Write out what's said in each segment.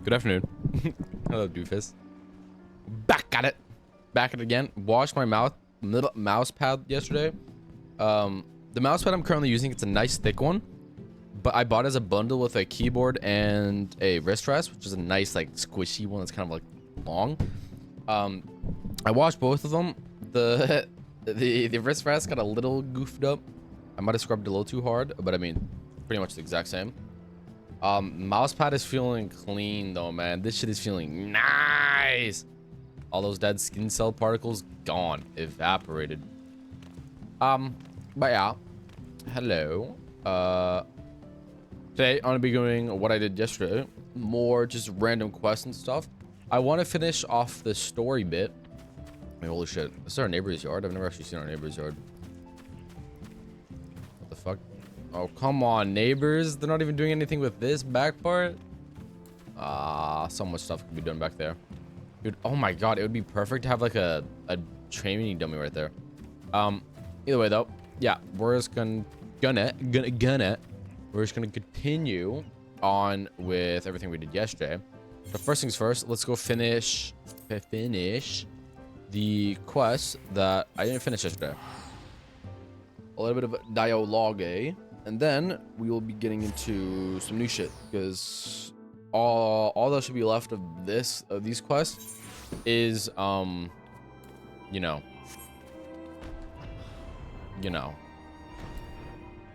Good afternoon. Hello, doofus. Back at it. Back at it again. Washed my mouse pad yesterday. The mouse pad I'm currently using, it's a nice thick one, but I bought it as a bundle with a keyboard and a wrist rest, which is a nice like squishy one that's kind of like long. I washed both of them. The wrist rest got a little goofed up. I might have scrubbed it a little too hard, but I mean, pretty much the exact same. Mouse pad is feeling clean though, man. This shit is feeling nice. All those dead skin cell particles gone, evaporated. But yeah, hello. Today I'm gonna be doing what I did yesterday, more just random quests and stuff. I want to finish off the story bit. I mean, holy shit, this is our neighbor's yard. I've never actually seen our neighbor's yard. What the fuck? Oh, come on, neighbors. They're not even doing anything with this back part. So much stuff could be done back there. Dude, oh my god, it would be perfect to have like a training dummy right there. Either way though, yeah, we're just gonna we're just gonna continue on with everything we did yesterday. But first things first, let's go finish the quest that I didn't finish yesterday. A little bit of dialogue, and then we will be getting into some new shit, because all that should be left of these quests is you know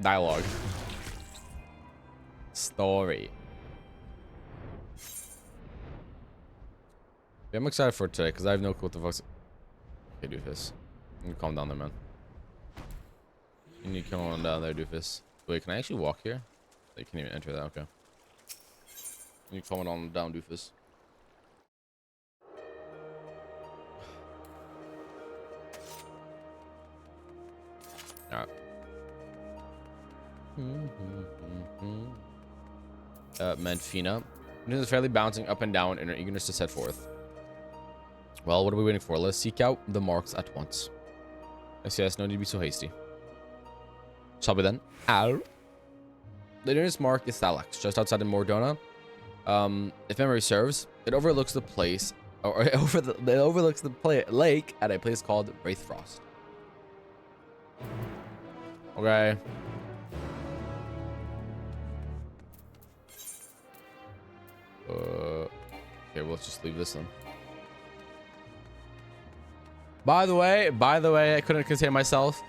dialogue, story. Yeah, I'm excited for today because I have no clue what the fuck's. Okay, doofus, you need to calm down there, man. You need to come on down there, doofus. Wait, can I actually walk here? You can't even enter that. Okay. You need to calm on down, doofus. Alright. Menfina. It is fairly bouncing up and down in her eagerness to set forth. Well, what are we waiting for? Let's seek out the marks at once. Yes, no need to be so hasty. Shall we then? Ow. The nearest mark is Thalax, just outside of Mordona. If memory serves, it overlooks the place, or it overlooks the lake at a place called Wraithfrost. Okay. Okay, well, let's just leave this then. By the way, I couldn't contain myself.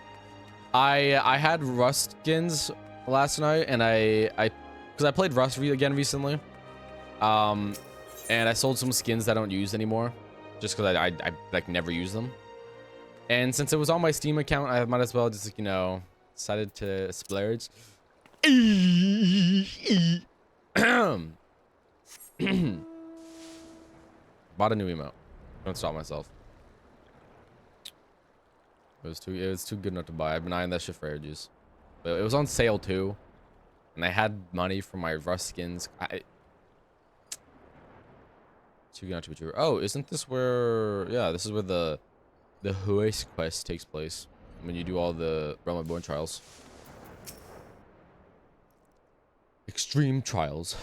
I had Rust skins last night, and because I played Rust again recently, and I sold some skins that I don't use anymore, just because I like never use them. And since it was on my Steam account, I might as well just, like, you know, decided to splurge. Bought a new emote. Don't stop myself. It was too good not to buy. I've been eyeing that shit for ages. But it was on sale too, and I had money for my Rust skins. Too good not to be true. Oh, isn't this where? Yeah, this is where the Hues quest takes place when you do all the Realm of Bone trials. Extreme trials.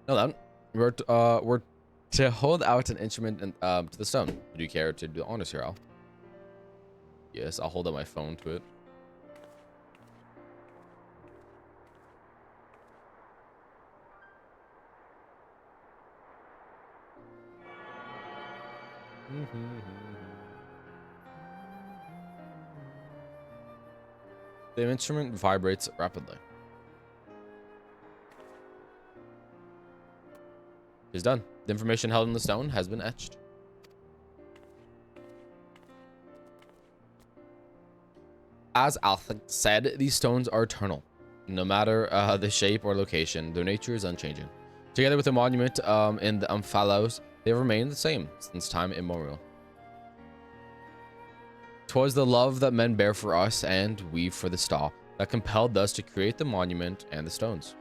Now then, we're to hold out an instrument and to the stone. Do you care to do the honors here, Al? Yes, I'll hold up my phone to it. The instrument vibrates rapidly. It's done. The information held in the stone has been etched. As Althig said, these stones are eternal. No matter the shape or location, their nature is unchanging. Together with the monument in the Umphalos, they have remained the same since time immemorial. 'Twas the love that men bear for us and we for the star that compelled us to create the monument and the stones.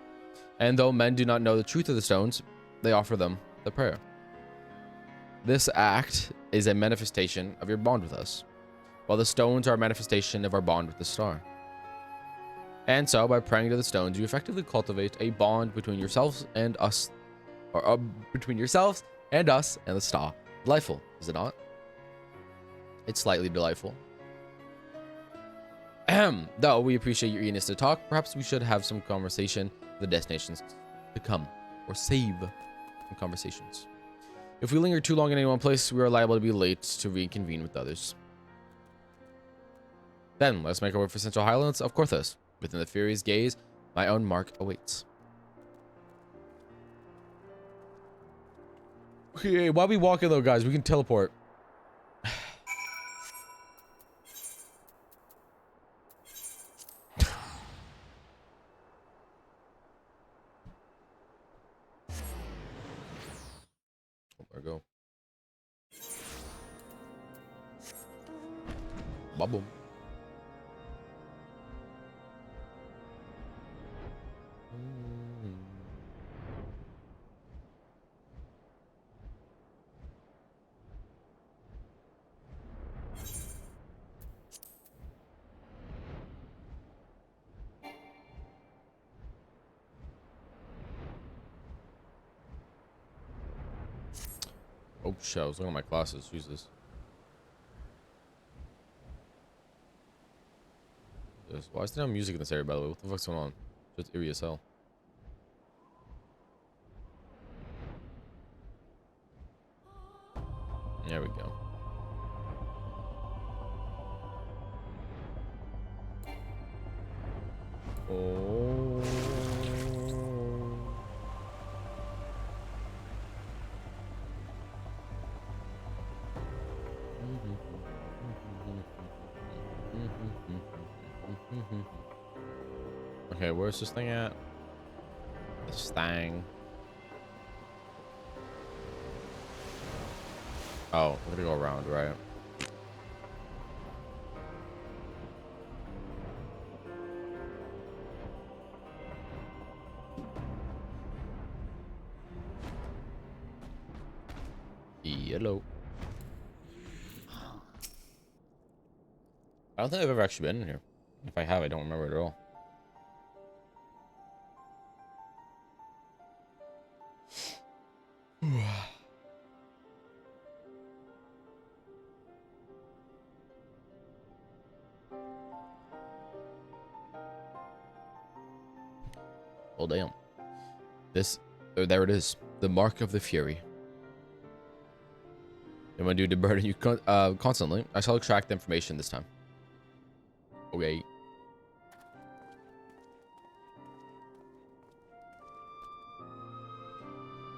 And though men do not know the truth of the stones, they offer them the prayer. This act is a manifestation of your bond with us, while the stones are a manifestation of our bond with the star. And so, by praying to the stones, you effectively cultivate a bond between yourselves and us, or between yourselves and us and the star. Delightful, is it not? It's slightly delightful. Though we appreciate your eagerness to talk, perhaps we should have some conversation of the destinations to come, or save some conversations. If we linger too long in any one place, we are liable to be late to reconvene with others. Then, let's make our way for Central Highlands of Korthos. Within the Fury's gaze, my own mark awaits. Okay, while we walking though, guys, we can teleport. There we go. Boom. Oh shit, I was looking at my classes. Jesus. Why is there no music in this area, by the way? What the fuck's going on? It's eerie as hell. There we go. Oh. Okay, where's this thing at? This thing. Oh, we're gonna go around, right? Yellow. I don't think I've ever actually been in here. If I have, I don't remember it at all. Well, damn. There it is. The mark of the Fury. And when due to burden you constantly, I shall extract the information this time. Okay.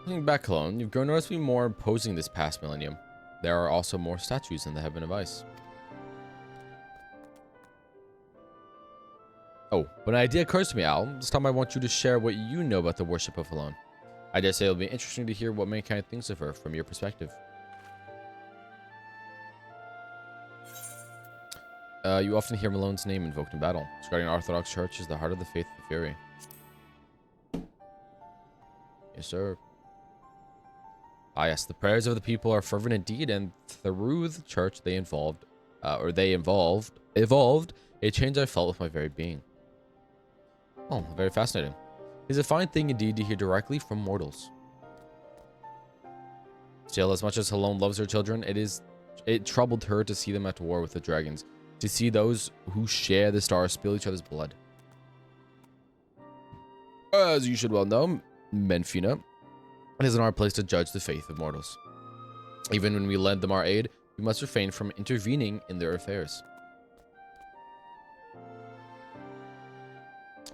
Looking back, Cologne, you've grown noticeably more imposing this past millennium. There are also more statues in the Heaven of Ice. Oh, but an idea occurs to me, Al. This time I want you to share what you know about the worship of Halon. I dare say it'll be interesting to hear what mankind thinks of her from your perspective. You often hear Malone's name invoked in battle. Guardian Orthodox Church is the heart of the faith of the Fury. Yes, sir. Ah, yes, the prayers of the people are fervent indeed, and through the church they evolved a change I felt with my very being. Oh, very fascinating. It is a fine thing indeed to hear directly from mortals. Still, as much as Halon loves her children, it troubled her to see them at war with the dragons, to see those who share the stars spill each other's blood. As you should well know, Menfina, it isn't our place to judge the faith of mortals. Even when we lend them our aid, we must refrain from intervening in their affairs.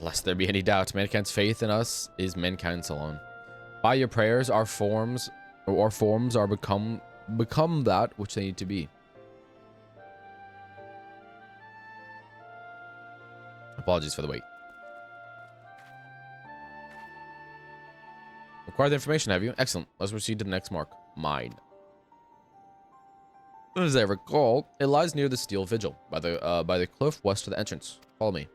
Lest there be any doubt, mankind's faith in us is mankind's alone. By your prayers, our forms are become that which they need to be. Apologies for the wait. Acquired the information, have you? Excellent. Let's proceed to the next mark. Mine. As I recall, it lies near the Steel Vigil, by the cliff west of the entrance. Follow me.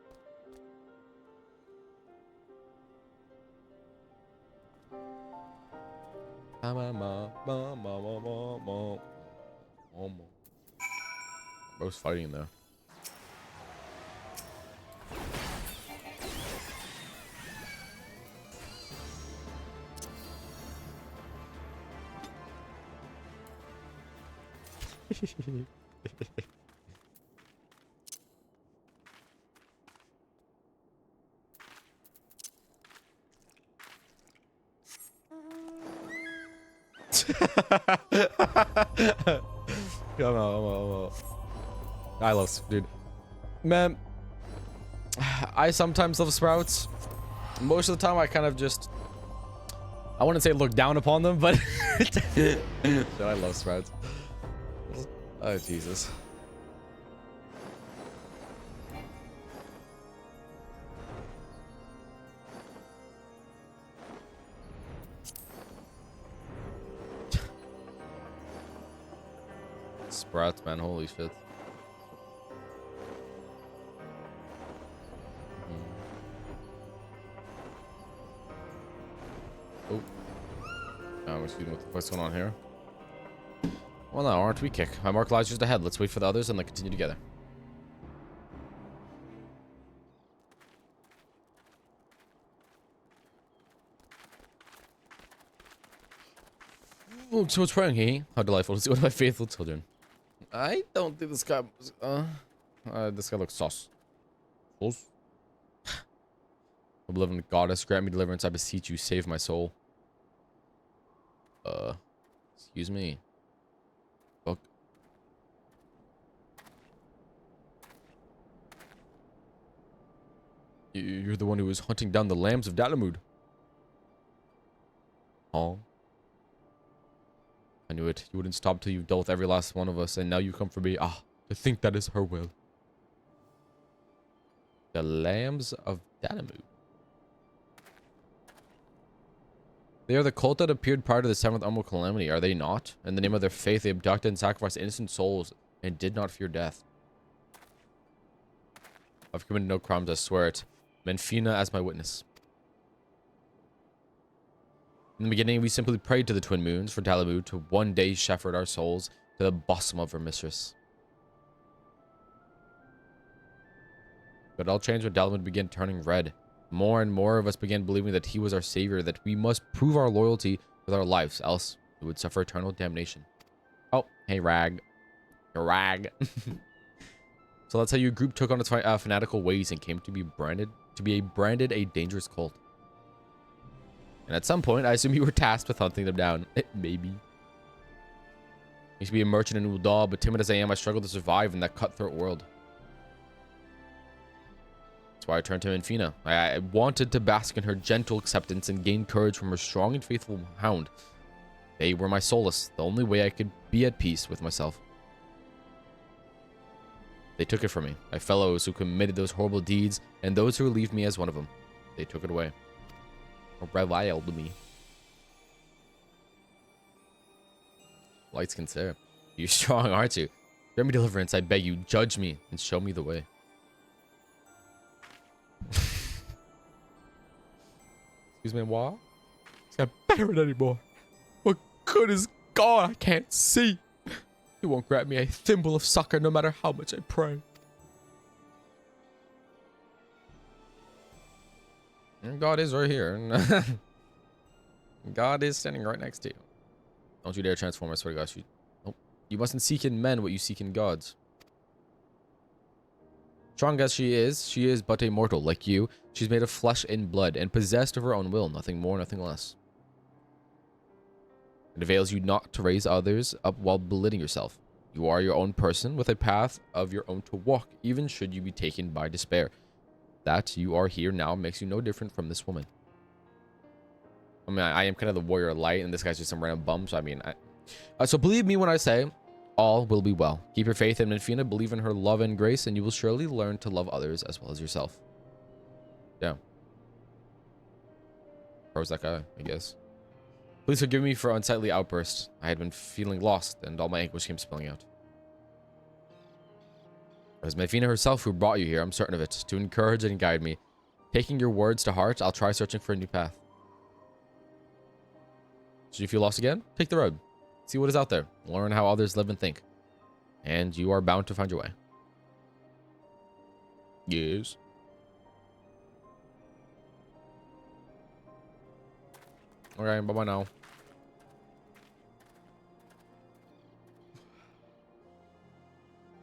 Bro's fighting in there. Come on. I love, dude. Man, I sometimes love sprouts. Most of the time, I kind of just, I wouldn't say look down upon them, but I love sprouts. Oh, Jesus. Sprouts, man. Holy shit. Oh. Excuse me, what the fuck's going on here? Well, no, aren't we kick? My mark lies just ahead. Let's wait for the others and then continue together. Oh, so it's praying, hey? How delightful to see one of my faithful children. I don't think this guy was, this guy looks sauce. Sauce? O beloved goddess, grant me deliverance, I beseech you, save my soul. Excuse me. Fuck. You're the one who was hunting down the lambs of Dalamud. Oh. I knew it. You wouldn't stop till you've dealt with every last one of us, and now you come for me. Ah, to think that is her will. The lambs of Dalamud. They are the cult that appeared prior to the 7th Emerald Calamity, are they not? In the name of their faith, they abducted and sacrificed innocent souls and did not fear death. I've committed no crimes, I swear it. Menfina as my witness. In the beginning, we simply prayed to the twin moons for Dalamud to one day shepherd our souls to the bosom of her mistress. But all changed when Dalamud began turning red. More and more of us began believing that he was our savior, that we must prove our loyalty with our lives, else we would suffer eternal damnation. Oh, hey, Rag. You're Rag. So that's how your group took on its fanatical ways and came to be branded a dangerous cult. And at some point, I assume you were tasked with hunting them down. Maybe. I used to be a merchant in Ul'dah, but timid as I am, I struggled to survive in that cutthroat world. That's why I turned to Menfina. I wanted to bask in her gentle acceptance and gain courage from her strong and faithful hound. They were my solace, the only way I could be at peace with myself. They took it from me, my fellows who committed those horrible deeds, and those who relieved me as one of them. They took it away. Or reviled me. Lights can serve. You're strong, aren't you? Grant me deliverance, I beg you. Judge me and show me the way. Excuse me, what? I can't bear it anymore. What good is God? I can't see. He won't grant me a thimble of succor no matter how much I pray. And God is right here. God is standing right next to you. Don't you dare transform, I swear to God. Nope. You mustn't seek in men what you seek in gods. Strong as she is but a mortal, like you. She's made of flesh and blood, and possessed of her own will, nothing more, nothing less. It avails you not to raise others up while belittling yourself. You are your own person, with a path of your own to walk, even should you be taken by despair. That you are here now makes you no different from this woman. I mean, I am kind of the warrior of light, and this guy's just some random bum, so I mean... so believe me when I say, all will be well. Keep your faith in Menfina, believe in her love and grace, and you will surely learn to love others as well as yourself. Yeah. Where's that guy, I guess? Please forgive me for unsightly outbursts. I had been feeling lost, and all my anguish came spilling out. It was Mefina herself who brought you here, I'm certain of it, to encourage and guide me. Taking your words to heart, I'll try searching for a new path. Should you feel lost again? Take the road. See what is out there. Learn how others live and think. And you are bound to find your way. Yes. Alright, bye-bye now.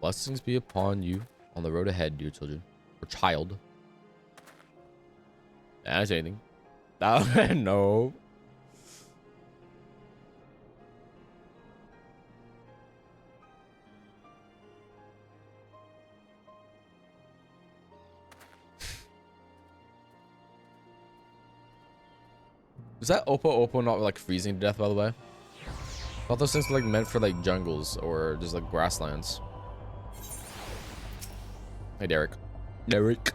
Blessings be upon you on the road ahead, dear children. Or child. That's anything. No. Is that Oppo not like freezing to death, by the way? I thought those things were like meant for like jungles or just like grasslands. Hey, Derek. Derek.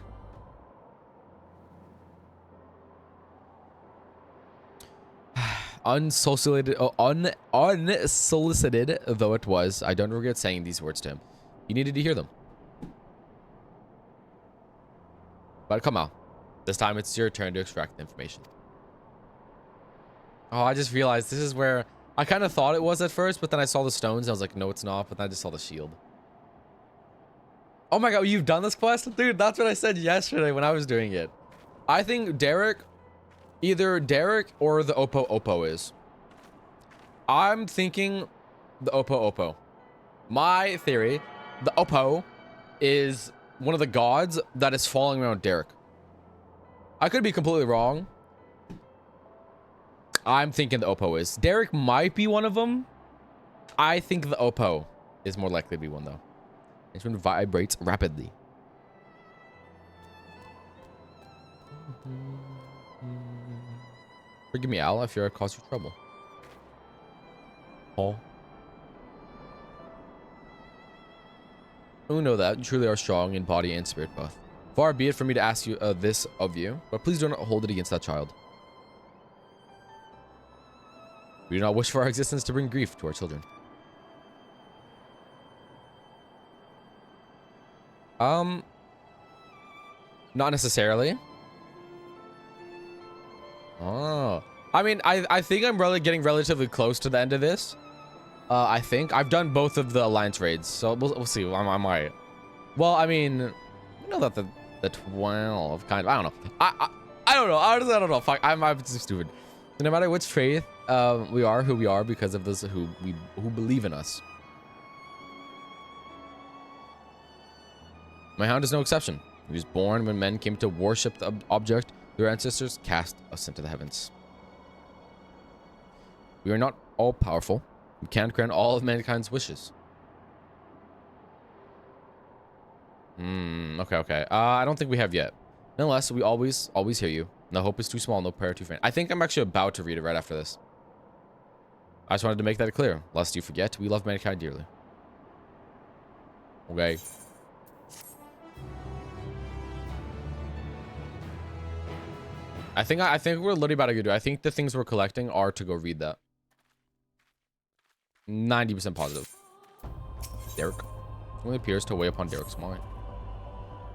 Unsolicited though it was, I don't regret saying these words to him. He needed to hear them. But come on. This time it's your turn to extract the information. Oh, I just realized this is where I kind of thought it was at first, but then I saw the stones and I was like, no, it's not. But then I just saw the shield. Oh my god, you've done this quest? Dude, that's what I said yesterday when I was doing it. I think Derek, either Derek or the Oppo is. I'm thinking the Oppo. My theory, the Oppo is one of the gods that is following around Derek. I could be completely wrong. I'm thinking the Oppo is. Derek might be one of them. I think the Oppo is more likely to be one, though. This one vibrates rapidly. Forgive me, Al, I fear I caused you trouble. Oh. You know that you truly are strong in body and spirit both. Far be it for me to ask you this of you, but please do not hold it against that child. We do not wish for our existence to bring grief to our children. Not necessarily. Oh. I mean, I think I'm really getting relatively close to the end of this. I think. I've done both of the Alliance raids, so we'll see. I might. Well, I mean, you know that the 12 kind of, I don't know. I don't know. Honestly, I don't know. Fuck, I'm too stupid. So no matter which faith we are who we are because of those who believe in us. My hound is no exception. He was born when men came to worship the object their ancestors cast us into the heavens. We are not all powerful. We can't grant all of mankind's wishes. Okay. I don't think we have yet. Nonetheless, we always hear you. No hope is too small, no prayer too faint. I think I'm actually about to read it right after this. I just wanted to make that clear, lest you forget, we love mankind dearly. Okay. I think we're literally about to go do. I think the things we're collecting are to go read that. 90% positive. Derek. Only appears to weigh upon Derek's mind.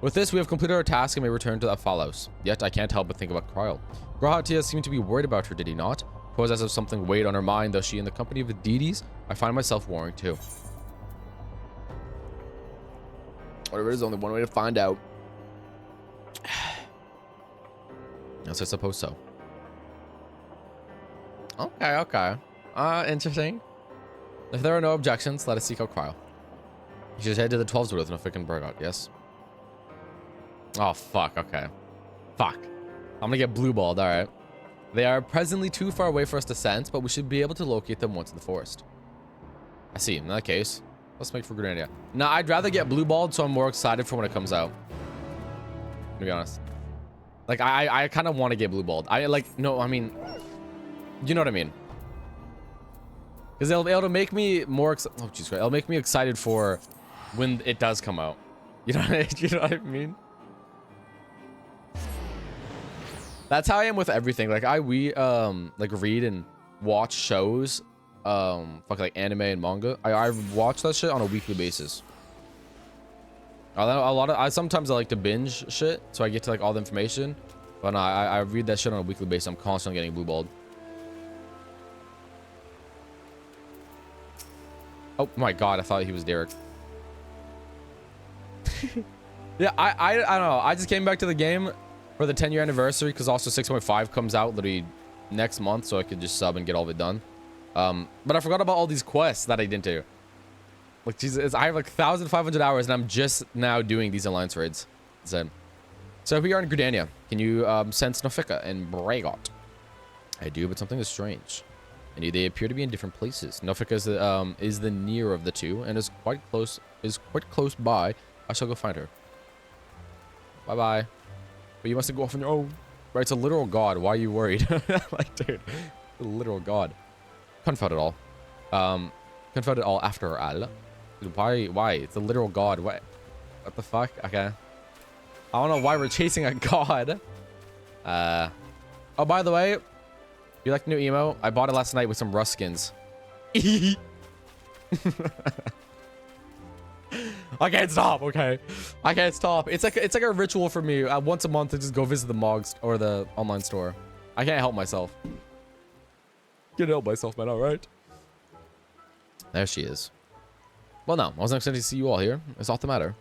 With this, we have completed our task and may return to Aphalos. Yet, I can't help but think about Kryl. Grahatia seemed to be worried about her, did he not? Suppose as if something weighed on her mind, though she in the company of the deities, I find myself worrying too. Whatever it is, only one way to find out. Yes, I suppose so. Okay. Interesting. If there are no objections, let us seek out Kryl. You should head to the 12's with no freaking Burgout, yes? Oh, fuck, okay. Fuck. I'm gonna get blue balled, alright. They are presently too far away for us to sense, but we should be able to locate them once in the forest. I see. In that case, let's make for Grenada. Now, I'd rather get blue balled, so I'm more excited for when it comes out. To be honest. Like, I kind of want to get blue balled. No, I mean, you know what I mean. Because it'll make me more, oh, jeez, it'll make me excited for when it does come out. You know what I mean? That's how I am with everything. Like, like read and watch shows, like anime and manga. I watch that shit on a weekly basis. Sometimes I like to binge shit, so I get to like all the information. But no, I read that shit on a weekly basis. I'm constantly getting blue balled. Oh my god, I thought he was Derek. Yeah, I don't know. I just came back to the game for the 10-year anniversary because also 6.5 comes out literally next month, so I could just sub and get all of it done. But I forgot about all these quests that I didn't do. Like, Jesus, I have like 1,500 hours and I'm just now doing these alliance raids. So we are in Gridania. Can you sense Nofika and Bragot? I do, but something is strange. And they appear to be in different places. Nofika is the nearer of the two and is quite close by. I shall go find her. Bye-bye. But you must go off on your own. Right, it's a literal god. Why are you worried? Like, dude, a literal god. Confound it all. Confound it all after all. Dude, why? It's a literal god. What the fuck? Okay. I don't know why we're chasing a god. Oh, by the way, you like the new emo? I bought it last night with some Rust skins. I can't stop. Okay, I can't stop. It's like a ritual for me. Once a month to just go visit the Mogs or the online store. I can't help myself. Can't help myself, man. All right. There she is. Well, no, I wasn't expecting to see you all here. It's not the matter.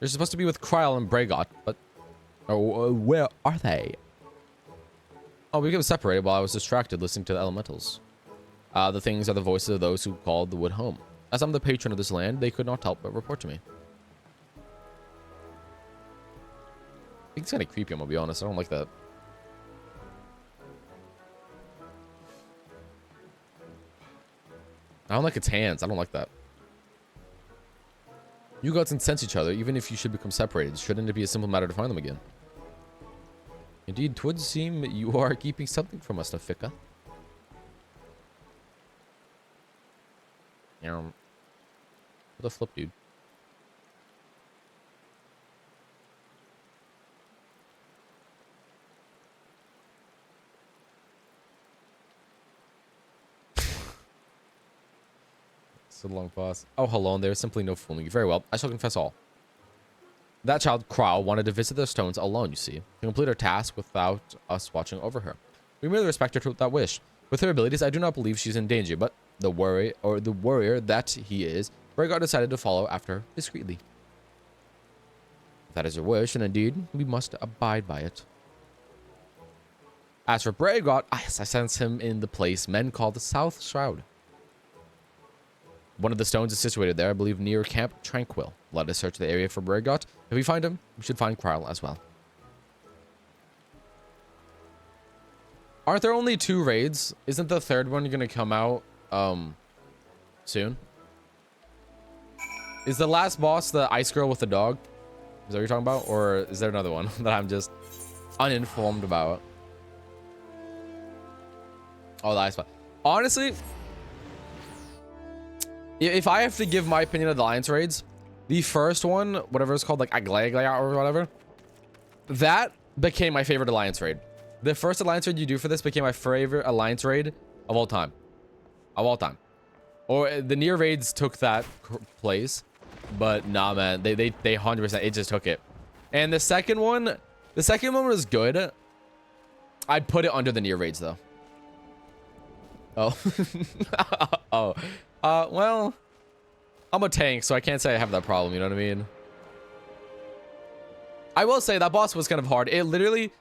You're supposed to be with Kryl and Bragot, but where are they? Oh, we became separated while I was distracted listening to the elementals. The things are the voices of those who called the wood home. As I'm the patron of this land, they could not help but report to me. I think it's kind of creepy, I'm gonna be honest. I don't like that. I don't like its hands. I don't like that. You gods can sense each other, even if you should become separated. Shouldn't it be a simple matter to find them again? Indeed, 'twould seem you are keeping something from us, Nofika. What the flip, dude? So long pause. Oh, hello, and there is simply no fooling you. Very well, I shall confess all. That child, Kryl, wanted to visit the stones alone, you see, to complete her task without us watching over her. We merely respect her to that wish. With her abilities, I do not believe she's in danger, but the warrior that he is, Bragot decided to follow after her discreetly. If that is her wish, and indeed, we must abide by it. As for Bragot, yes, I sense him in the place men call the South Shroud. One of the stones is situated there, I believe, near Camp Tranquil. Let us search the area for Bragot. If we find him, we should find Kryl as well. Aren't there only 2 raids? Isn't the 3rd one going to come out soon? Is the last boss the ice girl with the dog? Is that what you're talking about? Or is there another one that I'm just uninformed about? Oh, the ice boss. Honestly, if I have to give my opinion of the alliance raids, the first one, whatever it's called, like Aglaia or whatever, that became my favorite alliance raid. The first alliance raid you do for this became my favorite alliance raid of all time. Of all time. Or the near raids took that place, but nah, man, they 100%, it just took it. And the second one was good. I'd put it under the near raids though. Oh. Oh. Well, I'm a tank, so I can't say I have that problem, you know what I mean? I will say that boss was kind of hard. It literally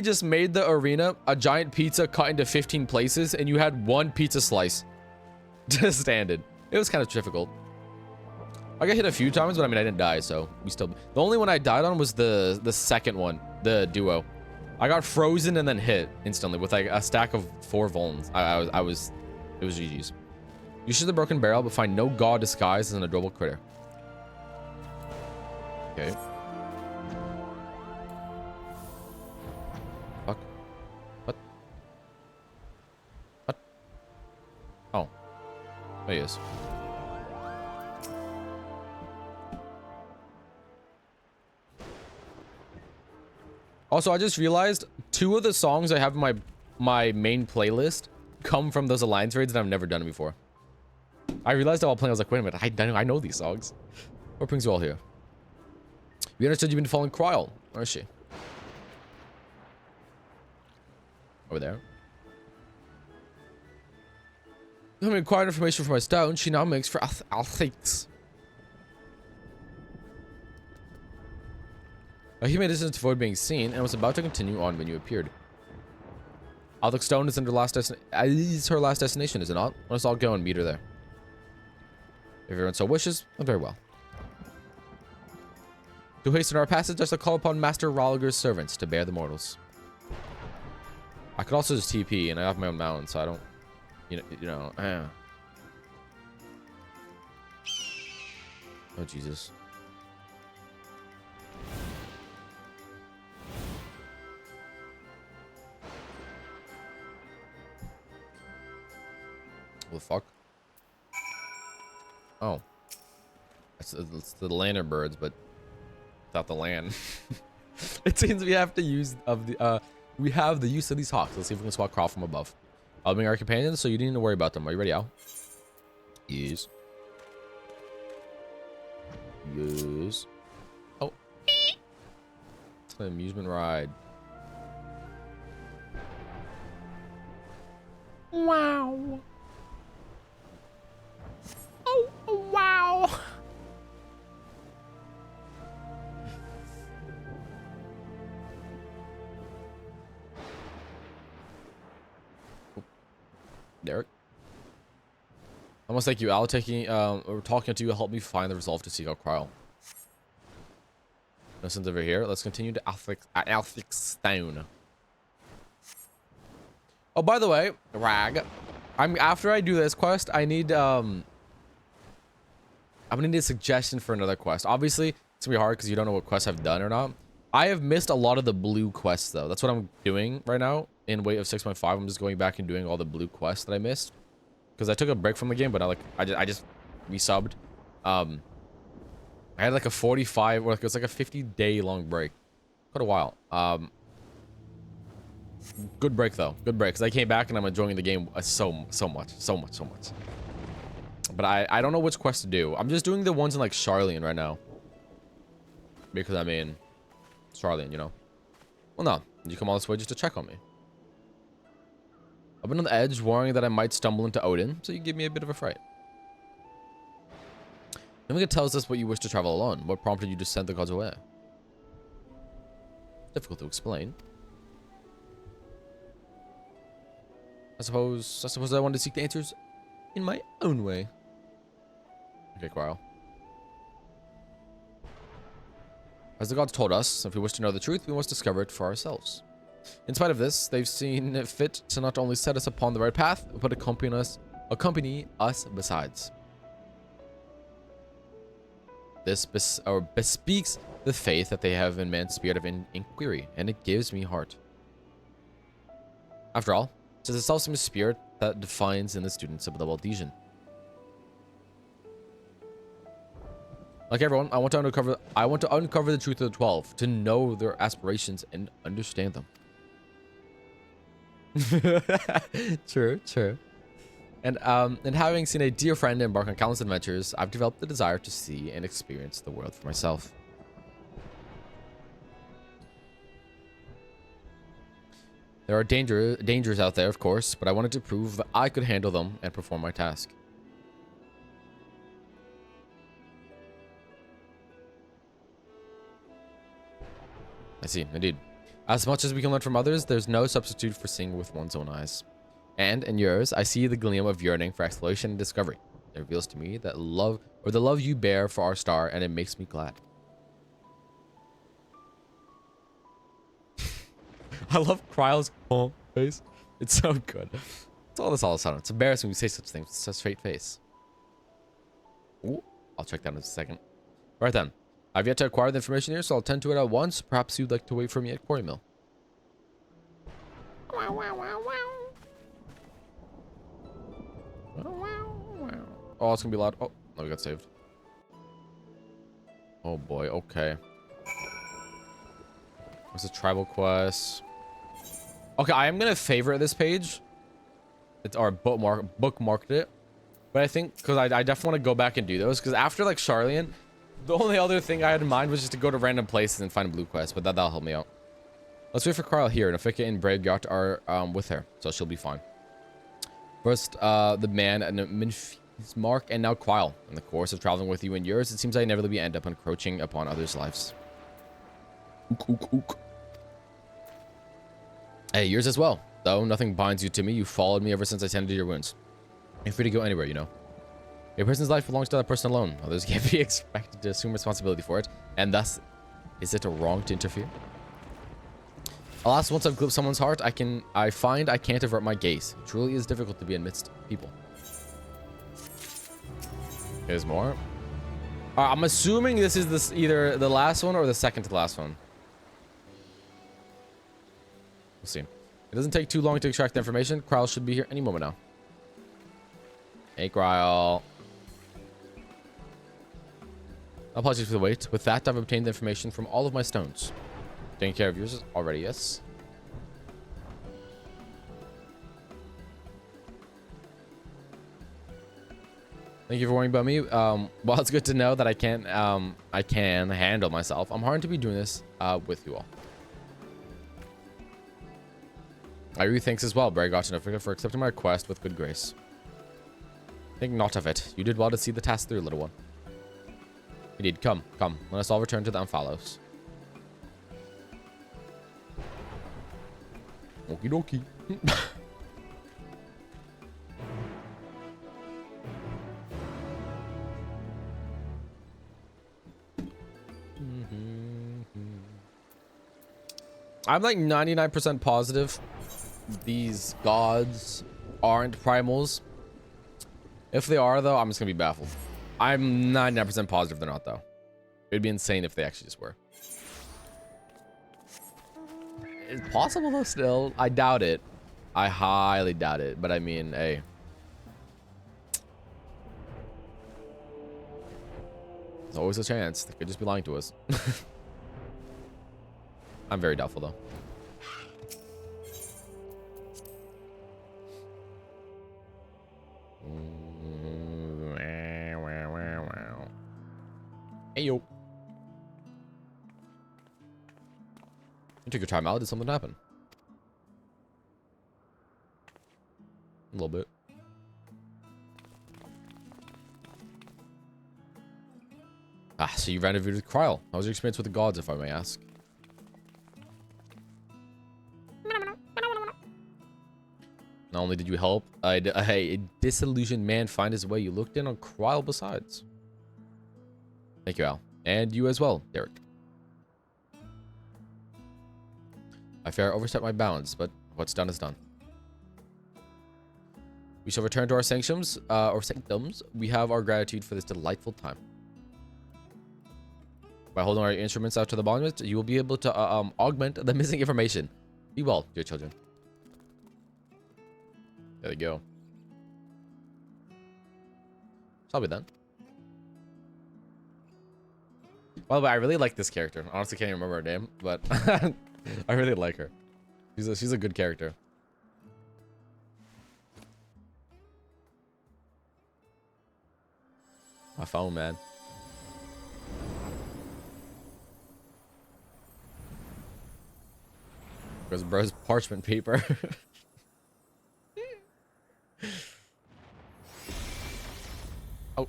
just made the arena a giant pizza cut into 15 places, and you had one pizza slice to stand in. It was kind of difficult. I got hit a few times, but I mean, I didn't die, so we still... The only one I died on was the second one, the duo. I got frozen and then hit instantly with like a stack of 4 vulns. It was GG's. You should the broken barrel, but find no god disguised as an adorable critter. Okay. Fuck. What? What? Oh. There he is. Also, I just realized 2 of the songs I have in my main playlist come from those alliance raids that I've never done before. I realized while playing, I was like, wait a minute, I know these songs. What brings you all here? We understood you've been following Kryl. Where is she? Over there. Having acquired information from my stone, she now makes for Althix. He made distance to avoid being seen and was about to continue on when you appeared. Althix Stone is her last destination, is it not? Let's all go and meet her there. If everyone so wishes, then very well. To hasten our passage, I shall call upon Master Ralliger's servants to bear the mortals. I could also just TP, and I have my own mountain, so I don't, you know. Oh Jesus. What the fuck? Oh. It's the lantern birds, but without the land. It seems we have to use we have the use of these hawks. Let's see if we can spot Kryl from above. I'll bring our companions, so you don't need to worry about them. Are you ready, Al? Yes. Yes. Oh. It's an amusement ride. Wow. Oh, wow. Derek. Almost like you, Al, we're talking to you, help me find the resolve to seek out Kryl. Nothing's over here. Let's continue to Althix Stone. Oh, by the way, Rag, after I do this quest, I'm gonna need a suggestion for another quest. Obviously, it's gonna be hard because you don't know what quests I've done or not. I have missed a lot of the blue quests though. That's what I'm doing right now. In Weight of 6.5, I'm just going back and doing all the blue quests that I missed. Because I took a break from the game, but I just resubbed. I had like a 45, or it was like a 50-day long break. Quite a while. Good break though. Good break. Because I came back and I'm enjoying the game so much. But I don't know which quest to do. I'm just doing the ones in like Sharlayan right now. Because I mean, Sharlayan, you know. Well, no. You come all this way just to check on me. I've been on the edge, worrying that I might stumble into Odin, so you give me a bit of a fright. Nimica tells us what you wish to travel alone. What prompted you to send the gods away? Difficult to explain. I suppose I wanted to seek the answers in my own way. Okay, Kryl. As the gods told us, if we wish to know the truth, we must discover it for ourselves. In spite of this, they've seen fit to not only set us upon the right path, but accompany us besides. This bespeaks the faith that they have in man's spirit of inquiry, and it gives me heart. After all, it is the self-same spirit that defines in the students of the Waldesian. Like everyone, I want to uncover the truth of the 12, to know their aspirations and understand them. True. And having seen a dear friend embark on countless adventures, I've developed the desire to see and experience the world for myself. There are dangers out there, of course, but I wanted to prove that I could handle them and perform my task. I see, indeed. As much as we can learn from others, there's no substitute for seeing with one's own eyes. And in yours, I see the gleam of yearning for exploration and discovery. It reveals to me that the love you bear for our star, and it makes me glad. I love Kryl's face. It's so good. It's all this all sound. It's embarrassing when you say such things with such straight face. Ooh, I'll check that in a second. Right then. I've yet to acquire the information here, so I'll tend to it at once. Perhaps you'd like to wait for me at Quarry Mill. Oh, it's gonna be loud. Oh, no, we got saved. Oh boy, okay. What's the tribal quest? Okay, I am gonna favorite this page. It's our bookmarked it. But I think, because I definitely want to go back and do those. Because after like Sharlayan, The only other thing I had in mind was just to go to random places and find a blue quest, but that'll help me out. Let's wait for Krile here. Nafika and Braveguard are with her, so she'll be fine. First, the man and Minfi's Mark, and now Krile. In the course of traveling with you and yours, it seems I inevitably end up encroaching upon others' lives. Ook, ook, ook. Hey, yours as well. Though nothing binds you to me, you followed me ever since I tended to your wounds. You're free to go anywhere, you know. A person's life belongs to that person alone. Others can't be expected to assume responsibility for it, and thus, is it wrong to interfere? Alas, once I've glimpsed someone's heart, I find I can't avert my gaze. It truly is difficult to be amidst people. There's more. I'm assuming this is either the last one or the second to the last one. We'll see. It doesn't take too long to extract the information. Krile should be here any moment now. Hey, Krile. Apologies for the wait. With that, I've obtained the information from all of my stones. Taking care of yours already, yes? Thank you for worrying about me. Well, it's good to know that I can handle myself. I'm hard to be doing this with you all. I really thanks as well, Braveguard and Nafika, for accepting my request with good grace. Think not of it. You did well to see the task through, little one. Indeed, come. Let us all return to the Amphalos. Okie dokie. I'm like 99% positive these gods aren't primals. If they are, though, I'm just gonna be baffled. I'm 99% positive they're not, though. It'd be insane if they actually just were. It's possible, though, still. I doubt it. I highly doubt it. But I mean, hey. There's always a chance. They could just be lying to us. I'm very doubtful, though. Hey, yo. You took your time out. Did something happen? A little bit. So you ran a video with Krile. How was your experience with the gods, if I may ask? Not only did you help a disillusioned man find his way, you looked in on Krile besides. Thank you, Al. And you as well, Derek. I fear I overstepped my bounds, but what's done is done. We shall return to our sanctums, We have our gratitude for this delightful time. By holding our instruments out to the monument, you will be able to augment the missing information. Be well, dear children. There we go. So I'll be done. By the way, I really like this character. Honestly, can't even remember her name, but I really like her. She's a good character. My phone, man. Where's bro's parchment paper? Oh.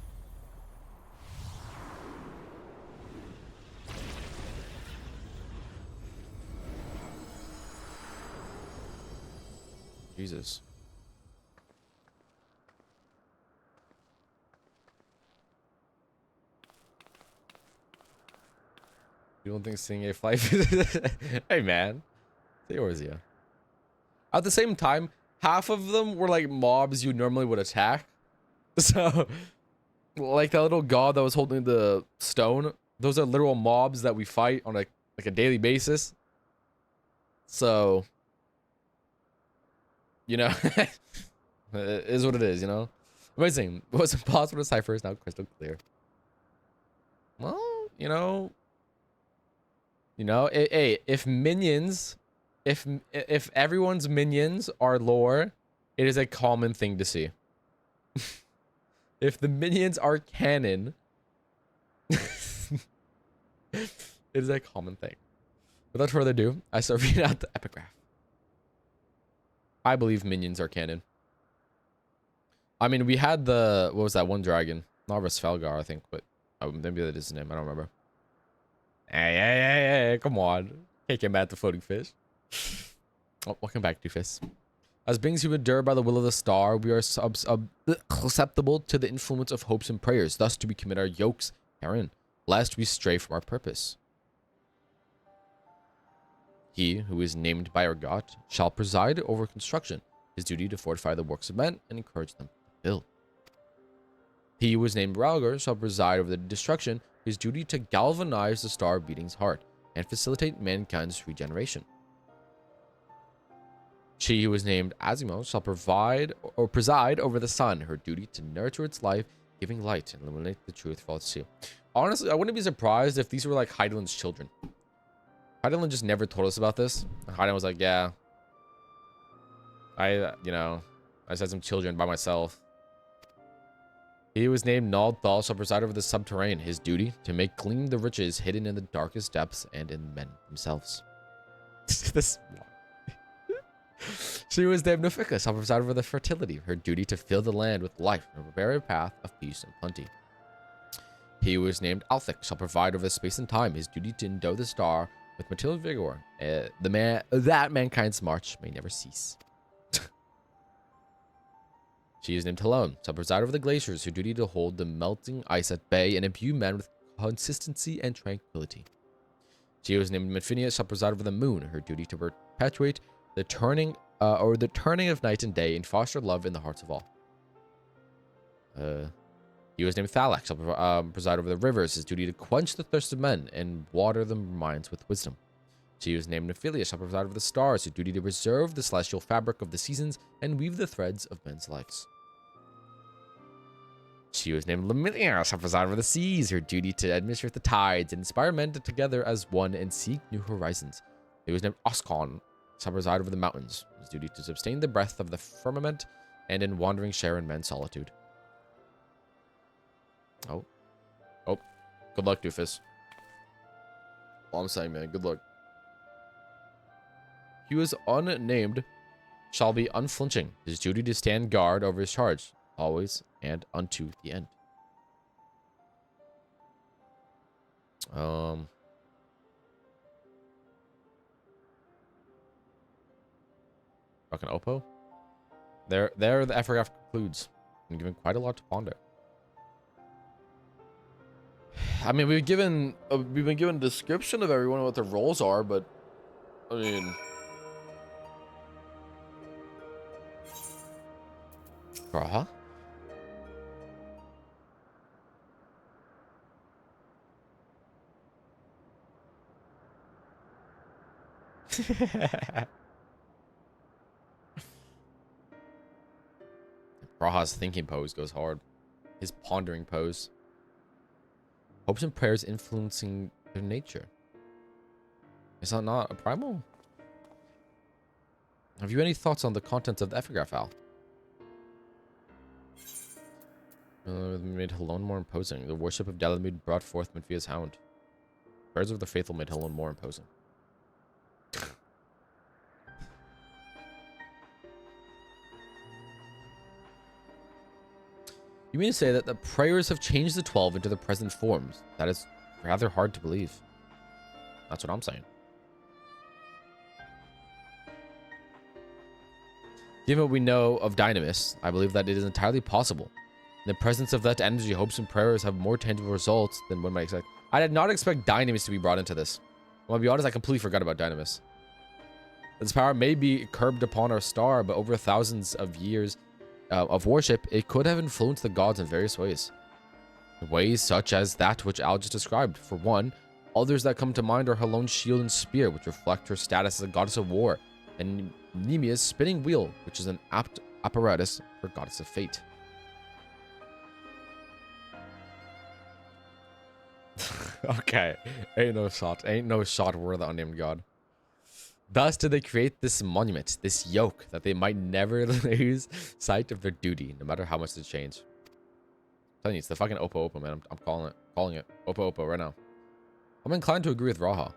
Jesus. You don't think seeing a fly? Hey, man. Say yours, yeah. At the same time, half of them were like mobs you normally would attack. So, like that little god that was holding the stone, those are literal mobs that we fight on a daily basis. So, you know, it is what it is, you know. Amazing. It was impossible to decipher is now crystal clear. Well, you know, if minions, if everyone's minions are lore, it is a common thing to see. If the minions are canon, It is a common thing. Without further ado, I start reading out the epigraph. I believe minions are canon. I mean, we had the... What was that one dragon? Not Rasfelgar, I think, but... Oh, maybe that is his name. I don't remember. Hey, come on. Can't get mad at the floating fish. Oh, welcome back, Doofus. As beings who endure by the will of the star, we are susceptible to the influence of hopes and prayers. Thus do we commit our yokes herein, lest we stray from our purpose. He who is named by our god shall preside over construction, his duty to fortify the works of men and encourage them to build. He who is named Ralgar shall preside over the destruction, his duty to galvanize the star beating's heart and facilitate mankind's regeneration. She who is named Azimo shall preside over the sun, her duty to nurture its life, giving light and illuminate the truth for all to see. Honestly, I wouldn't be surprised if these were like Hydaelyn's children. Hydaelyn just never told us about this. Hydaelyn was like, yeah, I just had some children by myself. He who was named Nald Thal shall preside over the subterranean, his duty to make clean the riches hidden in the darkest depths and in men themselves. This. She who is named Nofika shall preside over the fertility, her duty to fill the land with life and prepare a path of peace and plenty. He who is named Althik shall provide over space and time, his duty to endow the star with material vigor, that mankind's march may never cease. She is named Talon, shall preside over the glaciers, her duty to hold the melting ice at bay and imbue men with consistency and tranquility. She who is named Medphinius shall preside over the moon, her duty to perpetuate the turning of night and day and foster love in the hearts of all. He was named Thalak shall preside over the rivers, his duty to quench the thirst of men and water the minds with wisdom. She was named Nephilia shall preside over the stars, his duty to preserve the celestial fabric of the seasons and weave the threads of men's lives. She was named Lamilia shall preside over the seas, her duty to administrate the tides and inspire men to together as one and seek new horizons. He was named Oskon shall preside over the mountains, his duty to sustain the breath of the firmament and in wandering share in men's solitude. Oh. Good luck, Doofus. All I'm saying, man, good luck. He was unnamed shall be unflinching, his duty to stand guard over his charge, always and unto the end. Fucking Oppo. There the epigraph concludes. I'm giving quite a lot to ponder. I mean, we've been given a description of everyone and what their roles are, but I mean, huh? Raha's thinking pose goes hard. His pondering pose. Hopes and prayers influencing their nature. Is that not a primal? Have you any thoughts on the contents of the epigraph, Al? Made Helon more imposing. The worship of Dalamud brought forth Medfia's hound. Prayers of the faithful made Helon more imposing. You mean to say that the prayers have changed the 12 into the present forms? That is rather hard to believe. That's what I'm saying. Given what we know of Dynamis, I believe that it is entirely possible. In the presence of that energy, hopes and prayers have more tangible results than one might expect. I did not expect Dynamis to be brought into this. Well, to be honest, I completely forgot about Dynamis. Its power may be curbed upon our star, but over thousands of years of worship, it could have influenced the gods in various ways. Ways such as that which Al just described. For one, others that come to mind are Helon's shield and spear, which reflect her status as a goddess of war, and Nemia's spinning wheel, which is an apt apparatus for goddess of fate. Okay, ain't no shot worth the unnamed god. Thus did they create this monument, this yoke, that they might never lose sight of their duty, no matter how much they change. I'm telling you, it's the fucking Oppo, man. I'm calling it. Oppo right now. I'm inclined to agree with Raha.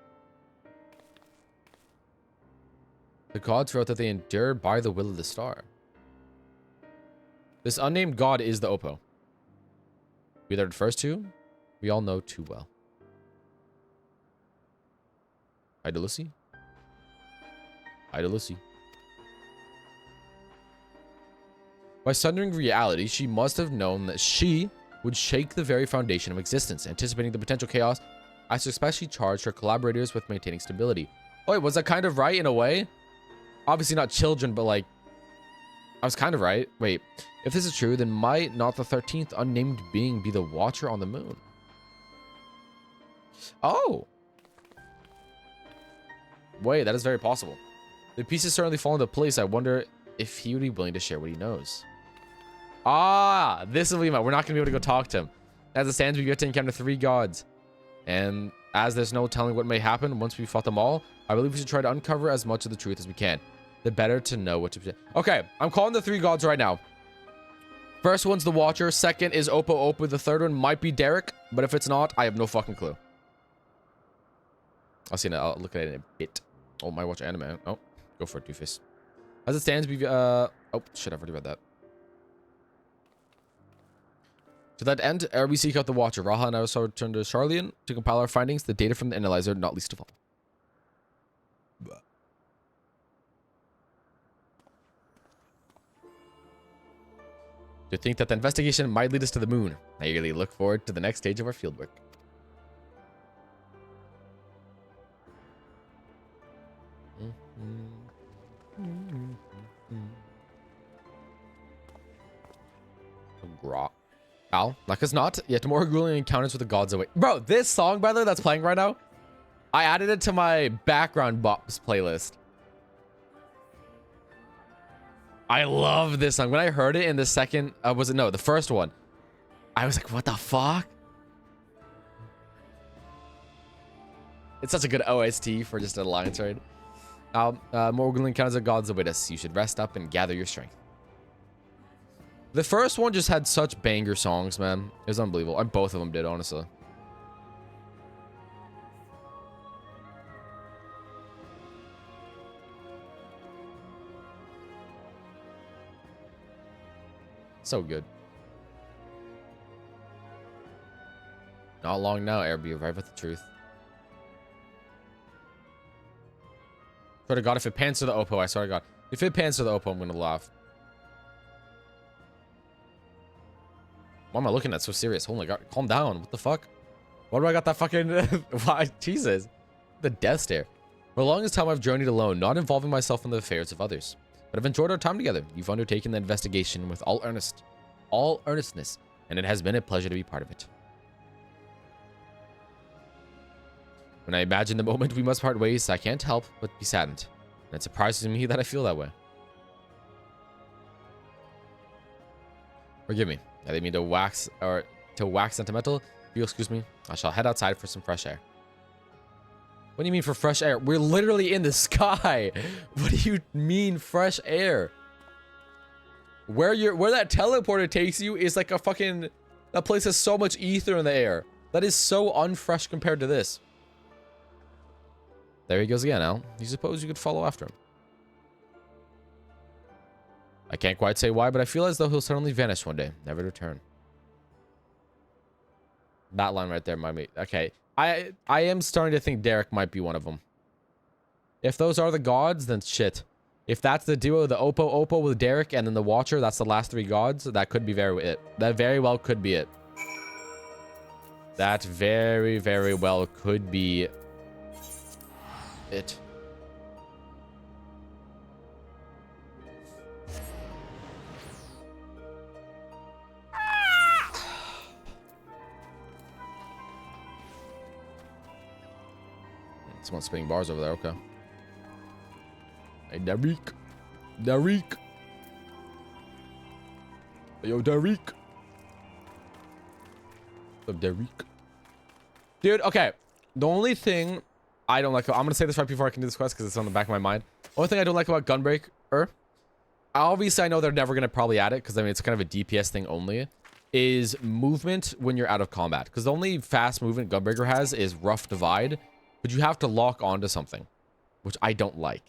The gods wrote that they endure by the will of the star. This unnamed god is the Oppo. We are the first two. We all know too well. Idolacy? Idolacy. By sundering reality, she must have known that she would shake the very foundation of existence, anticipating the potential chaos. I especially charged her collaborators with maintaining stability. Oh, wait, was that kind of right in a way? Obviously not children, but like, I was kind of right. Wait, if this is true, then might not the 13th unnamed being be the Watcher on the moon? Oh. Wait, that is very possible. The pieces certainly fall into place. I wonder if he would be willing to share what he knows. Ah, this is what we meant. We're not going to be able to go talk to him. As it stands, we get to encounter 3 gods. And as there's no telling what may happen once we fought them all, I believe we should try to uncover as much of the truth as we can. The better to know what to... Okay, I'm calling the 3 gods right now. First one's the Watcher. Second is Oppo Oppo. The third one might be Derek. But if it's not, I have no fucking clue. I'll see now. I'll look at it in a bit. Oh, might watch anime. Oh, go for it, Doofus. As it stands, we've... Oh, shit, I've already read that. To that end, ere we seek out the Watcher, Raha and I also return to Sharlayan to compile our findings, the data from the analyzer, not least of all. To think that the investigation might lead us to the moon. I eagerly look forward to the next stage of our fieldwork. Grok. Al, like as not, yet more grueling encounters with the gods await. Bro, this song, by the way, that's playing right now, I added it to my background bops playlist. I love this song. When I heard it in the second, the first one, I was like, what the fuck? It's such a good OST for just an alliance raid. More grueling encounters of gods await us. You should rest up and gather your strength. The first one just had such banger songs, man. It was unbelievable. And both of them did, honestly. So good. Not long now, Airby. Arrive at the truth. Swear to God, if it pans to the Oppo, I swear to God. If it pans to the Oppo, I'm gonna laugh. Why am I looking at so serious? Oh my God, calm down. What the fuck? Why do I got that fucking... Why? Jesus. The death stare. For the longest time, I've journeyed alone, not involving myself in the affairs of others. But I've enjoyed our time together. You've undertaken the investigation with all earnestness, and it has been a pleasure to be part of it. When I imagine the moment we must part ways, I can't help but be saddened. And it surprises me that I feel that way. Forgive me. I didn't mean to wax sentimental. If you'll excuse me, I shall head outside for some fresh air. What do you mean for fresh air? We're literally in the sky. What do you mean fresh air? Where that teleporter takes you is like a fucking... That place has so much ether in the air. That is so unfresh compared to this. There he goes again, Al. You suppose you could follow after him? I can't quite say why, but I feel as though he'll suddenly vanish one day, never to return. That line right there might be... Okay. I am starting to think Derek might be one of them. If those are the gods, then shit. If that's the duo, the Oppo with Derek and then the Watcher, that's the last 3 gods, that could be that very well could be it. That very, very well could be it. Someone's spinning bars over there, okay. Hey, Derek. Derek. Hey, yo, Derek. What's up, Derek? Dude, okay. The only thing I don't like... I'm going to say this right before I can do this quest because it's on the back of my mind. The only thing I don't like about Gunbreaker... Obviously, I know they're never going to probably add it because, I mean, it's kind of a DPS thing only. is movement when you're out of combat. Because the only fast movement Gunbreaker has is Rough Divide, but you have to lock onto something, which I don't like.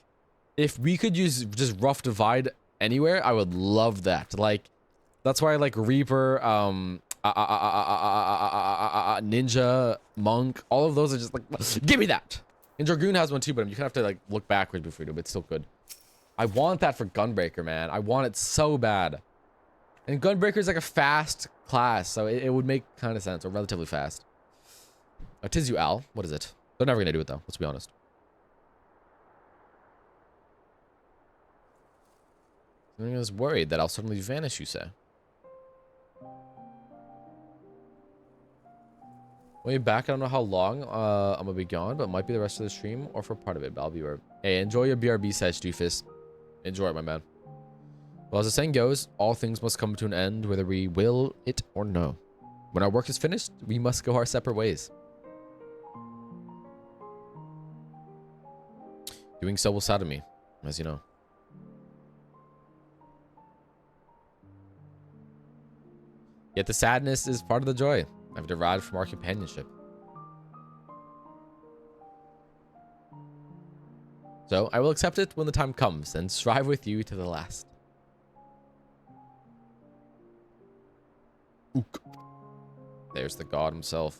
If we could use just Rough Divide anywhere, I would love that. Like, that's why I like Reaper, Ninja, Monk, all of those are just like, give me that. And Dragoon has one too, but you kind of have to like look backwards before you do it, but it's still good. I want that for Gunbreaker, man. I want it so bad. And Gunbreaker is like a fast class, so it would make kind of sense, or relatively fast. Tizu Al, what is it? They're never gonna do it though, let's be honest. I was worried that I'll suddenly vanish, you say. Way back, I don't know how long I'm gonna be gone, but it might be the rest of the stream or for part of it, but I'll be right. Hey, enjoy your BRB sesh, Doofus. Enjoy it, my man. Well, as the saying goes, all things must come to an end, whether we will it or no. When our work is finished, we must go our separate ways. Doing so will sadden me, as you know. Yet the sadness is part of the joy I've derived from our companionship. So I will accept it when the time comes and strive with you to the last. Ook. There's the god himself.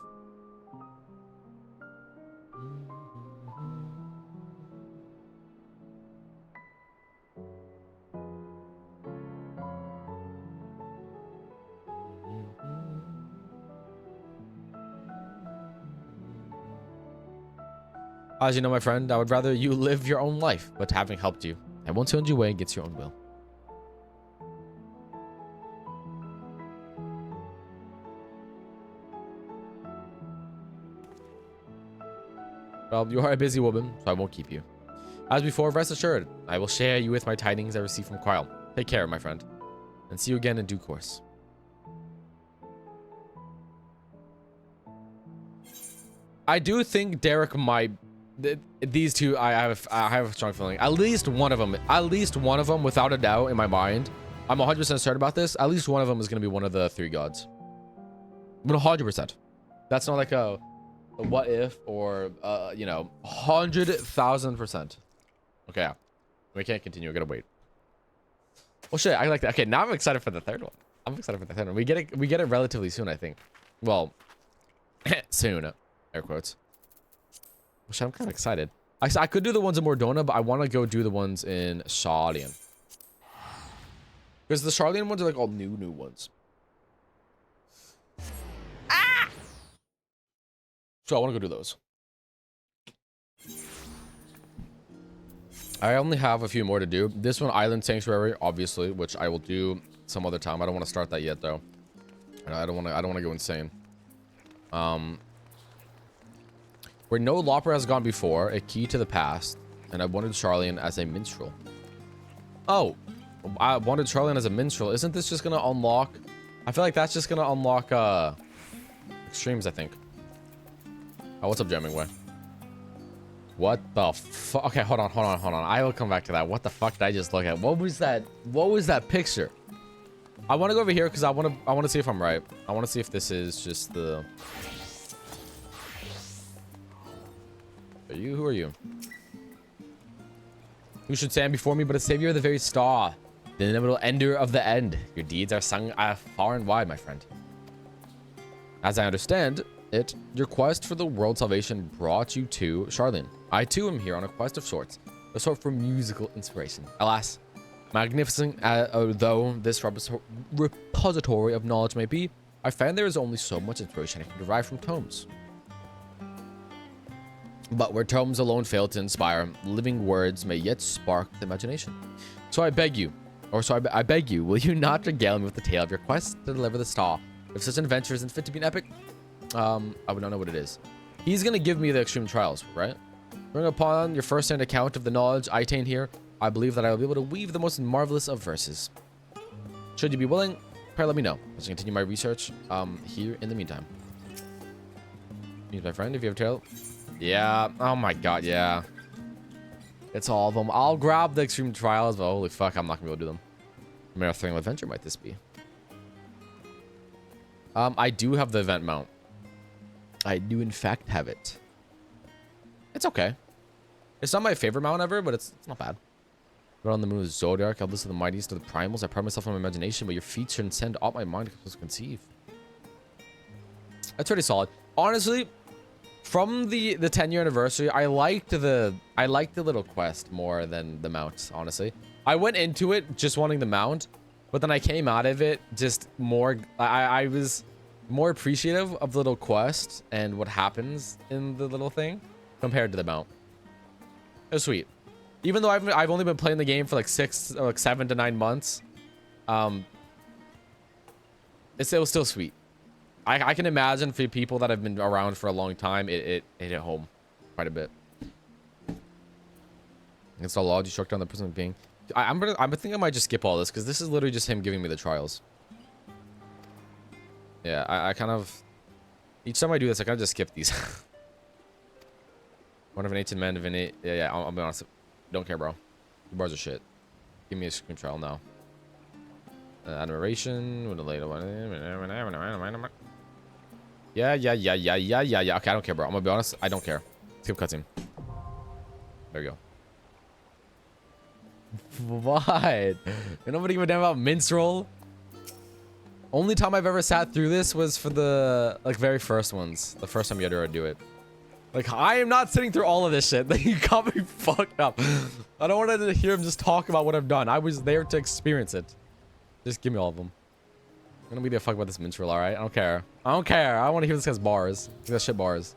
As you know, my friend, I would rather you live your own life, but having helped you, I won't send you away against your own will. Well, you are a busy woman, so I won't keep you. As before, rest assured, I will share you with my tidings I receive from Quile. Take care, my friend, and see you again in due course. I do think Derek might... These two, I have a strong feeling. At least one of them, without a doubt in my mind. I'm 100% certain about this. At least one of them is going to be one of the three gods. 100%. That's not like a what if or, you know, 100,000%. Okay, yeah. We can't continue. We gotta wait. Well, shit, I like that. Okay, now I'm excited for the third one. I'm excited for the third one. We get it relatively soon, I think. Well, soon, air quotes. Which I'm kind of excited. I could do the ones in Mordona, but I want to go do the ones in Sharlayan. Because the Sharlayan ones are like all new ones. Ah! So I want to go do those. I only have a few more to do. This one, Island Sanctuary, obviously, which I will do some other time. I don't want to start that yet, though. And I don't want to go insane. Where no Lopper has gone before, a key to the past, and I wanted Sharlayan as a minstrel. Oh, I wanted Sharlayan as a minstrel. Isn't this just gonna unlock? I feel like that's just gonna unlock extremes, I think. Oh, what's up, Jamming Way? What the fuck? Okay, hold on. I will come back to that. What the fuck did I just look at? What was that? What was that picture? I want to go over here because I want to see if I'm right. I want to see if this is just the... Who are you? Who should stand before me but a savior of the very star, the inevitable ender of the end? Your deeds are sung far and wide, my friend. As I understand it, your quest for the world salvation brought you to Sharlayan. I too am here on a quest of sorts, a sort for musical inspiration. Alas, magnificent though this repository of knowledge may be, I find there is only so much inspiration I can derive from tomes. But where tomes alone fail to inspire, living words may yet spark the imagination. So I beg you, I beg you, will you not regale me with the tale of your quest to deliver the star? If such an adventure isn't fit to be an epic, I would not know what it is. He's gonna give me the extreme trials, right? Bring upon your first-hand account of the knowledge I attain here, I believe that I will be able to weave the most marvelous of verses. Should you be willing, pray let me know as I continue my research here in the meantime. Meet my friend if you have a tale. Yeah, oh my god, yeah. It's all of them. I'll grab the extreme trials, but holy fuck, I'm not gonna be able to do them. Marathon adventure might this be? I do have the event mount. I do in fact have it. It's okay. It's not my favorite mount ever, but it's not bad. But on the moon is Zodiac, eldest of the mightiest of the primals. I pride myself on my imagination, but your feet transcend all my mind to conceive. That's pretty solid. Honestly, from the 10-year anniversary, I liked the little quest more than the mount, honestly. I went into it just wanting the mount, but then I came out of it just more I was more appreciative of the little quest and what happens in the little thing compared to the mount. It was sweet. Even though I've only been playing the game for like 7 to 9 months, it was still sweet. I can imagine for people that have been around for a long time, it hit home quite a bit. Install log, you struck down the person being. I think I might just skip all this because this is literally just him giving me the trials. Yeah, I kind of each time I do this, I kind of just skip these. One of an 18 man of an 8. Yeah, I'll be honest. Don't care, bro. The bars are shit. Give me a screen trial now. Admiration with a later one. Yeah. Okay, I don't care, bro. I'm gonna be honest. I don't care. Skip cutscene. There we go. What? Nobody give a damn about minstrel. Only time I've ever sat through this was for the like very first ones. The first time you had to do it. Like, I am not sitting through all of this shit. You got me fucked up. I don't want to hear him just talk about what I've done. I was there to experience it. Just give me all of them. I'm gonna be the fuck about this minstrel, alright? I don't care. I don't care. I want to hear this guy's bars. He got shit bars.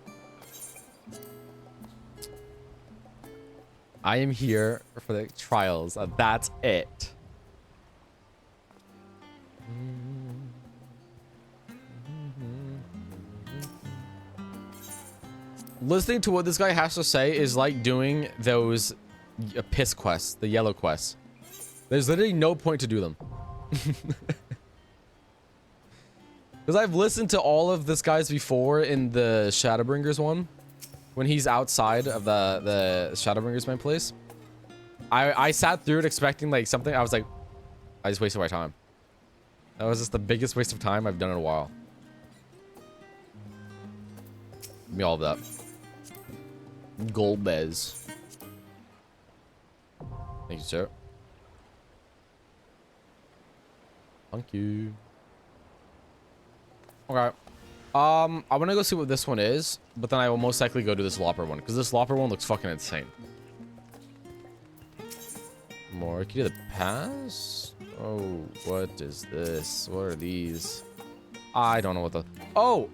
I am here for the trials. That's it. Listening to what this guy has to say is like doing those piss quests, the yellow quests. There's literally no point to do them. Because I've listened to all of this guy's before in the Shadowbringers one. When he's outside of the Shadowbringers main place. I sat through it expecting like something. I was like, I just wasted my time. That was just the biggest waste of time I've done in a while. Give me all of that. Golbez. Thank you, sir. Thank you. Okay. I want to go see what this one is, but then I will most likely go to this Lopper one, because this Lopper one looks fucking insane. More key to the past? Oh, what is this? What are these? I don't know what the... Oh!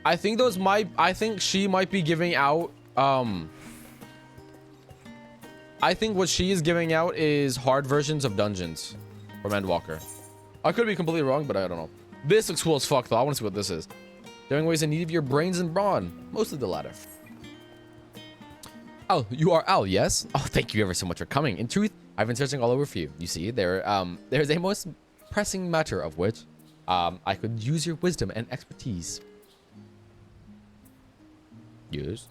I think those might... I think she might be giving out... I think what she is giving out is hard versions of dungeons from Endwalker. I could be completely wrong, but I don't know. This looks cool as fuck, though. I want to see what this is. Doing ways in need of your brains and brawn. Mostly the latter. Oh, you are Al, yes? Oh, thank you ever so much for coming. In truth, I've been searching all over for you. You see, there's a most pressing matter of which I could use your wisdom and expertise. Yes.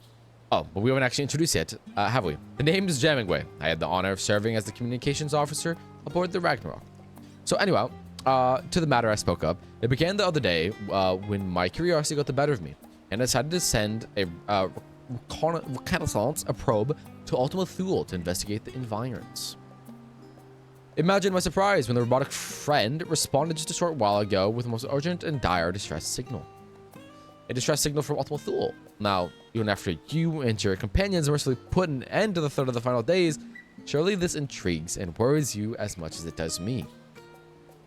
Oh, but we haven't actually introduced yet, have we? The name is Jamingway. I had the honor of serving as the communications officer aboard the Ragnarok. So anyway, to the matter I spoke of, it began the other day when my curiosity got the better of me, and I decided to send a reconnaissance, a probe, to Ultima Thule to investigate the environs. Imagine my surprise when the robotic friend responded just a short while ago with the most urgent and dire distress signal. A distress signal from Ultima Thule. Now, even after you and your companions mercifully put an end to the third of the final days, surely this intrigues and worries you as much as it does me.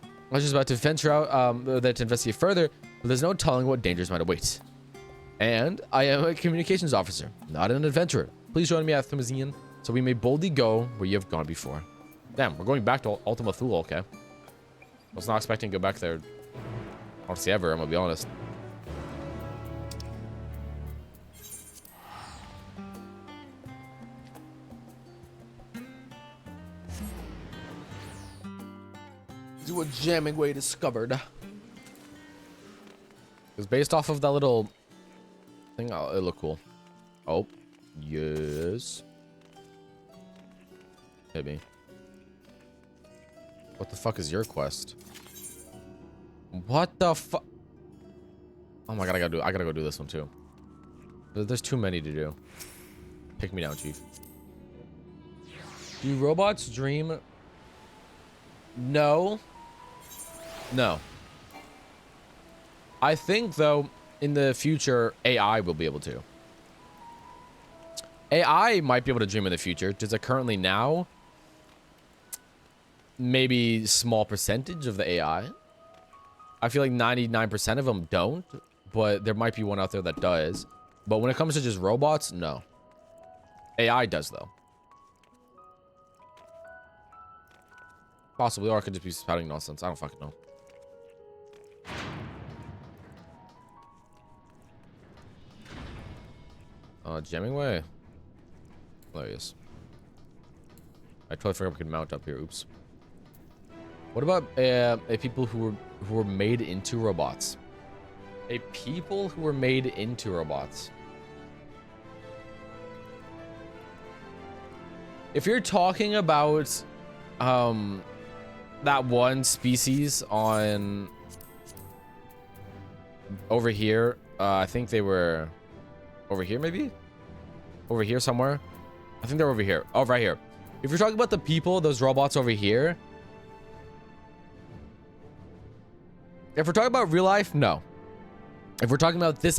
I was just about to venture out there to investigate further, but there's no telling what dangers might await. And I am a communications officer, not an adventurer. Please join me at Thumazine so we may boldly go where you have gone before. Damn, we're going back to Ultima Thule, okay. I was not expecting to go back there, honestly, ever, I'm gonna be honest. Do a Jamingway discovered. It's based off of that little thing. Oh, it looked cool. Oh, yes. Hit me. What the fuck is your quest? What the fuck? Oh my god, I gotta go do this one too. There's too many to do. Pick me down, chief. Do robots dream? No. No. I think though, in the future, AI will be able to. AI might be able to dream in the future. Does it currently now? Maybe small percentage of the AI. I feel like 99% of them don't, but there might be one out there that does. But when it comes to just robots, no. AI does though. Possibly, or I could just be spouting nonsense. I don't fucking know. Jamming way. Hilarious. I totally forgot we could mount up here. Oops. What about a people who were made into robots? A people who were made into robots. If you're talking about that one species on over here, I think they were over here, maybe over here somewhere. I think they're over here. Oh, right here. If you're talking about the people, those robots over here. If we're talking about real life, no. If we're talking about these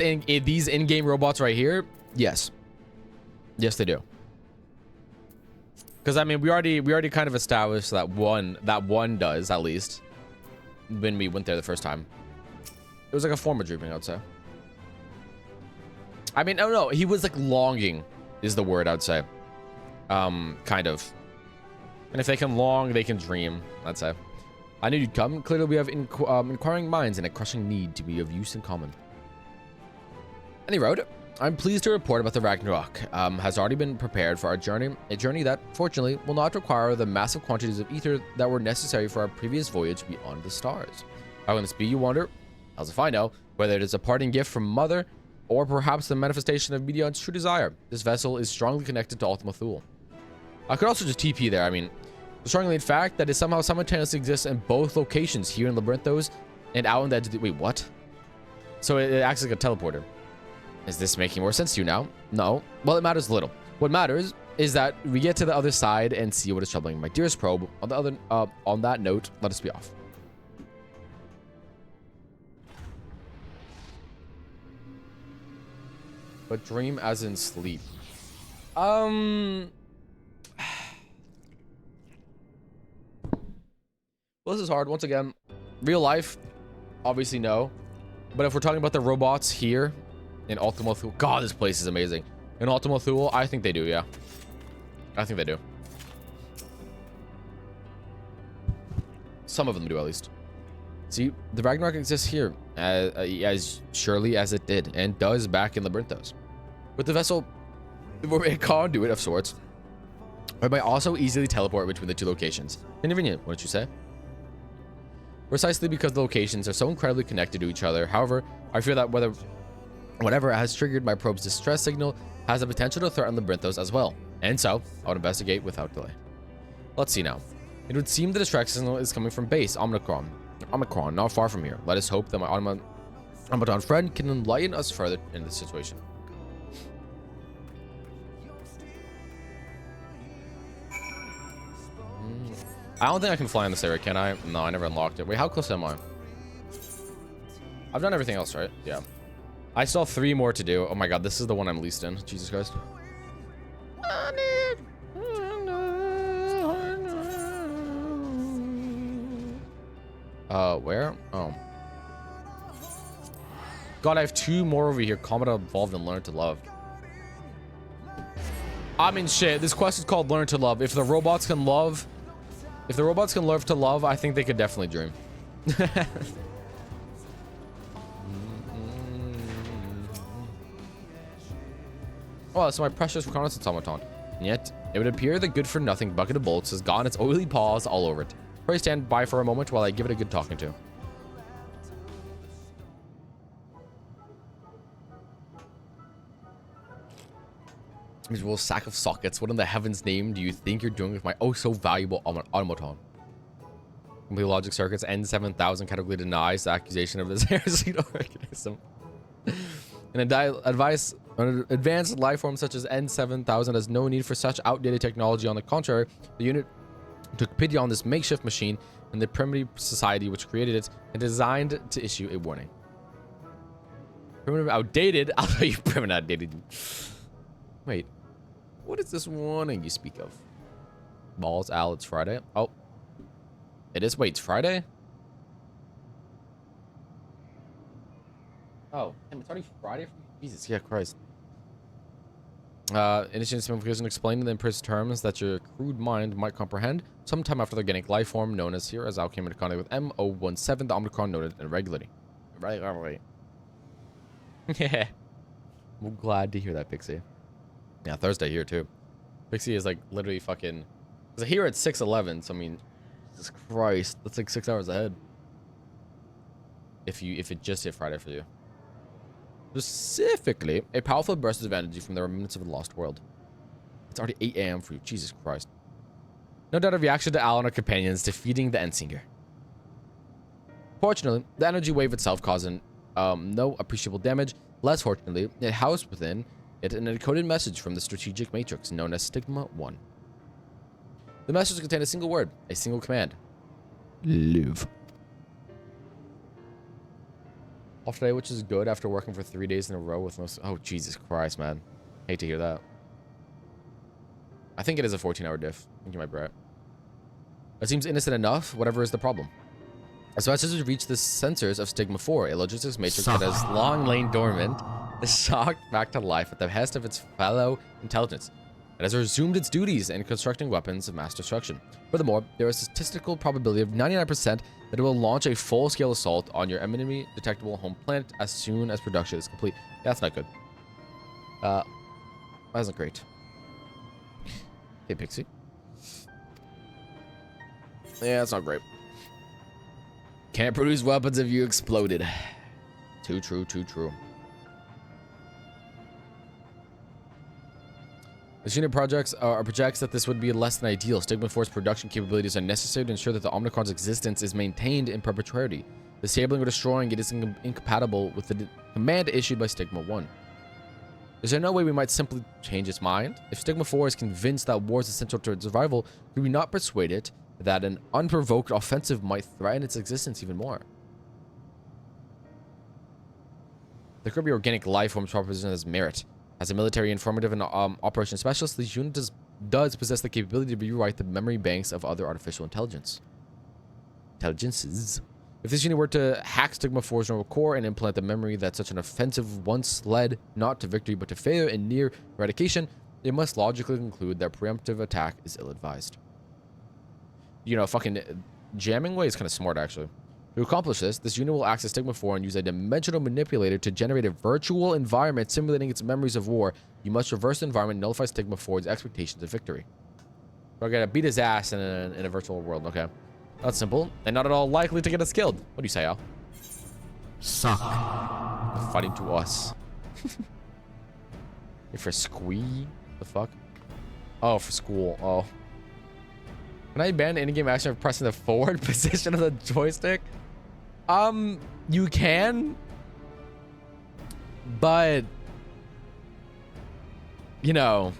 in-game robots right here, yes. Yes, they do. Because I mean, we already kind of established that one does, at least, when we went there the first time. It was like a form of dreaming, I would say. I mean, oh no, he was like longing, is the word I'd say. Kind of. And if they can long, they can dream, I'd say. I knew you'd come. Clearly, we have inquiring minds and a crushing need to be of use in common. Any road. I'm pleased to report about the Ragnarok has already been prepared for our journey, a journey that, fortunately, will not require the massive quantities of ether that were necessary for our previous voyage beyond the stars. How can this be, you wonder? How's if I know? Whether it is a parting gift from Mother, or perhaps the manifestation of Medion's true desire. This vessel is strongly connected to Ultima Thule. I could also just TP there, I mean, the strongly in fact that it somehow simultaneously exists in both locations, here in Labyrinthos and out in the... Wait, what? So it acts like a teleporter. Is this making more sense to you now? No. Well, it matters little. What matters is that we get to the other side and see what is troubling my dearest probe. On that note, let us be off. But dream as in sleep. Well, this is hard. Once again, real life, obviously no. But if we're talking about the robots here in Ultima Thule, God, this place is amazing. In Ultima Thule, I think they do, yeah. I think they do. Some of them do, at least. See, the Ragnarok exists here, as surely as it did, and does back in Labyrinthos. With the vessel, we're a conduit of sorts. It might also easily teleport between the two locations. Convenient, wouldn't you say? Precisely because the locations are so incredibly connected to each other. However, I fear that whatever has triggered my probe's distress signal has the potential to threaten Labyrinthos as well. And so, I would investigate without delay. Let's see now. It would seem the distress signal is coming from base Omicron, not far from here. Let us hope that my automaton friend can enlighten us further in this situation. I don't think I can fly in this area, can I? No, I never unlocked it. Wait, how close am I? I've done everything else, right? Yeah. I still have 3 more to do. Oh my god, this is the one I'm least in. Jesus Christ. Where? Oh. God, I have 2 more over here. Combat Evolved and Learn to Love. I mean, shit. This quest is called Learn to Love. If the robots can love... If the robots can learn to love, I think they could definitely dream. Oh, so my precious reconnaissance automaton. And yet, it would appear the good-for-nothing bucket of bolts has gotten its oily paws all over it. Pray stand by for a moment while I give it a good talking to. Miserable sack of sockets. What in the heaven's name do you think you're doing with my oh-so-valuable automaton? Complete logic circuits N7000 categorically denies the accusation of this heresy organism. An advanced life form such as N7000 has no need for such outdated technology. On the contrary, the unit took pity on this makeshift machine and the primitive society which created it and designed to issue a warning. Primitive outdated? I'll tell you primitive outdated. Wait, what is this warning you speak of? Balls, Al, it's Friday. Oh, it is. Wait, it's Friday? Oh, damn, it's already Friday? Jesus, yeah, Christ. Initiating simplification explained in precise terms that your crude mind might comprehend. Sometime after the organic life form known as here, as Al came into contact with M017, the Omicron noted irregularity. Right. Yeah. I'm glad to hear that, Pixie. Yeah, Thursday here too. Pixie is like literally fucking. Cause here at 6:11, so I mean, Jesus Christ, that's like 6 hours ahead. If it just hit Friday for you. Specifically, a powerful burst of energy from the remnants of the lost world. It's already 8 a.m. for you. Jesus Christ. No doubt a reaction to Al and her companions defeating the Endsinger. Fortunately, the energy wave itself caused no appreciable damage. Less fortunately, it housed within it an encoded message from the strategic matrix known as Stigma 1. The message contained a single word, a single command. Live. Off today, which is good after working for 3 days in a row with no... Oh, Jesus Christ, man. Hate to hear that. I think it is a 14-hour diff. I think you might be right. It seems innocent enough. Whatever is the problem? As soon as it reached the sensors of Stigma 4, a logistics matrix that has long lain dormant, is shocked back to life at the behest of its fellow intelligence. It has resumed its duties in constructing weapons of mass destruction. Furthermore, there is a statistical probability of 99% that it will launch a full-scale assault on your enemy detectable home planet as soon as production is complete. That's not good. That isn't great. Hey, Pixie. Yeah, that's not great. Can't produce weapons if you exploded. Too true, too true. The unit projects projects that this would be less than ideal. Stigma 4's production capabilities are necessary to ensure that the Omnicron's existence is maintained in perpetuity. Disabling or destroying it is incompatible with the command issued by Stigma 1. Is there no way we might simply change its mind? If Stigma 4 is convinced that war is essential to its survival, could we not persuade it that an unprovoked offensive might threaten its existence even more? There could be organic life forms proposition as merit. As a military informative and operations specialist, this unit does possess the capability to rewrite the memory banks of other artificial intelligences. If this unit were to hack Stigma 4's neural core and implant the memory that such an offensive once led not to victory but to failure and near eradication, it must logically conclude that preemptive attack is ill-advised. You know, fucking jamming way is kind of smart, actually. To accomplish this unit will access Stigma 4 and use a dimensional manipulator to generate a virtual environment simulating its memories of war. You must reverse the environment and nullify Stigma 4's expectations of victory. We're gonna beat his ass in a virtual world, okay. That's simple, and not at all likely to get us killed. What do you say, Al? Suck. Fighting to us. For squee? The fuck? Oh, for school. Oh. Can I ban in-game action of pressing the forward position of the joystick? You can. But... you know...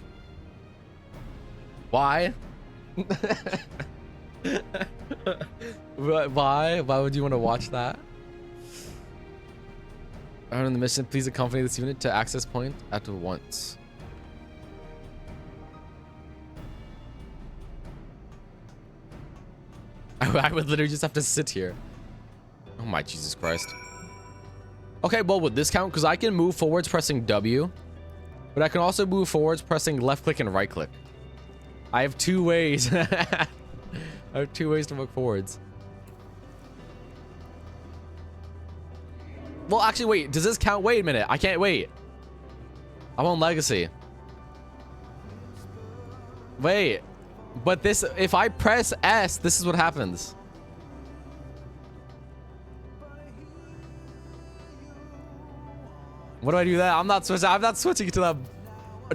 why? Why? Why would you want to watch that? On the mission, please accompany this unit to access point at once. I would literally just have to sit here. Oh my Jesus Christ. Okay, well, would this count? Because I can move forwards pressing W, but I can also move forwards pressing left click and right click. I have two ways. I have two ways to move forwards. Well, actually, wait. Does this count? Wait a minute. I can't wait. I'm on Legacy. Wait. But this, if I press S, this is what happens. What do I do that? I'm not switching to that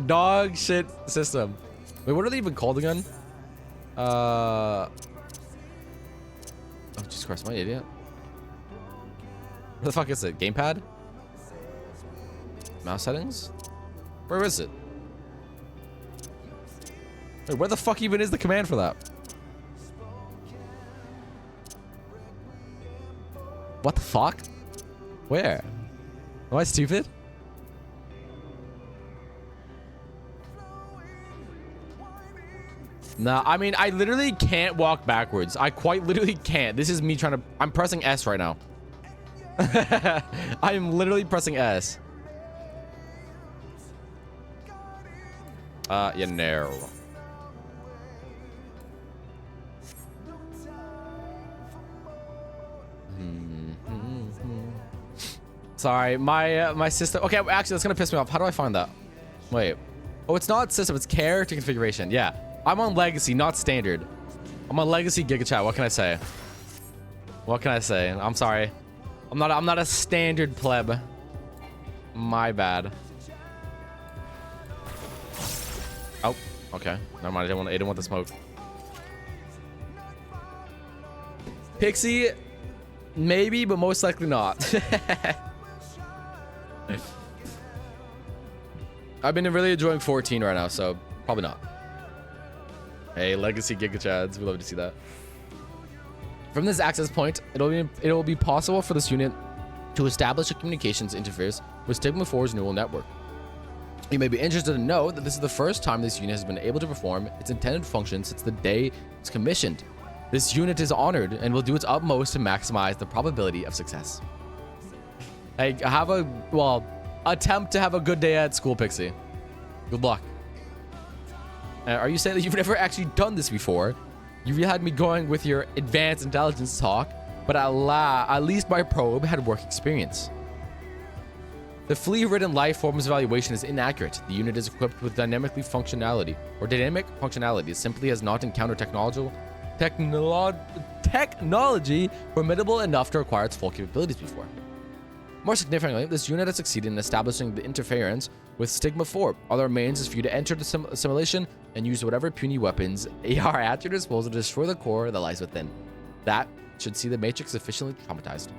dog shit system. Wait, what are they even called again? Oh, Jesus Christ, am I an idiot? What the fuck is it? Gamepad? Mouse settings? Where is it? Wait, where the fuck even is the command for that? What the fuck? Where? Am I stupid? Nah, I mean, I literally can't walk backwards. I quite literally can't. This is me trying to... I'm pressing S right now. I am literally pressing S. Yeah, no. Sorry, my system. Okay, actually, that's gonna piss me off. How do I find that? Wait. Oh, it's not system. It's character configuration. Yeah, I'm on legacy, not standard. I'm on legacy GigaChat. What can I say? What can I say? I'm sorry. I'm not a standard pleb. My bad. Oh, okay. Never mind. I didn't want the smoke. Pixie, maybe, but most likely not. I've been really enjoying 14 right now, so probably not. Hey, legacy GigaChads, we love to see that. From this access point, it'll be possible for this unit to establish a communications interface with Stigma 4's neural network. You may be interested to know that this is the first time this unit has been able to perform its intended function since the day it's commissioned. This unit is honored and will do its utmost to maximize the probability of success. Hey, attempt to have a good day at school, Pixie. Good luck. Are you saying that you've never actually done this before? You really had me going with your advanced intelligence talk, but at least my probe had work experience. The flea-ridden life form's evaluation is inaccurate. The unit is equipped with dynamic functionality. It simply has not encountered technology formidable enough to require its full capabilities before. More significantly, this unit has succeeded in establishing the interference with Stigma 4. All that remains is for you to enter the simulation and use whatever puny weapons are at your disposal to destroy the core that lies within. That should see the Matrix sufficiently traumatized.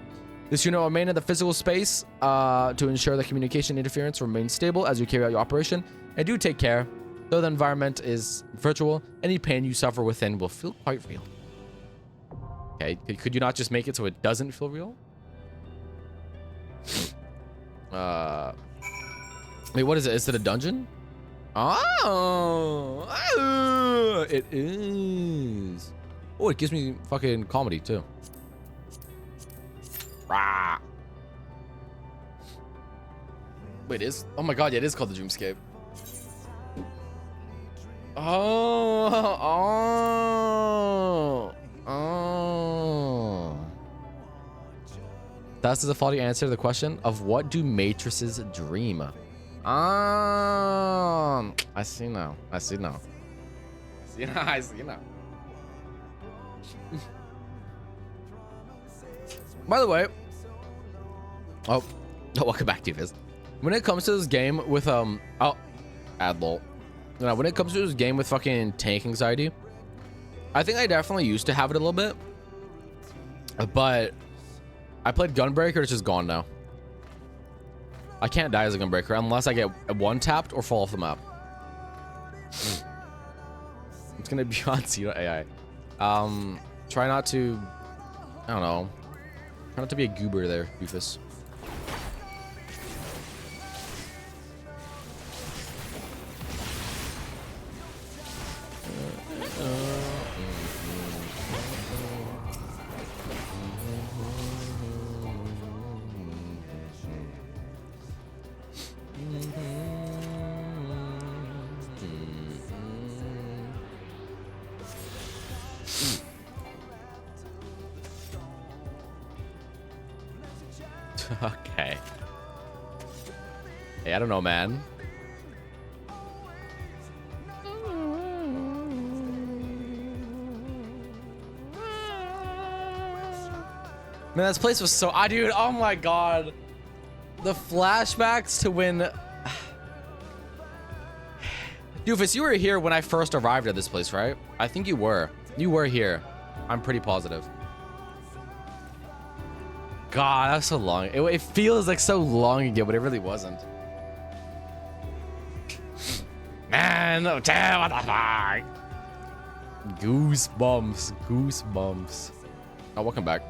This unit will remain in the physical space to ensure the communication interference remains stable as you carry out your operation. And do take care. Though the environment is virtual, any pain you suffer within will feel quite real. Okay, could you not just make it so it doesn't feel real? Wait, what is it? Is it a dungeon? Oh, it is. Oh, it gives me fucking comedy too. Rah. Wait, oh my god, yeah, it is called the Dreamscape. Oh. That's the default answer to the question of what do matrices dream? I see now. I see now. I see now. By the way, welcome back to this. When it comes to this game with Adlol. When it comes to this game with fucking tank anxiety, I think I definitely used to have it a little bit, but I played Gunbreaker. It's just gone now. I can't die as a Gunbreaker unless I get one tapped or fall off the map. It's gonna be on C.AI. Try not to, I don't know. Try not to be a goober there, Doofus. Okay. Hey, I don't know, man. Man, this place was so... dude, oh my god. The flashbacks to when... Doofus, you were here when I first arrived at this place, right? I think you were. You were here. I'm pretty positive. God, that was so long. It feels like so long ago, but it really wasn't. 10. 10, what the fuck? Goosebumps. Goosebumps. Oh, welcome back.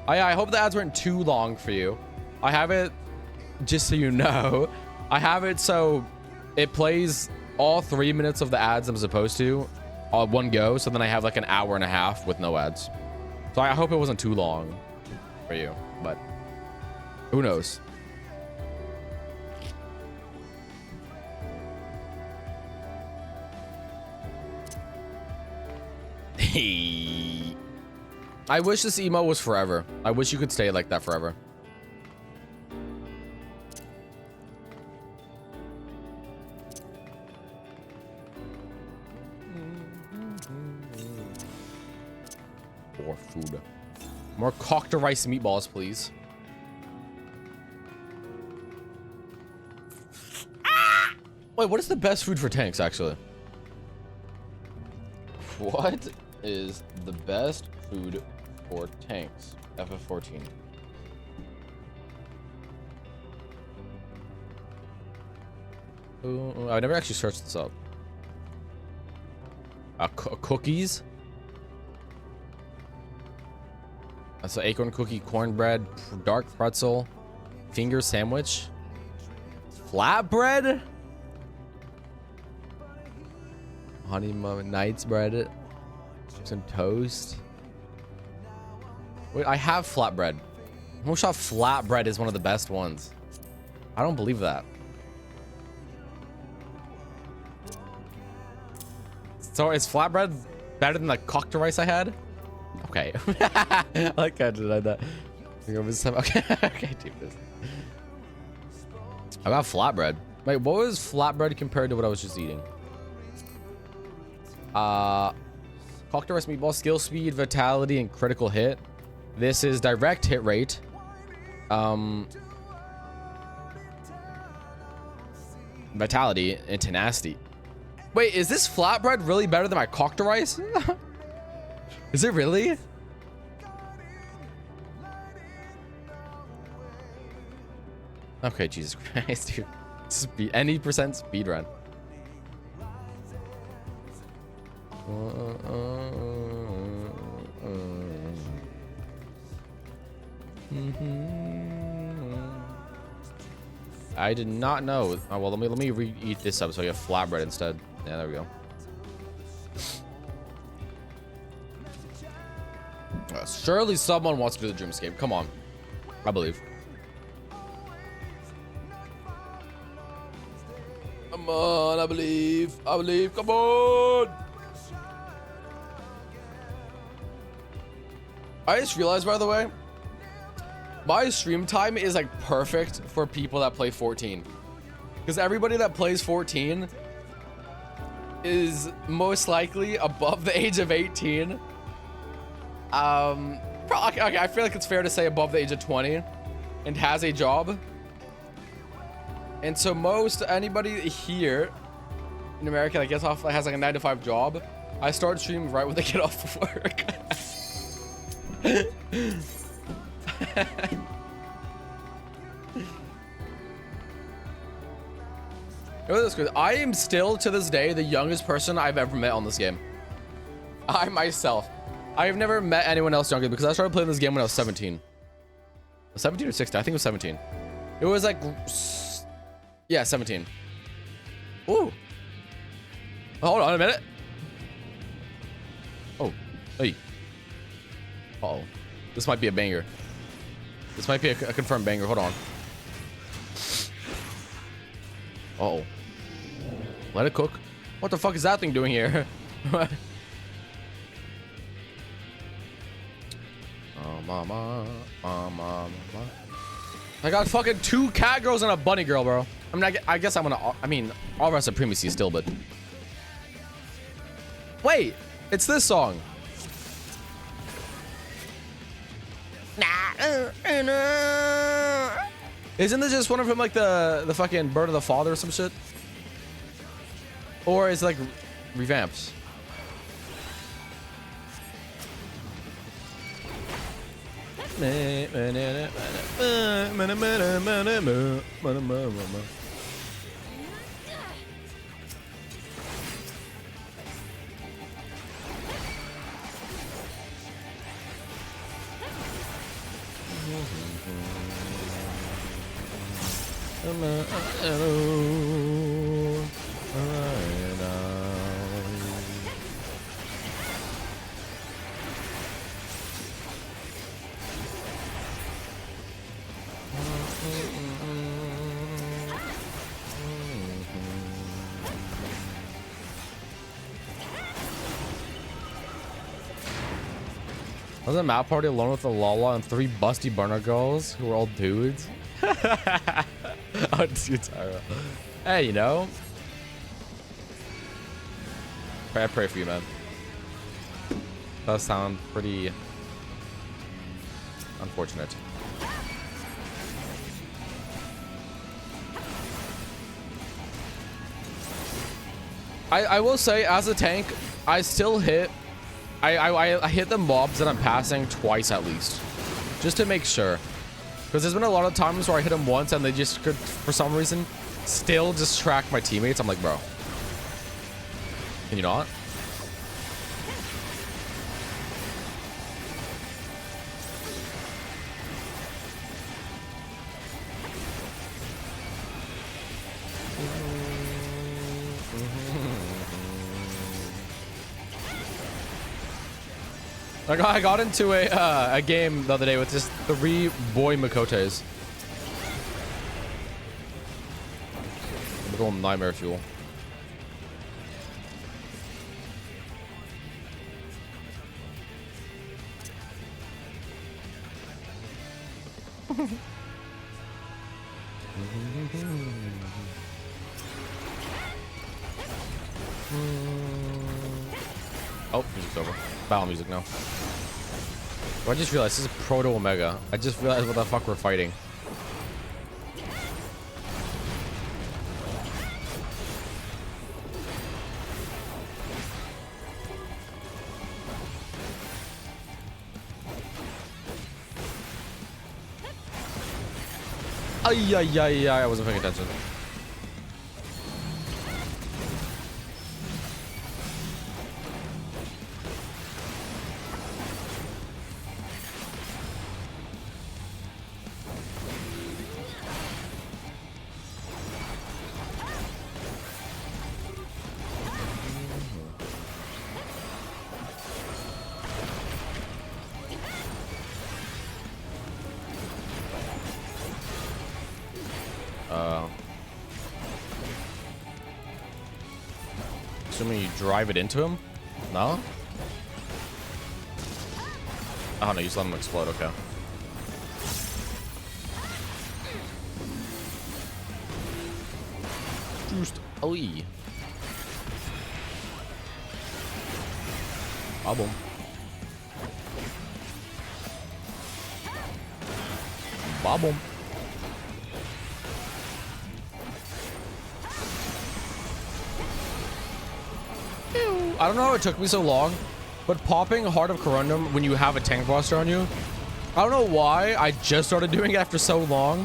Oh, yeah, I hope the ads weren't too long for you. I have it, just so you know, I have it so it plays all 3 minutes of the ads I'm supposed to on one go. So then I have like an hour and a half with no ads. So I hope it wasn't too long for you, but who knows? I wish this emo was forever. I wish you could stay like that forever. More food. More cocked rice meatballs, please. Ah! Wait, what is the best food for tanks, actually? What is the best food for tanks? FF14. I never actually searched this up. Cookies? That's an acorn cookie, cornbread, dark pretzel, finger sandwich, flatbread, honey mama knight's bread, some toast. Wait, I have flatbread. I'm sure flatbread is one of the best ones. I don't believe that. So is flatbread better than the cocked rice I had? Okay. I like I denied that. Okay, okay, do this. I got flatbread. Wait, what was flatbread compared to what I was just eating? Cocked rice meatball, skill speed, vitality, and critical hit. This is direct hit rate. Vitality and tenacity. Wait, is this flatbread really better than my cocked rice? Is it really? Okay, Jesus Christ, dude. Speed, any percent speed run. I did not know. Oh, well, let me re-eat this up so I get flatbread instead. Yeah, there we go. Surely someone wants to do the Dreamscape. Come on. I believe. Come on, I believe. I believe. Come on. I just realized, by the way, my stream time is like perfect for people that play 14. Because everybody that plays 14 is most likely above the age of 18. Okay, I feel like it's fair to say above the age of 20 and has a job. And so most anybody here in America that gets off, has like a 9-to-5 job, I start streaming right when they get off of work. I am still to this day the youngest person I've ever met on this game. I myself. I have never met anyone else younger because I started playing this game when I was 17. 17 or 16? I think it was 17. It was like, yeah, 17. Ooh. Hold on a minute. Oh, hey. Uh-oh. This might be a banger. This might be a confirmed banger. Hold on. Uh-oh. Let it cook. What the fuck is that thing doing here? Mama. I got fucking 2 cat girls and a bunny girl, bro. I mean, I guess I'm gonna, I mean, all rest supremacy still, but. Wait, it's this song. Isn't this just one of them like the fucking Bird of the Father or some shit? Or is it like revamps? Was a map party alone with a Lala and 3 busty burner girls who were all dudes? Oh, dude, Tyra. Hey, you know. I pray for you, man. Does sound pretty unfortunate. I will say, as a tank, I still hit. I hit the mobs that I'm passing twice at least, just to make sure. Because there's been a lot of times where I hit them once and they just could, for some reason, still distract my teammates. I'm like, bro, can you not? I got into a game the other day with just 3 boy Makotes. Little nightmare fuel. Oh, music's over. Battle music now. Oh, I just realized this is Proto Omega. I just realized what the fuck we're fighting. Ay, ay, ay, ay, I wasn't paying attention. Assuming you drive it into him? No? Oh no, you just let him explode, okay. Just Oi. Boom. Boom. I don't know how it took me so long, but popping Heart of Corundum when you have a Tank Buster on you, I don't know why I just started doing it after so long,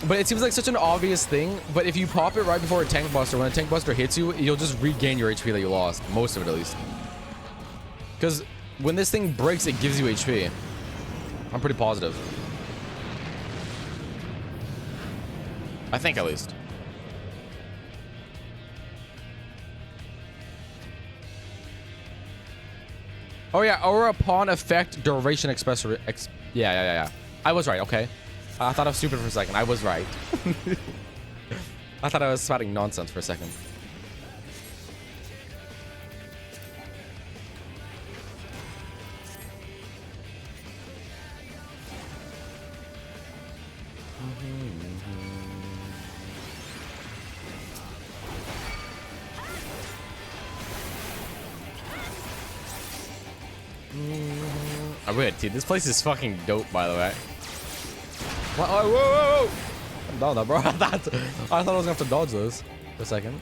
but it seems like such an obvious thing. But if you pop it right before a Tank Buster, when a Tank Buster hits you, you'll just regain your HP that you lost, most of it at least. Because when this thing breaks, it gives you HP. I'm pretty positive. I think at least. Oh yeah, aura upon effect duration express. Yeah. I was right. Okay, I thought I was stupid for a second. I was right. I thought I was spouting nonsense for a second. I would, dude. This place is fucking dope, by the way. What? Oh, whoa! I'm down there, bro. I thought I was gonna have to dodge those for a second.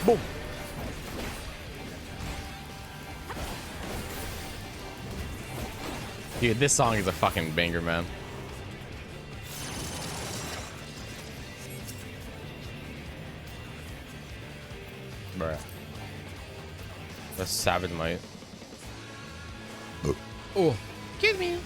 Boom. Dude, this song is a fucking banger, man. Bruh. The Savage Might. Oh. Excuse me.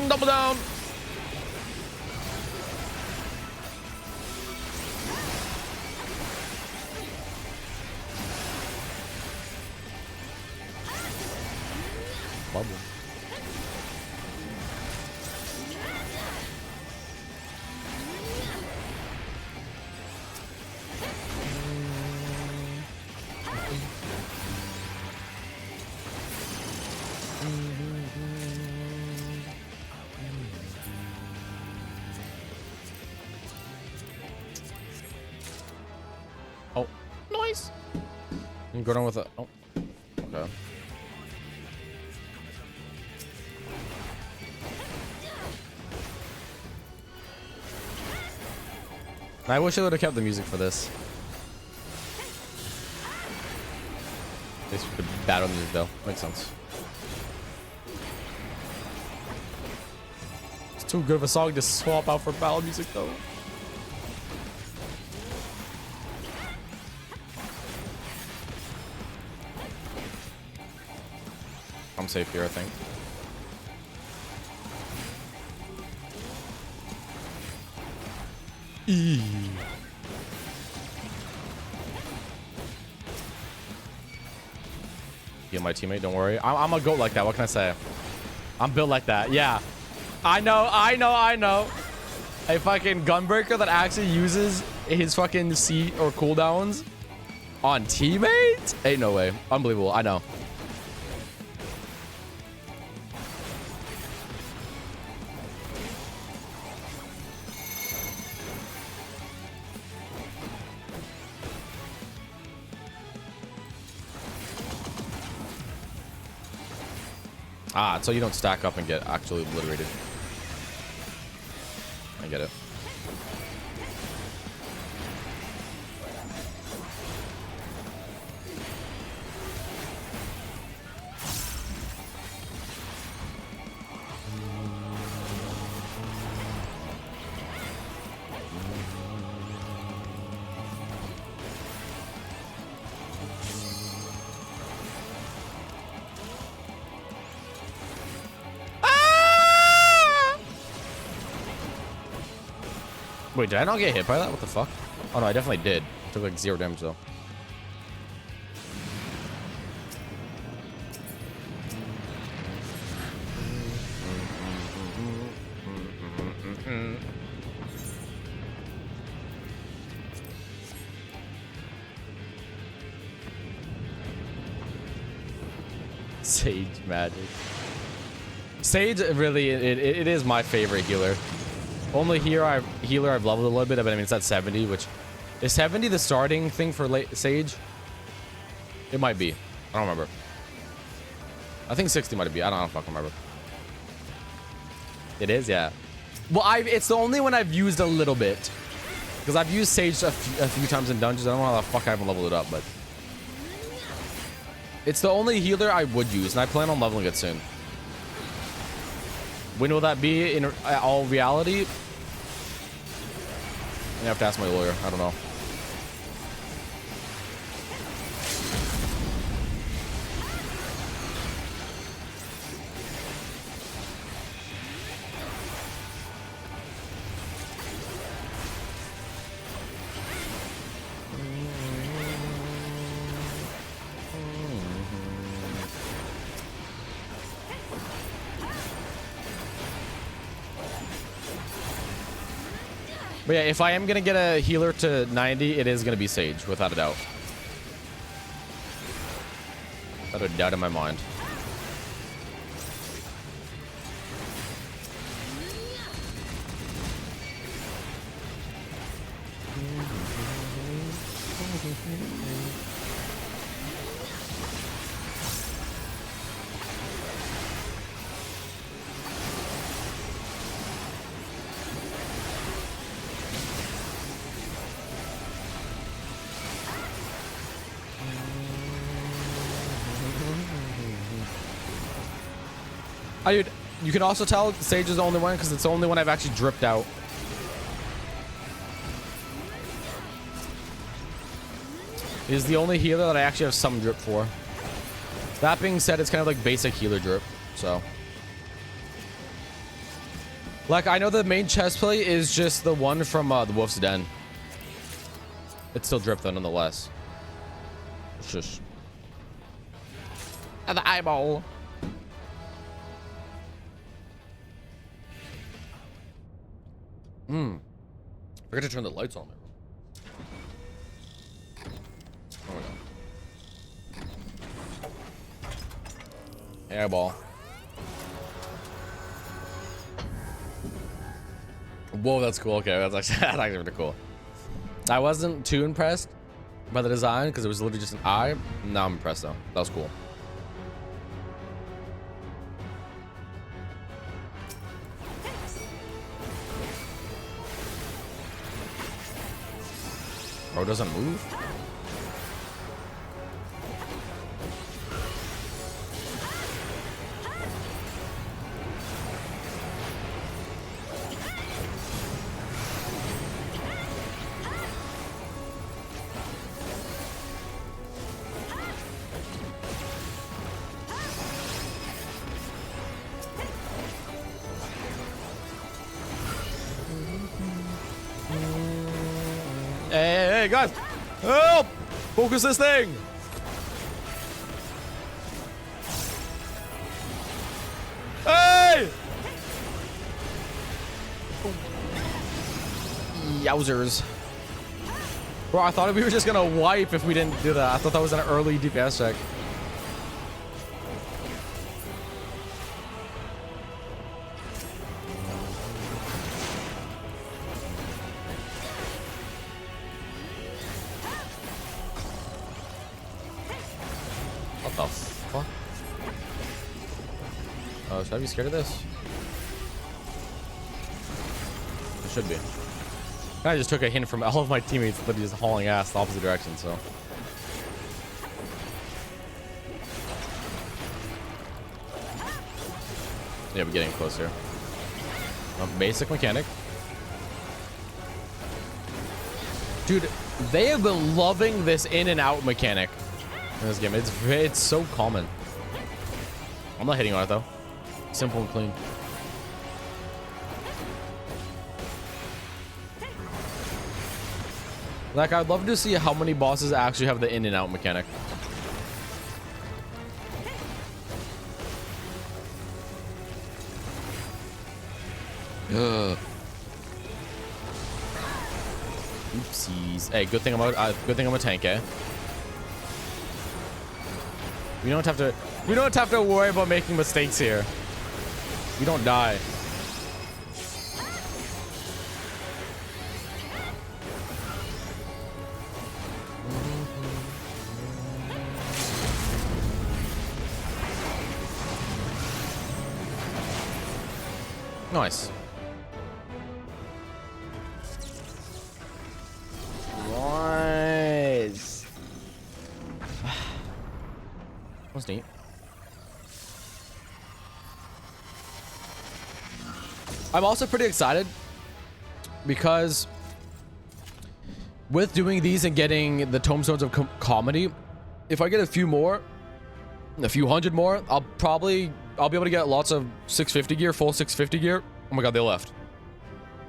Double down. Bubble. Oh, nice. You can go down with it. Oh, okay. I wish I would have kept the music for this. This could battle music though. Makes sense. It's too good of a song to swap out for battle music though. I'm safe here, I think. Yeah, my teammate, don't worry. I'm a goat like that. What can I say? I'm built like that. Yeah. I know. A fucking gunbreaker that actually uses his fucking C or cooldowns on teammates? Ain't no way. Unbelievable. I know. Ah, so you don't stack up and get actually obliterated. I get it. Wait, did I not get hit by that? What the fuck? Oh no, I definitely did. Took like 0 damage though. Sage magic. Sage really, it is my favorite healer. Only healer I've leveled a little bit, but I mean it's at 70, which is 70 the starting thing for Sage? It might be. I don't remember. I think 60 might be. I don't fucking remember. It is, yeah. Well, it's the only one I've used a little bit. Because I've used Sage a few times in dungeons. I don't know how the fuck I haven't leveled it up, but it's the only healer I would use, and I plan on leveling it soon. When will that be in all reality? I have to ask my lawyer. I don't know. But yeah, if I am going to get a healer to 90, it is going to be Sage, without a doubt. Without a doubt in my mind. Dude, you can also tell Sage is the only one because it's the only one I've actually dripped out. It is the only healer that I actually have some drip for. That being said, it's kind of like basic healer drip, so. Like, I know the main chest play is just the one from the Wolf's Den. It's still drip though, nonetheless. It's just... And the eyeball. I forgot to turn the lights on. Oh no. Airball. Whoa, that's cool. Okay, that's actually really cool. I wasn't too impressed by the design because it was literally just an eye. Now I'm impressed though. That was cool. Bro doesn't move. Hey, guys! Help! Focus this thing! Hey! Yowzers. Bro, I thought we were just gonna wipe if we didn't do that. I thought that was an early DPS check. What the fuck? Oh, should I be scared of this? I should be. I just took a hint from all of my teammates that he's hauling ass the opposite direction, so. Yeah, we're getting closer. Basic mechanic. Dude, they have been loving this in and out mechanic in this game. It's so common. I'm not hitting on it though. Simple and clean. Like, I'd love to see how many bosses actually have the in and out mechanic. Ugh. Oopsies. Hey, good thing I'm a tank, eh? We don't have to worry about making mistakes here. We don't die. Nice. Nice. That's neat. I'm also pretty excited because with doing these and getting the tomestones of comedy, if I get a few hundred more, I'll be able to get lots of 650 gear, full 650 gear. Oh my god, they left.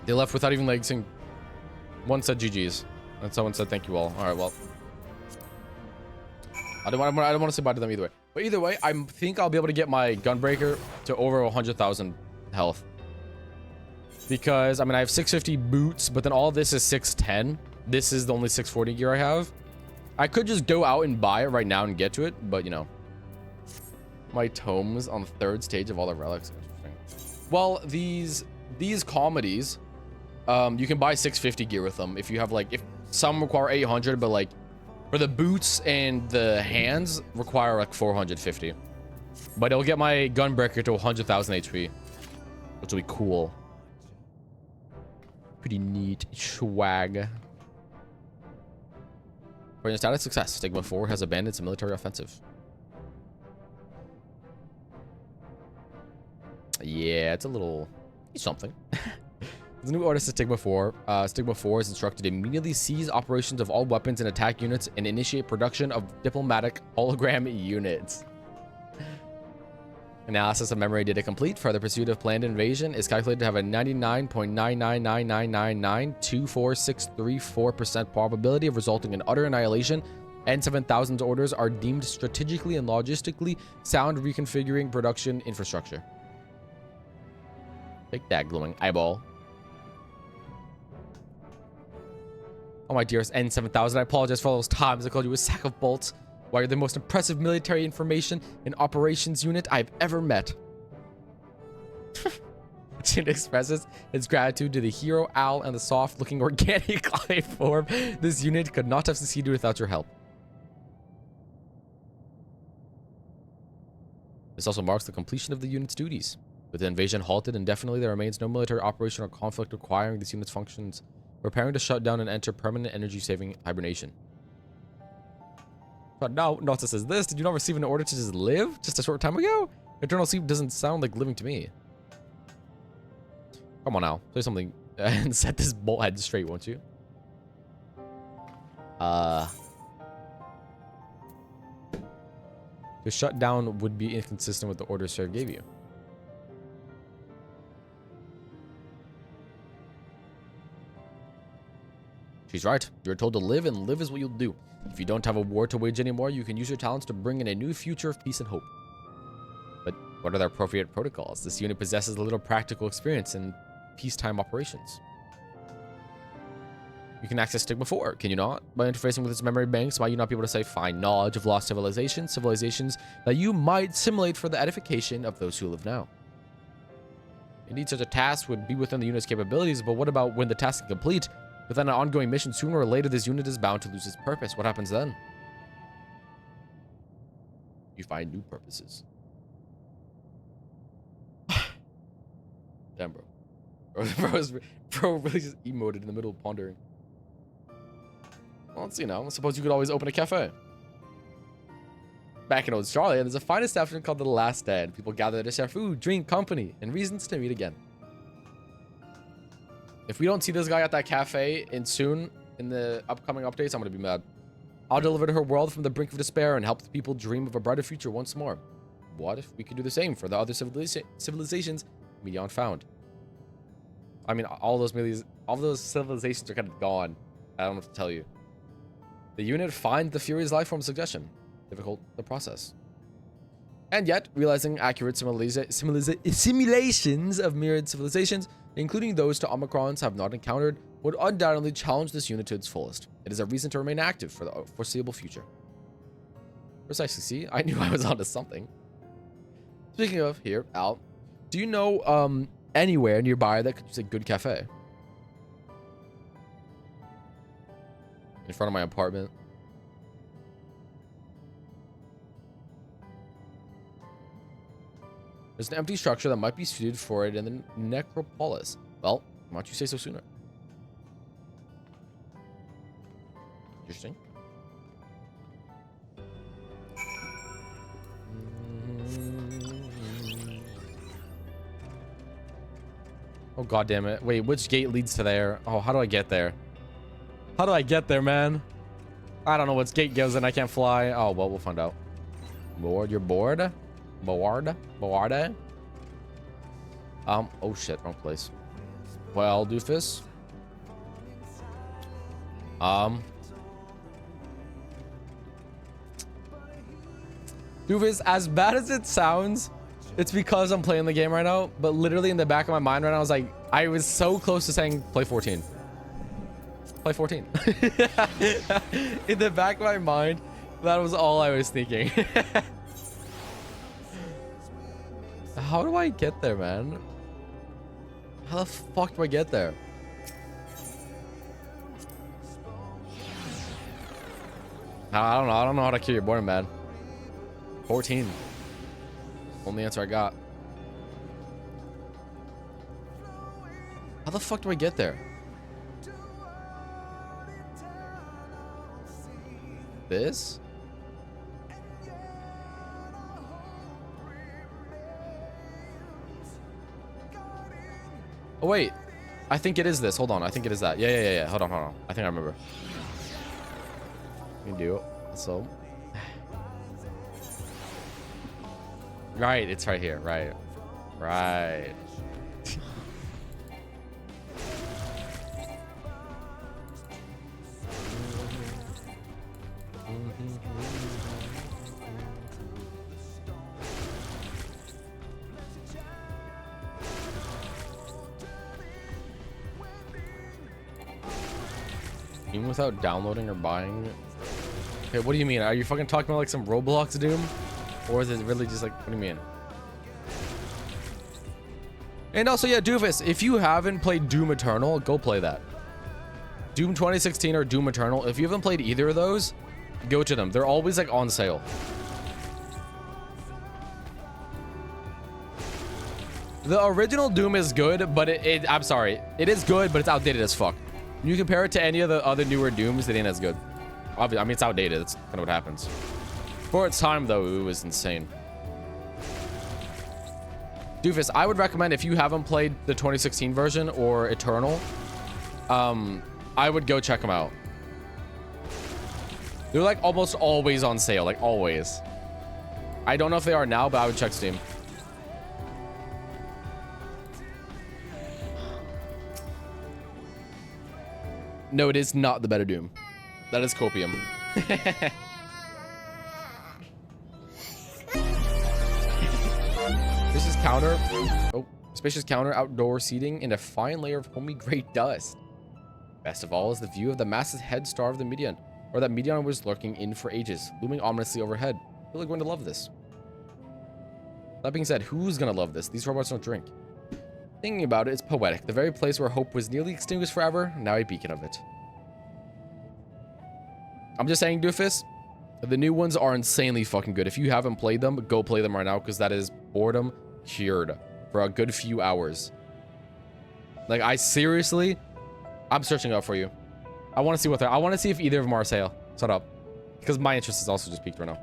They left without even like saying. One said GG's, and someone said thank you all. All right, well, I don't want to say bye to them either way. But either way, I think I'll be able to get my Gunbreaker to over 100,000 health. Because I mean, I have 650 boots, but then all this is 610. This is the only 640 gear I have. I could just go out and buy it right now and get to it, but you know. My tomes on the 3rd stage of all the relics. Interesting. Well, these comedies, you can buy 650 gear with them if you have like, if some require 800, but like for the boots and the hands require like 450. But it'll get my Gunbreaker to 100,000 HP, which will be cool. Pretty neat swag. For your status success, Stigma 4 has abandoned its military offensive. Yeah, it's a little... something. The new order to Stigma 4. Stigma 4 is instructed to immediately seize operations of all weapons and attack units and initiate production of diplomatic hologram units. Analysis of memory data complete. Further pursuit of planned invasion is calculated to have a 99.999999464% probability of resulting in utter annihilation. N7000's orders are deemed strategically and logistically sound, reconfiguring production infrastructure. Take that, glowing eyeball. Oh, my dearest N7000, I apologize for all those times I called you a sack of bolts. While you're the most impressive military information and operations unit I've ever met. It expresses its gratitude to the hero Al and the soft-looking organic life form. This unit could not have succeeded without your help. This also marks the completion of the unit's duties. With the invasion halted indefinitely, there remains no military operation or conflict requiring this unit's functions. Preparing to shut down and enter permanent energy-saving hibernation. But now, notice says this. Did you not receive an order to just live just a short time ago? Eternal sleep doesn't sound like living to me. Come on now. Say something and set this bolt head straight, won't you? To shut down would be inconsistent with the order Sir gave you. She's right. You're told to live, and live is what you'll do. If you don't have a war to wage anymore, you can use your talents to bring in a new future of peace and hope. But what are the appropriate protocols? This unit possesses a little practical experience in peacetime operations. You can access Stigma 4, can you not? By interfacing with its memory banks, might you not be able to say find knowledge of lost civilizations that you might simulate for the edification of those who live now? Indeed, such a task would be within the unit's capabilities, but what about when the task is complete? Within an ongoing mission, sooner or later, this unit is bound to lose its purpose. What happens then? You find new purposes. Damn, bro. Bro really just emoted in the middle of pondering. Well, let's see now. I suppose you could always open a cafe. Back in Australia, there's a fine establishment called The Last Stand. People gather to share food, drink, company, and reasons to meet again. If we don't see this guy at that cafe soon in the upcoming updates, I'm going to be mad. I'll deliver to her world from the brink of despair and help the people dream of a brighter future once more. What if we could do the same for the other civilizations Medion found? I mean, all those civilizations are kind of gone. I don't know what to tell you. The unit finds the Fury's life form suggestion difficult to process. And yet, realizing accurate simulations of myriad civilizations, including those to Omicrons have not encountered, would undoubtedly challenge this unit to its fullest. It is a reason to remain active for the foreseeable future. Precisely, see? I knew I was onto something. Speaking of, here, Al, do you know anywhere nearby that could use a good cafe? In front of my apartment. There's an empty structure that might be suited for it in the necropolis. Well, why don't you say so sooner? Interesting. Oh, god damn it. Wait, which gate leads to there? Oh, how do I get there? How do I get there, man? I don't know which gate goes in. I can't fly. Oh, well, we'll find out. Bored? You're bored? Bored? Bored? Oh shit, wrong place. Well, doofus. Doofus, as bad as it sounds, it's because I'm playing the game right now, but literally in the back of my mind right now, I was so close to saying play 14. Play 14. In the back of my mind, that was all I was thinking. How do I get there, man? How the fuck do I get there? I don't know. I don't know how to kill your boredom, man. 14. Only answer I got. How the fuck do I get there? This? Oh, wait. I think it is this. Hold on. I think it is that. Yeah. Hold on. I think I remember. You do. So. Right. It's right here. Right. Right. Even without downloading or buying it? Okay, what do you mean? Are you fucking talking about like some Roblox Doom? Or is it really just like, what do you mean? And also, yeah, Doofus, if you haven't played Doom Eternal, go play that. Doom 2016 or Doom Eternal, if you haven't played either of those, go to them. They're always like on sale. The original Doom is good, but I'm sorry. It is good, but it's outdated as fuck. When you compare it to any of the other newer Dooms, it ain't as good. Obviously, I mean, it's outdated. That's kind of what happens. For its time, though, it was insane. Doofus, I would recommend if you haven't played the 2016 version or Eternal, I would go check them out. They're like almost always on sale, like always. I don't know if they are now, but I would check Steam. No, it is not the better Doom. That is Copium. Spacious counter. Oh, spacious counter, outdoor seating, and a fine layer of homey gray dust. Best of all is the view of the massive head star of the Medion, or that Medion was lurking in for ages, looming ominously overhead. Really going to love this. That being said, who's gonna love this? These robots don't drink. Thinking about it, it's poetic. The very place where hope was nearly extinguished forever, now a beacon of it. I'm just saying, Doofus, the new ones are insanely fucking good. If you haven't played them, go play them right now, because that is boredom cured for a good few hours. Like, I'm searching up for you. I want to see what they're... I want to see if either of them are on sale. Shut up. Because my interest is also just peaked right now.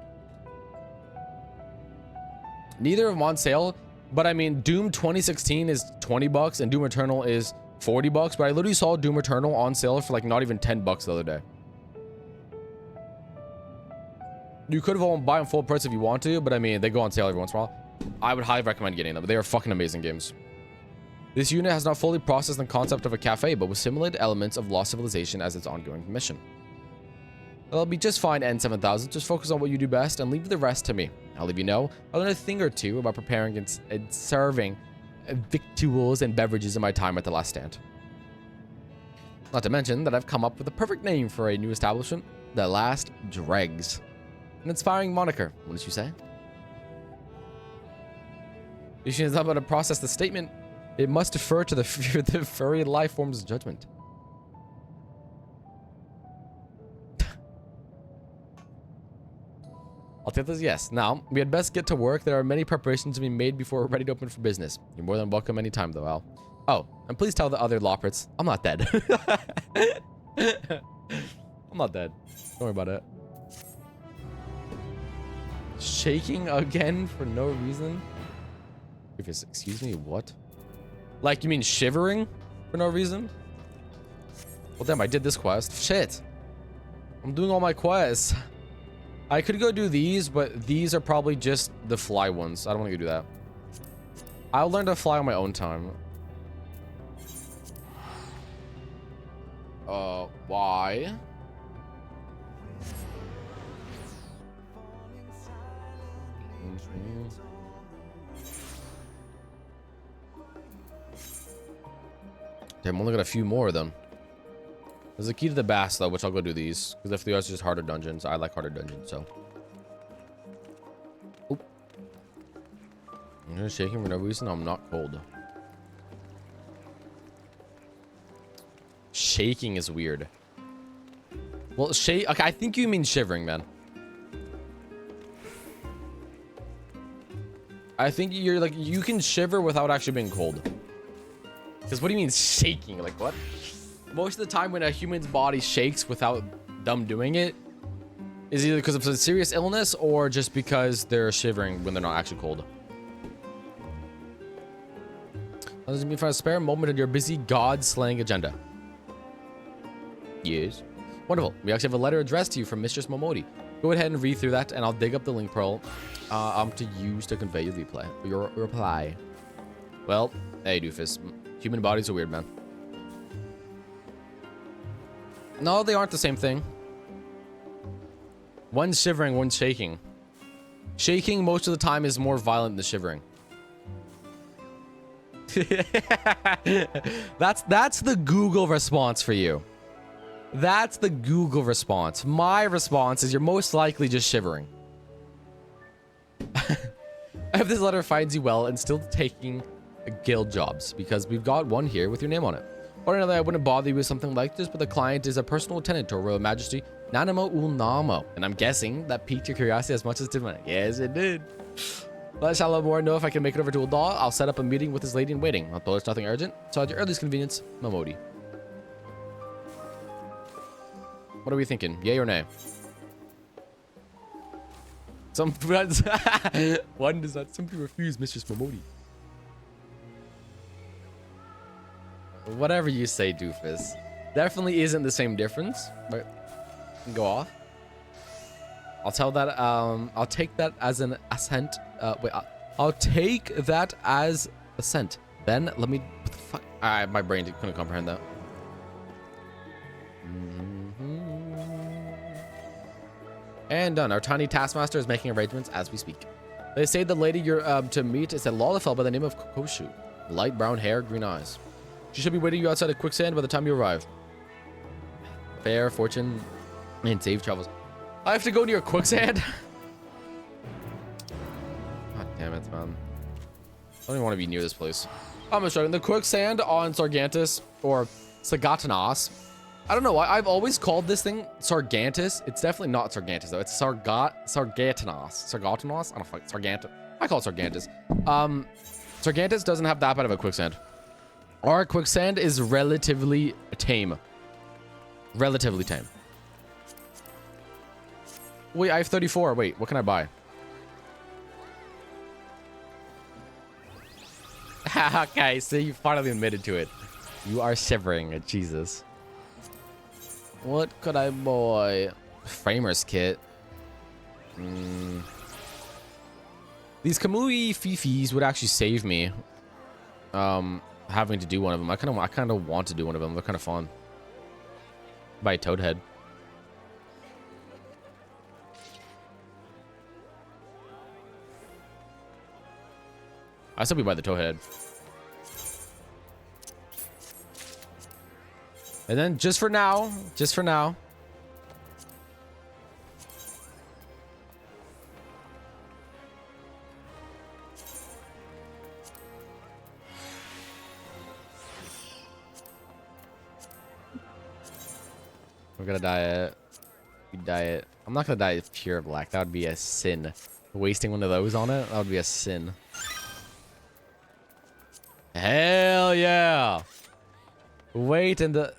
Neither of them on sale, but I mean, Doom 2016 is 20 bucks and Doom Eternal is 40 bucks, but I literally saw Doom Eternal on sale for like not even 10 bucks the other day. You could have all buy them full price if you want to, but I mean, they go on sale every once in a while. I would highly recommend getting them. They are fucking amazing games. This unit has not fully processed the concept of a cafe, but with simulated elements of lost civilization as its ongoing mission. It'll be just fine, N7000. Just focus on what you do best and leave the rest to me. I'll leave you know. I'll learn a thing or two about preparing and serving victuals and beverages in my time at the last stand. Not to mention that I've come up with the perfect name for a new establishment, The Last Dregs. An inspiring moniker, wouldn't you say? If she is not about to process the statement, it must defer to the furry life form's judgment. I'll take this yes. Now, we had best get to work. There are many preparations to be made before we're ready to open for business. You're more than welcome anytime, though, Al. Oh, and please tell the other Loprits, I'm not dead. I'm not dead. Don't worry about it. Shaking again for no reason? Excuse me, what? Like, you mean shivering for no reason? Well, damn, I did this quest. Shit. I'm doing all my quests. I could go do these, but these are probably just the fly ones. I don't want to go do that. I'll learn to fly on my own time. Why? Damn, I'm only got a few more of them. There's a key to the bass, though, which I'll go do these. Because if the others are just harder dungeons, I like harder dungeons, so. Oop. I'm just shaking for no reason. I'm not cold. Shaking is weird. Well, okay, I think you mean shivering, man. I think you're like, you can shiver without actually being cold. Because what do you mean shaking? Like, what? Most of the time when a human's body shakes without them doing it is either because of a serious illness or just because they're shivering when they're not actually cold. What does it mean for a spare moment in your busy god-slaying agenda? Yes. Wonderful. We actually have a letter addressed to you from Mistress Momodi. Go ahead and read through that, and I'll dig up the link pearl to use to convey your reply. Well, hey, doofus. Human bodies are weird, man. No, they aren't the same thing. One's shivering, one's shaking. Shaking most of the time is more violent than shivering. That's the Google response for you. That's the Google response. My response is you're most likely just shivering. I hope this letter finds you well and still taking guild jobs, because we've got one here with your name on it. Ordinarily, I wouldn't bother you with something like this, but the client is a personal attendant to Her Royal Majesty Nanamo Ulnamo, and I'm guessing that piqued your curiosity as much as it did mine. Yes, it did. Let Shalomor know if I can make it over to Ul'dah. I'll set up a meeting with his lady in waiting. Although it's nothing urgent, so at your earliest convenience, Momodi. What are we thinking? Yay or nay? Some friends. One does not simply refuse Mistress Momodi. Whatever you say, doofus. Definitely isn't the same difference. But go off. I'll tell that. I'll take that as an assent. Wait. I'll take that as assent. Then let me. What the fuck? My brain couldn't comprehend that. And done. Our tiny taskmaster is making arrangements as we speak. They say the lady you're to meet is a Lalafell by the name of Kokoshu. Light brown hair, green eyes. She should be waiting you outside of Quicksand by the time you arrive. Fair fortune and safe travels. I have to go near Quicksand. God damn it, man. I don't even want to be near this place. I'm just joking. The Quicksand on Sargantus or Sagatanas. I don't know why. I've always called this thing Sargantus. It's definitely not Sargantus though. It's Sargatanas. Sargatanas? I don't know. Sargantus. I call it Sargantus. Sargantus doesn't have that bad of a quicksand. Our quicksand is relatively tame. Relatively tame. Wait, I have 34. Wait, what can I buy? Okay, so you finally admitted to it. You are shivering. Jesus. What could I buy? Framer's kit. These Kamui Fifis would actually save me. Having to do one of them. I kind of want to do one of them. They're kind of fun. Buy a Toadhead. I still be by the Toadhead. And then just for now, we're gonna diet. Diet. I'm not gonna diet pure black. That would be a sin. Wasting one of those on it, that would be a sin. Hell yeah! Wait in the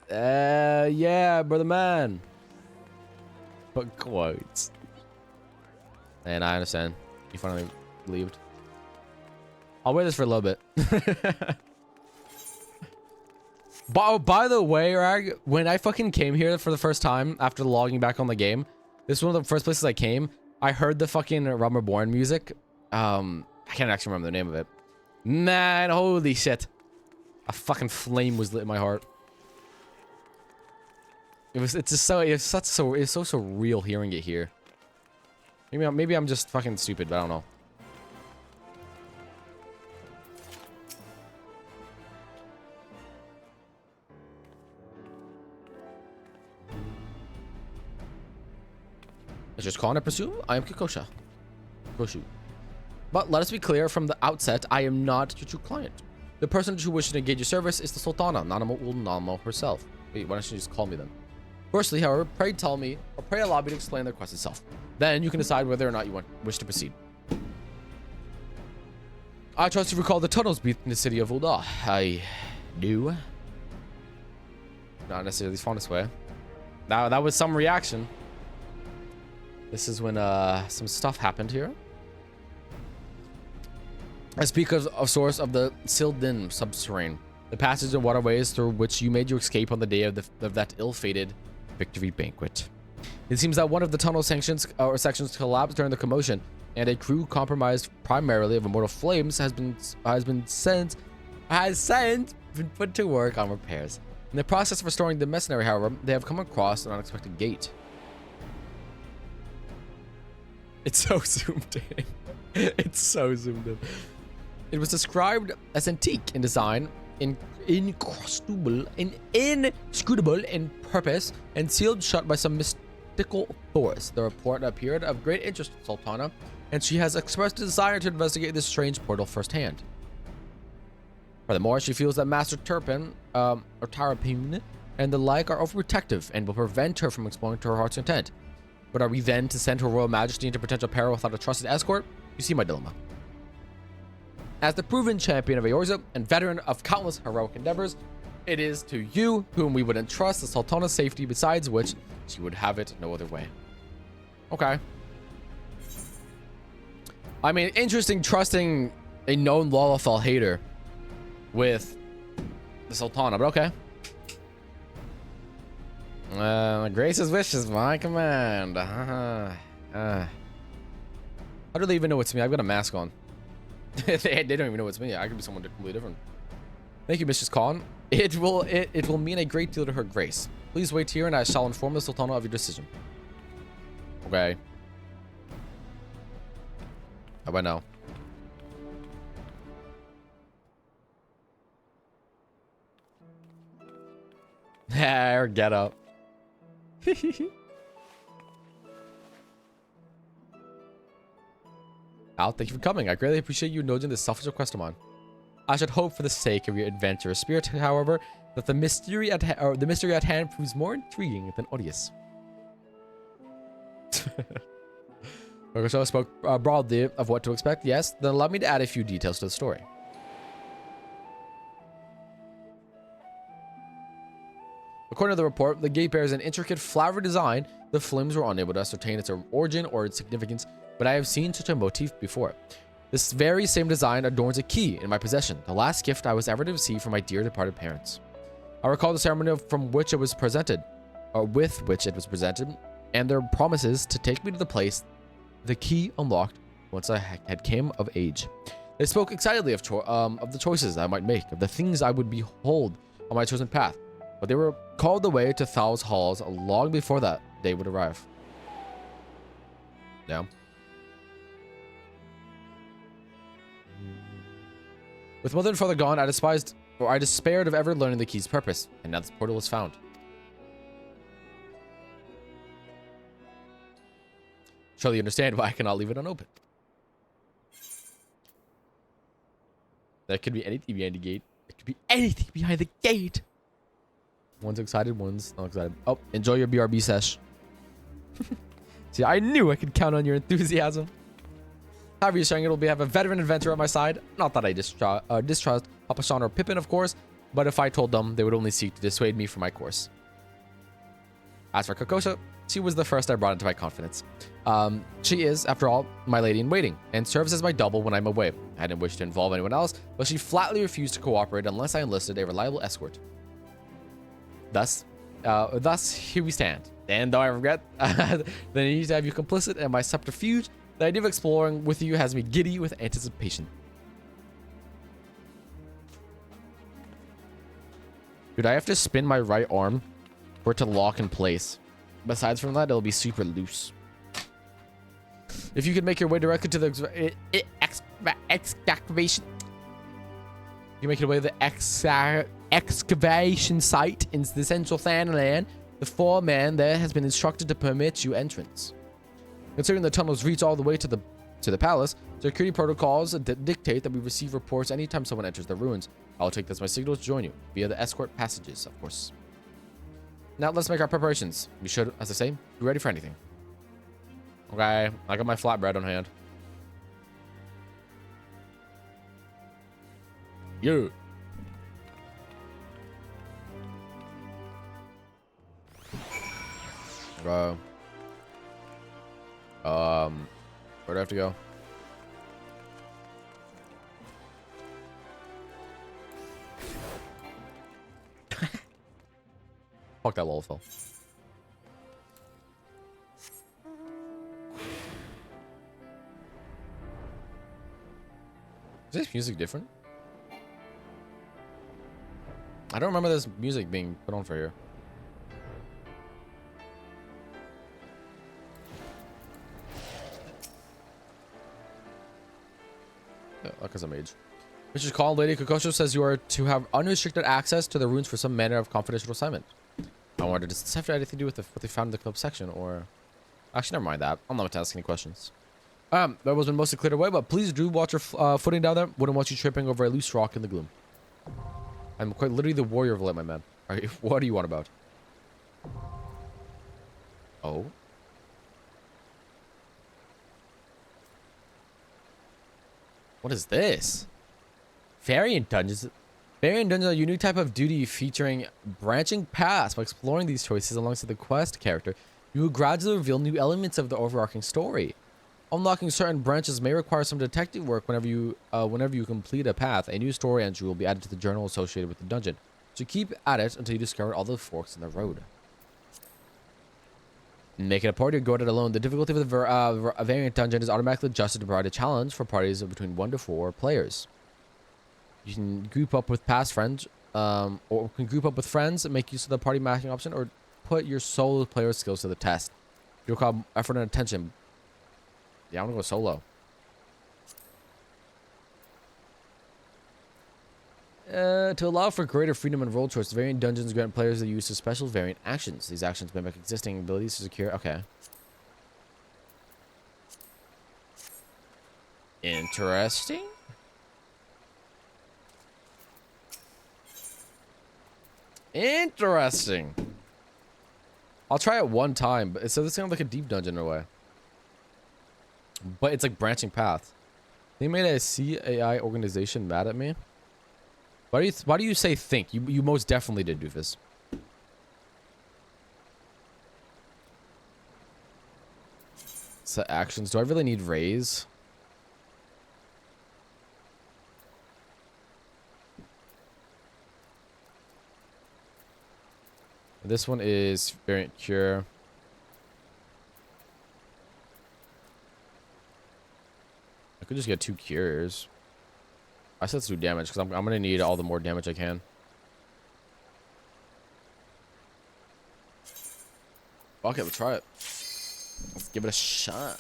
yeah, brother man. But quotes. And I understand. You finally believed. I'll wear this for a little bit. By the way, Rag, when I fucking came here for the first time after logging back on the game, this is one of the first places I came. I heard the fucking Realm Reborn music. I can't actually remember the name of it. Man, holy shit. A fucking flame was lit in my heart. It's so surreal hearing it here. Maybe I'm just fucking stupid, but I don't know. Let's just call and presume I am Kikosha. Koshu. But let us be clear from the outset, I am not your true client. The person who wishes to engage your service is the Sultana, Nanamo Ulnamo herself. Wait, why don't you just call me then? Firstly, however, pray tell me, or pray allow me to explain the request itself. Then you can decide whether or not you wish to proceed. I trust you recall the tunnels beneath the city of Ul'dah. I do. Not necessarily the fondest way. That was some reaction. This is when some stuff happened here. I speak of source of the Sildin subterrane, the passages and waterways through which you made your escape on the day of that ill-fated victory banquet. It seems that one of the tunnel sections collapsed during the commotion, and a crew compromised primarily of immortal flames has since been put to work on repairs. In the process of restoring the mercenary, however, they have come across an unexpected gate. It's so zoomed in. It's so zoomed in. It was described as antique in design, inscrutable in purpose, and sealed shut by some mystical force. The report appeared of great interest to Sultana, and she has expressed a desire to investigate this strange portal firsthand. Furthermore, she feels that Master Turpin, or Tarapin, and the like are overprotective and will prevent her from exploring to her heart's content. But are we then to send her Royal Majesty into potential peril without a trusted escort? You see my dilemma. As the proven champion of Eorza and veteran of countless heroic endeavors, it is to you whom we would entrust the Sultana's safety, besides which she would have it no other way. Okay. I mean, interesting trusting a known Lalafell hater with the Sultana, but okay. Grace's wish is my command. How do they even know it's me? I've got a mask on. they don't even know it's me. I could be someone completely different. Thank you, Mrs. Khan. It will mean a great deal to her grace. Please wait here and I shall inform the Sultana of your decision. Okay. How about now? Or get up. Al, thank you for coming. I greatly appreciate you indulging this selfish request of mine. I should hope for the sake of your adventurous spirit, however, that the mystery at hand proves more intriguing than odious. Rokusho spoke broadly of what to expect. Yes, then allow me to add a few details to the story. According to the report, the gate bears an intricate flower design. The flames were unable to ascertain its origin or its significance, but I have seen such a motif before. This very same design adorns a key in my possession, the last gift I was ever to receive from my dear departed parents. I recall the ceremony from which it was presented, or with which it was presented, and their promises to take me to the place the key unlocked once I had came of age. They spoke excitedly of the choices I might make, of the things I would behold on my chosen path, but they were called away to Thal's halls long before that day would arrive. Yeah. With mother and father gone, I despaired of ever learning the key's purpose, and now this portal is found. Surely you understand why I cannot leave it unopened. There could be anything behind the gate. There could be anything behind the gate. One's excited, one's not excited. Oh, enjoy your BRB sesh. See, I knew I could count on your enthusiasm. How reassuring it'll be to have a veteran adventurer at my side. Not that I distrust Papa Sean or Pippin, of course, but if I told them, they would only seek to dissuade me from my course. As for Kokosha, she was the first I brought into my confidence. She is, after all, my lady in waiting, and serves as my double when I'm away. I didn't wish to involve anyone else, but she flatly refused to cooperate unless I enlisted a reliable escort. Thus, here we stand. And though I regret the need to have you complicit in my subterfuge, the idea of exploring with you has me giddy with anticipation. Dude, I have to spin my right arm for it to lock in place. Besides from that, it'll be super loose. If you could make your way directly to the excavation, you make your way to the excavation site in the central Thanalan, the foreman there has been instructed to permit you entrance. Considering the tunnels reach all the way to the palace, security protocols dictate that we receive reports anytime someone enters the ruins. I'll take this as my signal to join you via the escort passages, of course. Now let's make our preparations. We should, as I say, be ready for anything. Okay, I got my flatbread on hand. Yeah. Where do I have to go? fuck that wall fell. Is this music different? I don't remember this music being put on for here. Yeah, because I'm age. Which is called Lady Kokosho says you are to have unrestricted access to the runes for some manner of confidential assignment. I wonder, does this have anything to do with what they found in the club section, or... Actually, never mind that. I'm not going to ask any questions. That was been mostly cleared away, but please do watch your footing down there. Wouldn't want you tripping over a loose rock in the gloom. I'm quite literally the warrior of light, my man. Alright, what do you want about? Oh? What is this? Variant dungeons. Variant dungeons are a unique type of duty featuring branching paths. By exploring these choices alongside the quest character, you will gradually reveal new elements of the overarching story. Unlocking certain branches may require some detective work whenever you complete a path. A new story entry will be added to the journal associated with the dungeon. So keep at it until you discover all the forks in the road. Make it a party or go at it alone. The difficulty of the variant dungeon is automatically adjusted to provide a challenge for parties of between 1 to 4 players. You can group up with past friends, or can group up with friends and make use of the party matching option, or put your solo player skills to the test. You'll call effort and attention. Yeah, I'm gonna go solo. To allow for greater freedom and role choice, variant dungeons grant players the use of special variant actions. These actions mimic existing abilities to secure. Okay. Interesting. Interesting. I'll try it one time, but so this sounds like a deep dungeon in a way. But it's like branching paths. They made a CAI organization mad at me. Why do you say think? You most definitely did, doofus. Set actions. Do I really need raise? This one is variant cure. I could just get 2 cures. I said let's do damage because I'm gonna need all the more damage I can. Okay, let's try it. Let's give it a shot.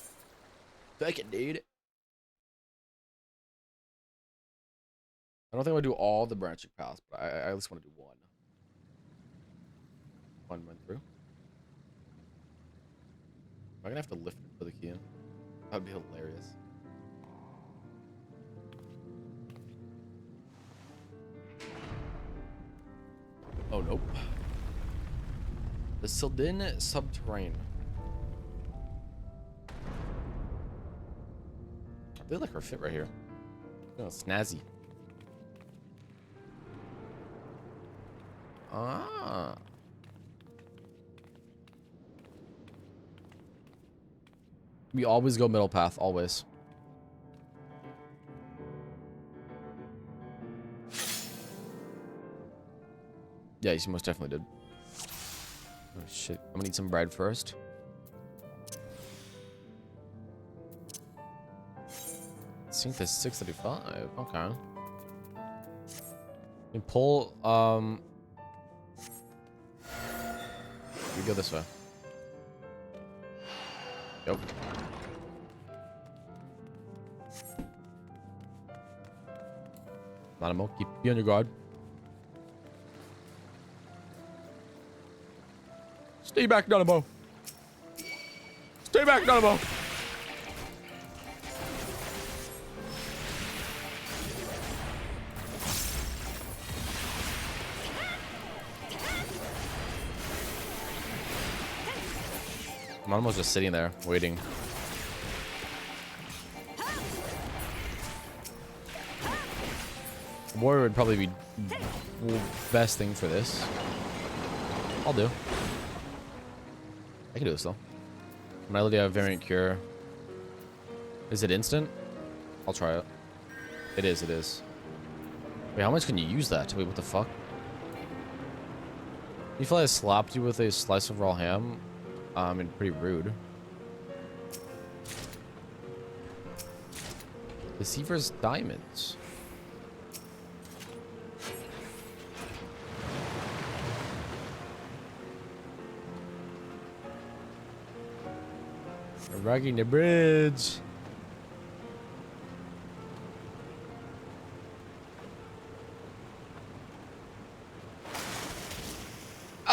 Fuck it, dude. I don't think I'll do all the branching paths, but I at least want to do one. One went through. Am I gonna have to lift it for the key in? That would be hilarious. Oh, nope. The Sildin Subterrane. I really like her fit right here. Oh, snazzy. Ah. We always go middle path, always. Yeah, you most definitely did. Oh shit, I'm gonna eat some bread first. Sync to 635. Okay. You pull. We go this way. Yep. Nanamo, be on your guard. Stay back, Nanamo. Stay back, Nanamo. Nanamo's just sitting there, waiting. Warrior would probably be best thing for this. I'll do. I can do this though. Melody have variant cure. Is it instant? I'll try it. It is, it is. Wait, how much can you use that? Wait, what the fuck? You feel like I slapped you with a slice of raw ham? I mean, pretty rude. Deceiver's diamonds. We're wrecking the bridge.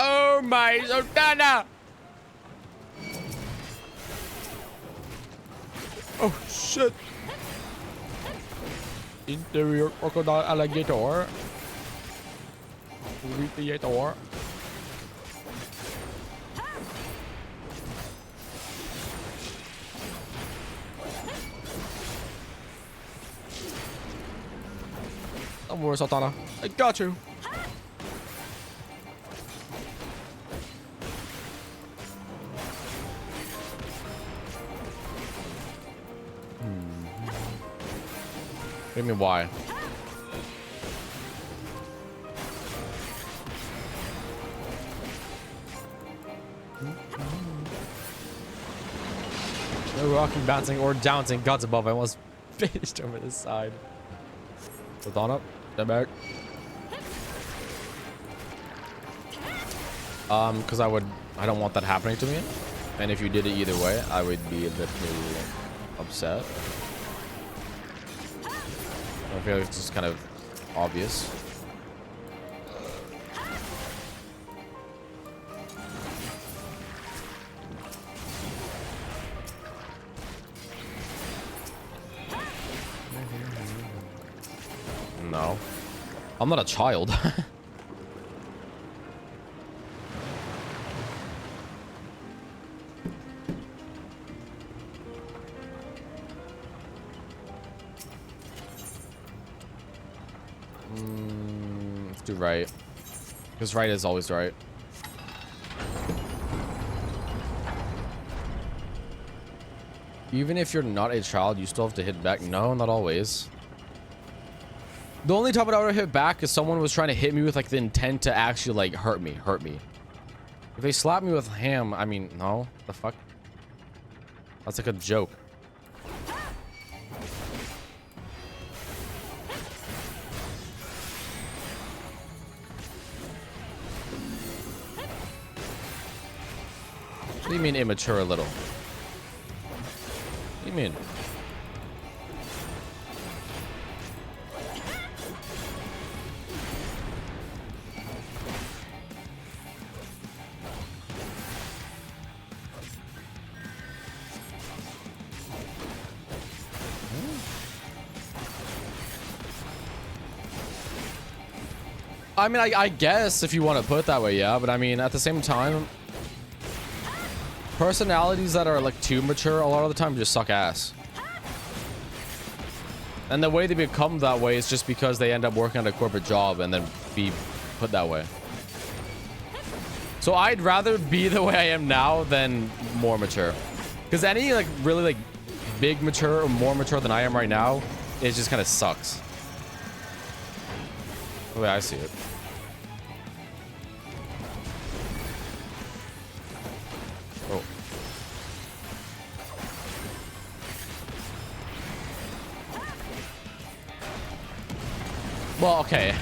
Oh my Sultana! Oh shit! Interior crocodile alligator. Alligator. Don't worry, Sultana. I got you. What do you mean, why? No rocking, bouncing, or jouncing. Gods above. I almost finished over this side. Sultana, step back. Because I don't want that happening to me. And if you did it either way, I would be a bit upset. I feel like it's just kind of obvious. No. I'm not a child. Let's do right. Because right is always right. Even if you're not a child, you still have to hit back. No, not always. The only time I would hit back is someone was trying to hit me with like the intent to actually like hurt me. If they slap me with ham, I mean, no. The fuck? That's like a joke. What do you mean immature a little? What do you mean? I mean, I guess if you want to put it that way, yeah. But I mean, at the same time, personalities that are like too mature a lot of the time just suck ass. And the way they become that way is just because they end up working at a corporate job and then be put that way. So I'd rather be the way I am now than more mature. Because any like really like big mature or more mature than I am right now, it just kind of sucks. The way I see it. Oh. Well, okay.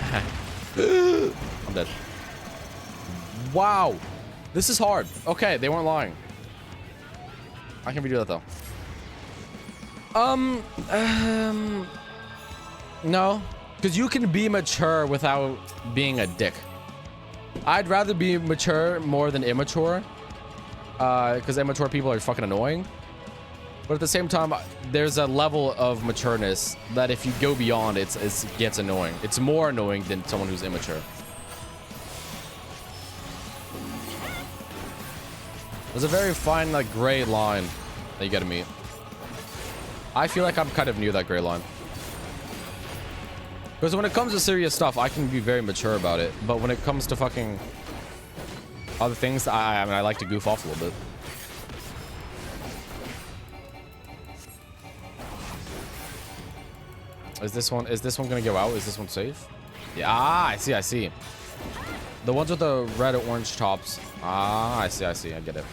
I'm dead. Wow. This is hard. Okay, they weren't lying. I can redo that though. No. Because you can be mature without being a dick. I'd rather be mature more than immature. Because immature people are fucking annoying. But at the same time, there's a level of matureness that if you go beyond, it gets annoying. It's more annoying than someone who's immature. There's a very fine, like, gray line that you gotta meet. I feel like I'm kind of near that gray line. Because when it comes to serious stuff, I can be very mature about it. But when it comes to fucking other things, I mean, I like to goof off a little bit. Is this one gonna go out? Is this one safe? Yeah, I see. The ones with the red or orange tops. Ah, I see, I get it.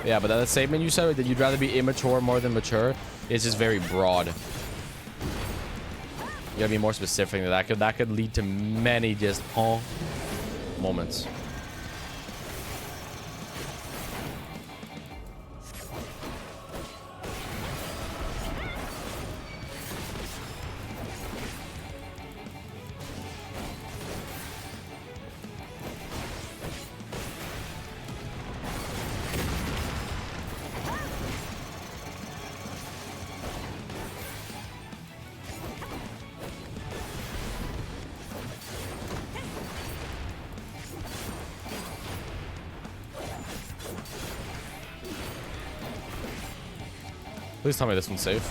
Yeah, but that statement you said that you'd rather be immature more than mature is just very broad. You gotta be more specific. That could lead to many just moments. Please tell me this one's safe.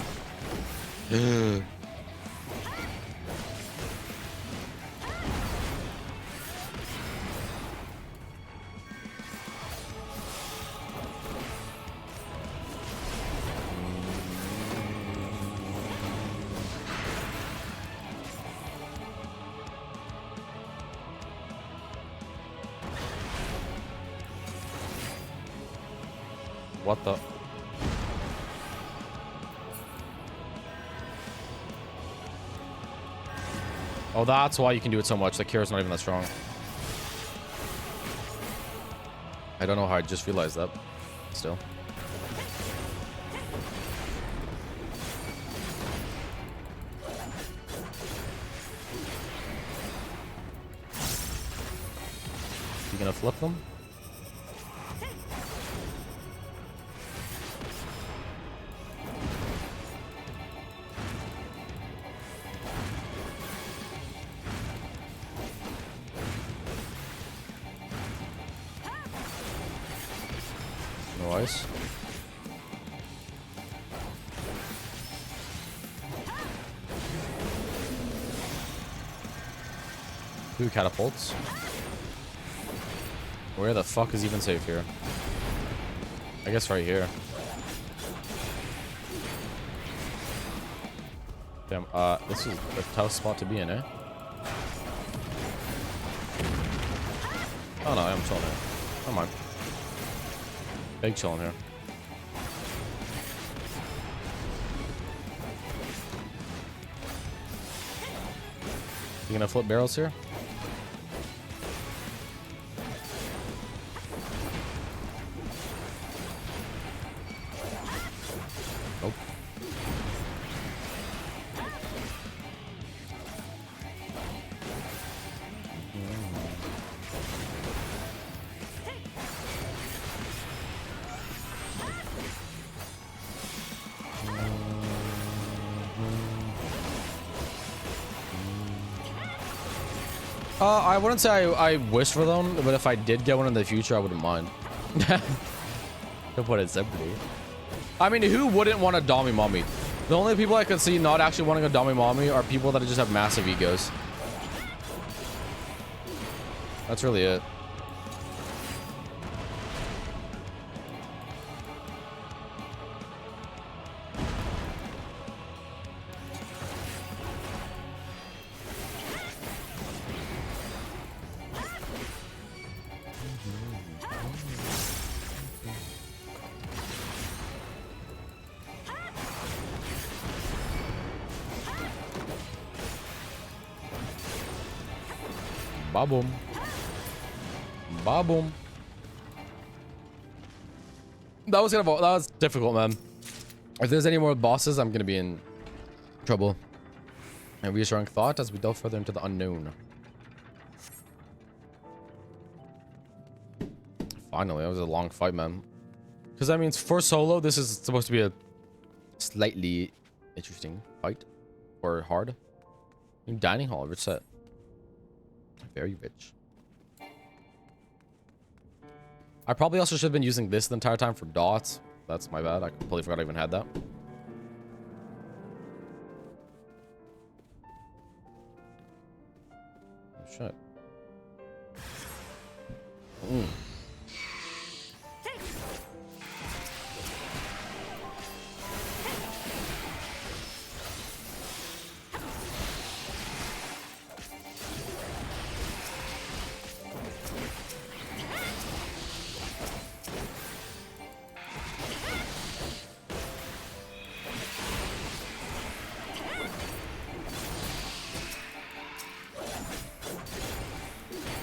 What the? Oh, that's why you can do it so much. The cure's not even that strong. I don't know how I just realized that. Still. You gonna flip them? Nice. Two catapults. Where the fuck is even safe here? I guess right here. Damn, this is a tough spot to be in, eh? Oh no, I'm chilling here. Come on. Big chilling here. You gonna flip barrels here? Nope. I wouldn't say I wish for them, but if I did get one in the future, I wouldn't mind. To put it simply. I mean, who wouldn't want a Dami Mommy? The only people I could see not actually wanting a Dami Mommy are people that just have massive egos. That's really it. Ba-boom. Ba-boom. That was difficult, man. If there's any more bosses, I'm gonna be in trouble. A reassuring thought as we delve further into the unknown. Finally, that was a long fight, man. Because that means for solo, this is supposed to be a slightly interesting fight. Or hard. New dining hall, rich set. Very rich. I probably also should have been using this the entire time for dots. That's my bad. I completely forgot I even had that. Oh, shit.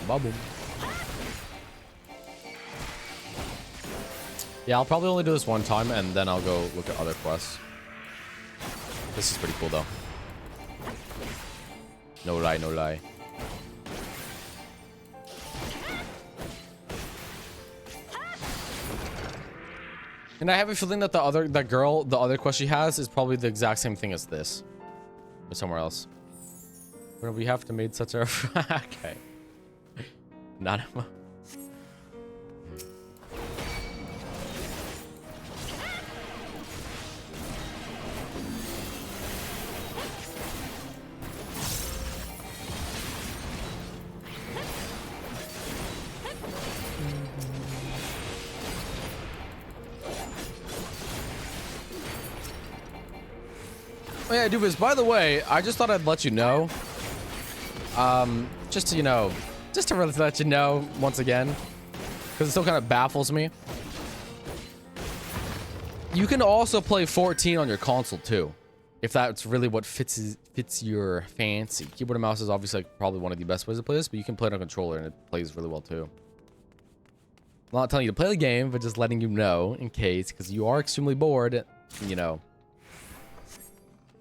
Bubble. Yeah, I'll probably only do this one time, and then I'll go look at other quests. This is pretty cool, though. No lie, no lie. And I have a feeling that the other quest she has is probably the exact same thing as this. Or somewhere else. But we have to make such a... okay. Not... Oh yeah, Doofus, by the way, I just thought I'd let you know. Just to, you know, just to really let you know once again, because it still kind of baffles me. You can also play 14 on your console too, if that's really what fits your fancy. Keyboard and mouse is obviously like probably one of the best ways to play this, but you can play it on a controller and it plays really well too. I'm not telling you to play the game, but just letting you know in case, because you are extremely bored, you know.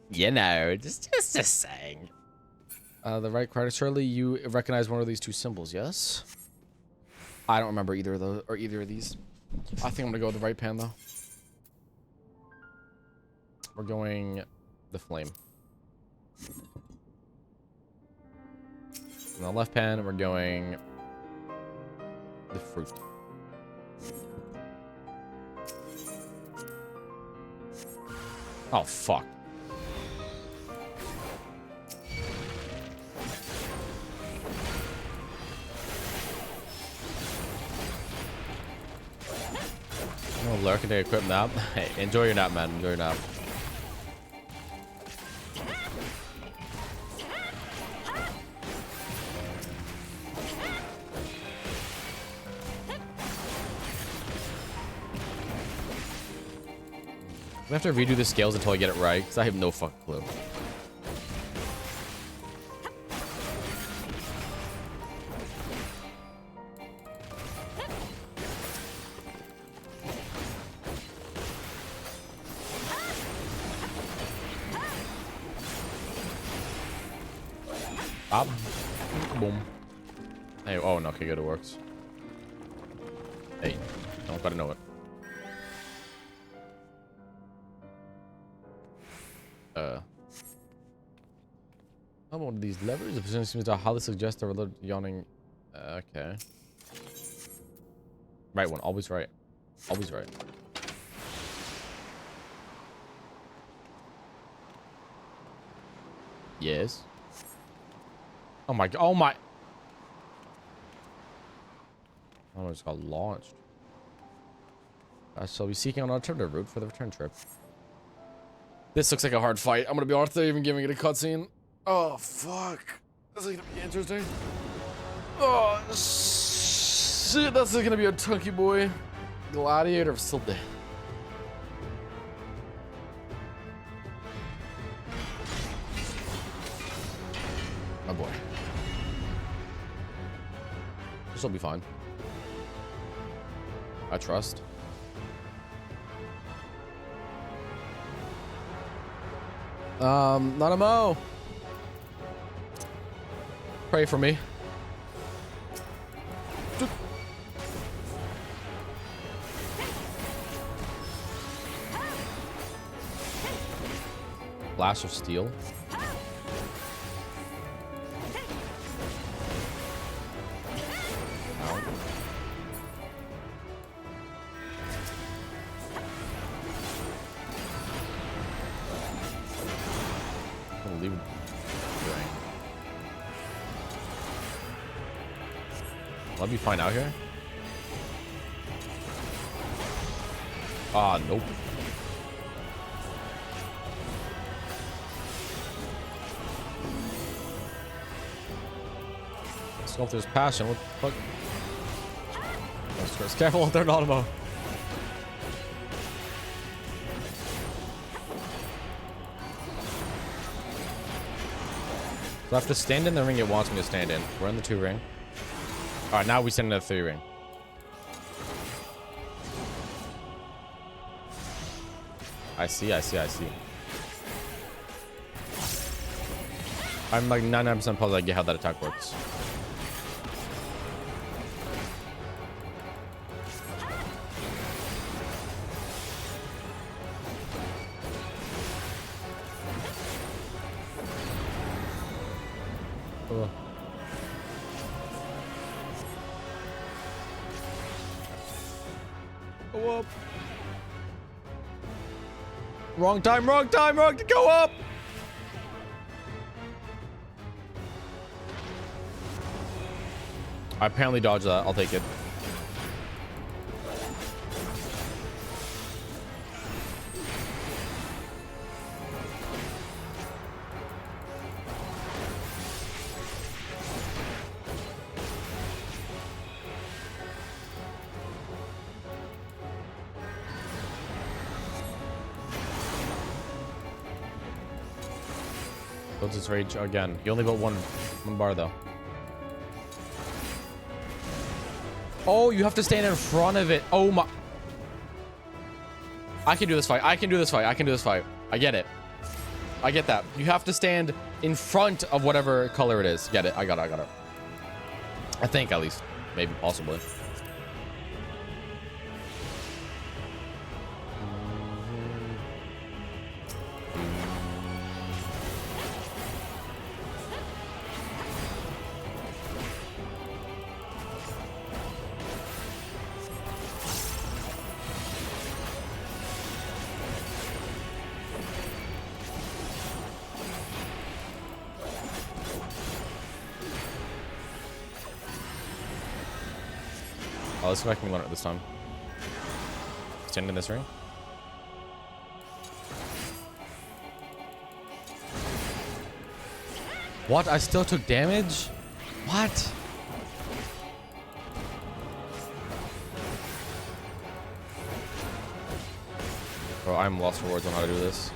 You know, just saying. The right card. Surely you recognize one of these two symbols, yes? I don't remember either of those or either of these. I think I'm gonna go with the right pan though. We're going the flame. On the left pan, we're going the fruit. Oh fuck. Oh, lurk and equip nap. Hey, enjoy your nap, man. Enjoy your nap. I have to redo the scales until I get it right, because I have no fucking clue. Up. Boom. Hey, oh no, okay, good, it works. Hey, don't gotta know it. I'm one of these levers. The position seems to highly suggest a little yawning. Okay. Right one, always right. Always right. Yes. Oh my god. Oh my. Oh, I just got launched. I shall be seeking an alternative route for the return trip. This looks like a hard fight. I'm gonna be honest, they're even giving it a cutscene. Oh, fuck. This is gonna be interesting. Oh, shit. That's gonna be a chunky boy. Gladiator of Silde. Oh boy. This will be fine. I trust. Not a mo. Pray for me. Flash of steel. Let me find out here. Ah, nope. Let's go if there's passion. What the fuck? Let's careful with their automo. So I have to stand in the ring it wants me to stand in. We're in the 2 ring. All right, now we send in a 3 ring. I see. I'm like 99% positive I get how that attack works. Oh. Go up. Wrong time, go up! I apparently dodged that. I'll take it. Builds his rage again. He only built one bar though. Oh, you have to stand in front of it. Oh my. I can do this fight. I can do this fight. I get it. I get that. You have to stand in front of whatever color it is. Get it. I got it. I think at least. Maybe, possibly. Oh, let's see if I can win it this time. Stand in this ring. What? I still took damage? What? Bro, I'm lost for words on how to do this.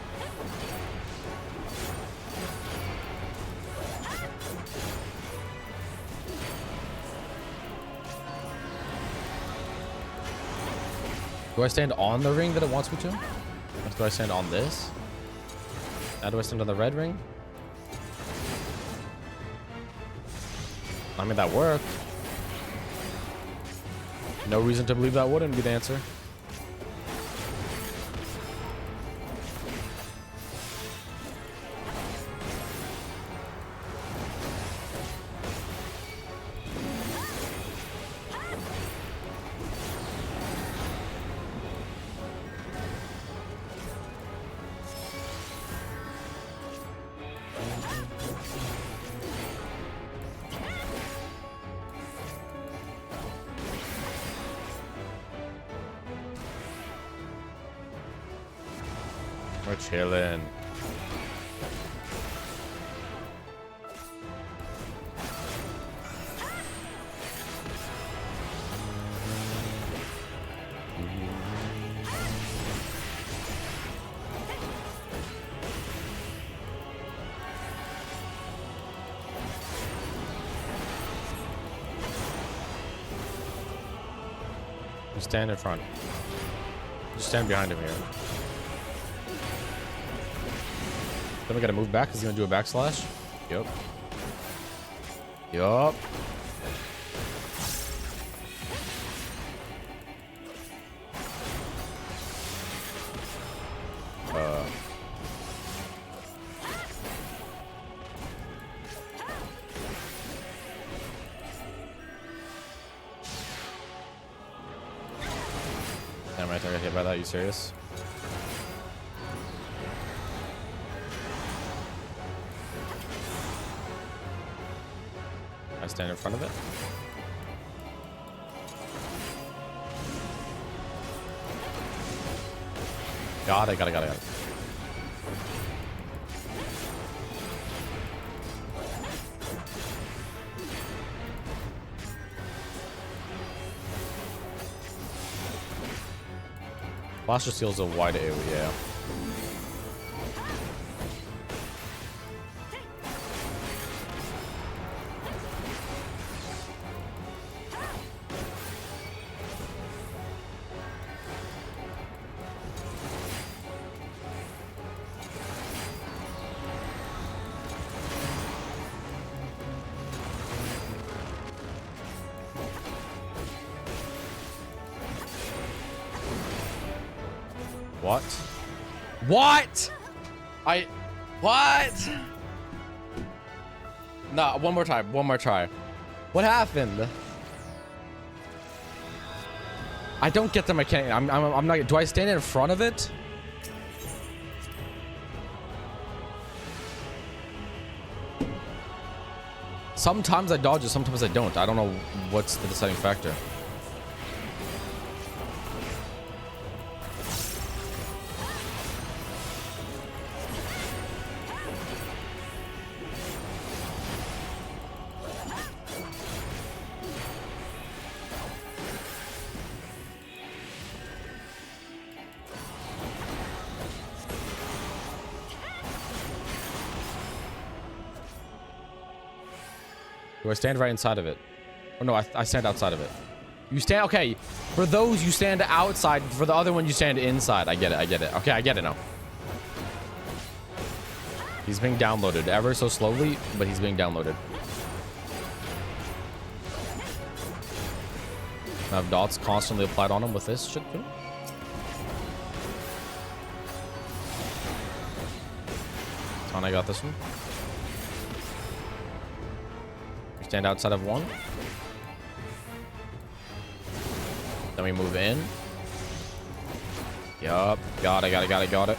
Do I stand on the ring that it wants me to? Or do I stand on this? Now do I stand on the red ring? I mean, that worked. No reason to believe that wouldn't be the answer. We're chilling. You stand in front. Just stand behind him here. Then we gotta move back because he's gonna do a backslash. Yup. Yup. Damn right, I got hit by that. You serious? I stand in front of it. Got it. Blaster Steel's a wide AoE, yeah. What? What? What? No, one more time. One more try. What happened? I don't get the mechanic. I'm not. Do I stand in front of it? Sometimes I dodge it, sometimes I don't. I don't know what's the deciding factor. Do I stand right inside of it? Oh no, I stand outside of it. You stand, okay. For those, you stand outside. For the other one, you stand inside. I get it, I get it. Okay, I get it now. He's being downloaded ever so slowly, but he's being downloaded. I have dots constantly applied on him with this shit too. I got this one. Stand outside of one. Then we move in. Yup. Got it, got it, got it, got it.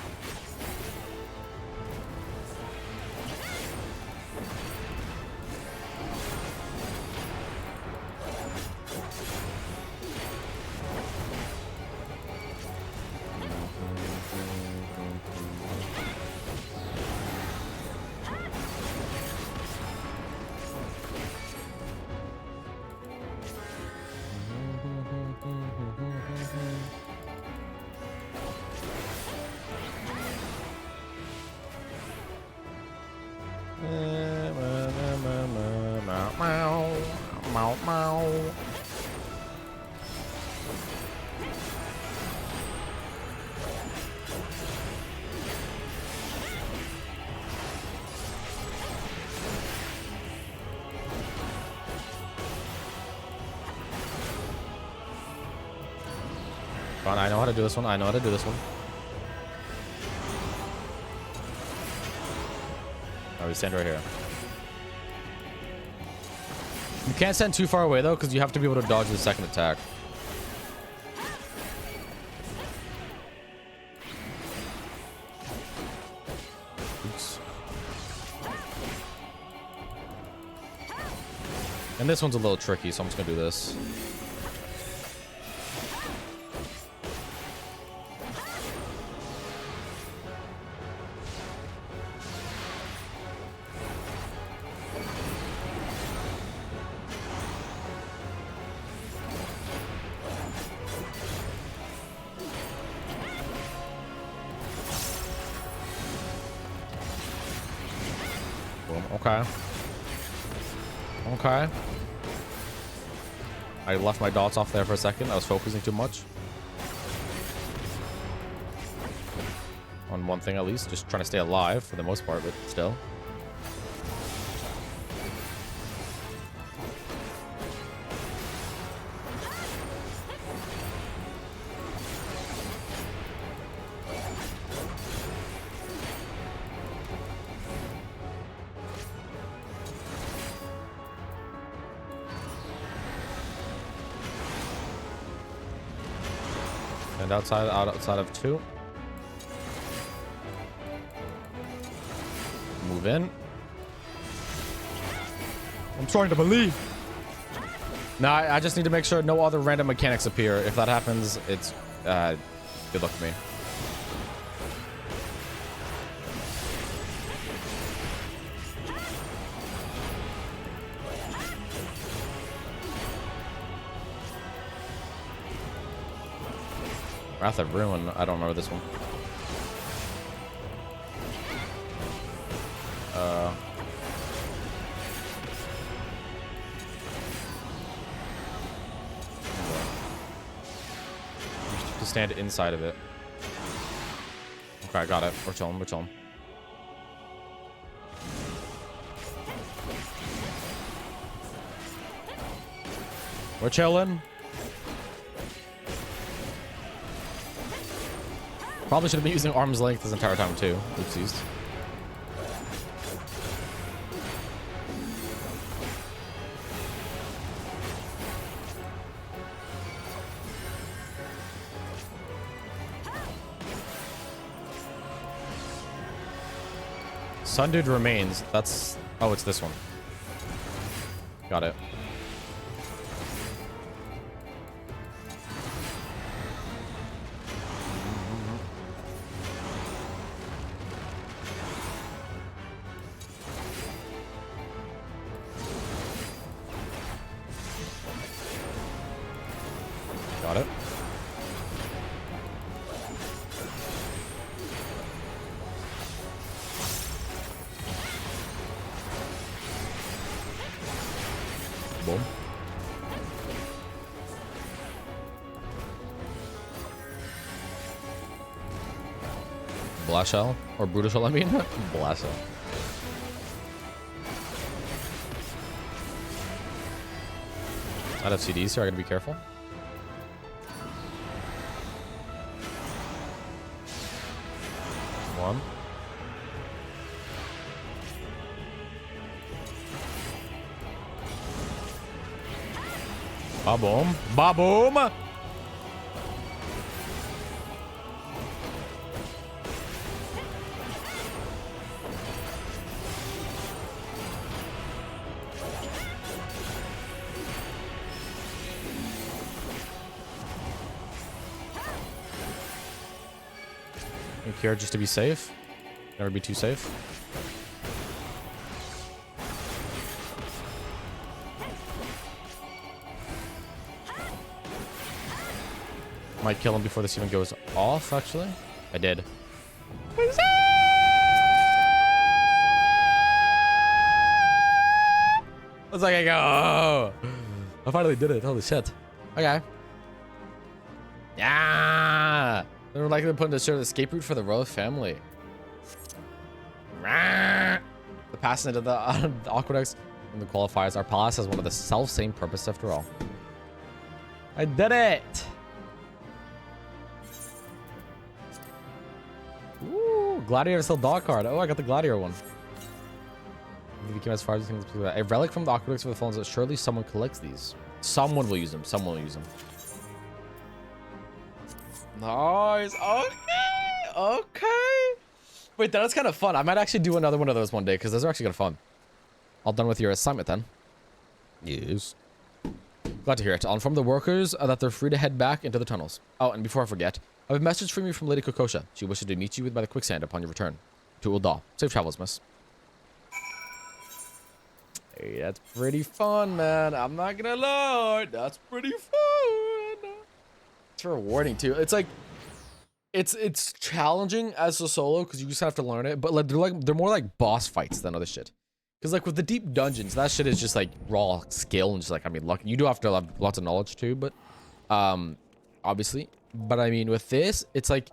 I know how to do this one. I know how to do this one. Oh, we stand right here. You can't stand too far away though, because you have to be able to dodge the second attack. Oops. And this one's a little tricky, so I'm just gonna do this. Okay. Okay. I left my dots off there for a second. I was focusing too much. On one thing at least. Just trying to stay alive for the most part, but still. And outside of two. Move in. I'm starting to believe. Now I just need to make sure no other random mechanics appear. If that happens, it's good luck to me. Wrath of Ruin. I don't remember this one. To stand inside of it. Okay, I got it. We're chilling. We're chilling. We're chilling. Probably should have been using arm's length this entire time too. Oopsies. Sundered remains. That's... Oh, it's this one. Got it. Got it. Boom. Blast shell? Or brutal shell, I mean? Blast shell. I'd have CDs here, I gotta be careful. One. Ba-boom. Ba-boom! Here just to be safe. Never be too safe. Might kill him before this even goes off, actually. I did. I was like, I go. I finally did it. Holy shit. Okay. Yeah. They're likely to put in a sort of escape route for the royal family. The passing into the aqueducts and the qualifiers. Our palace has one of the self-same purpose after all. I did it. Ooh, Gladiator still dog card. Oh, I got the Gladiator one. If you came as far as things, a relic from the aqueducts for the phones. Surely someone collects these. Someone will use them. Someone will use them. Nice. Okay. Okay. Wait, that's kind of fun. I might actually do another one of those one day because those are actually kind of fun. All done with your assignment then. Yes. Glad to hear it. I'll inform the workers that they're free to head back into the tunnels. Oh, and before I forget, I have a message from you from Lady Kokosha. She wishes to meet you by the quicksand upon your return to Ul'dah. Safe travels, miss. Hey, that's pretty fun, man. I'm not gonna lie. That's pretty fun. It's rewarding too. It's like it's challenging as a solo because you just have to learn it, but like they're more like boss fights than other shit. Because like with the deep dungeons, that shit is just like raw skill and just like, I mean, luck. You do have to have lots of knowledge too, but obviously. But I mean, with this, it's like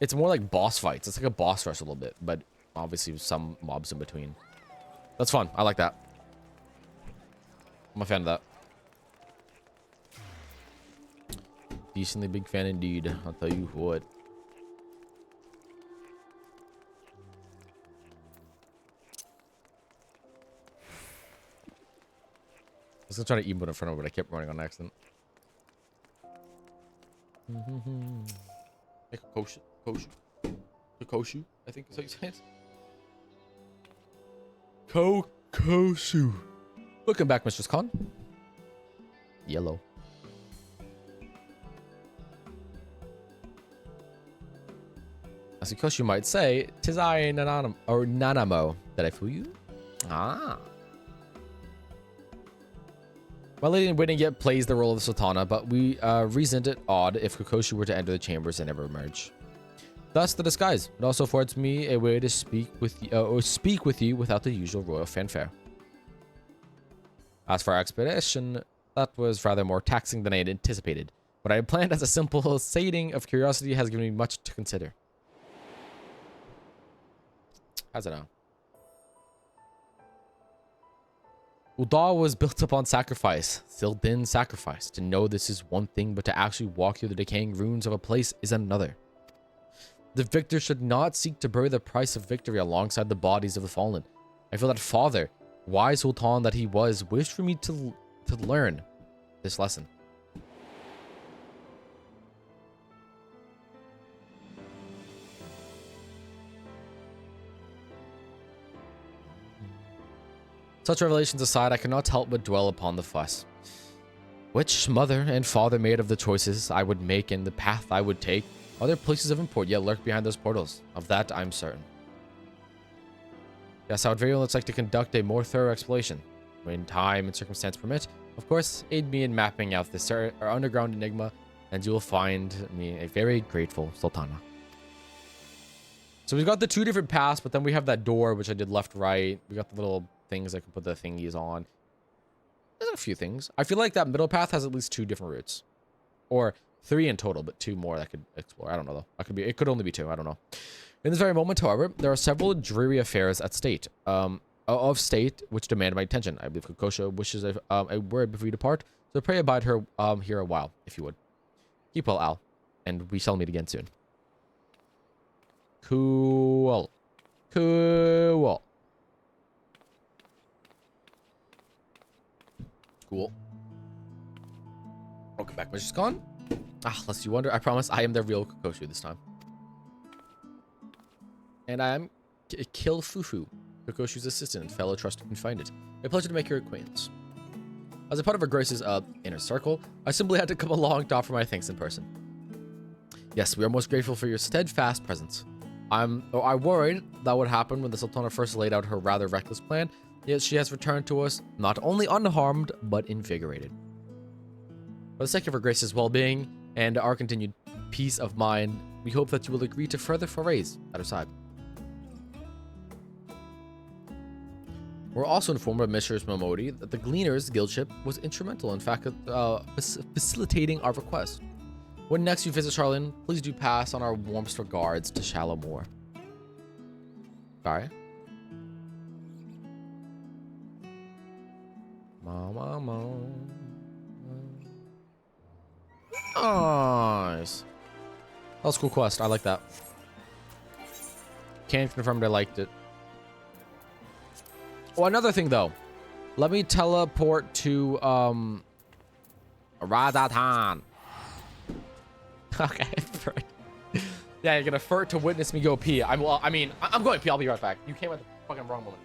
it's more like boss fights. It's like a boss rush a little bit, but obviously with some mobs in between. That's fun. I like that. I'm a fan of that. Decently big fan indeed. I'll tell you what. I was gonna try to emote in front of it, but I kept running on accident. Kokoshu, I think is how you say it. Kokoshu. Welcome back, Mistress Khan. Yellow. As of course you might say, tis I, Nanamo, or Nanamo. Did I fool you? Ah. Well, Lady Whitney yet plays the role of the Sultana, but we reasoned it odd if Kokoshu were to enter the chambers and never emerge. Thus, the disguise. It also affords me a way to speak with you without the usual royal fanfare. As for our expedition, that was rather more taxing than I had anticipated. What I had planned as a simple sating of curiosity has given me much to consider. How's it now? Ul'dah was built upon sacrifice. Sildin sacrifice. To know this is one thing, but to actually walk through the decaying ruins of a place is another. The victor should not seek to bury the price of victory alongside the bodies of the fallen. I feel that father, wise Sultan that he was, wished for me to learn this lesson. Such revelations aside, I cannot help but dwell upon the fuss. Which mother and father made of the choices I would make and the path I would take? Other places of import yet lurk behind those portals. Of that, I'm certain. Yes, I would very much like to conduct a more thorough exploration. When time and circumstance permit, of course, aid me in mapping out this underground enigma, and you will find me a very grateful Sultana. So we've got the 2 different paths, but then we have that door, which I did left, right. We got the little things I can put the thingies on. There's a few things. I feel like that middle path has at least 2 different routes. Or 3 in total, but 2 more that could explore. I don't know, though. It could only be 2. I don't know. In this very moment, however, there are several dreary affairs at state. Of state, which demand my attention. I believe Kokosha wishes a word before you depart, so pray abide her here a while, if you would. Keep well, Al, and we shall meet again soon. Cool. Cool. Cool. Welcome back, Mrs. Khan. Lest you wonder, I promise I am the real Kokoshu this time. And I am Kill Fufu, Kokoshu's assistant and fellow trusted confined. A pleasure to make your acquaintance. As a part of her Grace's inner circle, I simply had to come along to offer my thanks in person. Yes, we are most grateful for your steadfast presence. I worried that would happen when the Sultana first laid out her rather reckless plan, yet she has returned to us not only unharmed, but invigorated. For the sake of her Grace's well-being and our continued peace of mind, we hope that you will agree to further forays at her side. We're also informed by Mrs. Momodi that the Gleaners Guildship was instrumental in fact facilitating our request. When next you visit Charlene, please do pass on our warmest regards to Shallow Moor. Sorry. Mama. Nice. That was a cool quest. I like that. Can't confirm that I liked it. Oh, another thing though. Let me teleport to Radatan. Okay, Fert. Yeah, you're gonna Fert to witness me go pee. I'm going pee. I'll be right back. You came at the fucking wrong moment.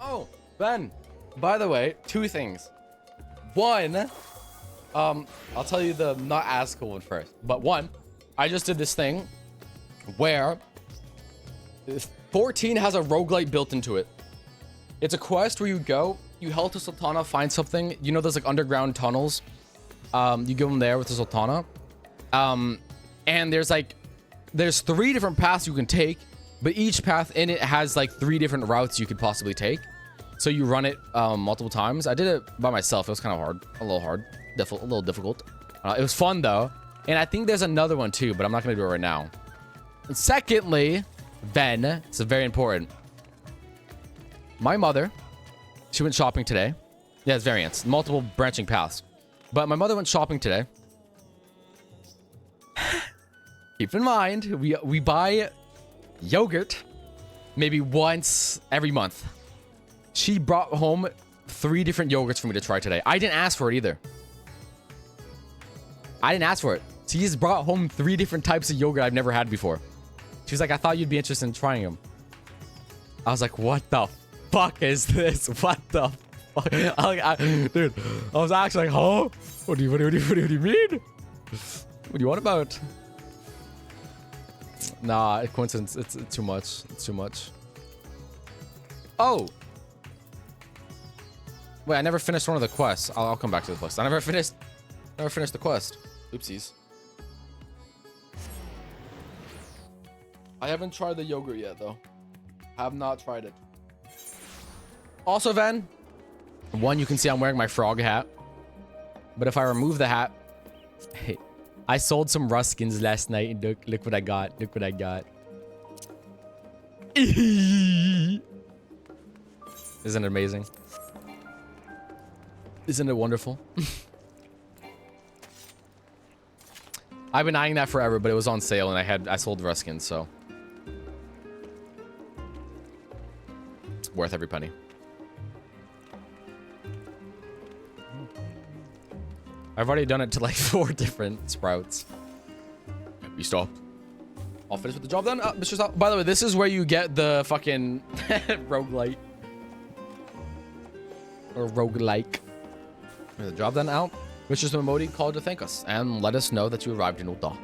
Oh, Ben, by the way, 2 things. One, I'll tell you the not as cool one first. But 1, I just did this thing where 14 has a roguelite built into it. It's a quest where you go, you help the Sultana find something. You know, there's like underground tunnels. You go in there with the Sultana. And there's 3 different paths you can take, but each path in it has like 3 different routes you could possibly take. So you run it multiple times. I did it by myself. It was kind of hard, a little difficult. It was fun though. And I think there's another one too, but I'm not gonna do it right now. And secondly, Ben, it's very important. My mother, she went shopping today. Yeah, it's variants, multiple branching paths. But my mother went shopping today. Keep in mind, we buy yogurt maybe once every month. She brought home 3 different yogurts for me to try today. I didn't ask for it either. I didn't ask for it. She just brought home 3 different types of yogurt I've never had before. She was like, I thought you'd be interested in trying them. I was like, what the fuck is this? What the fuck? Dude, I was actually like, huh? What do you mean? What do you want about? Nah, coincidence. It's too much. It's too much. Oh. Wait, I never finished one of the quests. I'll come back to this quest. I never finished the quest. Oopsies. I haven't tried the yogurt yet, though. Have not tried it. Also, Van, one, you can see I'm wearing my frog hat. But if I remove the hat, hey, I sold some Ruskins last night, and look what I got. Look what I got. Isn't it amazing? Isn't it wonderful? I've been eyeing that forever, but it was on sale, and I sold Ruskins, so it's worth every penny. I've already done it to like 4 different sprouts. We stopped. I'll finish with the job then. Mr. Stop. By the way, this is where you get the fucking roguelite. Or roguelike. The job then out. Mr. Mamodi called to thank us and let us know that you arrived in Ul'dah.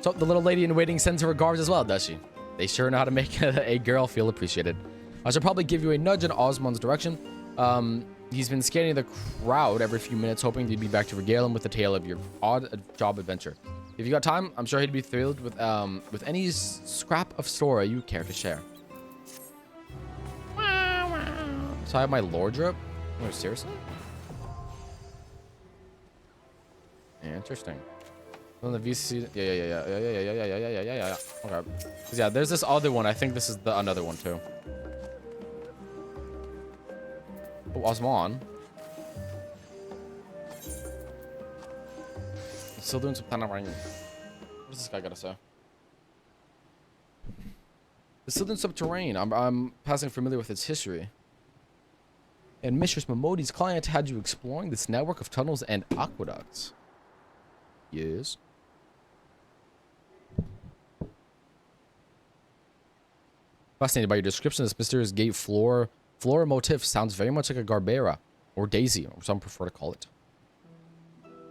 So the little lady in waiting sends her regards as well, does she? They sure know how to make a girl feel appreciated. I should probably give you a nudge in Osmond's direction. He's been scanning the crowd every few minutes, hoping you'd be back to regale him with the tale of your odd job adventure. If you got time, I'm sure he'd be thrilled with any scrap of story you care to share. So I have my lore drip? Oh, seriously? Interesting. On the VC, yeah. Okay. 'Cause yeah, there's this other one. I think this is another one too. Oh, Osman. Still doing some panorama. What does this guy gotta say? It's still doing subterranean. I'm passing familiar with its history. And Mistress Mamodi's client had you exploring this network of tunnels and aqueducts. Yes. Fascinated by your description of this mysterious gate floor motif. Sounds very much like a Garbera or Daisy, or some prefer to call it.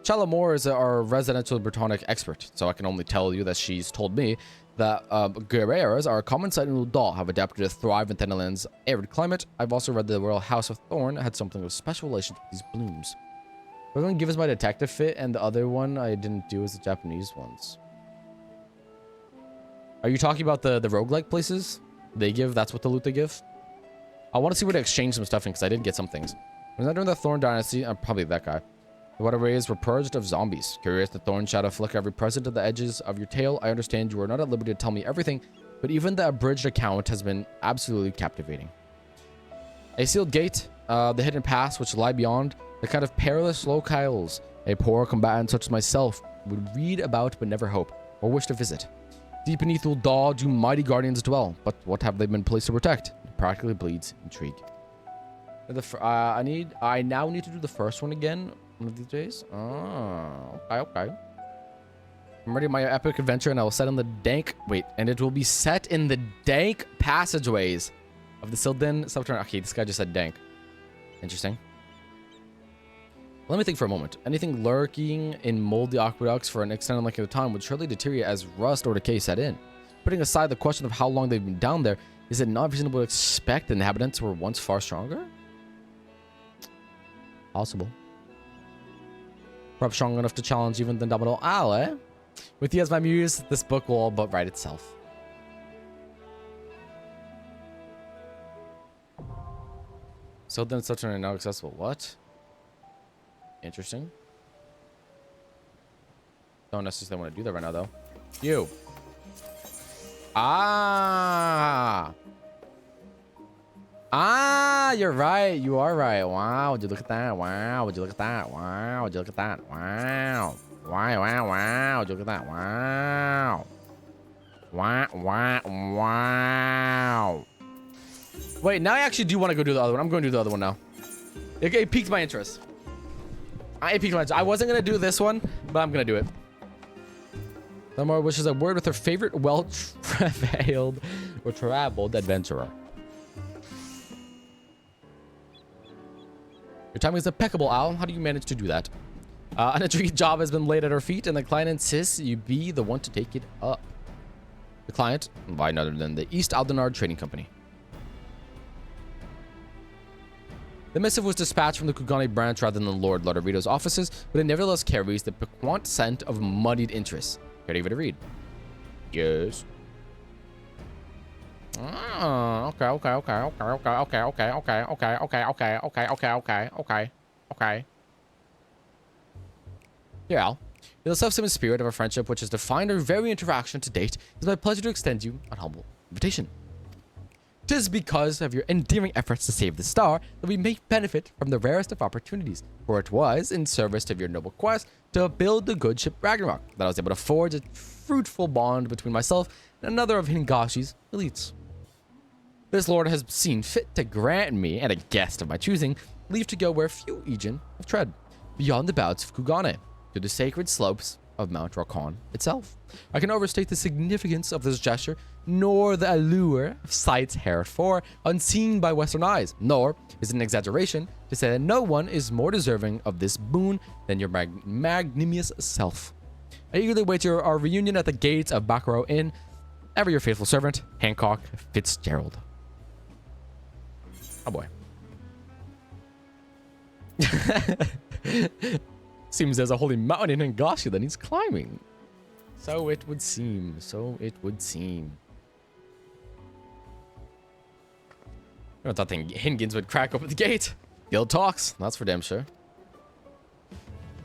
Chalamore is our residential Bretonic expert, so I can only tell you that she's told me that Garberas are a common sight in Ul'dah, have adapted to thrive in Thanalan's arid climate. I've also read that the Royal House of Thorn had something of special relation to these blooms. We're going to give us my detective fit, and the other one I didn't do is the Japanese ones. Are you talking about the roguelike places? They give, that's what the loot they give? I want to see where to exchange some stuff in, because I did get some things. Was that during the Thorn Dynasty? I'm probably that guy. The waterways were purged of zombies. Curious, the thorn shadow flicker every present at the edges of your tail. I understand you are not at liberty to tell me everything, but even the abridged account has been absolutely captivating. A sealed gate, the hidden paths which lie beyond, the kind of perilous locations a poor combatant such as myself would read about but never hope or wish to visit. Deep beneath Ul'dah do mighty guardians dwell, but what have they been placed to protect? It practically bleeds intrigue. I now need to do the first one again. One of these days. Oh, okay. I'm ready my epic adventure, and I will set in the dank. Wait, and it will be set in the dank passageways of the Sildin subterranean. Okay, this guy just said dank. Interesting. Let me think for a moment. Anything lurking in moldy aqueducts for an extended length of time would surely deteriorate as rust or decay set in. Putting aside the question of how long they've been down there, is it not reasonable to expect the inhabitants were once far stronger? Possible. Perhaps strong enough to challenge even the Indomitable Owl, eh? With you as my muse, this book will all but write itself. So then it's such an now accessible. What? Interesting. Don't necessarily want to do that right now, though. You. You're right. You are right. Wow, would you look at that? Wow, would you look at that? Wow, would you look at that? Wow. Wow, would you look at that? Wow. Wow. Wait, now I actually do want to go do the other one. I'm going to do the other one now. It piqued my interest. I wasn't going to do this one, but I'm going to do it. Thelmar wishes a word with her favorite well-traveled or traveled adventurer. Your timing is impeccable, Al. How do you manage to do that? An intriguing job has been laid at her feet, and the client insists you be the one to take it up. The client, by none other than the East Aldenard Trading Company. The missive was dispatched from the Kugane branch rather than Lord Lotterito's offices, but it nevertheless carries the piquant scent of muddied interest. Care to give it a read? Yes. Okay. Here, Al. In the self-same spirit of a friendship which has defined our very interaction to date, it is my pleasure to extend you an humble invitation. 'Tis because of your endearing efforts to save the star that we may benefit from the rarest of opportunities, for it was in service of your noble quest to build the good ship Ragnarok that I was able to forge a fruitful bond between myself and another of Hingashi's elites. This lord has seen fit to grant me, and a guest of my choosing, leave to go where few Aegean have tread, beyond the bouts of Kugane, to the sacred slopes of Mount Rakon itself. I can overstate the significance of this gesture, nor the allure of sights heretofore unseen by Western eyes, nor is it an exaggeration to say that no one is more deserving of this boon than your magnanimous self. I eagerly wait our reunion at the gates of Baccarat Inn. Ever your faithful servant, Hancock Fitzgerald. Oh boy. Seems there's a holy mountain in Hingashi that needs climbing. So it would seem. I thought Hingans would crack open the gate. Guild talks. That's for damn sure.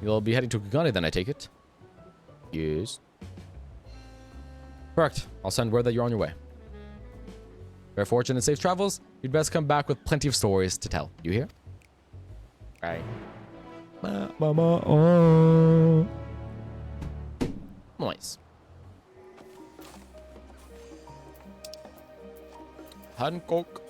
You'll be heading to Kugane then, I take it? Yes. Correct. I'll send word that you're on your way. Fair fortune and safe travels. You'd best come back with plenty of stories to tell. You hear? Right. Nice. Hancock.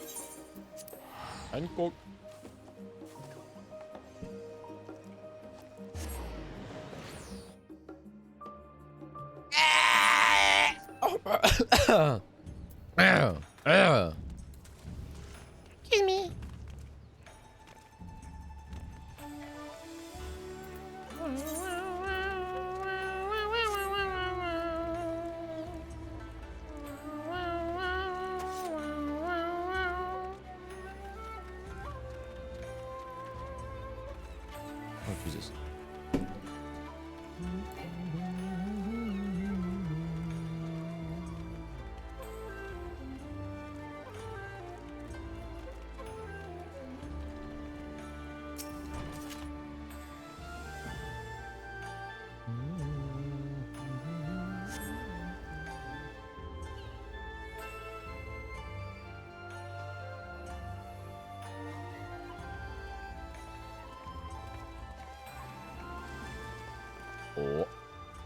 Excuse me. Oh, Jesus.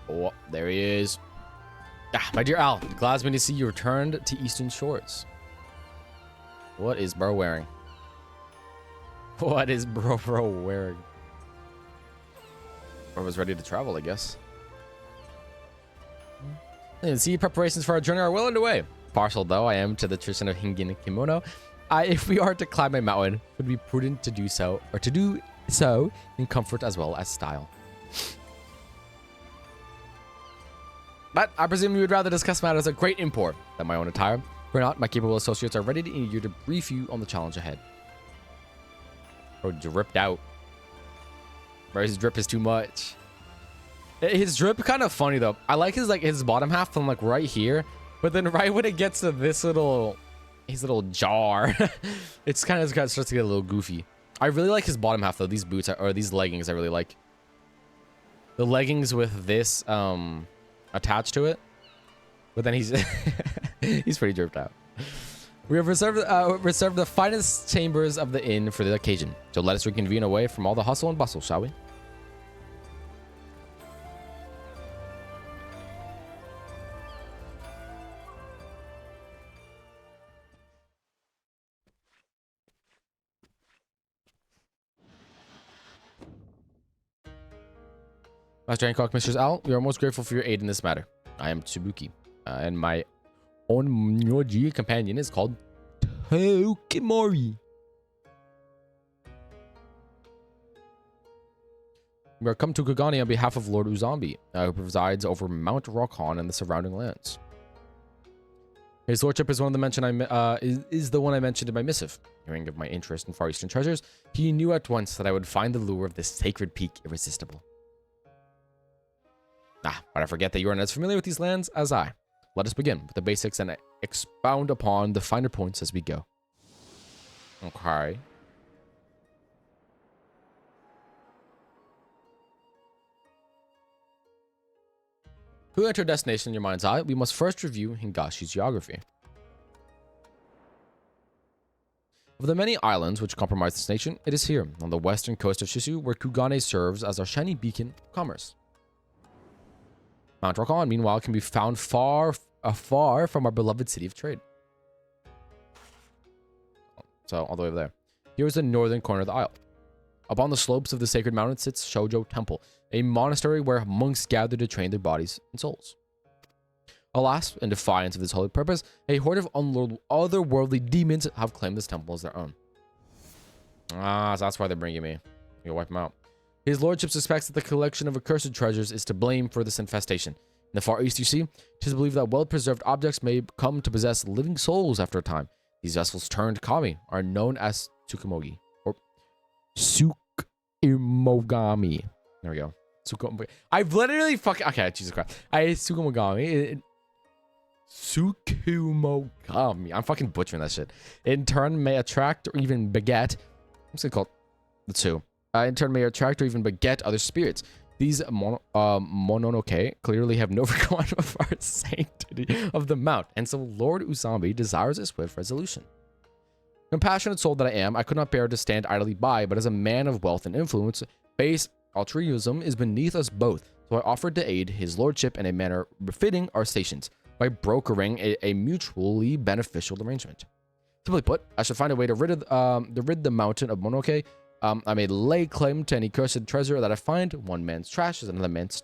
Oh, there he is. Ah, my dear Al, glad to see you returned to Eastern Shores. What is bro wearing? What is bro wearing? Or was ready to travel, I guess. And see, preparations for our journey are well underway. Partial though I am to the tradition of Hingin kimono, if we are to climb a mountain, it would be prudent to do so, or to do so in comfort as well as style. But I presume you would rather discuss matters of great import than my own attire. For not, my capable associates are ready to eager to brief you on the challenge ahead. Bro, dripped out. Bro, his drip is too much. His drip kind of funny though. I like his bottom half from like right here, but then right when it gets to this his little jar, it's kind of starts to get a little goofy. I really like his bottom half though. These boots or these leggings I really like. The leggings with this attached to it, but then he's he's pretty dripped out. We have reserved the finest chambers of the inn for the occasion, so let us reconvene away from all the hustle and bustle, shall we? Master Hancock, Mr. Al, we are most grateful for your aid in this matter. I am Tsubuki, and my own Myoji companion is called Tokimori. We are come to Kugane on behalf of Lord Uzumbi, who presides over Mount Rakon and the surrounding lands. His lordship is one of the is the one I mentioned in my missive. Hearing of my interest in Far Eastern treasures, he knew at once that I would find the lure of this sacred peak irresistible. But I forget that you are not as familiar with these lands as I. Let us begin with the basics and expound upon the finer points as we go. Okay. To enter destination in your mind's eye, we must first review Hingashi's geography. Of the many islands which comprise this nation, it is here, on the western coast of Shisu, where Kugane serves as our shiny beacon of commerce. Mount Rokan, meanwhile, can be found far from our beloved city of trade. So, all the way over there. Here is the northern corner of the isle. Up on the slopes of the sacred mountain sits Shoujo Temple, a monastery where monks gather to train their bodies and souls. Alas, in defiance of this holy purpose, a horde of otherworldly demons have claimed this temple as their own. So that's why they're bringing me. You wipe them out. His lordship suspects that the collection of accursed treasures is to blame for this infestation. In the Far East, you see, it is believed that well-preserved objects may come to possess living souls after a time. These vessels turned kami are known as Tsukumogi, or Tsukimogami. There we go. I've literally fucking... Okay, Jesus Christ. Tsukumogami. Tsukumogami. I'm fucking butchering that shit. In turn, may attract or even beget... I'm just gonna call it the two. In turn, may attract or even beget other spirits. These Mononoke clearly have no regard for our sanctity of the mount, and so Lord Uzumaki desires a swift resolution. Compassionate soul that I am, I could not bear to stand idly by, but as a man of wealth and influence, base altruism is beneath us both, so I offered to aid his lordship in a manner befitting our stations, by brokering a mutually beneficial arrangement. Simply put, I should find a way to rid the mountain of Mononoke. I may lay claim to any cursed treasure that I find. One man's trash is another man's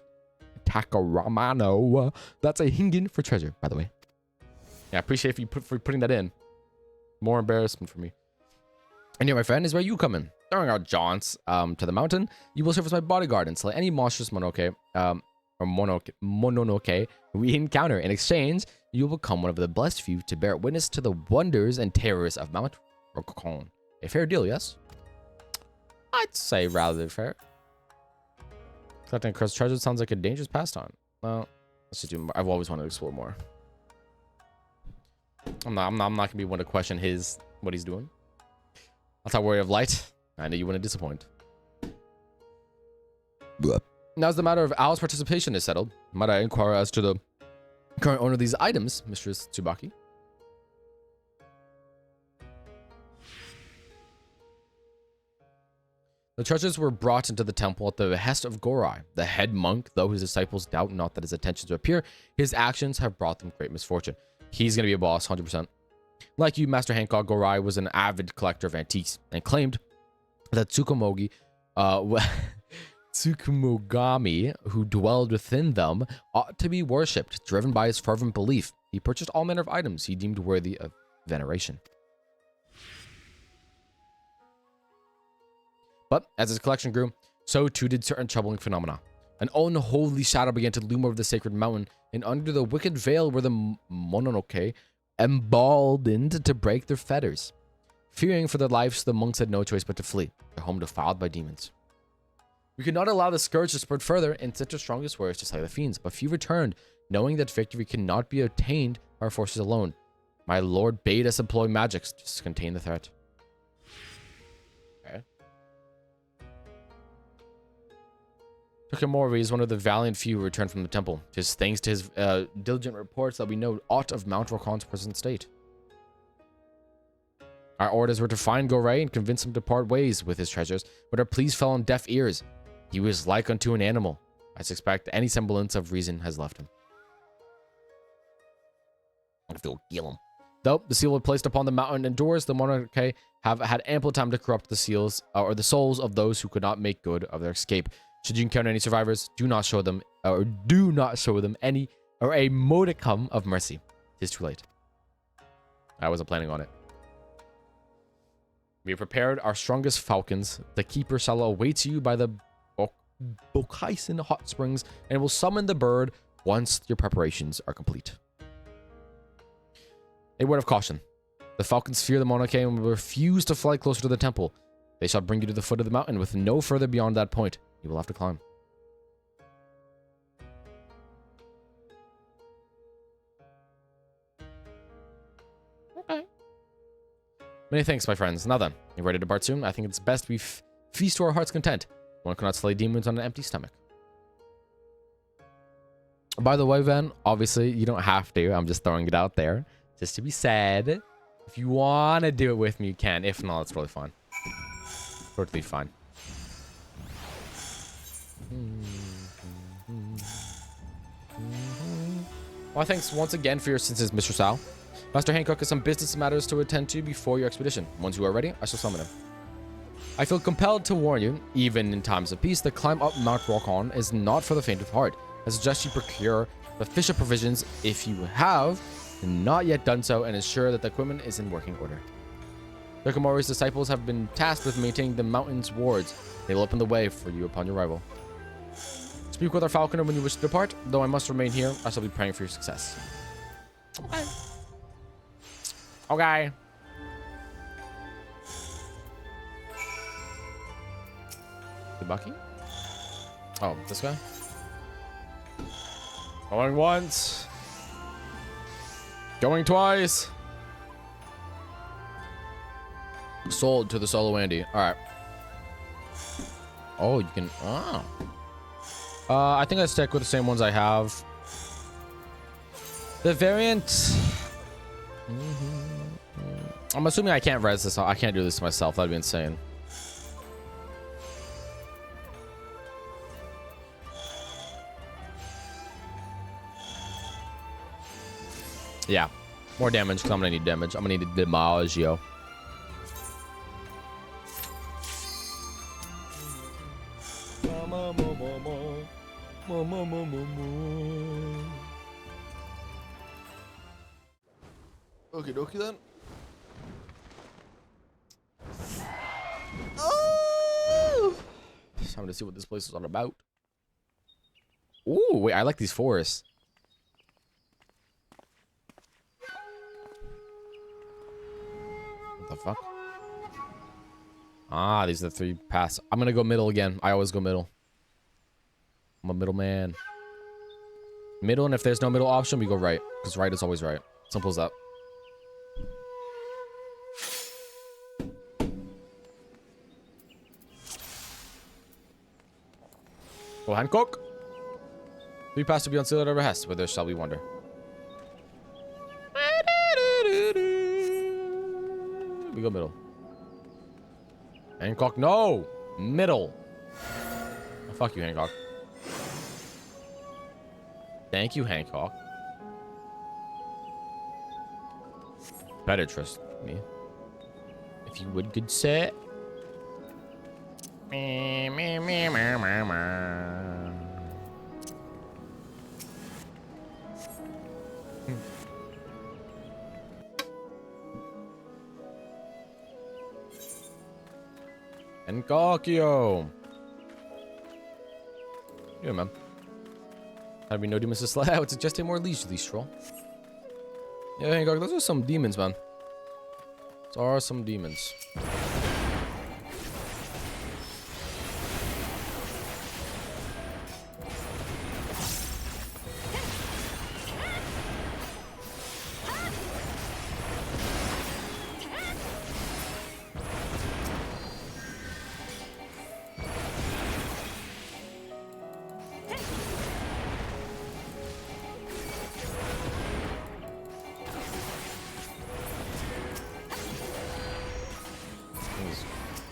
Takaramano. That's a Hingen for treasure, by the way. Yeah, I appreciate you for putting that in. More embarrassment for me. And here, my friend, is where you come in. During our jaunts to the mountain, you will serve as my bodyguard and slay any monstrous Mononoke we encounter. In exchange, you will become one of the blessed few to bear witness to the wonders and terrors of Mount Rokan. A fair deal, yes? I'd say rather fair. Collecting cursed treasure sounds like a dangerous pastime. Well, let's just do more. I've always wanted to explore more. I'm not gonna be one to question what he's doing. That's our word of light. I know you wouldn't disappoint. Now, as the matter of Al's participation is settled, might I inquire as to the current owner of these items, Mistress Tsubaki? The treasures were brought into the temple at the behest of Gorai, the head monk. Though his disciples doubt not that his attentions will appear, his actions have brought them great misfortune. He's going to be a boss, 100%. Like you, Master Hancock, Gorai was an avid collector of antiques and claimed that Tsukumogami, who dwelled within them, ought to be worshipped, driven by his fervent belief. He purchased all manner of items he deemed worthy of veneration. But as his collection grew, so too did certain troubling phenomena. An unholy shadow began to loom over the sacred mountain, and under the wicked veil were the Mononoke, emboldened to break their fetters. Fearing for their lives, the monks had no choice but to flee, their home defiled by demons. We could not allow the scourge to spread further, and sent our strongest warriors to slay the fiends, but few returned, knowing that victory cannot be obtained by our forces alone. My lord bade us employ magics to contain the threat. Okay. Tokumori is one of the valiant few who returned from the temple. Just thanks to his diligent reports that we know aught of Mount Rokan's present state. Our orders were to find Gorai and convince him to part ways with his treasures, but our pleas fell on deaf ears. He was like unto an animal. I suspect any semblance of reason has left him. I have to go kill him. Though the seal was placed upon the mountain and doors, the Mononoke have had ample time to corrupt the seals or the souls of those who could not make good of their escape. Should you encounter any survivors, do not show them any or a modicum of mercy. It is too late. I wasn't planning on it. We have prepared our strongest falcons. The keeper shall await you by the Bokaisen hot springs and will summon the bird once your preparations are complete. A word of caution. The falcons fear the monarch and will refuse to fly closer to the temple. They shall bring you to the foot of the mountain with no further beyond that point. You will have to climb. Okay. Many thanks, my friends. Now then, you ready to depart soon? I think it's best we feast to our heart's content. One cannot slay demons on an empty stomach. By the way, Van, obviously, you don't have to. I'm just throwing it out there. Just to be said. If you want to do it with me, you can. If not, it's really fine. Totally fine. Well, thanks once again for your assistance, Mr. Sal. Master Hancock has some business matters to attend to before your expedition. Once you are ready, I shall summon him. I feel compelled to warn you, even in times of peace, the climb up Mount Rokon is not for the faint of heart. I suggest you procure the official provisions if you have not yet done so, and ensure that the equipment is in working order. Dokomori's disciples have been tasked with maintaining the mountain's wards. They will open the way for you upon your arrival. Speak with our falconer when you wish to depart. Though I must remain here, I shall be praying for your success. Okay. Okay. The Bucky? Oh, this guy? Going once. Going twice. Sold to the solo Andy. Alright. Oh, you can... Oh. I think I stick with the same ones I have. The variant... I'm assuming I can't res this. I can't do this myself. That'd be insane. Yeah. More damage because I'm going to need damage. I'm going to need the Demagio. Okie dokie then. Oh! Time to see what this place is all about. Ooh, wait, I like these forests. What the fuck? Ah, these are the 3 paths. I'm gonna go middle again. I always go middle. I'm a middle man. Middle, and if there's no middle option, we go right. Because right is always right. Simple as that. Oh, Hancock. 3 paths to be unsealed at behest, where there shall we wander. We go middle. Hancock, no! Middle. Oh, fuck you, Hancock. Thank you, Hancock. Better trust me. If you would, good sir. Hancockio. Yeah, man. How do we know demons to slay? I would suggest a more leisurely stroll. Yeah, Hancock, those are some demons, man. Those are some demons.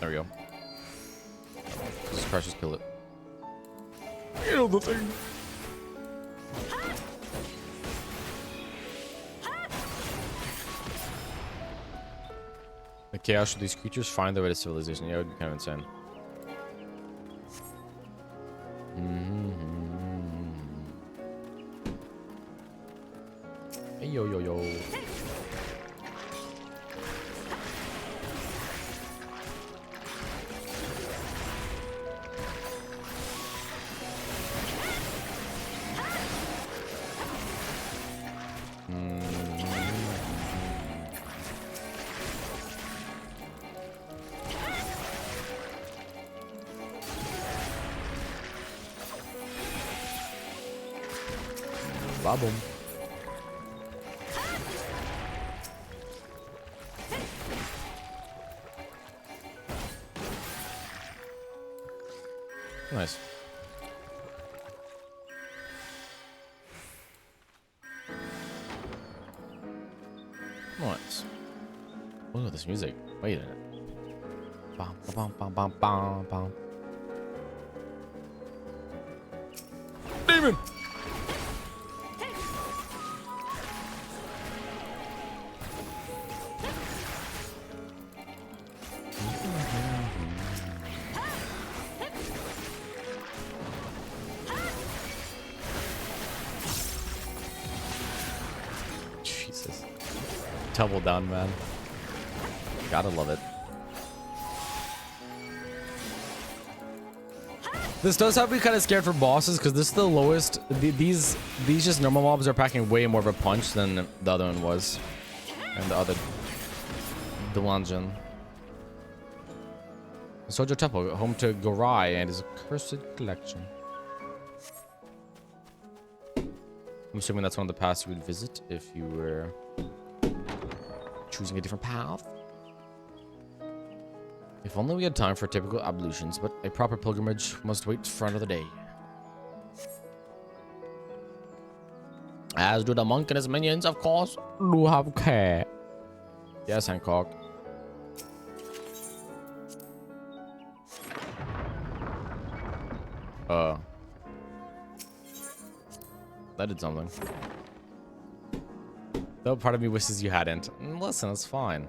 There we go. Jesus Christ, just kill it. Kill the thing. The chaos of these creatures find their way to civilization. Yeah, it would be kind of insane. Hey, yo, yo, yo. Ba-boom. Nice. Nice. Look at this music. Wait a minute. Bum, bum, bum, bum, bum, bum. Demon! Jesus. Double down, man. Gotta love it. This does have me kind of scared for bosses because this is the lowest. These just normal mobs are packing way more of a punch than the other one was, and the other dungeon. Sojo Temple, home to Gorai and his cursed collection. I'm assuming that's one of the paths you would visit if you were choosing a different path. If only we had time for typical ablutions, but a proper pilgrimage must wait for another day. As do the monk and his minions, of course. Do have care. Yes, Hancock. That did something. Though part of me wishes you hadn't. Listen, it's fine.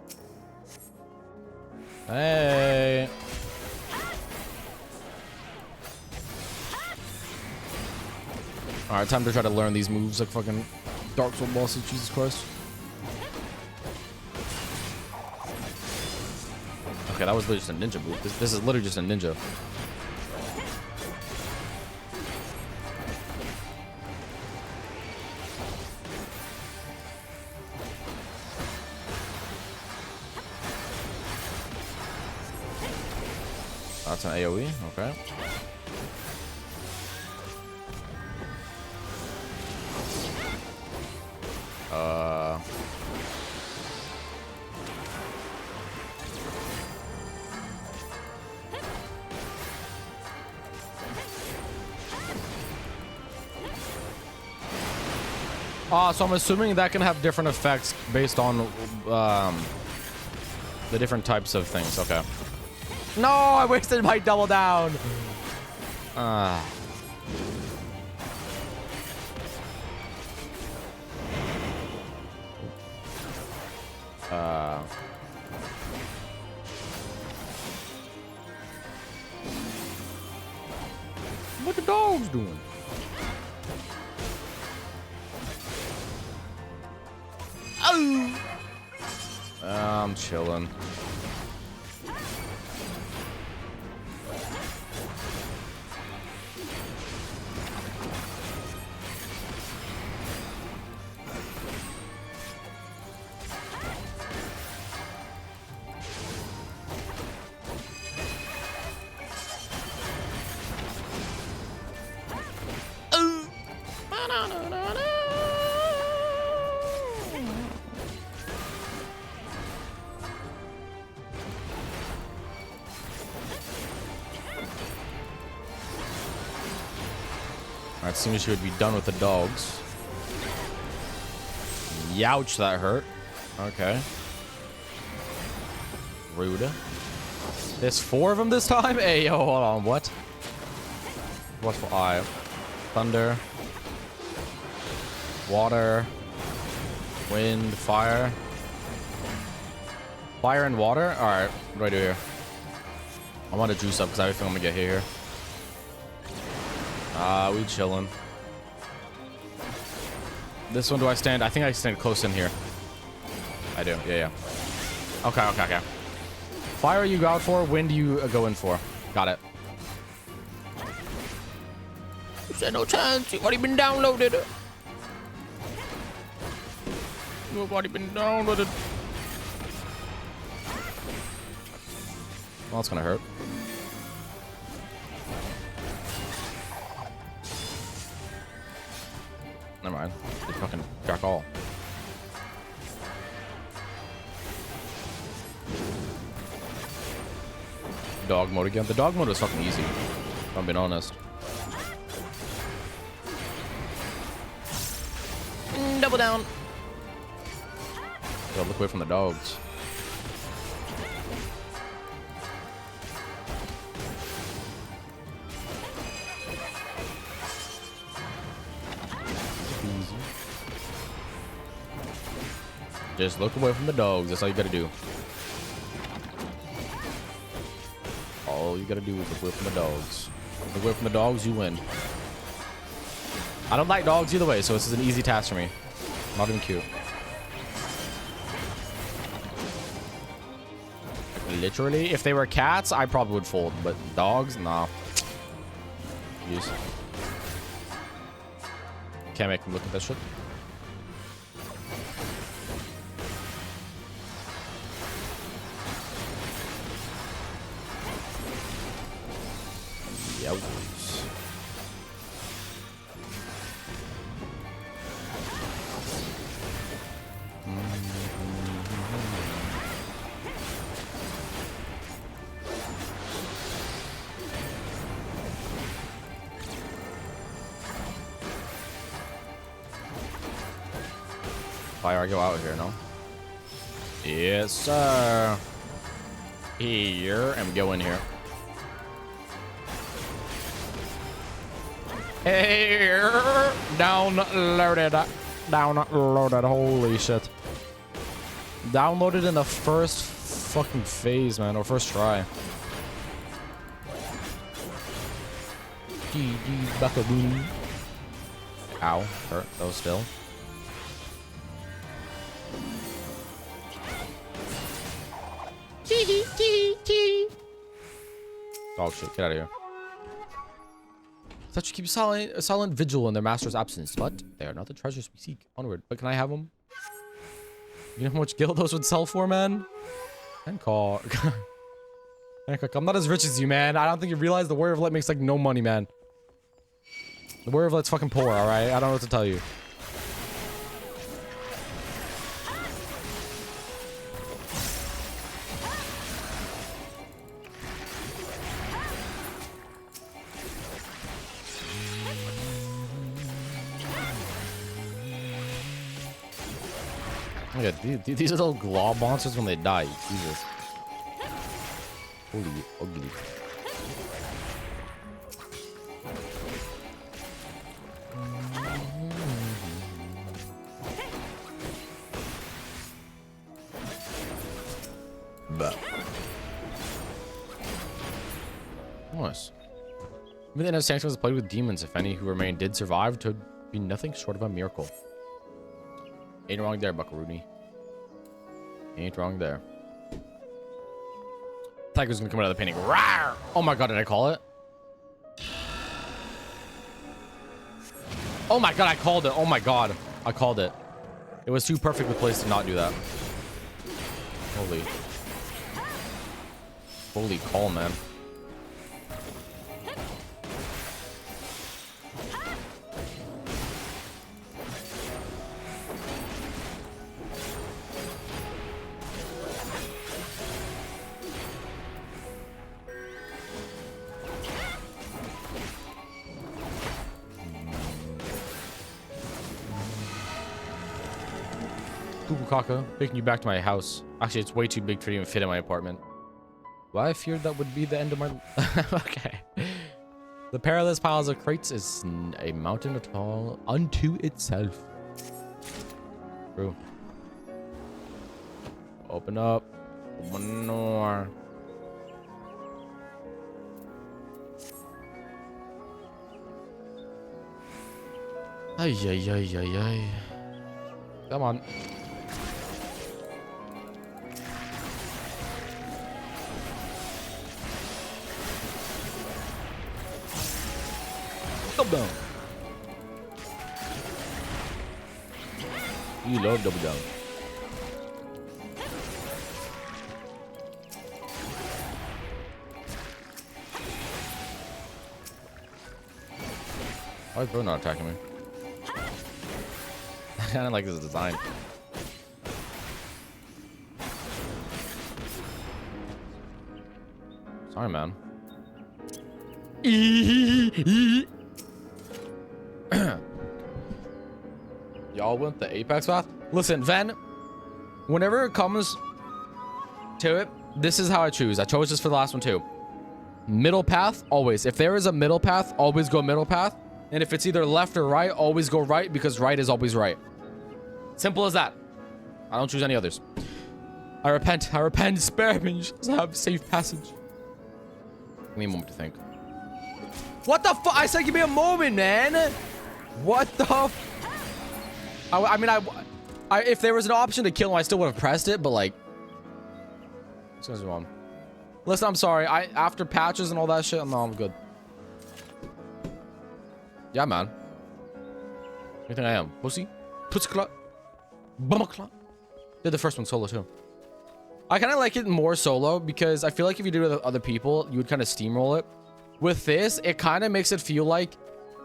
Hey. Alright, time to try to learn these moves like fucking Dark Souls bosses, Jesus Christ. Okay, that was literally just a ninja move. This is literally just a ninja. That's an AoE, okay. So I'm assuming that can have different effects based on the different types of things. Okay. No, I wasted my double down. What the dog's doing? Oh! I'm chilling. Alright, as soon as you would be done with the dogs. Youch, that hurt. Okay. Rude. There's 4 of them this time? Hey, yo, hold on, what? What's for I? Thunder. Water. Wind, fire. Fire and water? Alright, what do I do here? I want to juice up because I think I'm gonna get hit here. We chillin'. This one, do I stand? I think I stand close in here. I do, yeah. Okay. Fire you go out for, wind you go in for. Got it. You said no chance, you've already been downloaded. You've already been downloaded. Well, that's gonna hurt. Never mind. They fucking jack all. Dog mode again. The dog mode was fucking easy, if I'm being honest. Double down. Yo, look away from the dogs. Easy. Just look away from the dogs. That's all you gotta do. All you gotta do is look away from the dogs. Look away from the dogs, you win. I don't like dogs either way, so this is an easy task for me. Not even cute. Like, literally, if they were cats, I probably would fold, but dogs, nah. Use. Can't make them look at that shit. Yowzers. Fire, go out here, no? Yes, sir. Here, and go in here. Here, downloaded, downloaded. Holy shit! Downloaded in the first fucking phase, man, or first try. GG, buckaboom. Ow, hurt though still. Dog shit, get out of here. Such keep silent vigil in their master's absence, but they are not the treasures we seek. Onward. But can I have them? You know how much gil those would sell for, man? Hancock. Hancock, I'm not as rich as you, man. I don't think you realize the Warrior of Light makes like no money, man. The Warrior of Light's fucking poor, alright? I don't know what to tell you. Yeah, these are little glob monsters when they die. Jesus. Holy ugly. But nice. Within a sanctum was played with demons. If any who remain did survive, to be nothing short of a miracle. Ain't wrong there, Buckaroo. Ain't wrong there. Tiger's gonna come out of the painting. Rawr! Oh my god, did I call it? Oh my god, I called it. Oh my god, I called it. It was too perfect a place to not do that. Holy call, man. Kaka, taking you back to my house. Actually, it's way too big to even fit in my apartment. Well, I feared that would be the end of my... Okay. The perilous piles of crates is a mountain at all unto itself. True. Open up. One more. Ay, ay, ay, ay, ay. Come on. Double down. You love double down. Why is bro not attacking me? kind of like this design. Sorry, man. Y'all went the Apex path? Listen, Ven, whenever it comes to it, this is how I choose. I chose this for the last one too. Middle path, always. If there is a middle path, always go middle path. And if it's either left or right, always go right, because right is always right. Simple as that. I don't choose any others. I repent, spare me. Just have safe passage. Give me a moment to think. What the fuck? I said give me a moment, man. What the I mean, if there was an option to kill him, I still would have pressed it, but like, what's going on? Listen, I'm sorry. After patches and all that shit, no, I'm good. Yeah, man. What do you think I am? Pussy? Pussy clot? Bummer clot? Did the first one solo too. I kind of like it more solo because I feel like if you do it with other people, you would kind of steamroll it. With this, it kind of makes it feel like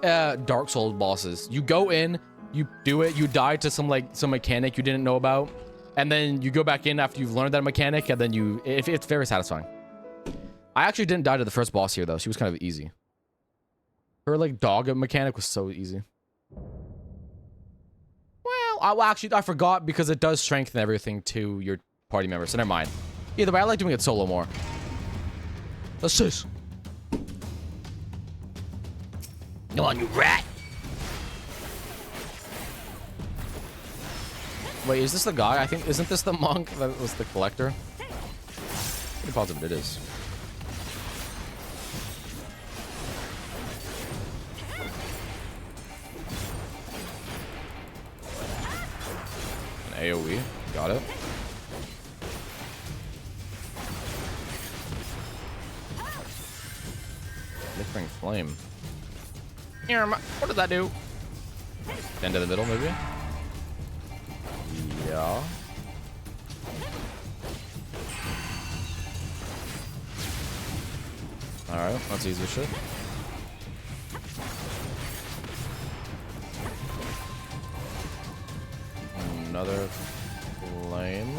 Dark Souls bosses. You go in, you do it, you die to some mechanic you didn't know about, and then you go back in after you've learned that mechanic, and then it's very satisfying. I actually didn't die to the first boss here though. She was kind of easy. Her like dog mechanic was so easy. Well, actually I forgot because it does strengthen everything to your party members, so never mind. Either way, I like doing it solo more. Let's just. Come on, you rat. Wait, is this the guy? I think, isn't this the monk that was the collector? Pretty positive it is. An AoE, got it. Flickering flame. What does that do? End to the middle, maybe? Yeah. Alright, that's easy shit. Another flame.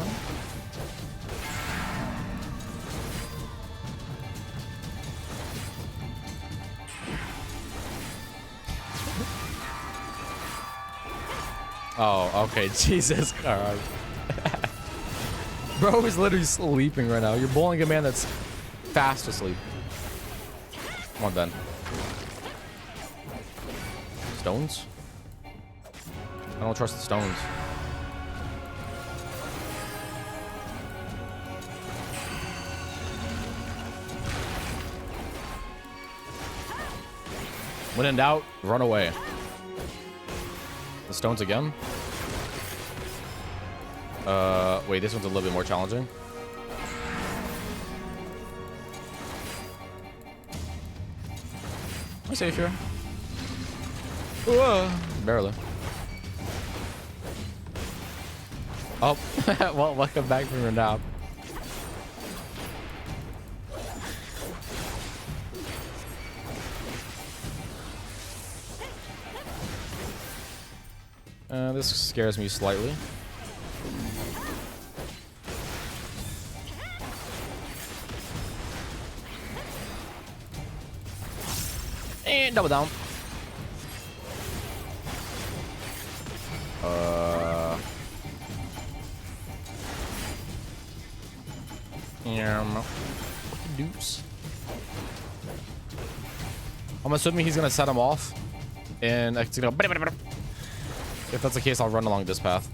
Oh, okay. Jesus Christ. Bro is literally sleeping right now. You're bowling a man that's fast asleep. Come on, Ben. Stones? I don't trust the stones. When in doubt, run away. The stones again? Wait, this one's a little bit more challenging. Am I safe here? Barely. Oh, well, welcome back from your nap. This scares me slightly. And double down. Deuce. I'm assuming he's gonna set him off, and it's gonna. If that's the case, I'll run along this path.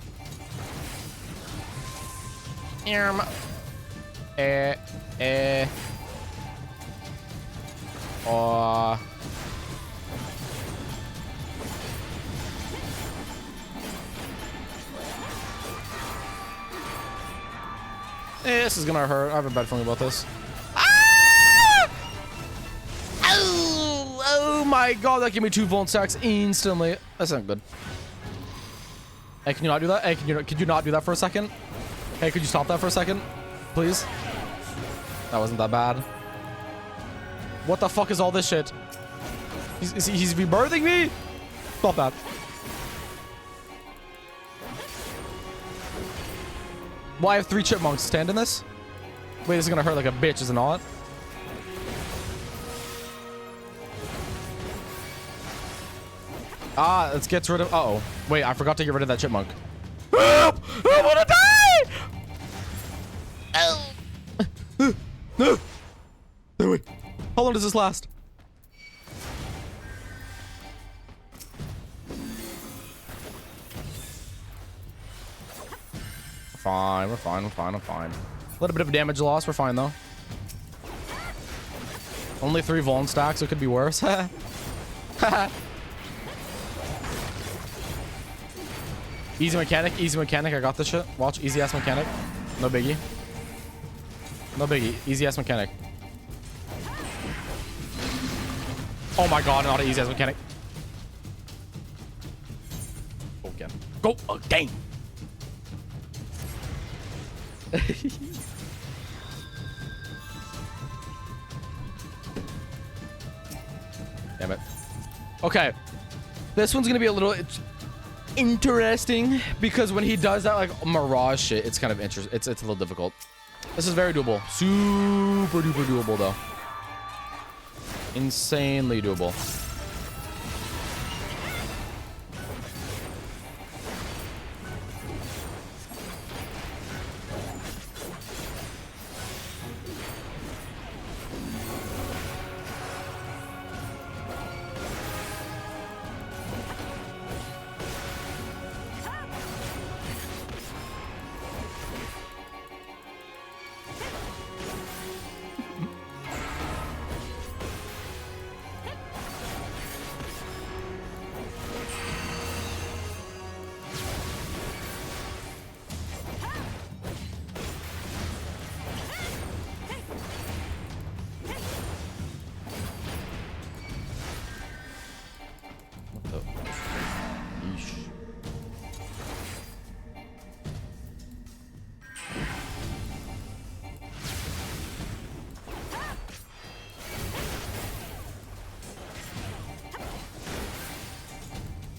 This is gonna hurt. I have a bad feeling about this. Ah! Oh my god, that gave me 2 volt stacks instantly. That's not good. Hey, can you not do that? Hey, could you not do that for a second? Hey, could you stop that for a second? Please? That wasn't that bad. What the fuck is all this shit? He's rebirthing me? Stop that. Well, I have 3 chipmunks. Stand in this? Wait, this is gonna hurt like a bitch, isn't it? Ah, let's get rid of... Uh-oh. Wait, I forgot to get rid of that chipmunk. Help! I wanna die! No! No, wait. How long does this last? Fine, we're fine, we're fine, I'm fine. A little bit of damage loss, we're fine though. Only 3 Vuln stacks, it could be worse. Easy mechanic, I got this shit. Watch, easy ass mechanic. No biggie. No biggie, easy ass mechanic. Oh my god, not an easy ass mechanic. Go again. Go again! Damn it. Okay. This one's gonna be a little interesting because when he does that like mirage shit, it's kind of interesting. It's a little difficult. This is very doable. Super duper doable though. Insanely doable.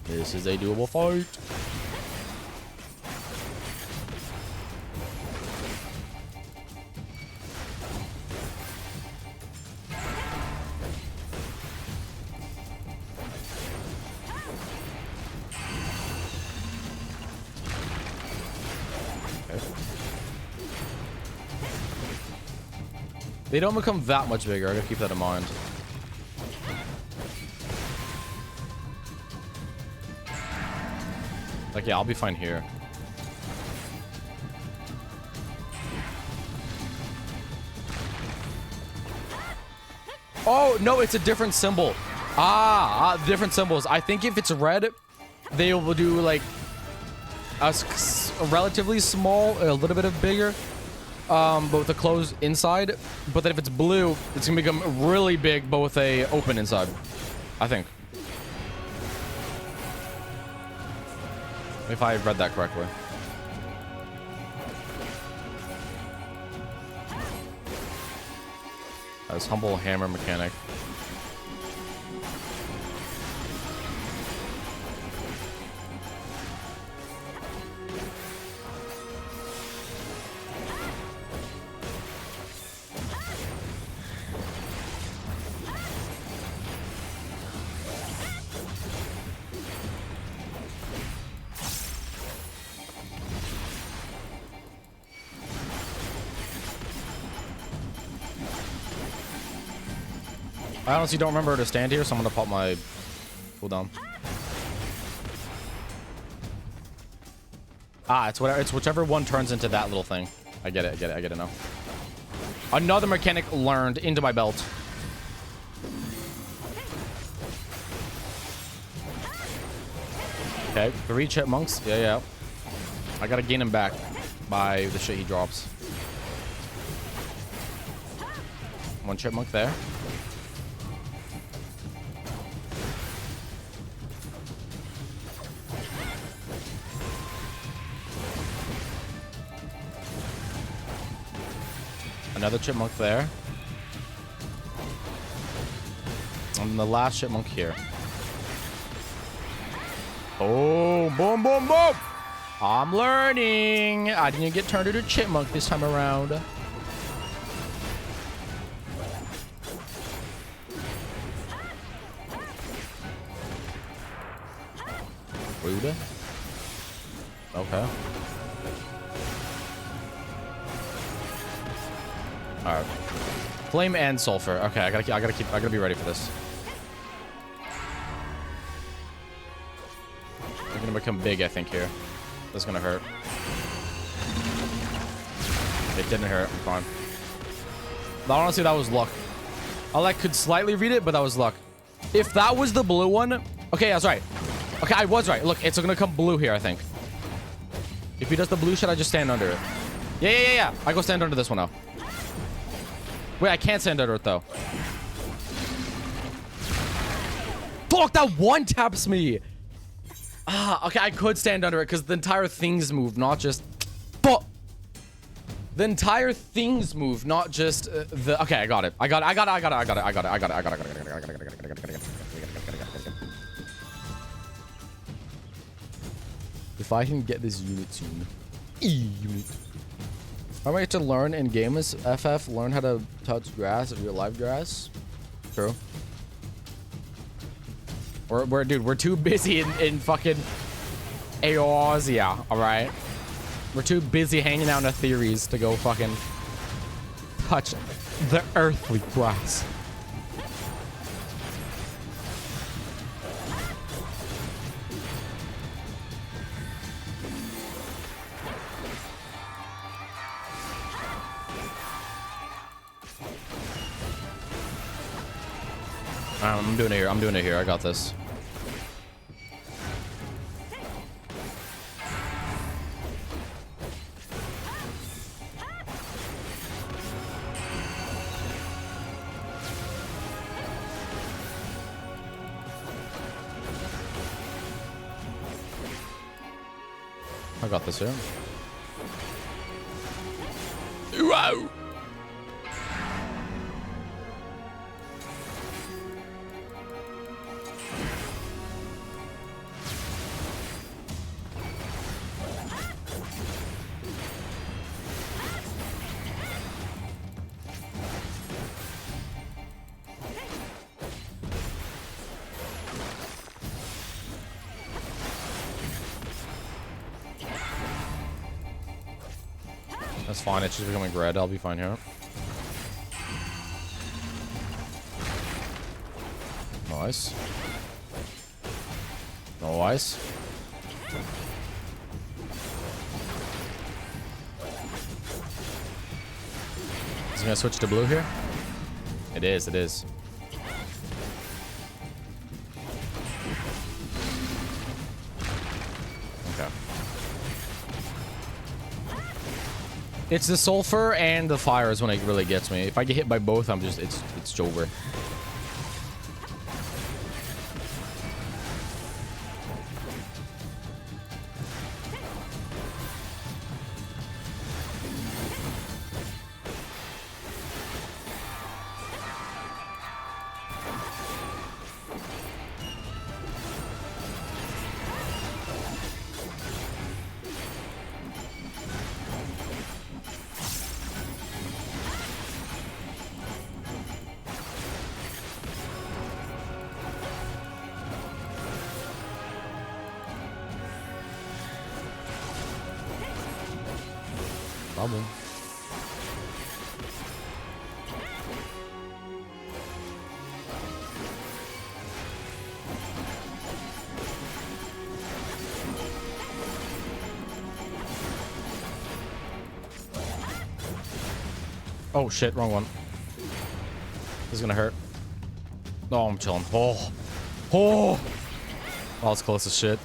This is a doable fight. Okay. They don't become that much bigger. I gotta keep that in mind. Like, yeah, I'll be fine here. Oh, no, it's a different symbol. Different symbols. I think if it's red, they will do, like, a relatively small, a little bit of bigger, but with a closed inside. But then if it's blue, it's gonna become really big, but with a open inside, I think. If I read that correctly. As humble hammer mechanic. I honestly don't remember to stand here, so I'm gonna pop my cooldown. It's whatever. It's whichever one turns into that little thing. I get it. I get it. I get it now. Another mechanic learned into my belt. Okay, 3 chipmunks. Yeah, yeah. I gotta gain him back by the shit he drops. 1 chipmunk there. Another chipmunk there. And the last chipmunk here. Oh, boom, boom, boom! I'm learning. I didn't get turned into a chipmunk this time around. Rude. Okay. All right. Flame and sulfur. Okay, I gotta be ready for this. I'm gonna become big, I think, here. This is gonna hurt. It didn't hurt. I'm fine. Honestly, that was luck. I could slightly read it, but that was luck. If that was the blue one, okay, I was right. Okay, I was right. Look, it's gonna come blue here, I think. If he does the blue shit, I just stand under it. Yeah. I go stand under this one now. Wait, I can't stand under it though. Fuck, that one taps me. Ah, okay, I could stand under it because the entire thing's moved, not just... Fuck! The entire thing's moved, not just the... Okay, I got it. I got it. If I can get this unit soon. Unit. I might to learn in games, FF, learn how to touch grass, real life grass. True. Dude, we're too busy in fucking Eorzea, alright? We're too busy hanging out in the theories to go fucking touch the earthly grass. I'm doing it here. I got this. I got this here. Wow. That's fine. It's just becoming red. I'll be fine here. Nice. Nice. Is it gonna switch to blue here? It is. It is. Okay. It's the sulfur and the fire is when it really gets me. If I get hit by both, I'm just it's over. Bubble. Oh shit, wrong one. This is gonna hurt. Oh, I'm chilling. Oh. Oh. Oh, it's close as shit.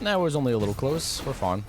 That was only a little close. We're fine.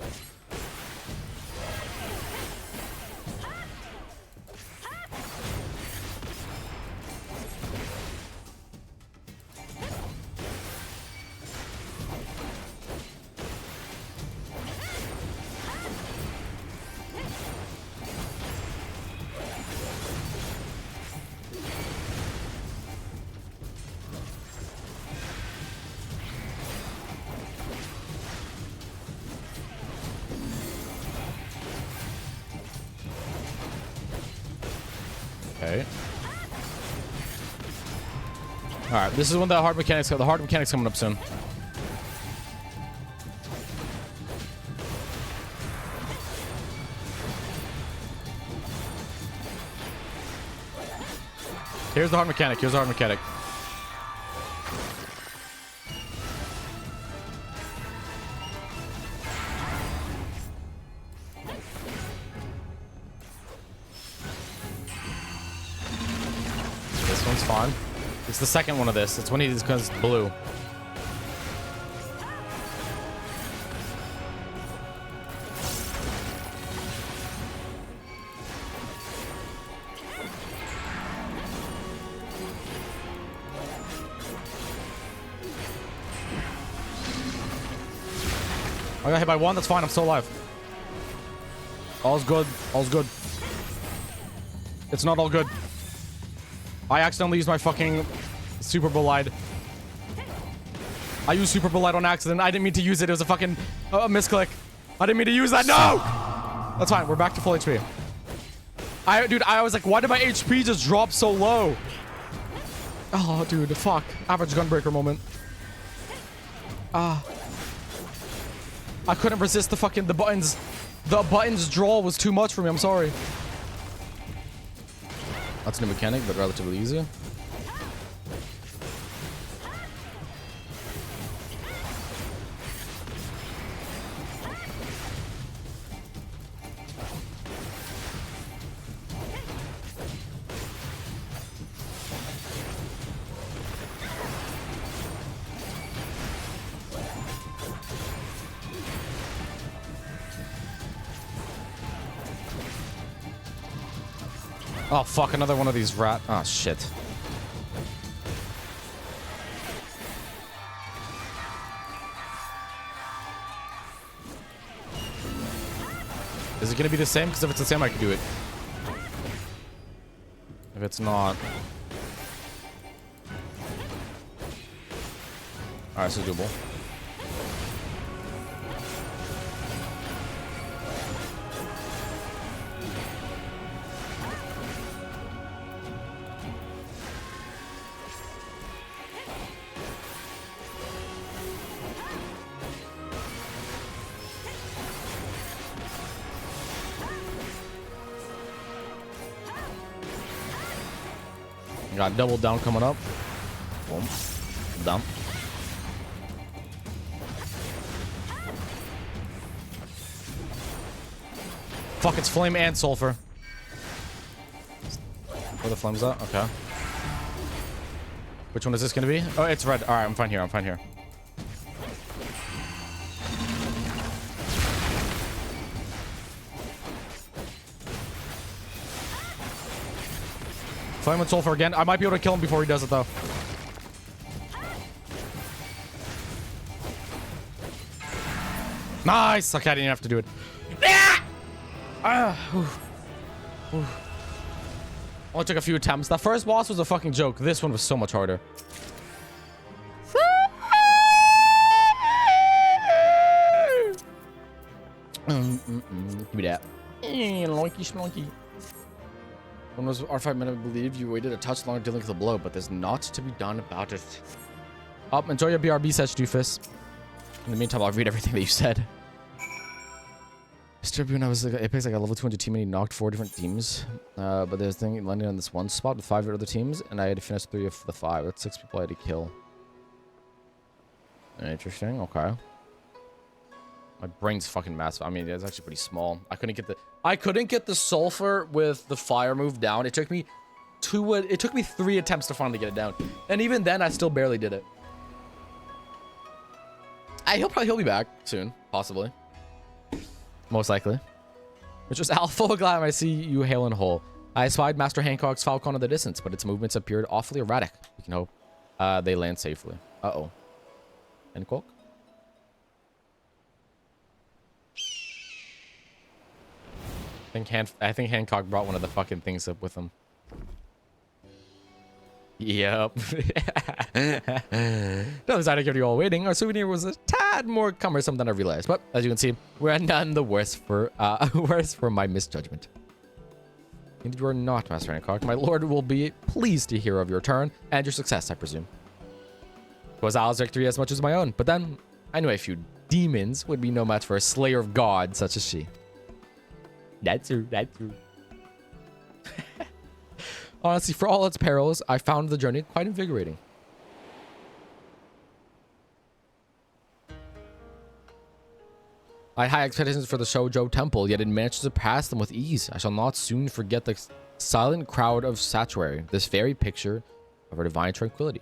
Okay. All right, this is when the hard mechanics coming up soon. Here's the hard mechanic. Here's the hard mechanic. This one's fine. It's the second one of this. It's when he goes blue. I got hit by one. That's fine. I'm still alive. All's good. All's good. It's not all good. I accidentally used my fucking Super Bolide. I used Super Bolide on accident. I didn't mean to use it. It was a fucking misclick. I didn't mean to use that. No! That's fine. We're back to full HP. Dude, I was like, why did my HP just drop so low? Oh, dude. Fuck. Average Gunbreaker moment. I couldn't resist the buttons. The buttons draw was too much for me. I'm sorry. That's a new mechanic, but relatively easy. Oh, fuck, another one of these rat. Oh, shit. Is it gonna be the same? Because if it's the same, I can do it. If it's not... Alright, so doable. Got double down coming up. Boom. Dump. Fuck, it's flame and sulfur. Where the flames at? Okay. Which one is this gonna be? Oh, it's red. Alright, I'm fine here. I'm fine here. Flame and sulfur again. I might be able to kill him before he does it, though. Nice! Okay, I didn't have to do it. Only took a few attempts. That first boss was a fucking joke. This one was so much harder. Give me that. Loinky splonky. When was R5 meant to believe you waited a touch longer dealing with the blow, but there's naught to be done about it. Enjoy your BRB sets, Doofus. In the meantime, I'll read everything that you said. Mr. when I was like, Apex, I got level 200 team and he knocked 4 different teams. But there's a thing landing on this one spot with 5 other teams, and I had to finish 3 of the 5. That's 6 people I had to kill. Interesting, okay. My brain's fucking massive. I mean, it's actually pretty small. I couldn't get the sulfur with the fire move down. It took me 3 attempts to finally get it down. And even then, I still barely did it. He'll be back soon, possibly. Most likely. Which was Alpha. Glad I see you hail and whole. I spied Master Hancock's Falcon in the distance, but its movements appeared awfully erratic. We can hope they land safely. Uh-oh. Hancock? I think Hancock brought one of the fucking things up with him. Yep. No, sorry to keep you all waiting. Our souvenir was a tad more cumbersome than I realized, but as you can see, we're none the worse for my misjudgment. Indeed, you are not, Master Hancock. My lord will be pleased to hear of your return and your success, I presume. It was Al's victory as much as my own, but then I knew a few demons would be no match for a slayer of gods such as she. That's true, that's true. Honestly, for all its perils, I found the journey quite invigorating. I had high expectations for the Shoujo Temple, yet it managed to surpass them with ease. I shall not soon forget the silent crowd of statuary, this very picture of our divine tranquility.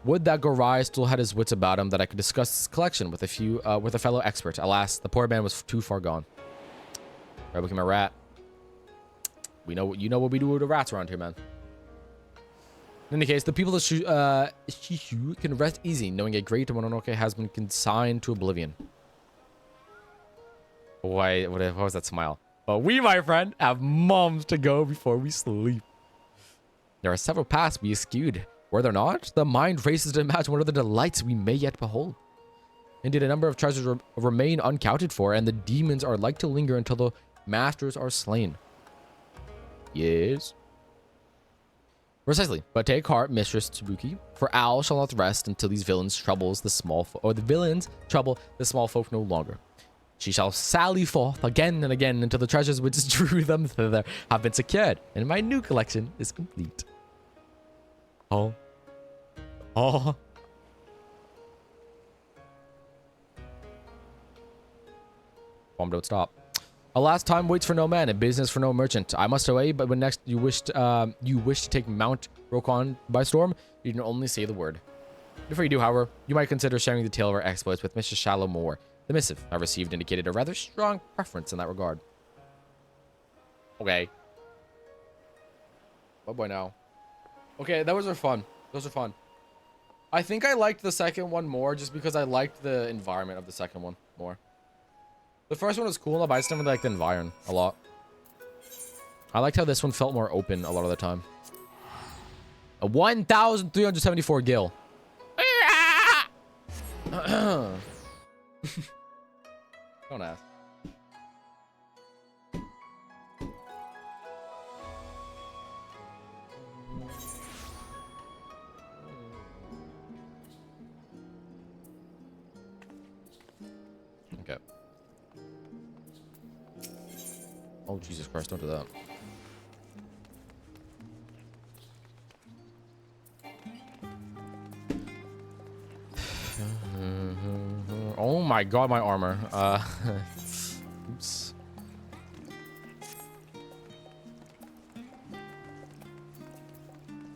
Would that Gorai still had his wits about him, that I could discuss his collection with a fellow expert. Alas, the poor man was too far gone. I became a rat. You know what we do with the rats around here, man. In any case, the people of Shishu can rest easy, knowing a great Mononoke has been consigned to oblivion. Why? What was that smile? But we, my friend, have moms to go before we sleep. There are several paths we eschewed. Were there not? The mind races to imagine what other delights we may yet behold. Indeed, a number of treasures remain uncounted for, and the demons are like to linger until the masters are slain. Yes. Precisely. But take heart, Mistress Tsubuki, for Al shall not rest until these villains trouble the small folk no longer. She shall sally forth again and again until the treasures which drew them thither have been secured, and my new collection is complete. Oh. Oh. Bomb don't stop. Alas, time waits for no man and business for no merchant. I must away, but when next you wish to take Mount Rokon by storm, you can only say the word. Before you do, however, you might consider sharing the tale of our exploits with Mr. Shallow Moore. The missive I received indicated a rather strong preference in that regard. Okay. Oh boy, now. Okay, those are fun. Those are fun. I think I liked the second one more just because I liked the environment of the second one more. The first one was cool, but I just never liked the environment a lot. I liked how this one felt more open a lot of the time. A 1,374 gil. Don't ask. Okay. Oh, Jesus Christ, don't do that. Oh my god, my armor. Oops.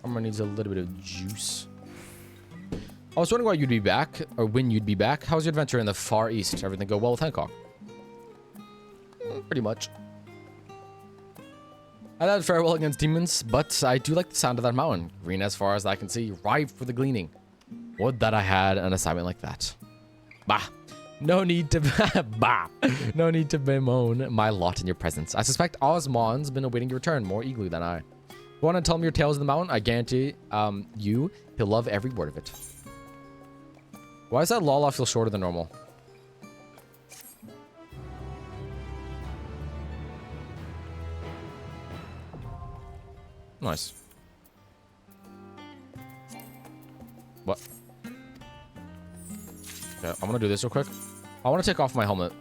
Armor needs a little bit of juice. I was wondering why you'd be back, or when you'd be back. How's your adventure in the Far East? Everything go well with Hancock? Pretty much. I did farewell against demons, but I do like the sound of that mountain. Green as far as I can see, ripe for the gleaning. Would that I had an assignment like that. Bah. No need to No need to bemoan my lot in your presence. I suspect Osmond's been awaiting your return more eagerly than I. You want to tell him your tales of the mountain? I guarantee he'll love every word of it. Why does that Lala feel shorter than normal? Nice. What? Okay, I'm gonna do this real quick. I want to take off my helmet.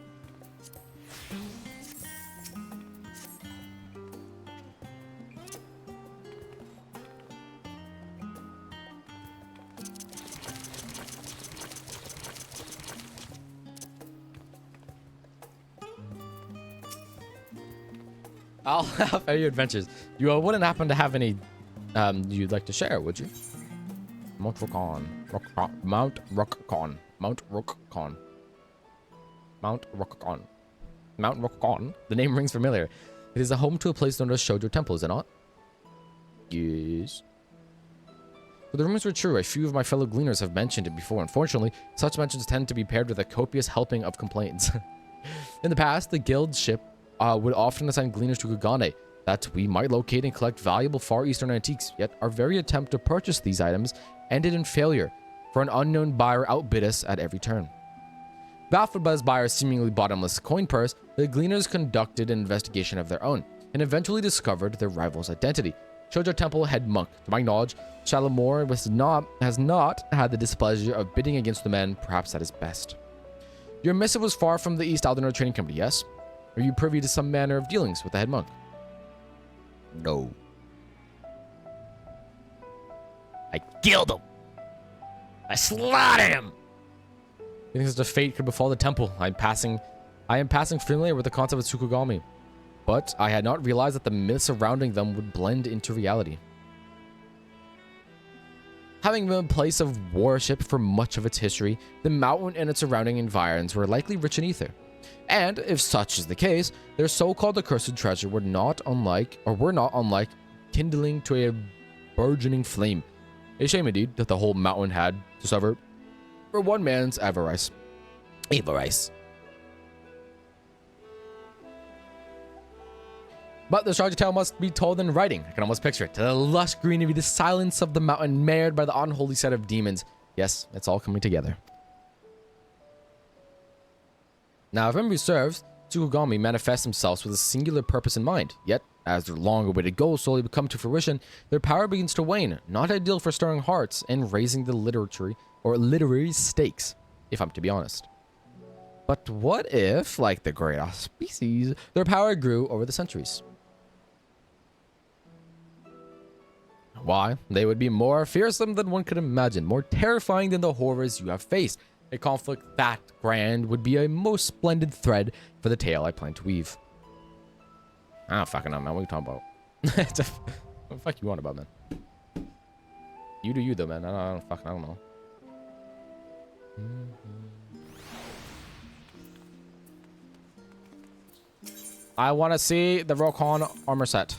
I'll have any adventures. You wouldn't happen to have any you'd like to share, would you? Mount Rokon. Mount Rokon. Mount Rokon. Mount Rokon. Mount Rokon. The name rings familiar. It is a home to a place known as Shoujo Temple, is it not? Yes. But the rumors were true. A few of my fellow gleaners have mentioned it before. Unfortunately, such mentions tend to be paired with a copious helping of complaints. In the past, the guild ship would often assign gleaners to Kugane that we might locate and collect valuable Far Eastern antiques, yet our very attempt to purchase these items ended in failure, for an unknown buyer outbid us at every turn. Baffled by his buyer's seemingly bottomless coin purse, the gleaners conducted an investigation of their own. and eventually discovered their rival's identity. Shoujo Temple head monk. To my knowledge, Shalimore has not had the displeasure of bidding against the man, perhaps at his best. Your missive was far from the East Aldernor Trading Company, yes? Are you privy to some manner of dealings with the head monk? No. I killed him. I slaughtered him. You think such a fate could befall the temple? I am passing familiar with the concept of Tsukugami, but I had not realized that the myths surrounding them would blend into reality. Having been a place of worship for much of its history, the mountain and its surrounding environs were likely rich in ether. And if such is the case, their so-called accursed treasure were not unlike kindling to a burgeoning flame. A shame indeed that the whole mountain had to suffer for one man's avarice. But the Shoujo tale must be told in writing. I can almost picture it. To the lush greenery, the silence of the mountain marred by the unholy set of demons. Yes, it's all coming together. Now, if memory serves, Tsukugami manifests themselves with a singular purpose in mind. Yet, as their long-awaited goals slowly come to fruition, their power begins to wane. Not ideal for stirring hearts and raising the literary stakes, if I'm to be honest. But what if, like the great species, their power grew over the centuries? Why? They would be more fearsome than one could imagine, more terrifying than the horrors you have faced. A conflict that grand would be a most splendid thread for the tale I plan to weave. I don't fucking know, man. What are you talking about? What the fuck you want about, man? You do you, though, man. I don't know. I want to see the Rokon armor set.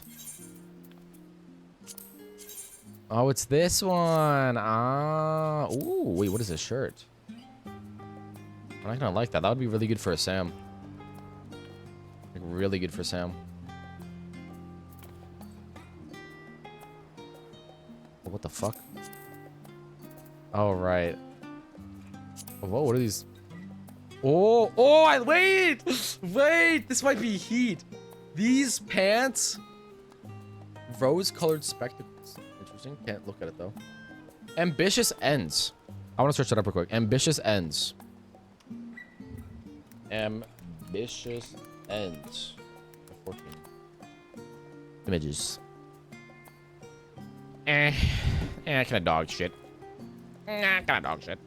Oh, it's this one. Ah. Ooh, wait, what is this shirt? I'm not gonna like that. That would be really good for a Sam. Like, really good for Sam. What the fuck? Oh, right. Whoa, what are these? Oh, wait! Wait, this might be heat. These pants. Rose-colored spectacles. Interesting. Can't look at it, though. Ambitious ends. I want to search that up real quick. Ambitious ends. Ambitious ends. 14. Images. Kind of dog shit. Kind of dog shit.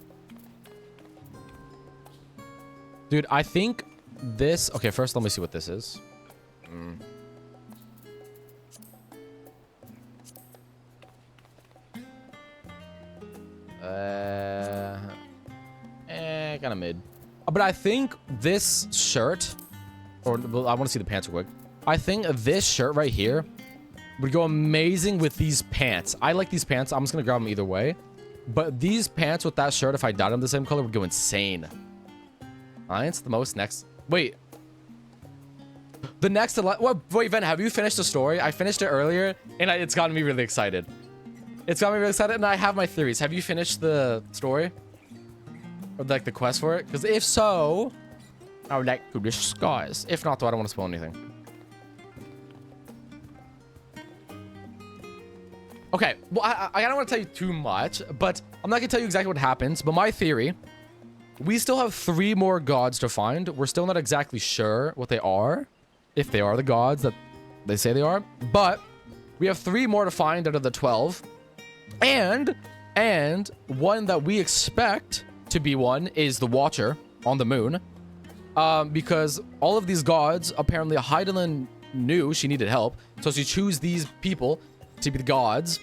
Dude, I think this... Okay, first let me see what this is. Kind of mid. But I think this shirt... Or, well, I want to see the pants real quick. I think this shirt right here would go amazing with these pants. I like these pants. I'm just going to grab them either way. But these pants with that shirt, if I dyed them the same color, would go insane. Alliance, the most next... Wait. The next... Wait, Ven, have you finished the story? I finished it earlier, and it's gotten me really excited. It's got me really excited, and I have my theories. Have you finished the story? Or, like, the quest for it? Because if so, I would like to discuss. If not, though, I don't want to spoil anything. Okay, well, I don't want to tell you too much, but I'm not going to tell you exactly what happens. But my theory, we still have 3 more gods to find. We're still not exactly sure what they are, if they are the gods that they say they are. But we have 3 more to find out of the 12. And one that we expect to be one is the Watcher on the moon. Because all of these gods, apparently Hydaelyn knew she needed help. So she chose these people to be the gods.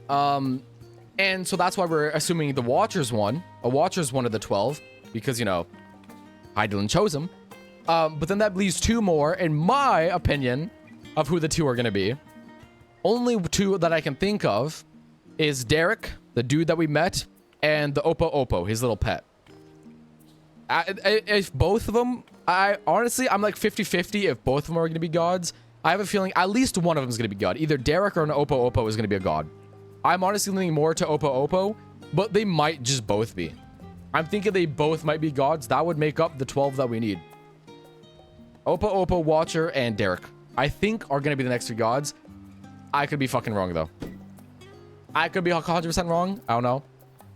And so that's why we're assuming the Watcher's one. A Watcher's one of the 12. Because, you know, Hydaelyn chose him. But then that leaves 2 more, in my opinion, of who the 2 are going to be. Only 2 that I can think of is Derek, the dude that we met, and the Oppo, his little pet. If both of them, honestly, I'm like 50-50 if both of them are going to be gods. I have a feeling at least one of them is going to be god. Either Derek or an Oppo is going to be a god. I'm honestly leaning more to Oppo, but they might just both be. I'm thinking they both might be gods. That would make up the 12 that we need. Oppo, Watcher, and Derek. I think are going to be the next 3 gods. I could be fucking wrong, though. I could be 100% wrong. I don't know.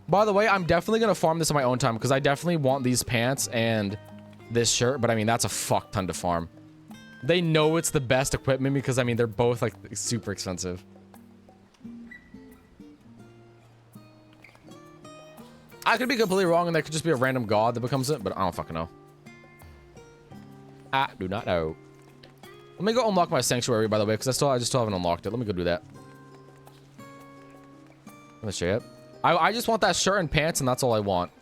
By the way, I'm definitely going to farm this on my own time because I definitely want these pants and this shirt. But I mean, that's a fuck ton to farm. They know it's the best equipment because, I mean, they're both, like, super expensive. I could be completely wrong and there could just be a random god that becomes it, but I don't fucking know. I do not know. Let me go unlock my sanctuary, by the way, because I just still haven't unlocked it. Let me go do that. Let me show you. I just want that shirt and pants, and that's all I want.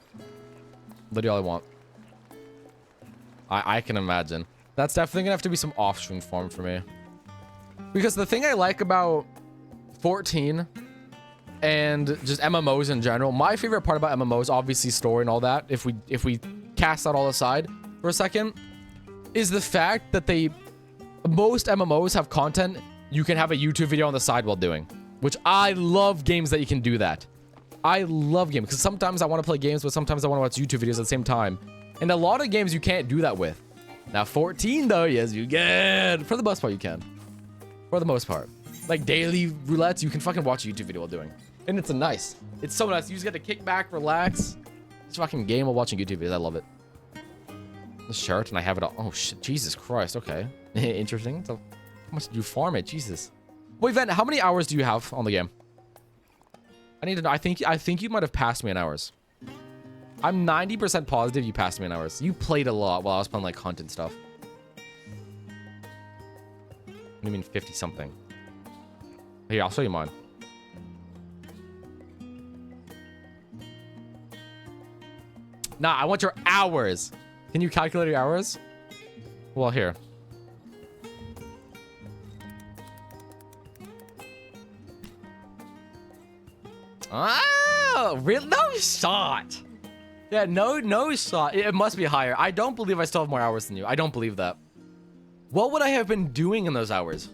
Literally all I want. I can imagine. That's definitely gonna have to be some off-stream farm for me. Because the thing I like about 14 and just MMOs in general, my favorite part about MMOs, obviously story and all that, if we cast that all aside for a second, is the fact that most MMOs have content you can have a YouTube video on the side while doing. Which I love games that you can do that. I love games because sometimes I want to play games, but sometimes I want to watch YouTube videos at the same time. And a lot of games you can't do that with. Now 14 though, yes you can. For the most part you can. For the most part. Like daily roulettes, you can fucking watch a YouTube video while doing. And it's nice. It's so nice. You just get to kick back, relax. Just fucking game while watching YouTube videos. I love it. The shirt and I have it all. Oh shit, Jesus Christ. Okay. Interesting. So how much do you farm it? Jesus. Wait, Ven, how many hours do you have on the game? I need to know. I think you might have passed me in hours. I'm 90% positive you passed me in hours. You played a lot while I was playing like Hunt and stuff. What do you mean 50 something? Here, I'll show you mine. Nah, I want your hours. Can you calculate your hours? Well, here. Oh, really? No shot. Yeah, no shot. It must be higher. I don't believe I still have more hours than you. I don't believe that. What would I have been doing in those hours?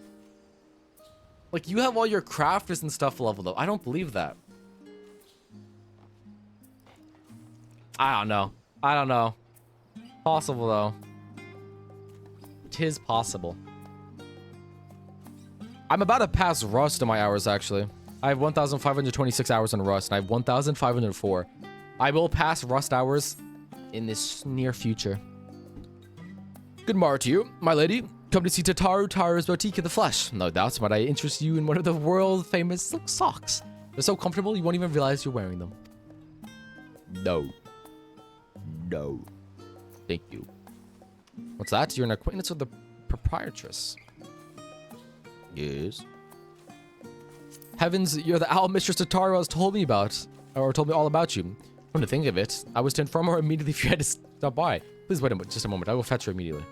Like, you have all your crafters and stuff leveled up. I don't believe that. I don't know. I don't know. Possible, though. Tis possible. I'm about to pass Rust in my hours, actually. I have 1,526 hours on Rust, and I have 1,504. I will pass Rust hours in this near future. Good morrow to you, my lady. Come to see Tataru's boutique in the flesh. No doubts, but I interest you in one of the world-famous silk socks. They're so comfortable, you won't even realize you're wearing them. No. No. Thank you. What's that? You're an acquaintance with the proprietress. Yes. Heavens, you're the owl Mistress Tataru has told me about, or told me all about you. Come to think of it, I was to inform her immediately if you had to stop by. Please wait just a moment. I will fetch her immediately.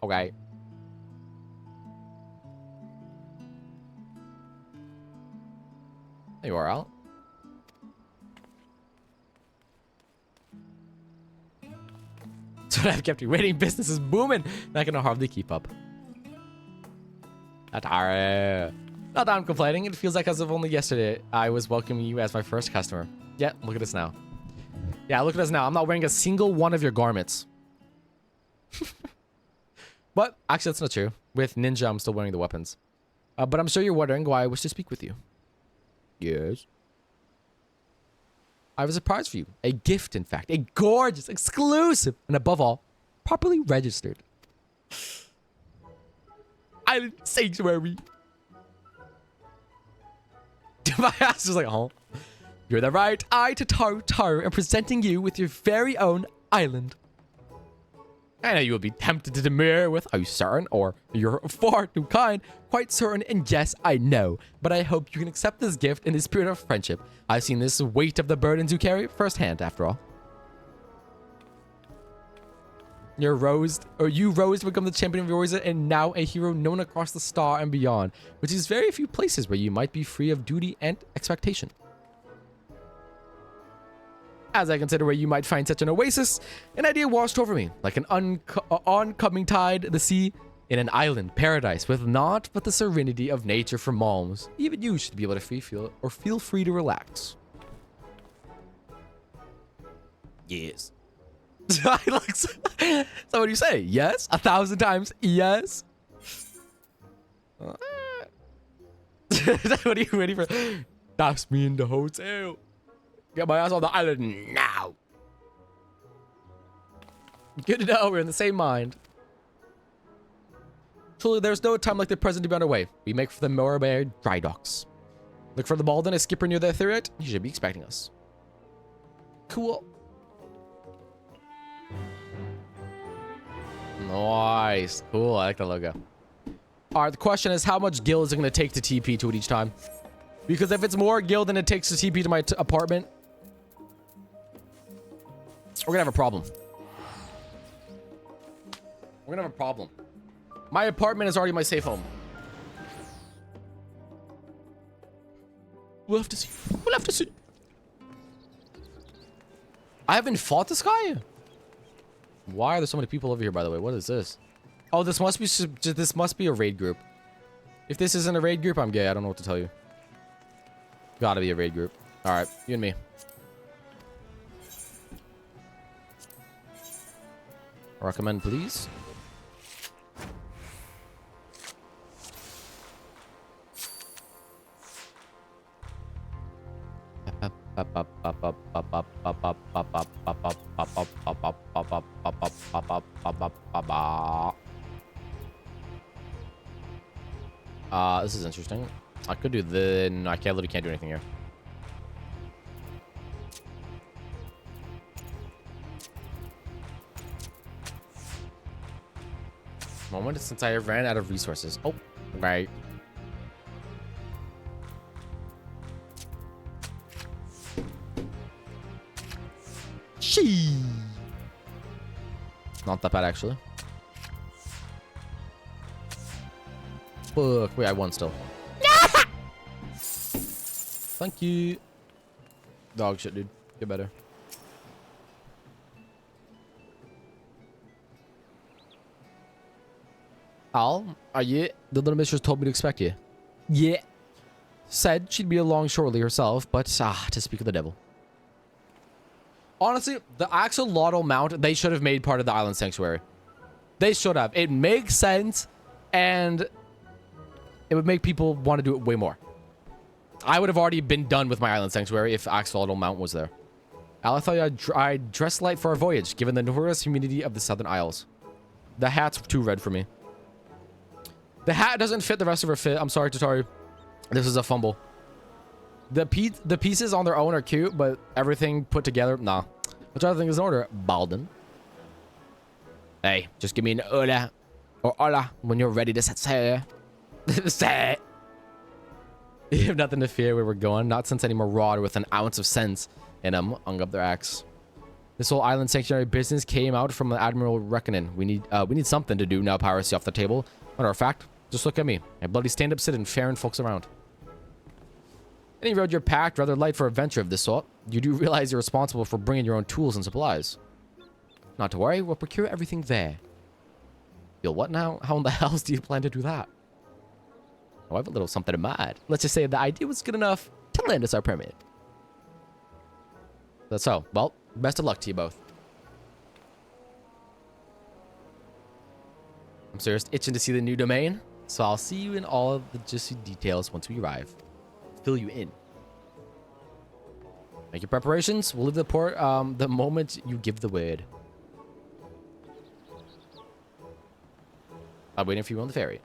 Okay. There you are, Al. So I've kept you waiting. Business is booming. Not gonna hardly keep up. Not that I'm complaining. It feels like as of only yesterday, I was welcoming you as my first customer. Yeah, look at us now. Yeah, look at us now. I'm not wearing a single one of your garments. But actually, that's not true. With Ninja, I'm still wearing the weapons. But I'm sure you're wondering why I wish to speak with you. Yes. I have a surprise for you. A gift, in fact. A gorgeous, exclusive, and above all, properly registered Island Sanctuary. My ass is like, oh. You're the right eye to Tataru and presenting you with your very own island. I know you will be tempted to demur with, are you certain? Or you're far too kind. Quite certain, and yes, I know. But I hope you can accept this gift in the spirit of friendship. I've seen this weight of the burdens you carry firsthand, after all. You rose to become the champion of Eorzea, and now a hero known across the star and beyond, which is very few places where you might be free of duty and expectation. As I consider where you might find such an oasis, an idea washed over me, like an oncoming tide, the sea, in an island paradise with naught but the serenity of nature for malms. Even you should be able to feel free to relax. Yes. So what do you say? Yes? 1,000 times yes? What are you waiting for? That's me in the hotel. Get my ass on the island now. Good to know we're in the same mind. Truly, there's no time like the present to be underway. We make for the Morabay dry docks. Look for the Malden, a skipper near the turret. He should be expecting us. Cool. Nice. Cool. I like the logo. All right. The question is, how much gil is it going to take to TP to it each time? Because if it's more gil than it takes to TP to my apartment, we're going to have a problem. We're going to have a problem. My apartment is already my safe home. We'll have to see. We'll have to see. I haven't fought this guy. Why are there so many people over here, by the way? What is this? Oh, this must be a raid group. If this isn't a raid group, I'm gay. I don't know what to tell you. Gotta be a raid group. All right, you and me. Recommend, please. This is interesting. I could do the... No, I literally can't do anything here. Moment since I ran out of resources. Oh, right. Not that bad, actually. Fuck. Wait, I won still. Thank you. Dog shit, dude. Get better. Al, are you? The little mistress told me to expect you. Yeah. Said she'd be along shortly herself, but to speak of the devil. Honestly, the axolotl mount, they should have made part of the island sanctuary. They should have. It makes sense, and it would make people want to do it way more. I would have already been done with my island sanctuary if axolotl mount was there. Al, I thought I'd dress light for our voyage, given the notorious humidity of the Southern Isles. The hat's too red for me. The hat doesn't fit the rest of her fit. I'm sorry, Tataru. This is a fumble. The pieces on their own are cute, but everything put together, nah. Which other thing is in order? Balden. Hey, just give me an hola or hola when you're ready to set sail. You have nothing to fear where we're going. Not since any marauder with an ounce of sense in them hung up their axe. This whole island sanctuary business came out from the Admiral Reckoning. We need something to do now. Piracy off the table. Matter of fact, just look at me. I bloody stand up sitting, ferrying folks around. Any road you're packed, rather light for a venture of this sort. You do realize you're responsible for bringing your own tools and supplies. Not to worry, we'll procure everything there. Yo, what now? How in the hell do you plan to do that? Oh, I have a little something in mind. Let's just say the idea was good enough to lend us our permit. That's so. Well, best of luck to you both. I'm serious, itching to see the new domain, so I'll see you in all of the juicy details once we arrive. Fill you in. Make your preparations. We'll leave the port the moment you give the word. I'm waiting for you on the ferry.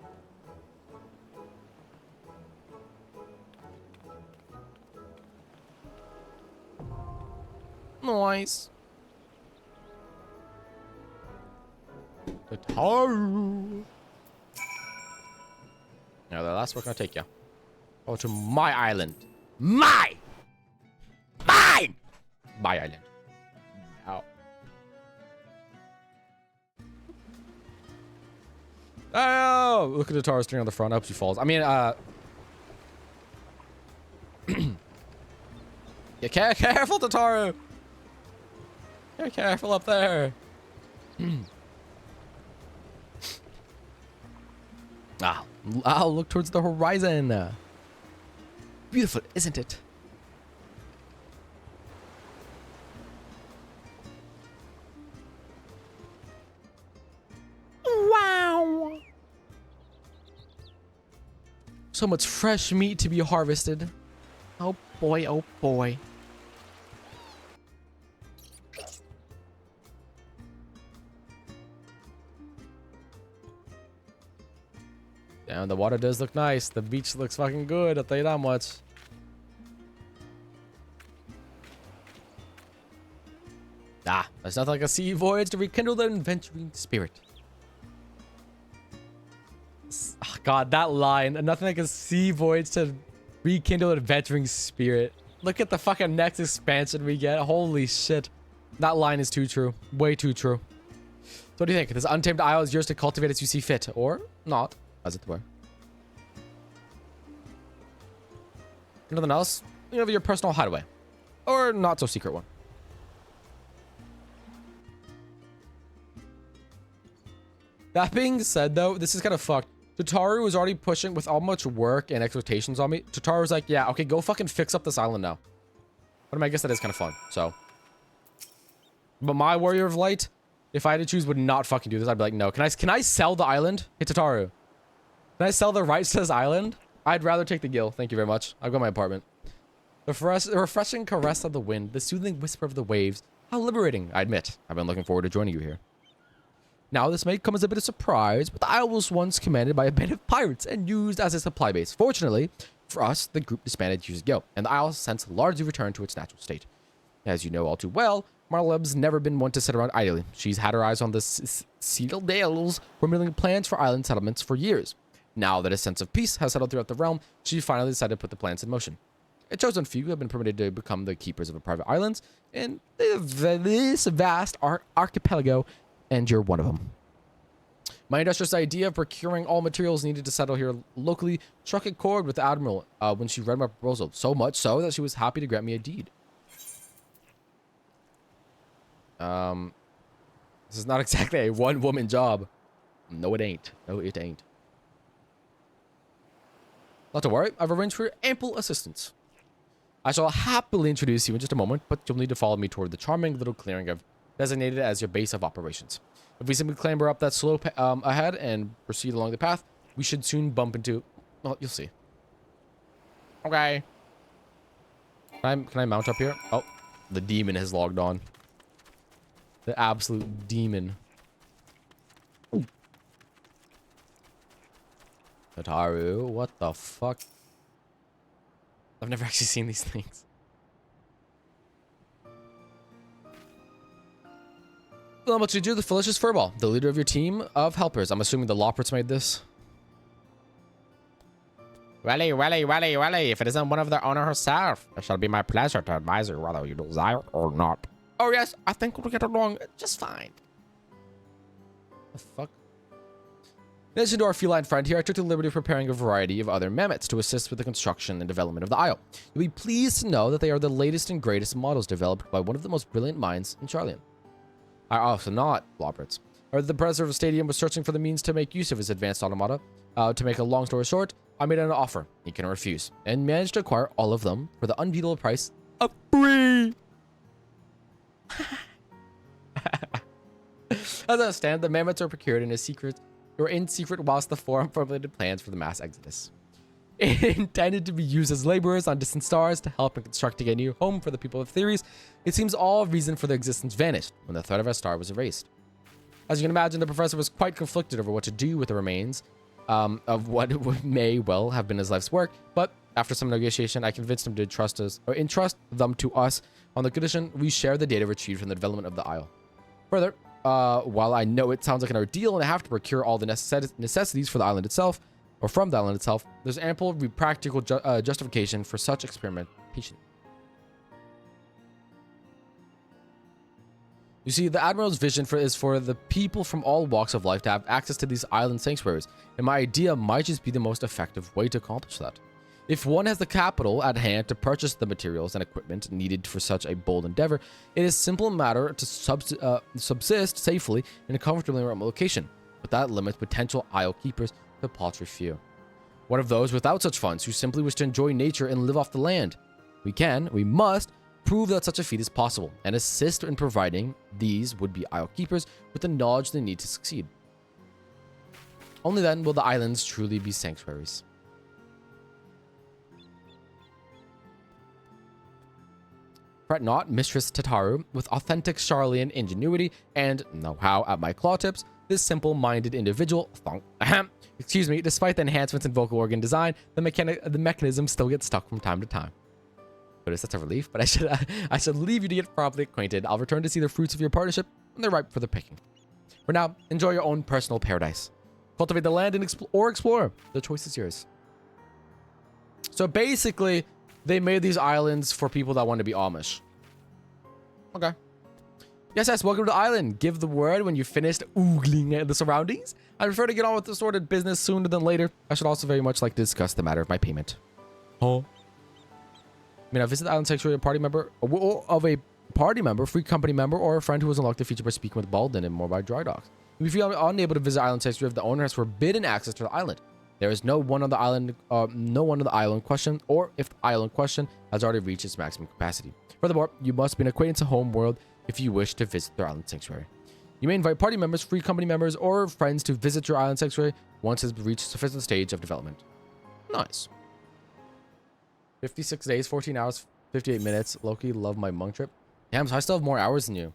Nice. Tataru. Now, the last, where can I take you? Oh, to my island. Mine! My island. Ow. Oh, look at the Tataru string on the front. I hope she falls. I mean, yeah, careful, Tataru. You're careful up there. I'll look towards the horizon. Beautiful, isn't it? So much fresh meat to be harvested. Oh boy, oh boy. Damn, the water does look nice. The beach looks fucking good, I'll tell you that much. Ah, there's nothing like a sea voyage to rekindle the adventuring spirit. Oh, God, that line. Nothing like a sea voyage to rekindle an adventuring spirit. Look at the fucking next expansion we get. Holy shit. That line is too true. Way too true. So what do you think? This untamed isle is yours to cultivate as you see fit. Or not, as it were. Nothing else? You have your personal hideaway. Or not so secret one. That being said, though, this is kind of fucked. Tataru was already pushing with all much work and expectations on me. Tataru was like, yeah, okay, go fucking fix up this island now. But I mean, I guess that is kind of fun, so. But my Warrior of Light, if I had to choose, would not fucking do this. I'd be like, no. Can I sell the island? Hey, Tataru. Can I sell the rights to this island? I'd rather take the gill. Thank you very much. I've got my apartment. The refreshing caress of the wind, the soothing whisper of the waves. How liberating, I admit. I've been looking forward to joining you here. Now, this may come as a bit of surprise, but the isle was once commanded by a band of pirates and used as a supply base. Fortunately, for us, the group disbanded years ago, and the isle has since largely returned to its natural state. As you know all too well, Marleb's never been one to sit around idly. She's had her eyes on the Citadels, formulating plans for island settlements for years. Now that a sense of peace has settled throughout the realm, she finally decided to put the plans in motion. A chosen few have been permitted to become the keepers of the private islands, and this vast archipelago, and you're one of them. My industrious idea of procuring all materials needed to settle here locally struck a chord with the Admiral when she read my proposal, so much so that she was happy to grant me a deed. This is not exactly a one-woman job. No, it ain't. No, it ain't. Not to worry, I've arranged for ample assistance. I shall happily introduce you in just a moment, but you'll need to follow me toward the charming little clearing I've designated as your base of operations. If we simply clamber up that slope ahead and proceed along the path, we should soon bump into... Well, you'll see. Okay. Can I mount up here? Oh, the demon has logged on. The absolute demon. Ooh. Tataru, what the fuck? I've never actually seen these things. Not much to do. The Felicious Furball, the leader of your team of helpers. I'm assuming the Loprits made this. Welly, if it isn't one of their owner herself, it shall be my pleasure to advise you whether you desire or not. Oh yes, I think we'll get along just fine. The fuck? In addition to our feline friend here, I took the liberty of preparing a variety of other mammoths to assist with the construction and development of the isle. You'll be pleased to know that they are the latest and greatest models developed by one of the most brilliant minds in Charlian. Are also not Loprits. Or the president of the stadium was searching for the means to make use of his advanced automata. To make a long story short, I made an offer he can refuse, and managed to acquire all of them for the unbeatable price of free. As I understand, the mammoths are procured in secret whilst the forum formulated plans for the mass exodus. Intended to be used as laborers on distant stars to help in constructing a new home for the people of Theres, it seems all reason for their existence vanished when the threat of our star was erased. As you can imagine, the professor was quite conflicted over what to do with the remains of what may well have been his life's work, but after some negotiation, I convinced him to entrust them to us on the condition we share the data retrieved from the development of the isle. Further, while I know it sounds like an ordeal and I have to procure all the necessities for the island itself, or from the island itself, there's ample practical justification for such experimentation. You see, the Admiral's vision is for the people from all walks of life to have access to these island sanctuaries, and my idea might just be the most effective way to accomplish that. If one has the capital at hand to purchase the materials and equipment needed for such a bold endeavor, it is a simple matter to subsist safely in a comfortably remote location, but that limits potential isle keepers to a paltry few. What of those without such funds who simply wish to enjoy nature and live off the land? We must prove that such a feat is possible and assist in providing these would-be isle keepers with the knowledge they need to succeed. Only then will the islands truly be sanctuaries. fret not, Mistress Tataru, with authentic Charlian ingenuity and know-how at my claw tips, this simple-minded individual, excuse me, despite the enhancements in vocal organ design, the mechanism still gets stuck from time to time. Notice that's a relief, but I should leave you to get properly acquainted. I'll return to see the fruits of your partnership when they're ripe for the picking. For now, enjoy your own personal paradise. Cultivate the land and explore. The choice is yours. So basically, they made these islands for people that want to be Amish. Okay. Yes, welcome to the island. Give the word when you've finished oogling the surroundings. I prefer to get on with the sorted business sooner than later. I should also very much like to discuss the matter of my payment. Huh? I mean, I visit the island sanctuary of a party member, free company member, or a friend who was unlocked the feature by speaking with Baldwin and Morbide Dry Docks. If you feel unable to visit island sanctuary, if the owner has forbidden access to the island, there is no one on the island question, or if the island question has already reached its maximum capacity. Furthermore, you must be an acquaintance of Homeworld if you wish to visit their island sanctuary. You may invite party members, free company members, or friends to visit your island sanctuary once it has reached a sufficient stage of development. Nice. 56 days, 14 hours, 58 minutes. Loki, love my monk trip. Damn, so I still have more hours than you.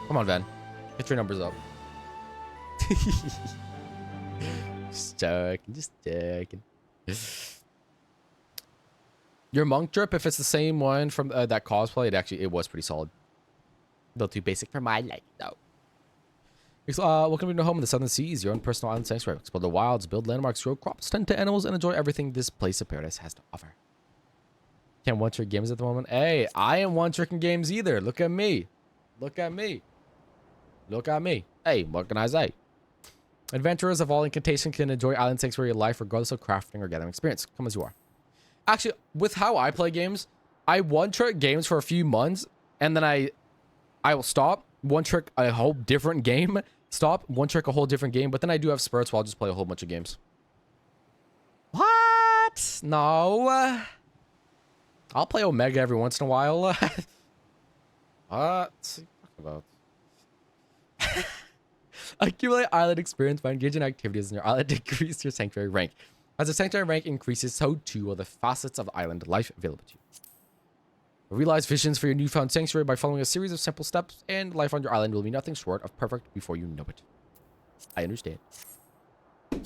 Come on, Van. Get your numbers up. Just joking. Your monk trip, if it's the same one from that cosplay, it was pretty solid. A little too basic for my life, though. Welcome to your home in the Southern Seas, your own personal island sanctuary. Explore the wilds, build landmarks, grow crops, tend to animals, and enjoy everything this place of paradise has to offer. Can't one-trick games at the moment. Hey, I am one-tricking games either. Look at me. Look at me. Look at me. Hey, what can I say? Adventurers of all incantation can enjoy island sanctuary life regardless of crafting or gathering experience. Come as you are. Actually, with how I play games, I one-trick games for a few months, and then I will stop, one-trick a whole different game, stop, one-trick a whole different game, but then I do have spurts where I'll just play a whole bunch of games. What? No. I'll play Omega every once in a while. Let's see what about. Accumulate island experience by engaging in activities in your island to increase your sanctuary rank. As the sanctuary rank increases, so too will the facets of the island life available to you. Realize visions for your newfound sanctuary by following a series of simple steps, and life on your island will be nothing short of perfect before you know it. I understand. Okay,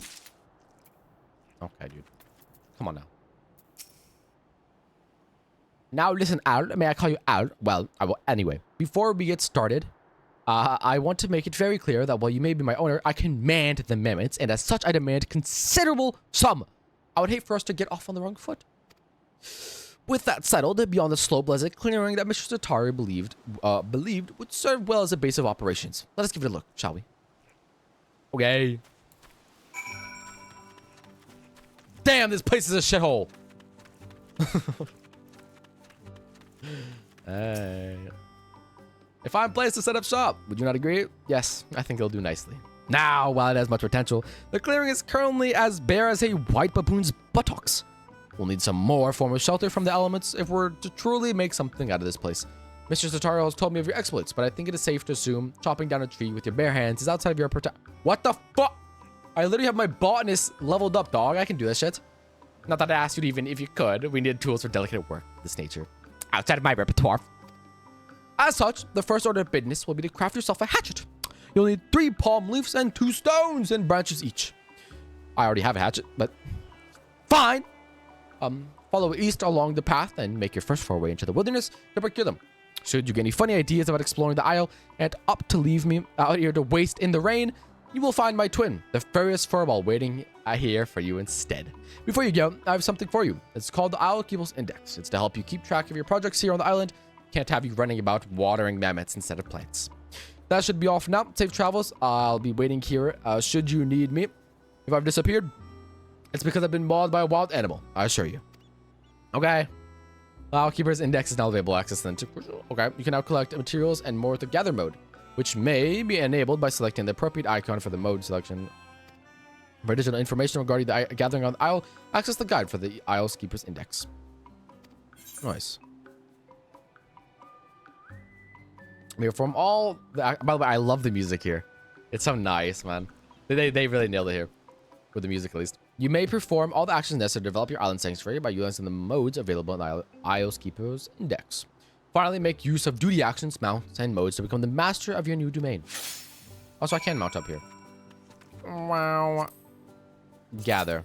dude. Come on now. Now listen, Owl. May I call you Owl? Well, I will anyway. Before we get started, I want to make it very clear that while you may be my owner, I command the mammoths, and as such, I demand considerable sum. I would hate for us to get off on the wrong foot. With that settled, beyond the slope lies a clearing that Mr. Zatari believed would serve well as a base of operations. Let us give it a look, shall we? Okay. Damn, this place is a shithole. If I'm placed to set up shop, would you not agree? Yes, I think it'll do nicely. Now, while it has much potential, the clearing is currently as bare as a white baboon's buttocks. We'll need some more form of shelter from the elements if we're to truly make something out of this place. Mr. Zataro has told me of your exploits, but I think it is safe to assume chopping down a tree with your bare hands is outside of your protection. What the fuck? I literally have my botanist leveled up, dog. I can do that shit. Not that I asked you to even if you could. We need tools for delicate work of this nature. Outside of my repertoire. As such, the first order of business will be to craft yourself a hatchet. You'll need 3 palm leaves and 2 stones and branches each. I already have a hatchet, but fine. Follow east along the path and make your first foray into the wilderness to procure them. Should you get any funny ideas about exploring the isle and up to leave me out here to waste in the rain, you will find my twin, the furious furball, waiting here for you instead. Before you go, I have something for you. It's called the Isle Keepers Index. It's to help you keep track of your projects here on the island. Can't have you running about watering mammoths instead of plants. That should be all for now. Safe travels. I'll be waiting here should you need me. If I've disappeared, it's because I've been mauled by a wild animal, I assure you. Okay. Isle Keepers Index is now available. Access then. Okay. You can now collect materials and more with the gather mode, which may be enabled by selecting the appropriate icon for the mode selection. For additional information regarding the gathering on the isle, access the guide for the Isle Keepers Index. Nice. I mean, from all... by the way, I love the music here. It's so nice, man. They really nailed it here. With the music, at least. You may perform all the actions necessary to develop your island sanctuary by utilizing the modes available in the Isle Keepers Index. Finally, make use of duty actions, mounts, and modes to become the master of your new domain. Also, I can mount up here. Wow. Gather.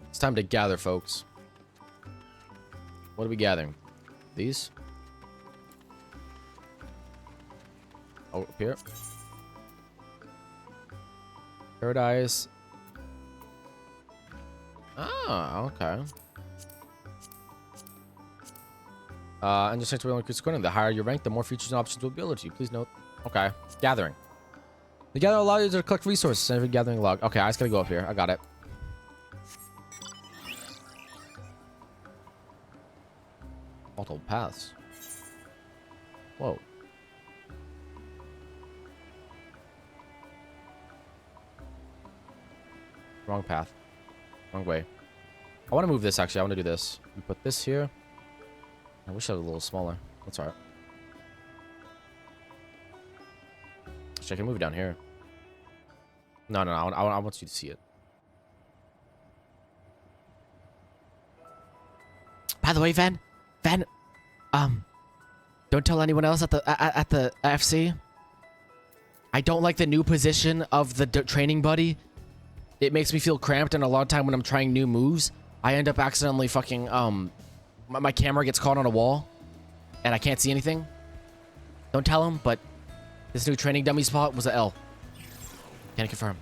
It's time to gather, folks. What are we gathering? These? Oh, up here. Paradise. Ah, okay. And just to increase scoring. The higher your rank, the more features and options will be able to. Please note. Okay. Gathering. The gather allows you to collect resources and gathering log. Okay, I just gotta go up here. I got it. Multiple paths. Whoa. Wrong path. Wrong way. I want to move this, actually. I want to do this. We put this here. I wish I was a little smaller. That's alright. Actually, I can move it down here. No. I want you to see it. By the way, Van, don't tell anyone else at the FC. I don't like the new position of the training buddy. It makes me feel cramped, and a lot of time when I'm trying new moves, I end up accidentally fucking my camera gets caught on a wall, and I can't see anything. Don't tell him, but this new training dummy spot was an L. Can't confirm.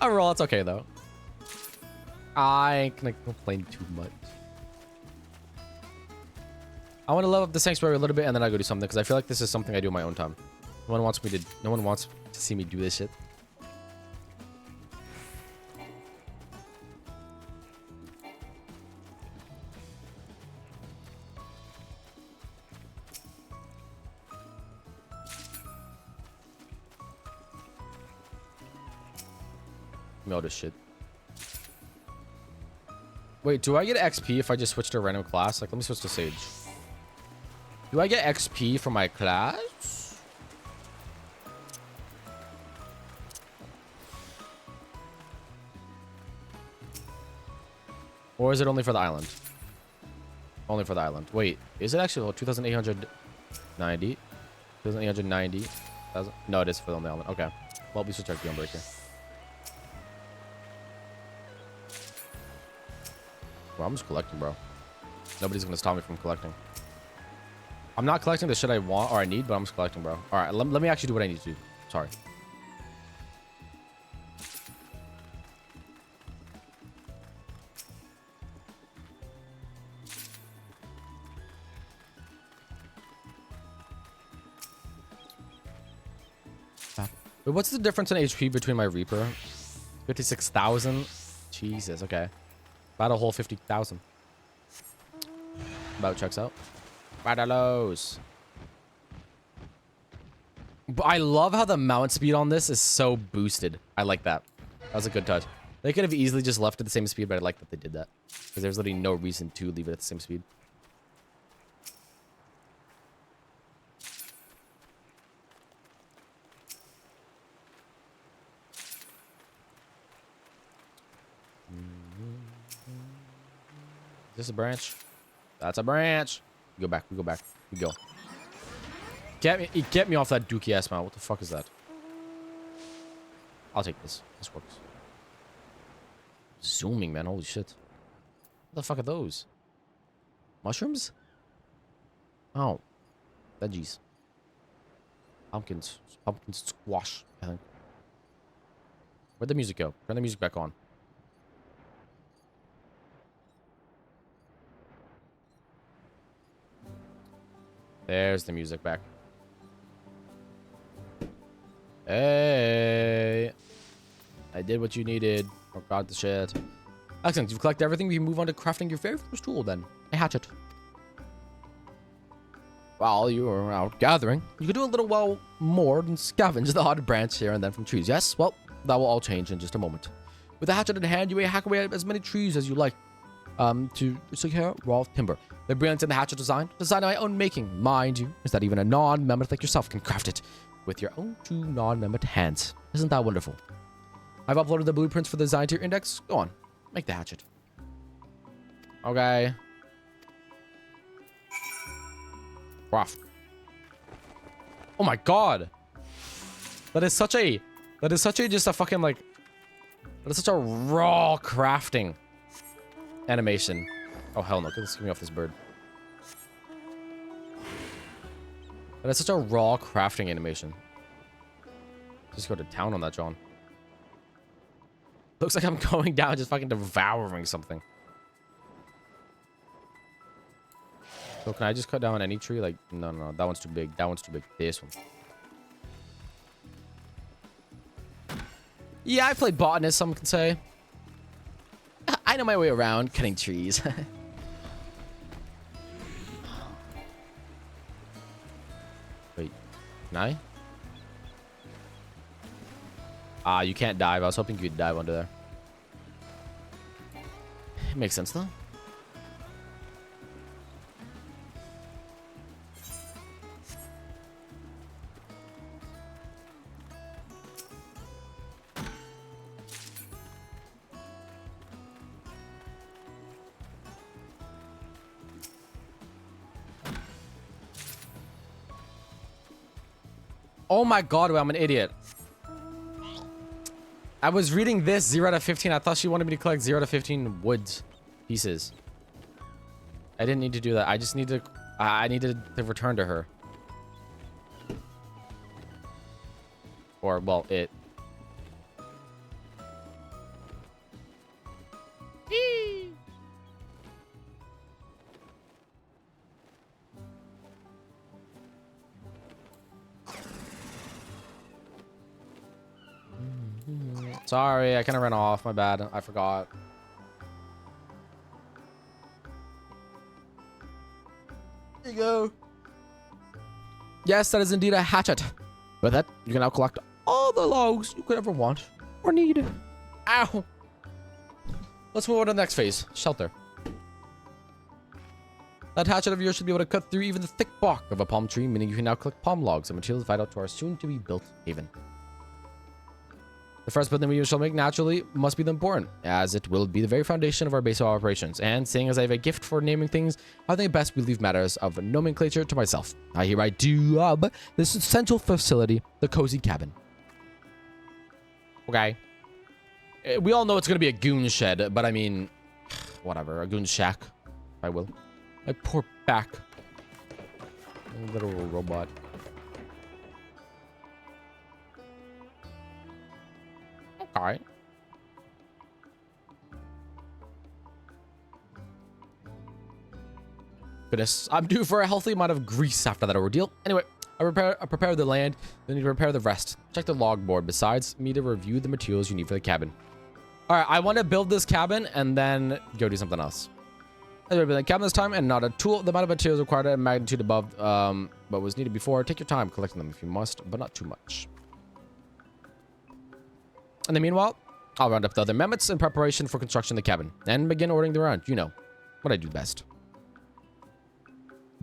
Overall, it's okay though. I ain't gonna complain too much. I want to level up the sanctuary a little bit, and then I go do something because I feel like this is something I do in my own time. No one wants to see me do this shit. All this shit. Wait, do I get XP if I just switch to a random class? Like, let me switch to Sage. Do I get XP for my class? Or is it only for the island? Only for the island. Wait, is it actually 2,890? 2,890? No, it is for the island. Okay. Well, we switch our Gunbreaker here. Bro, I'm just collecting, bro. Nobody's gonna stop me from collecting. I'm not collecting the shit I want or I need, but I'm just collecting, bro. All right, let me actually do what I need to do. Sorry. Wait, what's the difference in HP between my Reaper? 56,000? Jesus, okay. About a whole 50,000. About checks out. Battles. But I love how the mount speed on this is so boosted. I like that. That was a good touch. They could have easily just left at the same speed, but I like that they did that. Because there's literally no reason to leave it at the same speed. Is this a branch? That's a branch. We go back. We go back. We go. Get me off that dookie ass mount. What the fuck is that? I'll take this. This works. Zooming, man. Holy shit. What the fuck are those? Mushrooms? Oh. Veggies. Pumpkins. Pumpkin squash, I think. Where'd the music go? Turn the music back on. There's the music back. Hey. I did what you needed. Oh god, the shit. Excellent. You've collected everything. We can move on to crafting your very first tool then. A hatchet. While you are out gathering, you could do a little well more than scavenge the odd branch here and then from trees. Yes? Well, that will all change in just a moment. With a hatchet in hand, you may hack away at as many trees as you like to secure raw timber. The brilliance in the hatchet design of my own making, mind you, is that even a non-mammoth like yourself can craft it with your own two non-mammoth hands. Isn't that wonderful? I've uploaded the blueprints for the design to your index. Go on, make the hatchet. Okay. Craft. Oh my god. That is such a just a fucking like, that is such a raw crafting animation. Oh hell no, let's get me off this bird. That is such a raw crafting animation. Just go to town on that, John. Looks like I'm going down just fucking devouring something. So can I just cut down any tree? Like, no, that one's too big. That one's too big. This one. Yeah, I played botanist, some can say. I know my way around cutting trees. Wait, can I? Ah, you can't dive. I was hoping you could dive under there. Makes sense, though. Oh my god, I'm an idiot. I was reading this 0 out of 15. I thought she wanted me to collect 0 to 15 wood pieces. I didn't need to do that. I just need to... I needed to return to her. Or, well, it. Sorry, I kind of ran off. My bad. I forgot. There you go. Yes, that is indeed a hatchet. With that, you can now collect all the logs you could ever want or need. Ow. Let's move on to the next phase. Shelter. That hatchet of yours should be able to cut through even the thick bark of a palm tree, meaning you can now collect palm logs and materials vital to our soon-to-be-built haven. The first building we shall make naturally must be the important, as it will be the very foundation of our base of operations. And seeing as I have a gift for naming things, I think best we leave matters of nomenclature to myself. I hereby do this essential facility, the cozy cabin. Okay. We all know it's going to be a goon shed, but I mean, whatever. A goon shack, I will. My poor back. Literal robot. Okay. Goodness, I'm due for a healthy amount of grease after that ordeal. Anyway, I prepare the land, then you prepare the rest. Check the log board. Besides me to review the materials you need for the cabin. All right, I want to build this cabin and then go do something else. I'm going to build the cabin this time and not a tool. The amount of materials required at magnitude above what was needed before. Take your time collecting them if you must, but not too much. In the meanwhile, I'll round up the other mammoths in preparation for construction of the cabin and begin ordering them around. You know what I do best.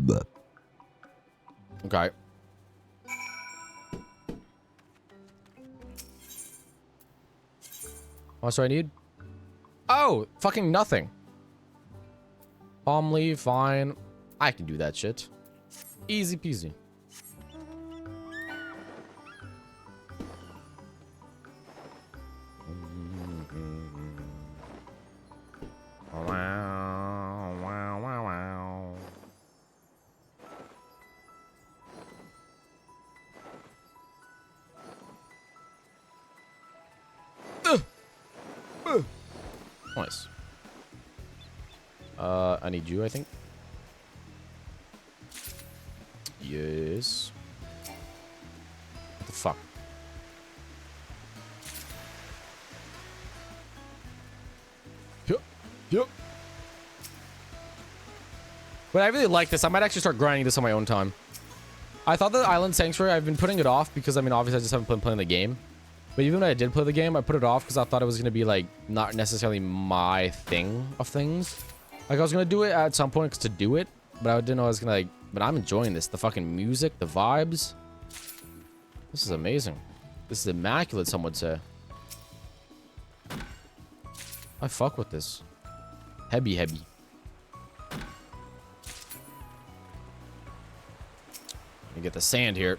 Bleh. Okay. What else do I need? Oh, fucking nothing. Palm leaf, fine. I can do that shit. Easy peasy. Nice. I need you, I think. Yes. What the fuck? Yep. But I really like this. I might actually start grinding this on my own time. I thought the Island Sanctuary, I've been putting it off because, I mean, obviously I just haven't been playing the game. But even when I did play the game, I put it off because I thought it was going to be, like, not necessarily my thing of things. Like, I was going to do it at some point to do it, but I didn't know I was going to, like... But I'm enjoying this. The fucking music, the vibes. This is amazing. This is immaculate, some would say. I fuck with this. Heavy. me get the sand here.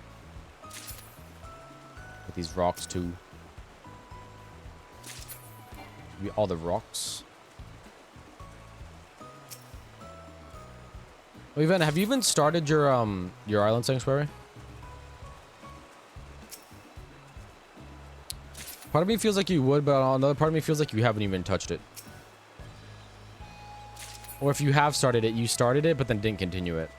Get these rocks too. Maybe all the rocks. Oh, Evan, have you even started your island sanctuary? Part of me feels like you would, but another part of me feels like you haven't even touched it. Or if you have started it, you started it, but then didn't continue it.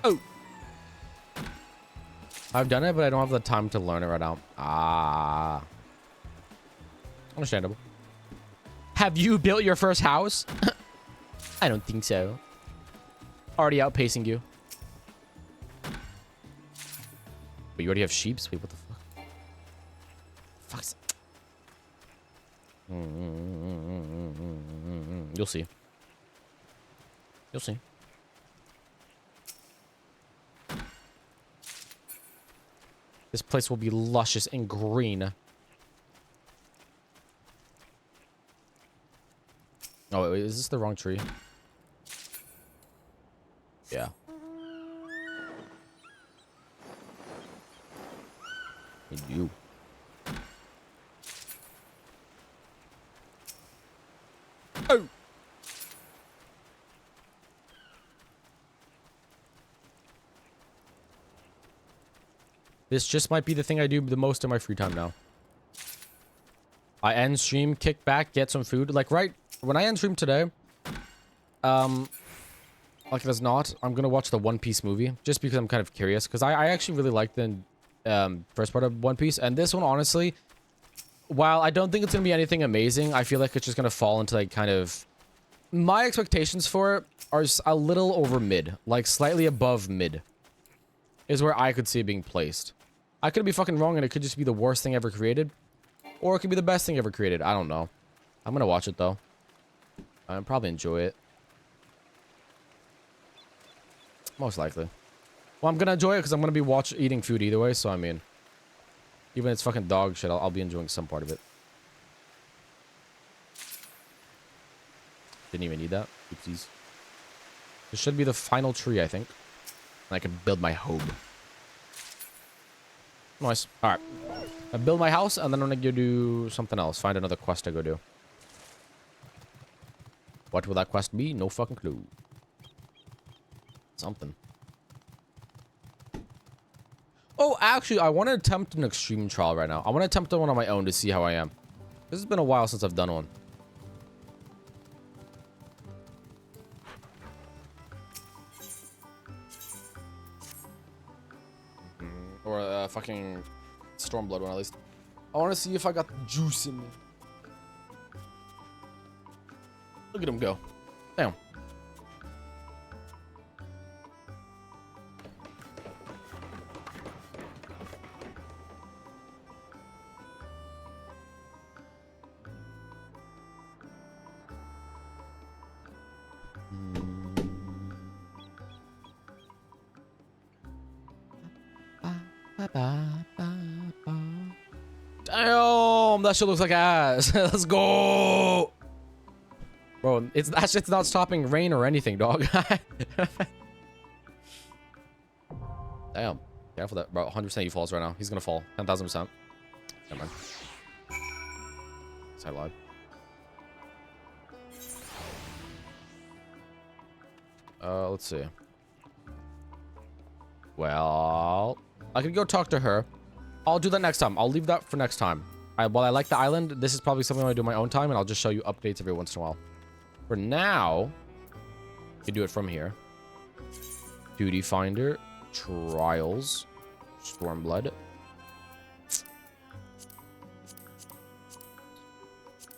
Oh! I've done it, but I don't have the time to learn it right now. Ah. Understandable. Have you built your first house? I don't think so. Already outpacing you. But you already have sheep? Wait, what the fuck? Fuck's... You'll see. You'll see. This place will be luscious and green. Oh, wait, is this the wrong tree? Yeah. Hey, you. Oh! This just might be the thing I do the most in my free time now. I end stream, kick back, get some food. Like, right when I end stream today, like it is not, I'm gonna watch the One Piece movie just because I'm kind of curious. Because I actually really like the first part of One Piece, and this one, honestly, while I don't think it's gonna be anything amazing, I feel like it's just gonna fall into like kind of my expectations for it are a little over mid, like slightly above mid, is where I could see it being placed. I could be fucking wrong, and it could just be the worst thing ever created, or it could be the best thing ever created. I don't know. I'm gonna watch it though. I'll probably enjoy it. Most likely. Well, I'm gonna enjoy it because I'm gonna be eating food either way. So I mean, even if it's fucking dog shit, I'll be enjoying some part of it. Didn't even need that. Oopsies. This should be the final tree, I think. And I can build my home. Nice. All right. I build my house, and then I'm gonna go do something else. Find another quest to go do. What will that quest be? No fucking clue. Something. Oh, actually, I want to attempt an extreme trial right now. I want to attempt one on my own to see how I am. This has been a while since I've done one. Or fucking Stormblood one, at least. I want to see if I got the juice in me. Look at him go. Damn. Damn, that shit looks like ass. Let's go. Bro, that shit's not stopping rain or anything, dog. Damn. Careful that, bro. 100% he falls right now. He's gonna fall. 10,000%. Never mind. I lied. Let's see. Well, I could go talk to her. I'll do that next time. I'll leave that for next time. While I like the island, this is probably something I do on my own time, and I'll just show you updates every once in a while. For now, you can do it from here. Duty Finder, Trials, Stormblood.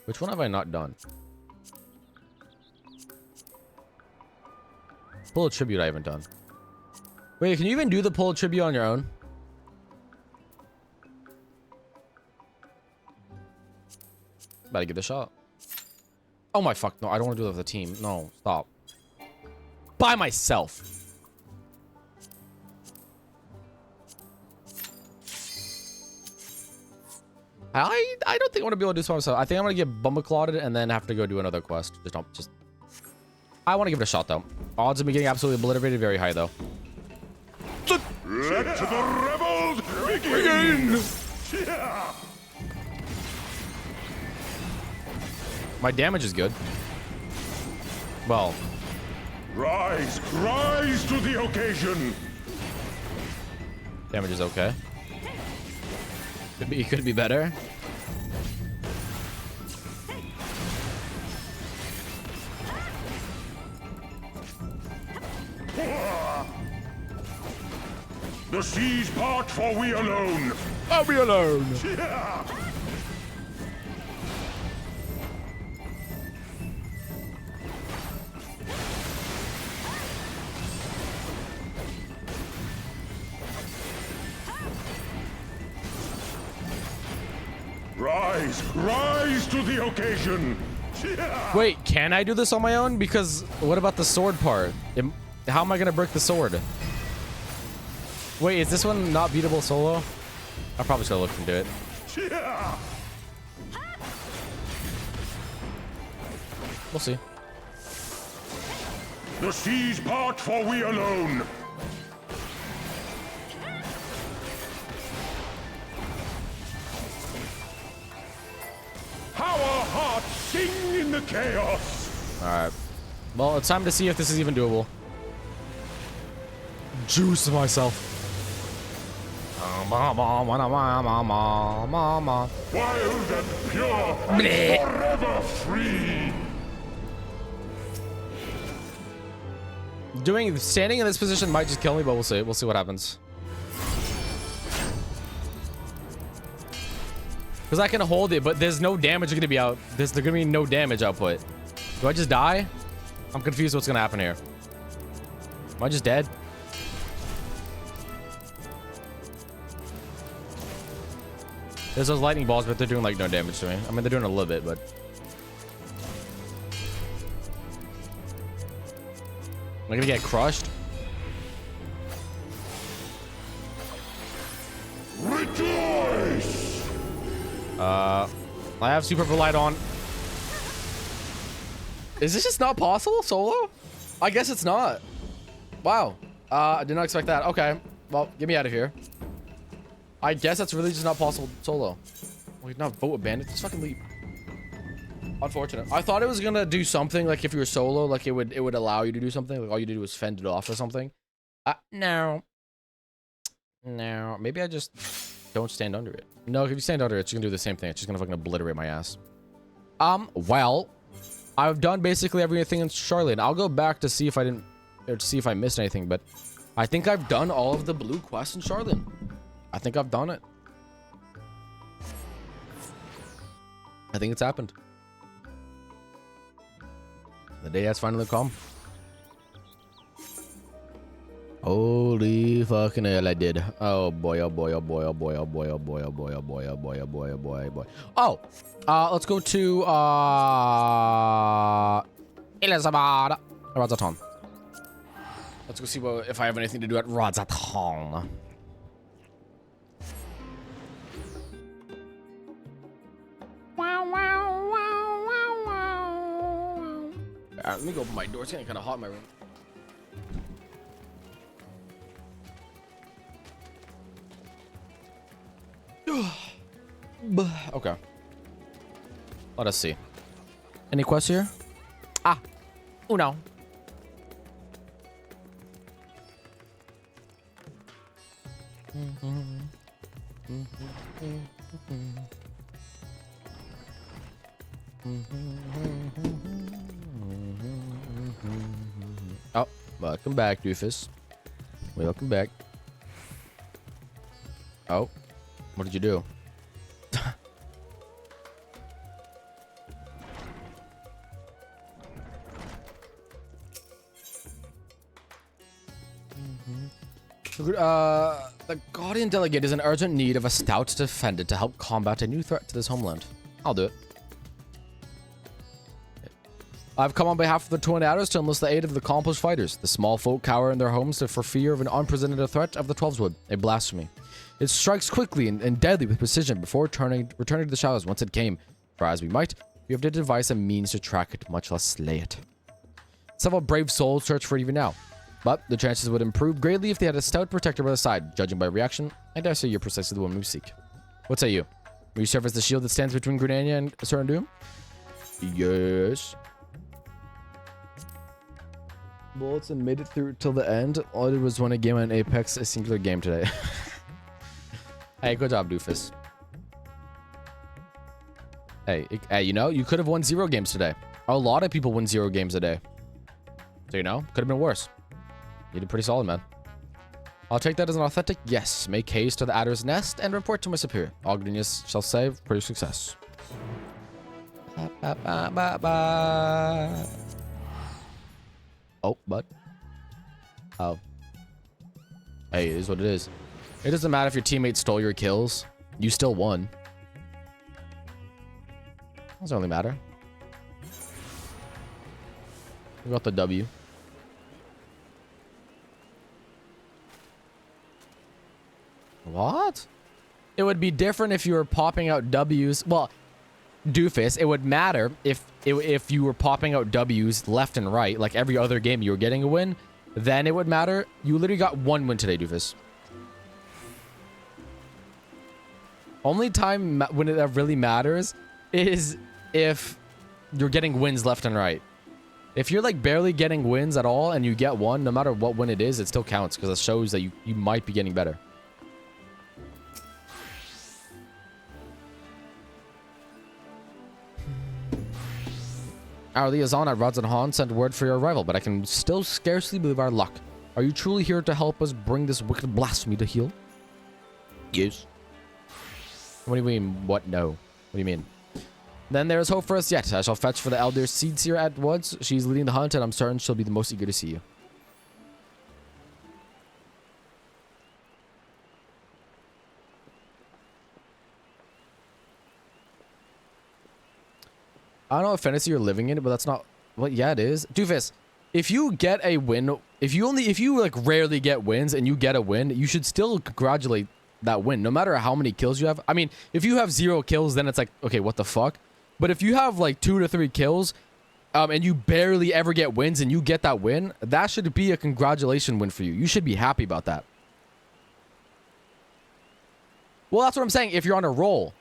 Which one have I not done? Pull a tribute I haven't done. Wait, can you even do the pull a tribute on your own? Better give it a shot. Oh my fuck, no, I don't want to do that with a team. No, stop. By myself. I don't think I want to be able to do this by myself. I think I'm gonna get bumbleclawed and then have to go do another quest. Just I want to give it a shot though. Odds of me getting absolutely obliterated very high though. Let the rebels begin! My damage is good. Well, Rise to the occasion! damage is okay. Could be better. The seas part for we alone! I'll be alone. Rise to the occasion! Wait, can I do this on my own? Because what about the sword part? How am I gonna break the sword? Wait, is this one not beatable solo? I probably should look into it. We'll see. The seas part for we alone! How our hearts sing in the chaos! Alright. Well, it's time to see if this is even doable. Juice myself. Wild and pure, and forever free! Standing in this position might just kill me, but we'll see. We'll see what happens. Because I can hold it, but there's no damage going to be out. There's going to be no damage output. Do I just die? I'm confused what's going to happen here. Am I just dead? There's those lightning balls, but they're doing like no damage to me. I mean, they're doing a little bit, but... Am I gonna get crushed? Rejoice! I have super relied on. Is this just not possible solo? I guess it's not. Wow. I did not expect that. Okay. Well, get me out of here. I guess that's really just not possible solo. Wait, not vote with bandit. Just fucking leave. Unfortunate. I thought it was gonna do something like if you were solo, like it would allow you to do something. Like all you do was fend it off or something. No. No. Maybe I just don't stand under it. No, if you stand under it, it's gonna do the same thing. It's just gonna fucking obliterate my ass. Well, I've done basically everything in Charlotte. I'll go back to see if I didn't, or to see if I missed anything, but I think I've done all of the blue quests in Charlotte. I think I've done it. I think it's happened. The day has finally come. Holy fucking hell, I did. Oh boy, oh boy, oh boy, oh boy, oh boy, oh boy, oh boy, oh boy, oh boy, oh boy, oh boy, oh boy. Oh, let's go to Elizabeth Radzaton. Let's go see if I have anything to do at Radzaton. Let me go open my door. It's getting kind of hot in my room. Okay. Let us see. Any quests here? Ah. Uno. Oh, welcome back, doofus. Welcome back. Oh, what did you do? The Guardian Delegate is in urgent need of a stout defender to help combat a new threat to this homeland. I'll do it. I've come on behalf of the Tornadoes to enlist the aid of the accomplished fighters. The small folk cower in their homes for fear of an unprecedented threat of the Twelveswood, a blasphemy. It strikes quickly and deadly with precision before returning to the shadows once it came. Try as we might, we have to devise a means to track it, much less slay it. Several brave souls search for it even now, but the chances would improve greatly if they had a stout protector by the side. Judging by reaction, I dare say you're precisely the one we seek. What say you? Will you serve as the shield that stands between Gridania and Certain Doom? Yes. Bullets and made it through till the end. All I did was win a game on Apex, a singular game today. Hey, good job, Doofus. Hey, you know, you could have won 0 games today. A lot of people win 0 games a day. So, you know, could have been worse. You did pretty solid, man. I'll take that as an authentic yes. Make haste to the Adder's Nest and report to my superior. All Gridanians shall save for your success. Oh, bud. Oh. Hey, it is what it is. It doesn't matter if your teammate stole your kills. You still won. Doesn't really matter. We got the W. What? It would be different if you were popping out W's. Well, Doofus, it would matter if you were popping out W's left and right, like every other game you were getting a win. Then it would matter. You literally got 1 win today, Doofus. Only time when it really matters is if you're getting wins left and right. If you're like barely getting wins at all and you get 1, no matter what win it is, it still counts because it shows that you might be getting better. Our liaison at Rods and Han sent word for your arrival, but I can still scarcely believe our luck. Are you truly here to help us bring this wicked blasphemy to heel? Yes. What do you mean, what? No. What do you mean? Then there is hope for us yet. I shall fetch for the elder Seedseer at once. She's leading the hunt, and I'm certain she'll be the most eager to see you. I don't know what fantasy you're living in, but that's not... Well, yeah, it is. Doofus, if you get a win... If you like rarely get wins and you get a win, you should still congratulate that win, no matter how many kills you have. I mean, if you have 0 kills, then it's like, okay, what the fuck? But if you have like 2 to 3 kills, and you barely ever get wins and you get that win, that should be a congratulation win for you. You should be happy about that. Well, that's what I'm saying. If you're on a roll,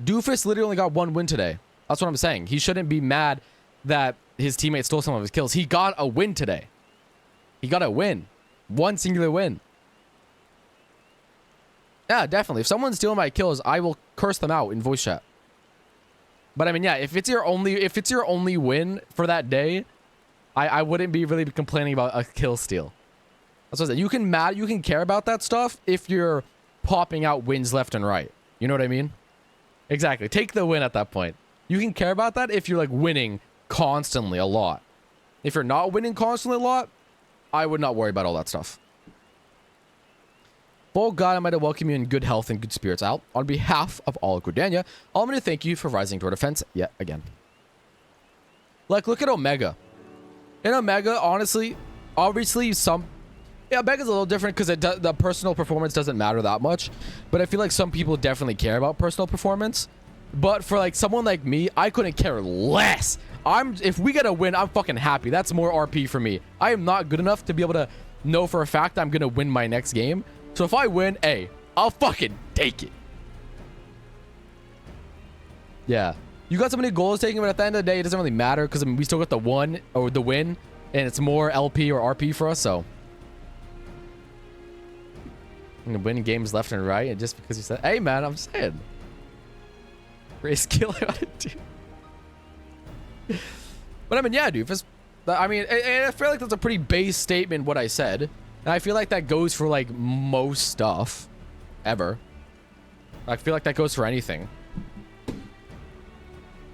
Doofus literally only got 1 win today. That's what I'm saying. He shouldn't be mad that his teammate stole some of his kills. He got a win today. He got a win. 1 singular win. Yeah, definitely. If someone's stealing my kills, I will curse them out in voice chat. But I mean, yeah, if it's your only win for that day, I wouldn't be really complaining about a kill steal. That's what I said. You can care about that stuff if you're popping out wins left and right. You know what I mean? Exactly. Take the win at that point. You can care about that if you're like winning constantly a lot. If you're not winning constantly a lot, I would not worry about all that stuff. Oh God, I might welcome you in good health and good spirits out. On behalf of all of Gridania, I'm going to thank you for rising to our defense yet again. Like, look at Omega. In Omega, honestly, obviously yeah, Omega's a little different because the personal performance doesn't matter that much. But I feel like some people definitely care about personal performance. But for like someone like me, I couldn't care less. If we get a win, I'm fucking happy. That's more RP for me. I am not good enough to be able to know for a fact I'm going to win my next game. So if I win, hey, I'll fucking take it. Yeah. You got so many goals taken, but at the end of the day, it doesn't really matter because I mean, we still got the win, and it's more LP or RP for us, so. I'm gonna win games left and right, and just because you said, hey man, I'm saying. Great skill I gotta do. But I mean, yeah, dude. I mean, I feel like that's a pretty base statement, what I said. And I feel like that goes for like most stuff ever. I feel like that goes for anything.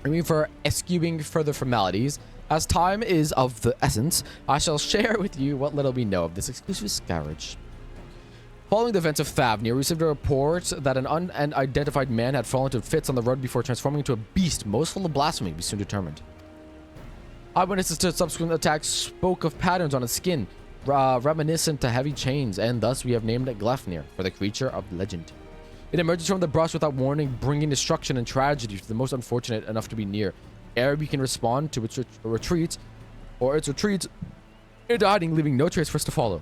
I mean, for eschewing further formalities, as time is of the essence, I shall share with you what little we know of this exclusive scourge. Following the events of Thavnia, we received a report that an unidentified man had fallen into fits on the road before transforming into a beast most full of blasphemy, we soon determined. Eyewitnesses to subsequent attacks spoke of patterns on his skin, reminiscent to heavy chains, and thus we have named it Gleipnir for the creature of legend. It emerges from the brush without warning, bringing destruction and tragedy to the most unfortunate enough to be near. Ere we can respond to its retreats into hiding, leaving no trace for us to follow.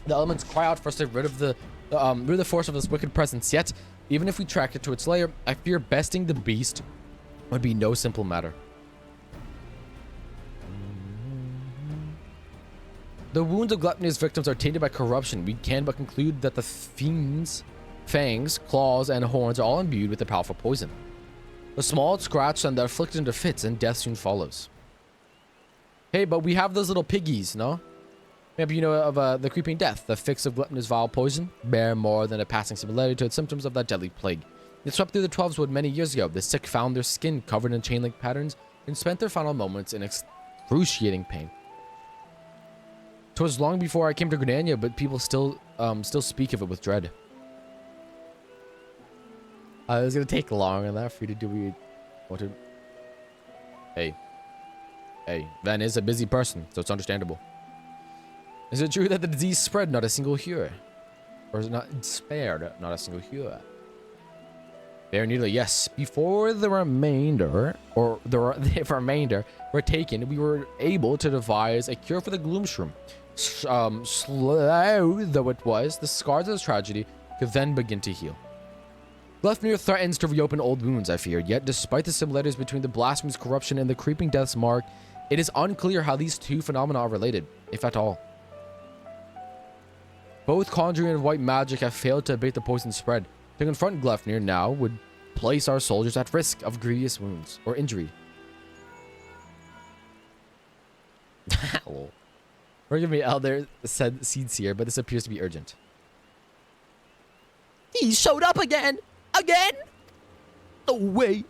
The elements cry out for us to rid the force of this wicked presence. Yet, even if we tracked it to its lair, I fear besting the beast would be no simple matter. The wounds of Gleipnir's victims are tainted by corruption. We can but conclude that the fiend's fangs, claws, and horns are all imbued with a powerful poison. The small scratch send the afflicted into fits, and death soon follows. Hey, but we have those little piggies, no? Maybe you know of the creeping death. The fix of Gleipnir's vile poison bear more than a passing similarity to its symptoms of that deadly plague. It swept through the 12's wood many years ago. The sick found their skin covered in chain-link patterns and spent their final moments in excruciating pain. 'Twas long before I came to Gridania, but people still speak of it with dread. It was gonna take long enough for you to do what to. Hey, Ven is a busy person, so it's understandable. Is it true that the disease spread, not a single cure? Or is it not spared, not a single cure? Very nearly, yes. Before the remainder were taken, we were able to devise a cure for the Gloomshroom. Slow though it was, the scars of this tragedy could then begin to heal. Gleipnir threatens to reopen old wounds, I fear, yet despite the similarities between the blasphemous corruption and the creeping death's mark, it is unclear how these two phenomena are related, if at all. Both conjuring and white magic have failed to abate the poison spread. To confront Gleipnir now would place our soldiers at risk of grievous wounds or injury. Forgive me, Elder said seeds here, but this appears to be urgent. He showed up again! Again? No way!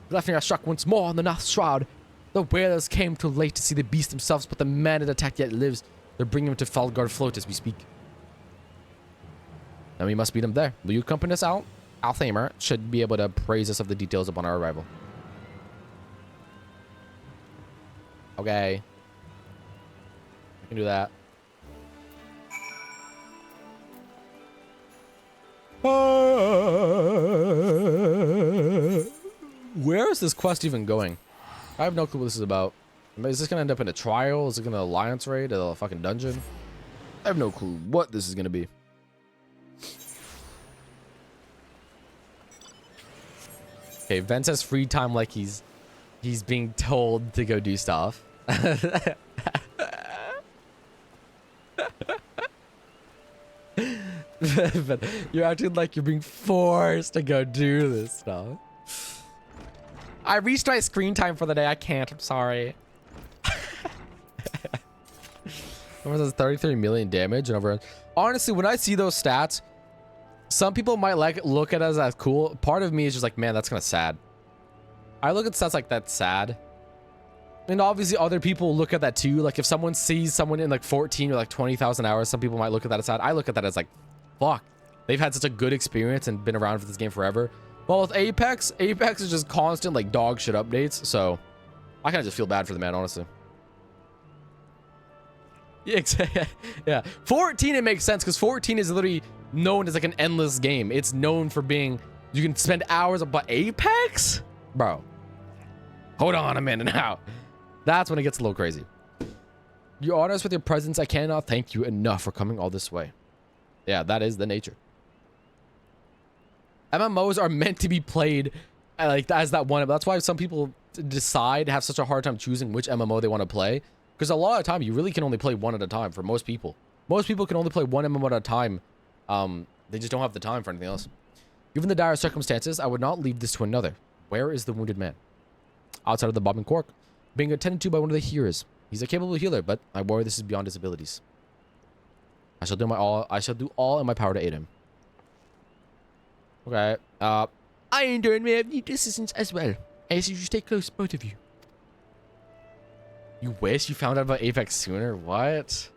Gleipnir struck once more on the North Shroud. The whalers came too late to see the beast themselves, but the man it attacked yet lives. They're bringing him to Falgard Float as we speak. Then we must meet him there. Will you accompany us out? Althamer should be able to appraise us of the details upon our arrival. Okay. I can do that. Where is this quest even going? I have no clue what this is about. Is this gonna end up in a trial? Is it gonna alliance raid? A fucking dungeon? I have no clue what this is gonna be. Okay, Vence has free time like he's being told to go do stuff. But you're acting like you're being forced to go do this stuff. I reached my screen time for the day. I can't. I'm sorry. What was 33 million damage and over. Honestly, when I see those stats, some people might look at us as cool. Part of me is just like, man, that's kind of sad. I look at stats like that's sad. And obviously other people look at that too. Like if someone sees someone in like 14 or like 20,000 hours, some people might look at that as sad. I look at that as like, fuck. They've had such a good experience and been around for this game forever. Well, with Apex is just constant like dog shit updates. So I kind of just feel bad for the man, honestly. Yeah, 14 it makes sense because 14 is literally known as like an endless game. It's known for being, you can spend hours, but Apex? Bro, hold on a minute now. That's when it gets a little crazy. You honor us with your presence. I cannot thank you enough for coming all this way. Yeah, that is the nature. MMOs are meant to be played like as that one. That's why some people have such a hard time choosing which MMO they want to play. Because a lot of time, you really can only play one at a time for most people. Most people can only play one MMO at a time. They just don't have the time for anything else. Given the dire circumstances, I would not leave this to another. Where is the wounded man? Outside of the Bob and Cork, being attended to by one of the healers. He's a capable healer, but I worry this is beyond his abilities. I shall do all in my power to aid him. Okay. I and Darren may have need assistance as well. I ask you to stay close, both of you. You wish you found out about Apex sooner? What?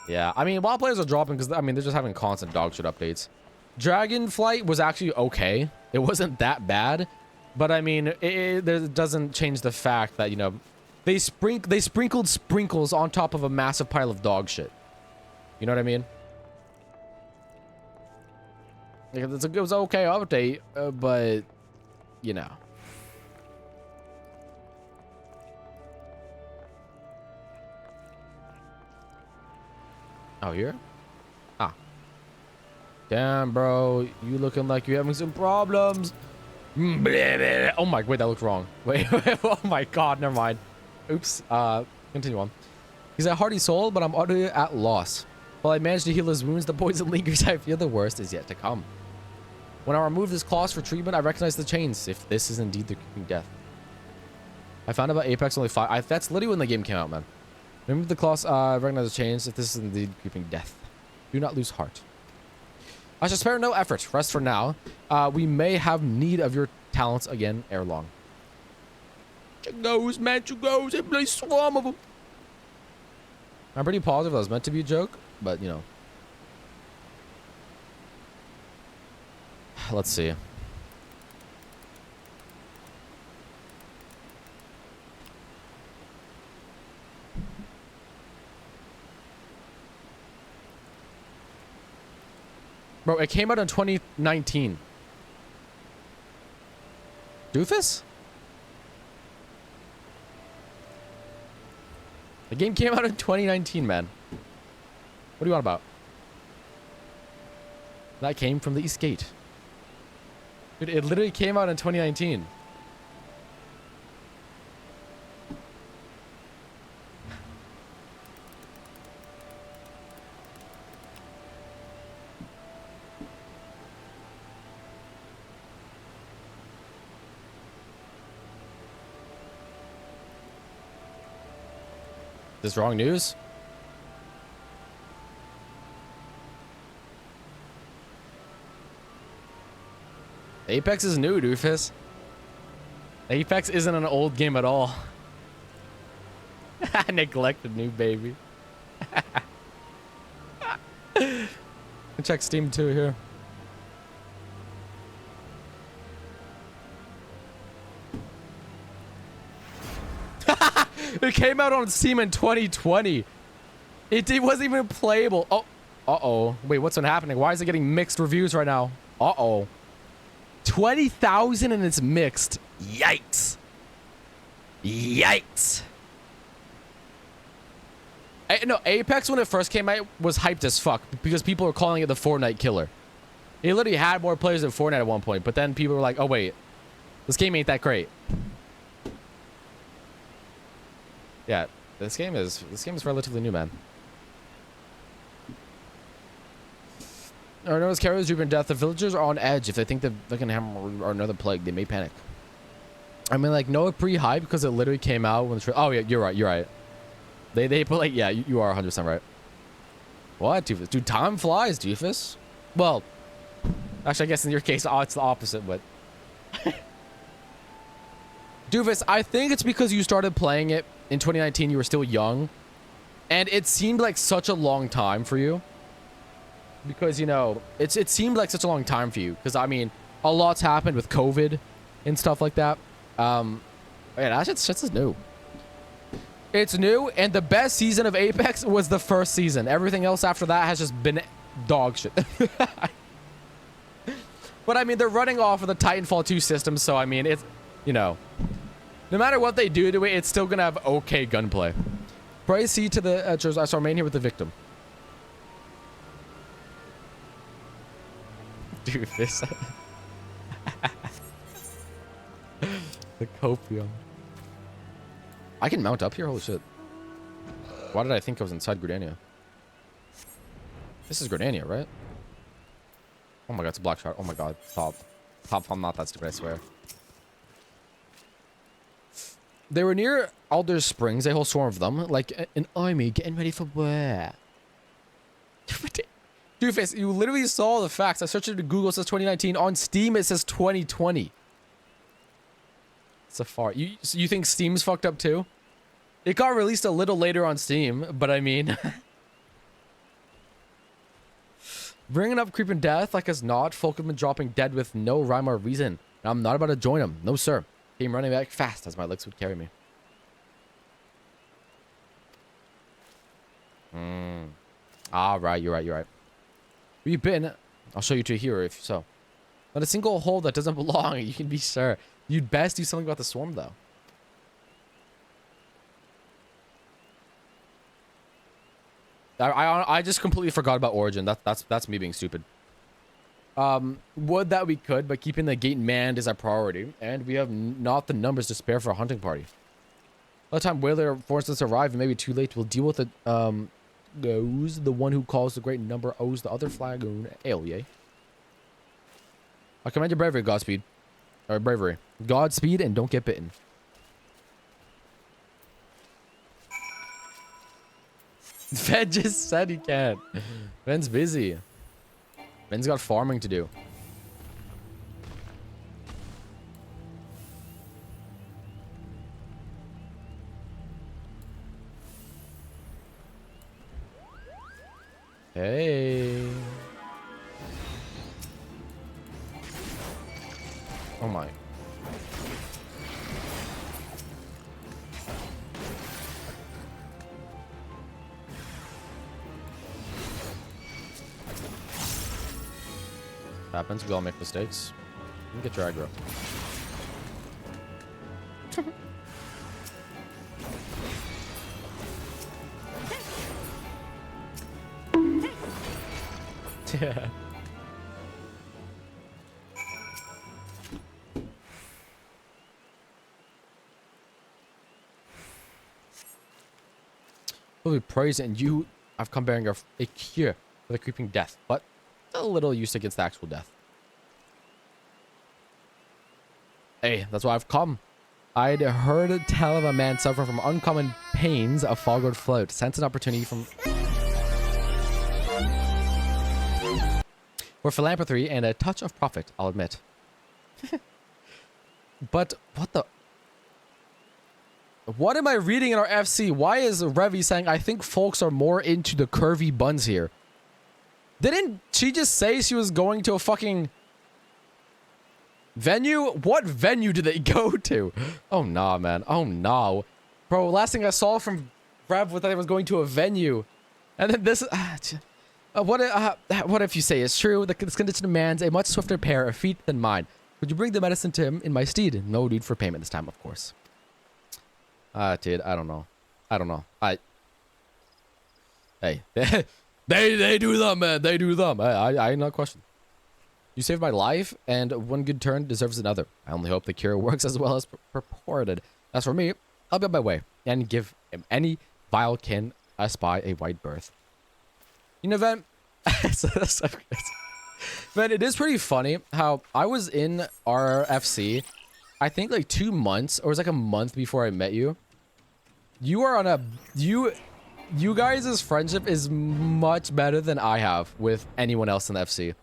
Yeah, I mean, while players are dropping, because, I mean, they're just having constant dog shit updates. Dragonflight was actually okay. It wasn't that bad. But, I mean, it doesn't change the fact that, you know, They sprinkled sprinkles on top of a massive pile of dog shit. You know what I mean? Like, it was an okay update, but you know. Oh, here? Ah. Damn, bro. You looking like you're having some problems. Oh my, wait, that looked wrong. Wait, oh my god, never mind. Oops. Continue on. He's a hardy soul, but I'm utterly at loss. While I managed to heal his wounds, the poison lingers. I fear the worst is yet to come. When I remove this claws for treatment, I recognize the chains, if this is indeed the creeping death. I found about Apex only 5. That's literally when the game came out, man. Remove the claws, recognize the chains, if this is indeed creeping death. Do not lose heart. I shall spare no effort. Rest for now. We may have need of your talents again ere long. Chugos, man, chugos. A bloody swarm of them. I'm pretty positive that was meant to be a joke, but you know. Let's see. Bro, it came out in 2019. Doofus? The game came out in 2019, man. What do you want about? That came from the East Gate. Dude, it literally came out in 2019. This wrong news? Apex is new, doofus. Apex isn't an old game at all. Neglected new baby. Check Steam too here. It came out on Steam in 2020. It wasn't even playable. Oh, uh-oh. Wait, what's been happening? Why is it getting mixed reviews right now? Uh-oh. 20,000 and it's mixed. Yikes. Yikes. No, Apex when it first came out was hyped as fuck because people were calling it the Fortnite killer. It literally had more players than Fortnite at one point, but then people were like, oh wait, this game ain't that great. Yeah, this game is relatively new, man. Or known as carriers drooping death, the villagers are on edge. If they think that they can hammer or another plague, they may panic. I mean, like, no pre-hype because it literally came out when the oh yeah, you're right. They put like, yeah, you are 100% right. What, Doofus? Dude, time flies, Doofus. Well, actually, I guess in your case, it's the opposite, but Doofus, I think it's because you started playing it in 2019. You were still young, and it seemed like such a long time for you. Because, you know, it seemed like such a long time for you. Because, I mean, a lot's happened with COVID and stuff like that. Yeah, that shit's just new. It's new, and the best season of Apex was the first season. Everything else after that has just been dog shit. But, I mean, they're running off of the Titanfall 2 system, so, I mean, it's, you know, no matter what they do to it, it's still going to have okay gunplay. Praise C to the Etchers. I shall remain here with the victim. Dude, this. The copium. I can mount up here? Holy shit. Why did I think I was inside Gridania? This is Gridania, right? Oh my god, it's a black shot. Oh my god. Stop. Stop, I'm not that stupid, I swear. They were near Alder Springs, a whole swarm of them, like an army getting ready for war. Doofus, you literally saw the facts. I searched it to Google, it says 2019. On Steam, it says 2020. Safari. You think Steam's fucked up too? It got released a little later on Steam, but I mean... Bringing up creeping death like as not. Folk have been dropping dead with no rhyme or reason. And I'm not about to join them. No, sir. Came running back fast as my legs would carry me. Ah, right. You're right. You're right. Where you been? I'll show you to a hero if so. Not a single hole that doesn't belong. You can be sure. You'd best do something about the swarm, though. I just completely forgot about Origin. That's me being stupid. Would that we could, but keeping the gate manned is our priority, and we have not the numbers to spare for a hunting party. By the time Whaler forces us to arrive, it may be too late. We'll deal with it. Goes the one who calls the great number owes the other flagoon. Ale, yay. I commend your bravery, Godspeed. Or bravery. Godspeed and don't get bitten. Ven just said he can't. Ven's busy. Ven's got farming to do. Hey. Oh my. Happens, we all make mistakes. You can get your aggro. Yeah. Will be praised, and you have come bearing a cure for the creeping death, but a little use against the actual death. Hey, that's why I've come. I'd heard tell of a man suffering from uncommon pains of fogged float. Sense an opportunity for philanthropy and a touch of profit, I'll admit. But what the... What am I reading in our FC? Why is Revy saying, I think folks are more into the curvy buns here? Didn't she just say she was going to a fucking venue? What venue did they go to? Oh, nah, man. Oh, no. Bro, last thing I saw from Rev was that I was going to a venue. And then this... what if you say it's true? This condition demands a much swifter pair of feet than mine. Would you bring the medicine to him in my stead? No need for payment this time, of course. Dude, I don't know. Hey, they do them, man. They do them. I not question. You saved my life, and one good turn deserves another. I only hope the cure works as well as purported. As for me, I'll be on my way and give him any vile kin espy a white berth. You know, Ven, Ven, it is pretty funny how I was in our FC, I think like 2 months, or it was like a month before I met you. You are on a... You guys' friendship is much better than I have with anyone else in the FC.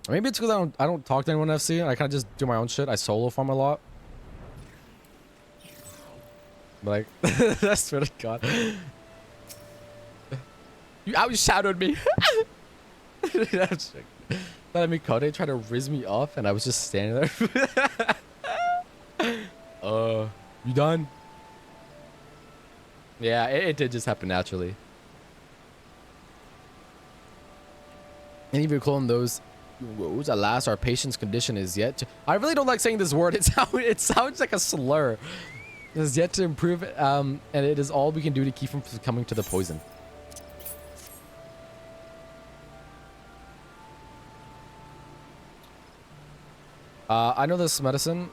Maybe it's because I don't talk to anyone in FC. I kind of just do my own shit. I solo farm a lot. But like, I swear to God. You outshadowed me. Let me Kode try to riz me off, and I was just standing there. You done? Yeah, it did just happen naturally. Any of you clone those woes? Alas, our patient's condition is yet to... I really don't like saying this word. It sounds like a slur. It is yet to improve, and it is all we can do to keep from succumbing to the poison. I know this medicine.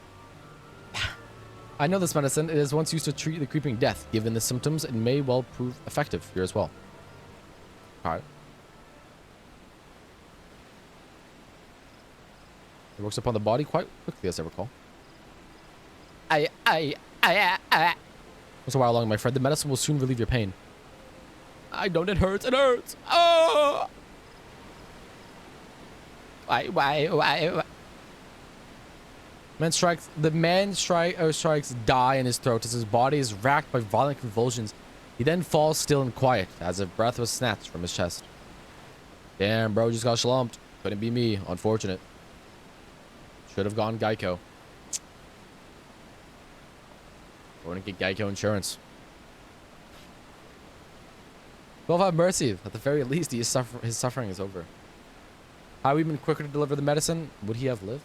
I know this medicine. It is once used to treat the creeping death. Given the symptoms, it may well prove effective here as well. Alright. It works upon the body quite quickly, as I recall. Once a while along, my friend. The medicine will soon relieve your pain. I don't. It hurts. It hurts. Oh! Why? The man strikes die in his throat as his body is racked by violent convulsions. He then falls still and quiet as if breath was snatched from his chest. Damn, bro, just got slumped. Couldn't be me. Unfortunate. Should have gone Geico. Going to get Geico insurance. 12 have mercy. At the very least, his suffering is over. Had we been quicker to deliver the medicine, would he have lived?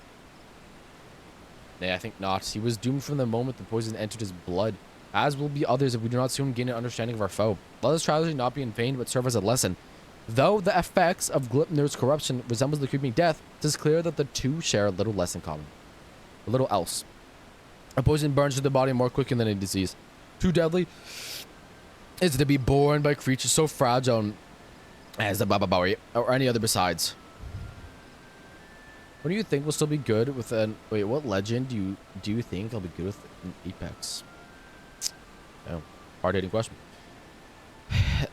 Nay, I think not. He was doomed from the moment the poison entered his blood, as will be others if we do not soon gain an understanding of our foe. Let this tragedy not be in vain, but serve as a lesson. Though the effects of Gleipnir's corruption resembles the creeping death, it is clear that the two share a little less in common. A little else. A poison burns through the body more quickly than a disease. Too deadly is to be borne by creatures so fragile as the Baba Bari or any other besides. What do you think will still be good with an... Wait, what legend do you think I'll be good with in Apex? Oh, hard-hitting question.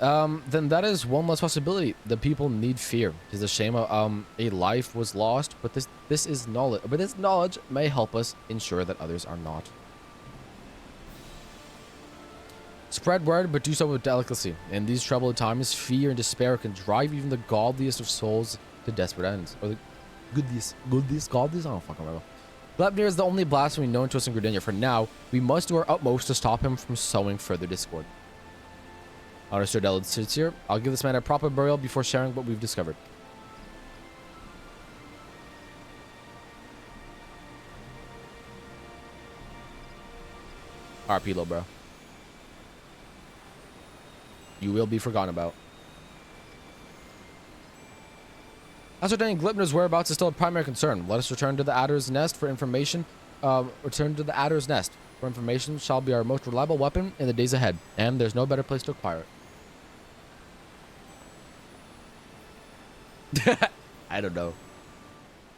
Then that is one less possibility. The people need fear. It is a shame a life was lost, but this is knowledge. But this knowledge may help us ensure that others are not. Spread word, but do so with delicacy. In these troubled times, fear and despair can drive even the godliest of souls to desperate ends. Or the godliest? I don't fucking remember. Gleipnir is the only blasphemy known to us in Gridania. For now, we must do our utmost to stop him from sowing further discord. Understood, Elid sits here. I'll give this man a proper burial before sharing what we've discovered. RP, low, bro. You will be forgotten about. Ascertaining Gleipnir's whereabouts is still a primary concern. Let us return to the Adder's Nest for information. Return to the Adder's Nest for information shall be our most reliable weapon in the days ahead, and there's no better place to acquire it. I don't know.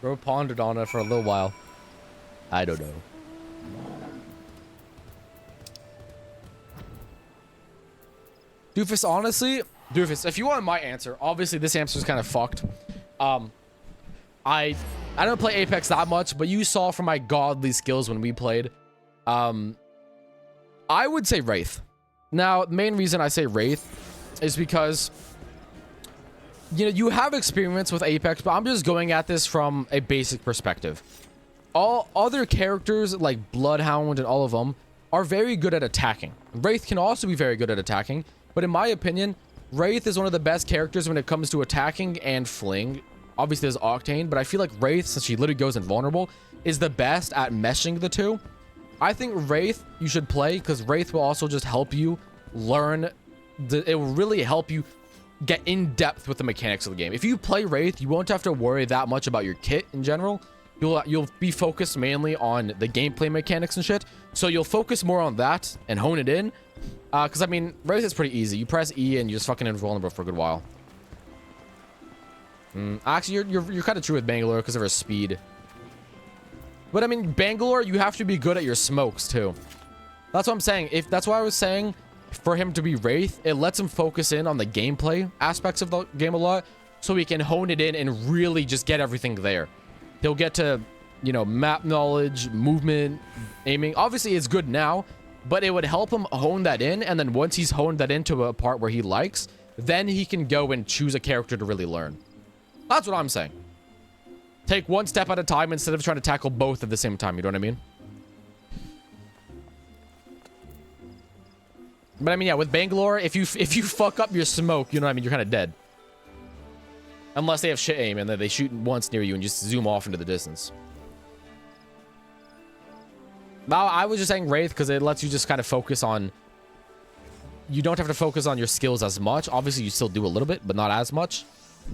Bro pondered on it for a little while. I don't know. Doofus, honestly, Doofus, if you want my answer, obviously this answer is kind of fucked. I don't play Apex that much, but you saw from my godly skills when we played. I would say Wraith. Now, the main reason I say Wraith is because, you know, you have experience with Apex, but I'm just going at this from a basic perspective. All other characters like Bloodhound and all of them are very good at attacking. Wraith can also be very good at attacking, but in my opinion, Wraith is one of the best characters when it comes to attacking and fling. Obviously, there's Octane, but I feel like Wraith, since she literally goes invulnerable, is the best at meshing the two. I think Wraith you should play because Wraith will also just help you learn. It will really help you get in depth with the mechanics of the game. If you play Wraith, you won't have to worry that much about your kit in general. You'll be focused mainly on the gameplay mechanics and shit. So you'll focus more on that and hone it in. Because I mean, Wraith is pretty easy. You press E and you're just fucking invulnerable for a good while. Actually, you're kind of true with Bangalore because of her speed. But I mean, Bangalore, you have to be good at your smokes too. That's what I'm saying. That's why I was saying for him to be Wraith, it lets him focus in on the gameplay aspects of the game a lot, so he can hone it in and really just get everything there. He'll get to, you know, map knowledge, movement, aiming. Obviously, it's good now, but it would help him hone that in. And then once he's honed that into a part where he likes, then he can go and choose a character to really learn. That's what I'm saying. Take one step at a time instead of trying to tackle both at the same time. You know what I mean? But I mean, yeah, with Bangalore, if you fuck up your smoke, you know what I mean, you're kind of dead. Unless they have shit aim and then they shoot once near you and just zoom off into the distance. Now, I was just saying Wraith because it lets you just kind of focus on... You don't have to focus on your skills as much. Obviously, you still do a little bit, but not as much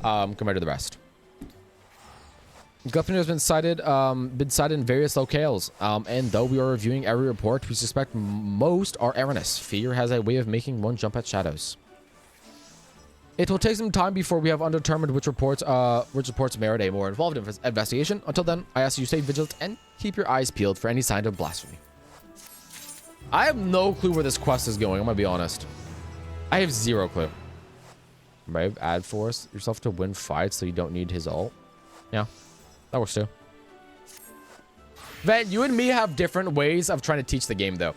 compared to the rest. Gleipnir has been cited in various locales, and though we are reviewing every report, we suspect most are erroneous. Fear has a way of making one jump at shadows. It will take some time before we have undetermined which reports merit a more involved investigation. Until then, I ask you to stay vigilant and keep your eyes peeled for any sign of blasphemy. I have no clue where this quest is going, I'm gonna be honest. I have zero clue. Brave, add force yourself to win fights so you don't need his ult. Yeah, that works too. Ven, you and me have different ways of trying to teach the game though.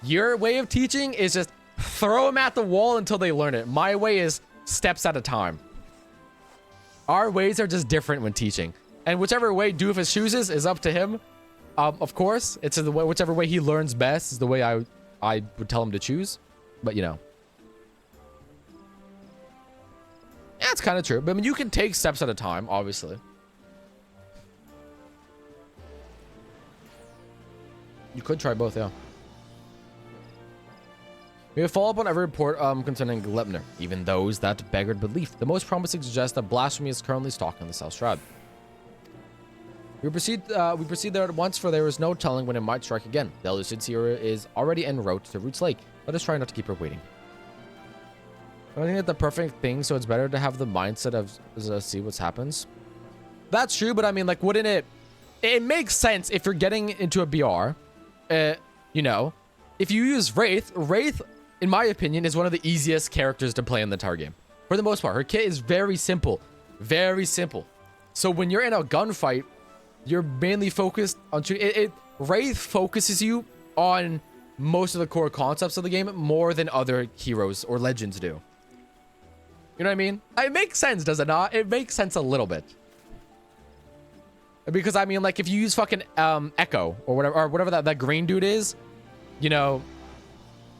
Your way of teaching is just throw them at the wall until they learn it. My way is steps at a time. Our ways are just different when teaching. And whichever way Doofus chooses is up to him. Of course, it's the way, whichever way he learns best is the way I would tell him to choose. But you know. That's kind of true. But I mean, you can take steps at a time, obviously. You could try both, yeah. We have follow up on every report concerning Gleipnir, even those that beggared belief. The most promising suggests that blasphemy is currently stalking the South Shroud. We proceed there at once, for there is no telling when it might strike again. The Elder Sierra is already en route to Roots Lake. Let us try not to keep her waiting. I think that's the perfect thing, so it's better to have the mindset of see what happens. That's true, but I mean, like, wouldn't it... It makes sense if you're getting into a BR, you know, if you use Wraith, in my opinion, is one of the easiest characters to play in the entire game. For the most part, her kit is very simple. Very simple. So when you're in a gunfight, you're mainly focused on... Wraith focuses you on most of the core concepts of the game more than other heroes or legends do. You know what I mean? It makes sense, does it not? It makes sense a little bit. Because, I mean, like, if you use fucking Echo or whatever that green dude is, you know,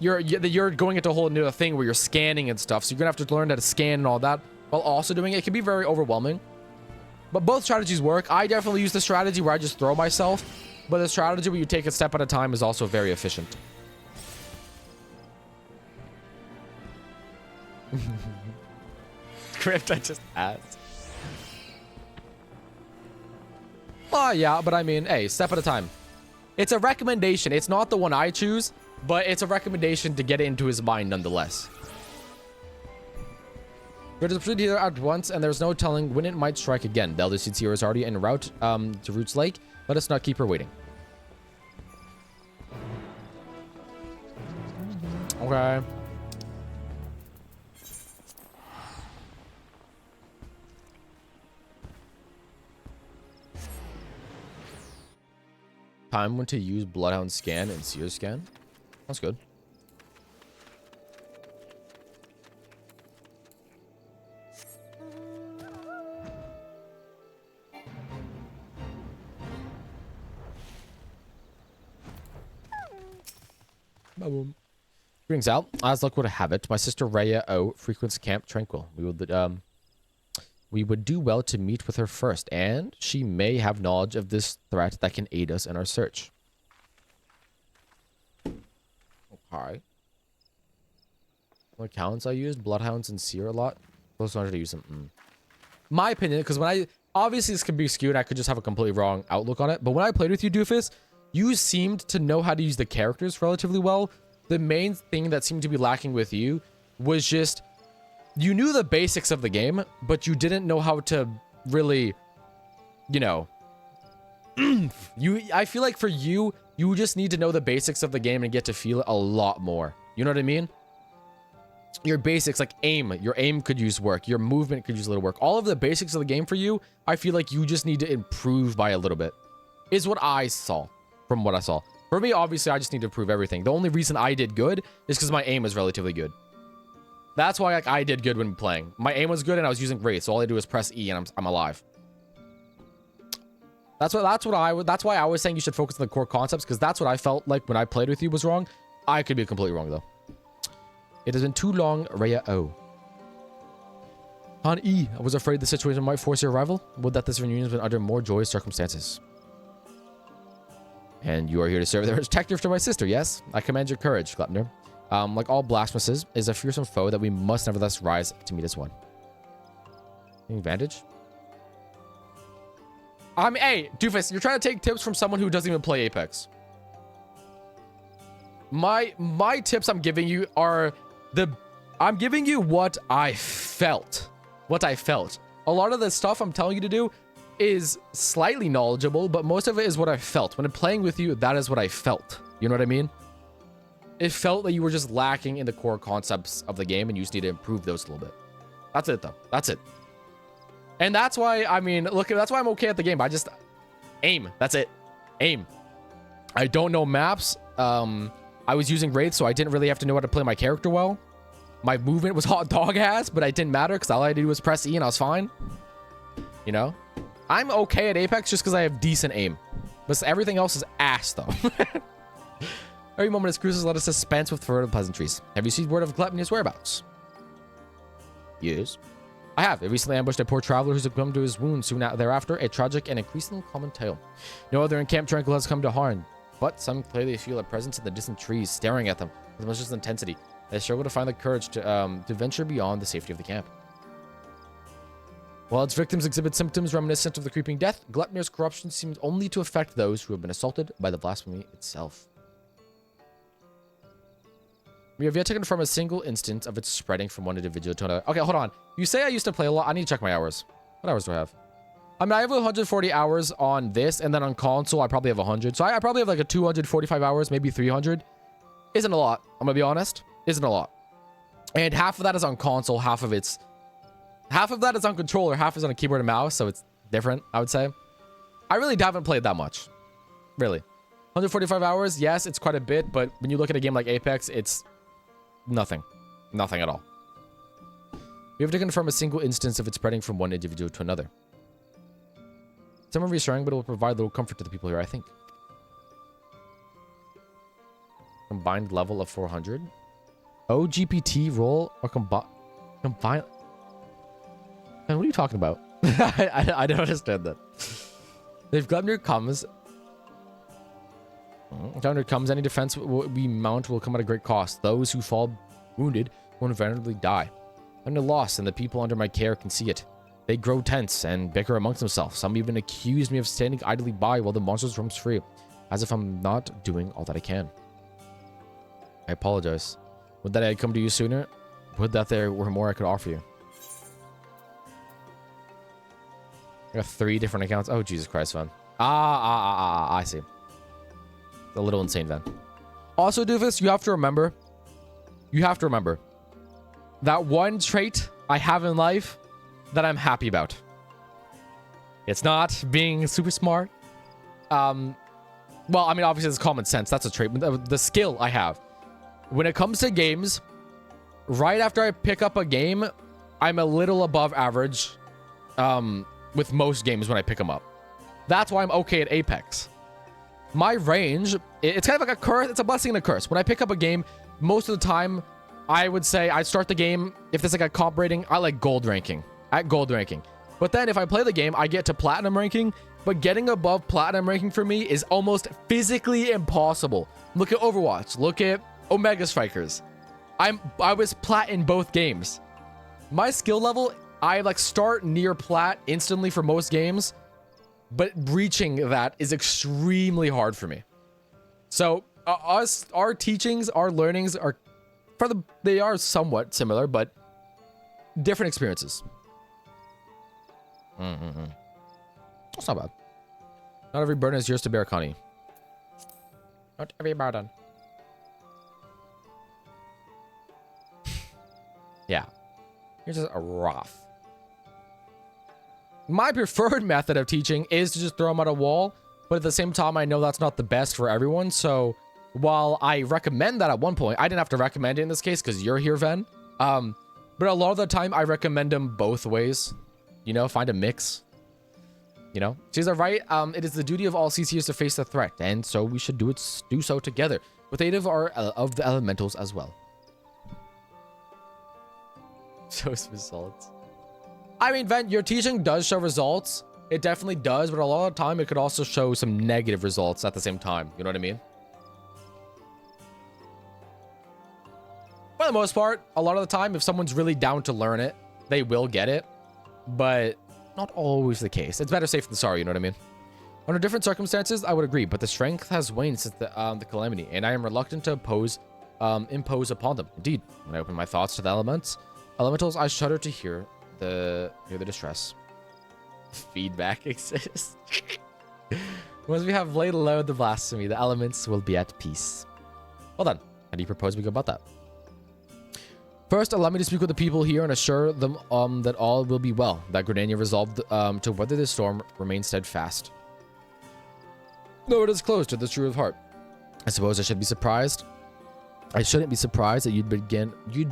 you're going into a whole new thing where you're scanning and stuff. So you're going to have to learn how to scan and all that while also doing it. It can be very overwhelming. But both strategies work. I definitely use the strategy where I just throw myself. But the strategy where you take a step at a time is also very efficient. Crypt, I just asked. Oh, yeah, but I mean, hey, step at a time. It's a recommendation. It's not the one I choose, but it's a recommendation to get it into his mind nonetheless. We're to proceed here at once, and there's no telling when it might strike again. The Elder Sierra is already en route to Roots Lake. Let us not keep her waiting. Okay. Time when to use Bloodhound Scan and Seer Scan. That's good. Boom. Greetings out. As luck would have it, my sister Rhea O frequents Camp Tranquil. We would do well to meet with her first, and she may have knowledge of this threat that can aid us in our search. Okay. What accounts I used? Bloodhounds and Seer a lot. Those ones to use them. My opinion, because when I... Obviously, this can be skewed. I could just have a completely wrong outlook on it. But when I played with you, Doofus, you seemed to know how to use the characters relatively well. The main thing that seemed to be lacking with you was just... You knew the basics of the game, but you didn't know how to really, you know... I feel like for you, you just need to know the basics of the game and get to feel it a lot more. You know what I mean? Your basics, like aim. Your aim could use work. Your movement could use a little work. All of the basics of the game for you, I feel like you just need to improve by a little bit. Is what I saw from what I saw. For me, obviously, I just need to improve everything. The only reason I did good is because my aim is relatively good. That's why, like, I did good when playing. My aim was good and I was using Wraith, so all I do is press E and I'm alive. That's why I was saying you should focus on the core concepts, because that's what I felt like when I played with you was wrong. I could be completely wrong though. It has been too long, Rhea O. On E, I was afraid the situation might force your arrival. Would that this reunion has been under more joyous circumstances. And you are here to serve the protector to my sister, yes? I commend your courage, Gleipnir. Like all blasphemuses, is a fearsome foe that we must nevertheless rise to meet as one. Any advantage? Hey, Doofus, you're trying to take tips from someone who doesn't even play Apex. My tips I'm giving you are I'm giving you what I felt. What I felt. A lot of the stuff I'm telling you to do is slightly knowledgeable, but most of it is what I felt. When I'm playing with you, that is what I felt. You know what I mean? It felt like you were just lacking in the core concepts of the game, and you just need to improve those a little bit. That's it, though. That's it. And that's why, I mean, look, that's why I'm okay at the game. I just aim. That's it. Aim. I don't know maps. I was using Wraith, so I didn't really have to know how to play my character well. My movement was hot dog ass, but it didn't matter because all I had to do was press E and I was fine. You know? I'm okay at Apex just because I have decent aim. But everything else is ass, though. Every moment as cruises let us dispense with further pleasantries. Have you seen word of Gleipnir's whereabouts? Yes. I have. It recently ambushed a poor traveler who succumbed to his wounds soon thereafter. A tragic and increasingly common tale. No other encamped tranquil has come to harm, but some clearly feel a presence in the distant trees staring at them with malicious intensity. They struggle to find the courage to venture beyond the safety of the camp. While its victims exhibit symptoms reminiscent of the creeping death, Gleipnir's corruption seems only to affect those who have been assaulted by the blasphemy itself. We have yet to confirm a single instance of its spreading from one individual to another. Okay, hold on. You say I used to play a lot. I need to check my hours. What hours do I have? I mean, I have 140 hours on this, and then on console, I probably have 100. So I probably have like a 245 hours, maybe 300. Isn't a lot. I'm going to be honest. Isn't a lot. And half of that is on console. Half of that is on controller. Half is on a keyboard and mouse. So it's different, I would say. I really haven't played that much. Really. 145 hours. Yes, it's quite a bit. But when you look at a game like Apex, it's nothing. Nothing at all. We have to confirm a single instance of it spreading from one individual to another. Some are reassuring, but it will provide little comfort to the people here, I think. Combined level of 400. OGPT roll or combine. Man, what are you talking about? I don't understand that. If Gleipnir comes, any defense we mount will come at a great cost. Those who fall wounded will inevitably die. I'm at a loss, and the people under my care can see it. They grow tense and bicker amongst themselves. Some even accuse me of standing idly by while the monsters roams free, as if I'm not doing all that I can. I apologize. Would that I had come to you sooner? Would that there were more I could offer you? I got 3 different accounts. Oh, Jesus Christ, Van. I see. It's a little insane, Van. Also, Doofus, you have to remember that one trait I have in life that I'm happy about. It's not being super smart. Well, I mean, obviously it's common sense. That's a trait. But the skill I have. When it comes to games, right after I pick up a game, I'm a little above average with most games when I pick them up. That's why I'm okay at Apex. My range, it's kind of like a curse. It's a blessing and a curse. When I pick up a game, most of the time, I would say I start the game. If there's like a comp rating, I like gold ranking. At gold ranking. But then if I play the game, I get to platinum ranking. But getting above platinum ranking for me is almost physically impossible. Look at Overwatch. Look at Omega Strikers. I was plat in both games. My skill level, I like start near plat instantly for most games. But reaching that is extremely hard for me. So our teachings, our learnings are they are somewhat similar, but different experiences. That's not bad. Not every burden is yours to bear, Connie. Not every burden. Yeah. You're just a rough. My preferred method of teaching is to just throw them at a wall, but at the same time, I know that's not the best for everyone. So while I recommend that at one point, I didn't have to recommend it in this case because you're here, Ven. But a lot of the time, I recommend them both ways. You know, find a mix. You know, she's right. It is the duty of all CCers to face the threat, and so we should do so together with the aid of the elementals as well. Shows results. I mean, Ven, your teaching does show results. It definitely does, but a lot of the time, it could also show some negative results at the same time. You know what I mean? For the most part, a lot of the time, if someone's really down to learn it, they will get it. But not always the case. It's better safe than sorry, you know what I mean? Under different circumstances, I would agree, but the strength has waned since the calamity, and I am reluctant to impose upon them. Indeed, when I open my thoughts to the elementals, I shudder to hear the distress. Feedback exists. Once we have laid low the blasphemy, the elements will be at peace. Well then, how do you propose we go about that? First, allow me to speak with the people here and assure them that all will be well, that Gridania resolved to weather this storm remain steadfast. Though it is close to the true of heart. I suppose I shouldn't be surprised that you'd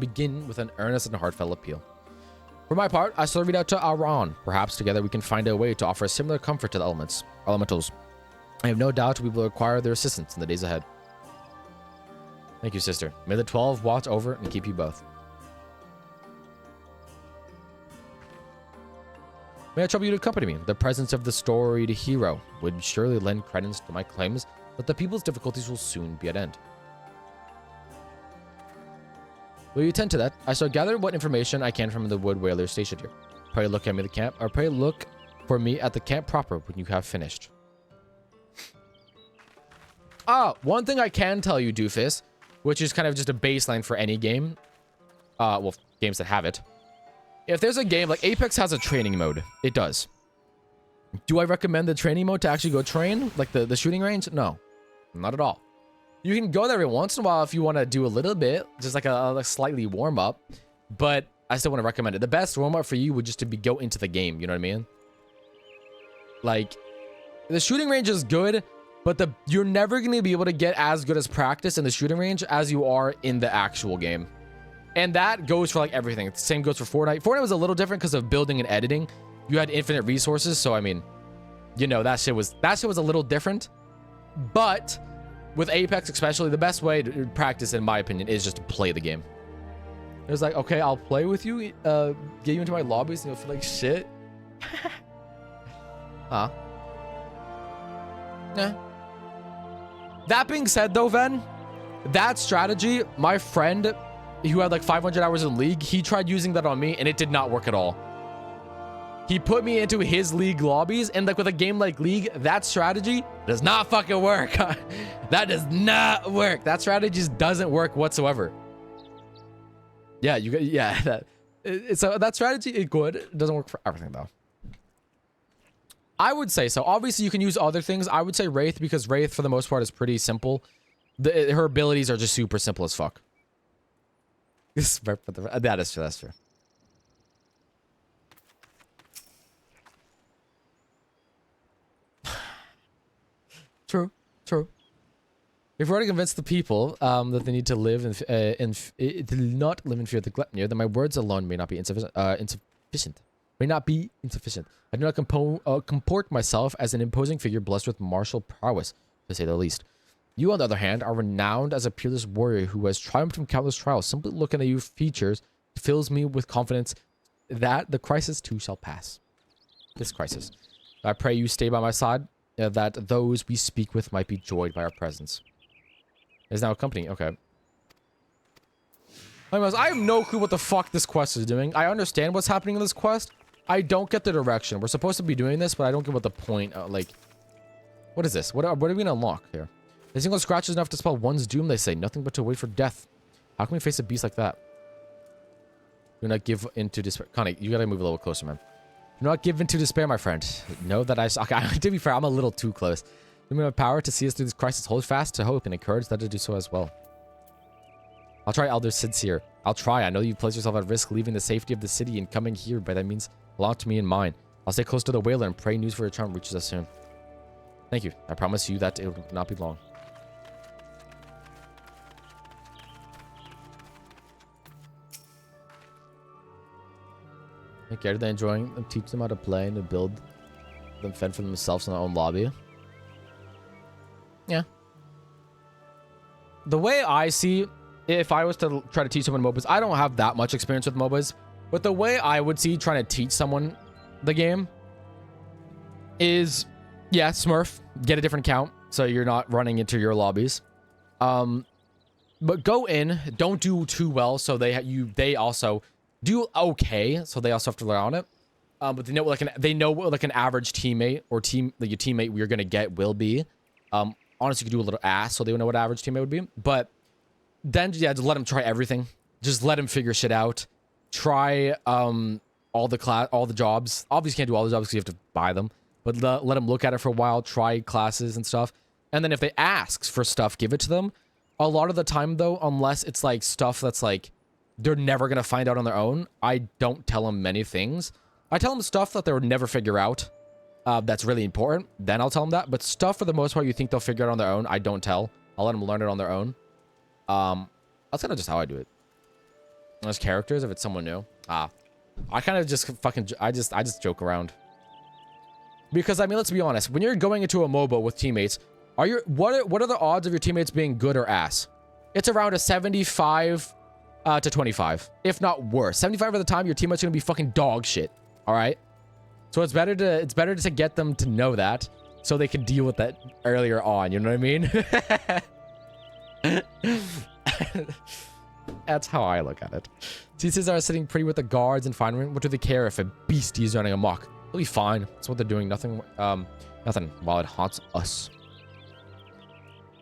begin with an earnest and heartfelt appeal. For my part, I shall read out to Aran. Perhaps together we can find a way to offer a similar comfort to the elementals. I have no doubt we will require their assistance in the days ahead. Thank you, sister. May the 12 watch over and keep you both. May I trouble you to accompany me? The presence of the storied hero would surely lend credence to my claims that the people's difficulties will soon be at end. Will you attend to that? I shall gather what information I can from the wood whalers stationed here. Pray look at me at the camp, or pray look for me at the camp proper when you have finished. One thing I can tell you, Doofus, which is kind of just a baseline for any game. Well, games that have it. If there's a game, like Apex has a training mode. It does. Do I recommend the training mode to actually go train? Like the shooting range? No. Not at all. You can go there every once in a while if you want to do a little bit. Just like a slightly warm up. But I still want to recommend it. The best warm up for you would just to be go into the game. You know what I mean? Like, the shooting range is good. But you're never going to be able to get as good as practice in the shooting range as you are in the actual game. And that goes for like everything. The same goes for Fortnite. Fortnite was a little different because of building and editing. You had infinite resources. So, I mean, you know, that shit was a little different. But with Apex especially, the best way to practice, in my opinion, is just to play the game. It was like, okay, I'll play with you, get you into my lobbies, and you'll feel like shit. Huh? Yeah. That being said, though, Ven, that strategy, my friend who had like 500 hours in League, he tried using that on me, and it did not work at all. He put me into his League lobbies, and like with a game like League, that strategy does not fucking work. That does not work. That strategy just doesn't work whatsoever. Yeah, that strategy is good. It doesn't work for everything, though. I would say so. Obviously, you can use other things. I would say Wraith, because Wraith, for the most part, is pretty simple. Her abilities are just super simple as fuck. That is true. That's true. True. If we're to convince the people that they need to live to not live in fear of the Gleipnir, then my words alone may not be insufficient. I do not comport myself as an imposing figure blessed with martial prowess, to say the least. You, on the other hand, are renowned as a peerless warrior who has triumphed from countless trials. Simply looking at your features fills me with confidence that the crisis too shall pass. This crisis. I pray you stay by my side, that those we speak with might be joyed by our presence. Is now accompanying. Okay. Anyways, I have no clue what the fuck this quest is doing. I understand what's happening in this quest. I don't get the direction. We're supposed to be doing this, but I don't get what the point. Like, what is this? What are we gonna unlock here? A single scratch is enough to spell one's doom. They say nothing but to wait for death. How can we face a beast like that? Do not give in to despair. Connie, you gotta move a little closer, man. Do not give in to despair, my friend. Know that okay, to be fair, I'm a little too close. Give me my power to see us through this crisis. Hold fast to hope and encourage that to do so as well. I'll try, Elder Sincere. I'll try. I know you've placed yourself at risk leaving the safety of the city and coming here, but that means belong to me and mine. I'll stay close to the whaler and pray news for return reaches us soon. Thank you. I promise you that it will not be long. Okay, are they enjoying them? Teach them how to play and to build them fend for themselves in their own lobby. Yeah. The way I see, if I was to try to teach someone MOBAs, I don't have that much experience with MOBAs, but the way I would see trying to teach someone the game is, yeah, Smurf, get a different account so you're not running into your lobbies. But go in, don't do too well so they also do okay, so they also have to learn on it. But they know what an average teammate or your teammate we're gonna get will be. Honestly, you could do a little ass so they would know what average teammate would be. But then, yeah, just let them try everything. Just let them figure shit out. Try all the jobs. Obviously, you can't do all the jobs because you have to buy them. But let them look at it for a while. Try classes and stuff. And then if they ask for stuff, give it to them. A lot of the time, though, unless it's like stuff that's like they're never gonna find out on their own, I don't tell them many things. I tell them stuff that they would never figure out. That's really important. Then I'll tell them that. But stuff for the most part you think they'll figure out on their own, I don't tell. I'll let them learn it on their own. That's kind of just how I do it. As characters, if it's someone new, I kind of just fucking I just joke around. Because I mean, let's be honest. When you're going into a MOBA with teammates, what are the odds of your teammates being good or ass? It's around a 75 to 25, if not worse. 75 of the time, your teammates gonna be fucking dog shit. All right. So it's better to get them to know that so they can deal with that earlier on. You know what I mean? That's how I look at it. CCs are sitting pretty with the guards and fine. What do they care if a beastie is running amok? They'll be fine. That's what they're doing. Nothing while it haunts us.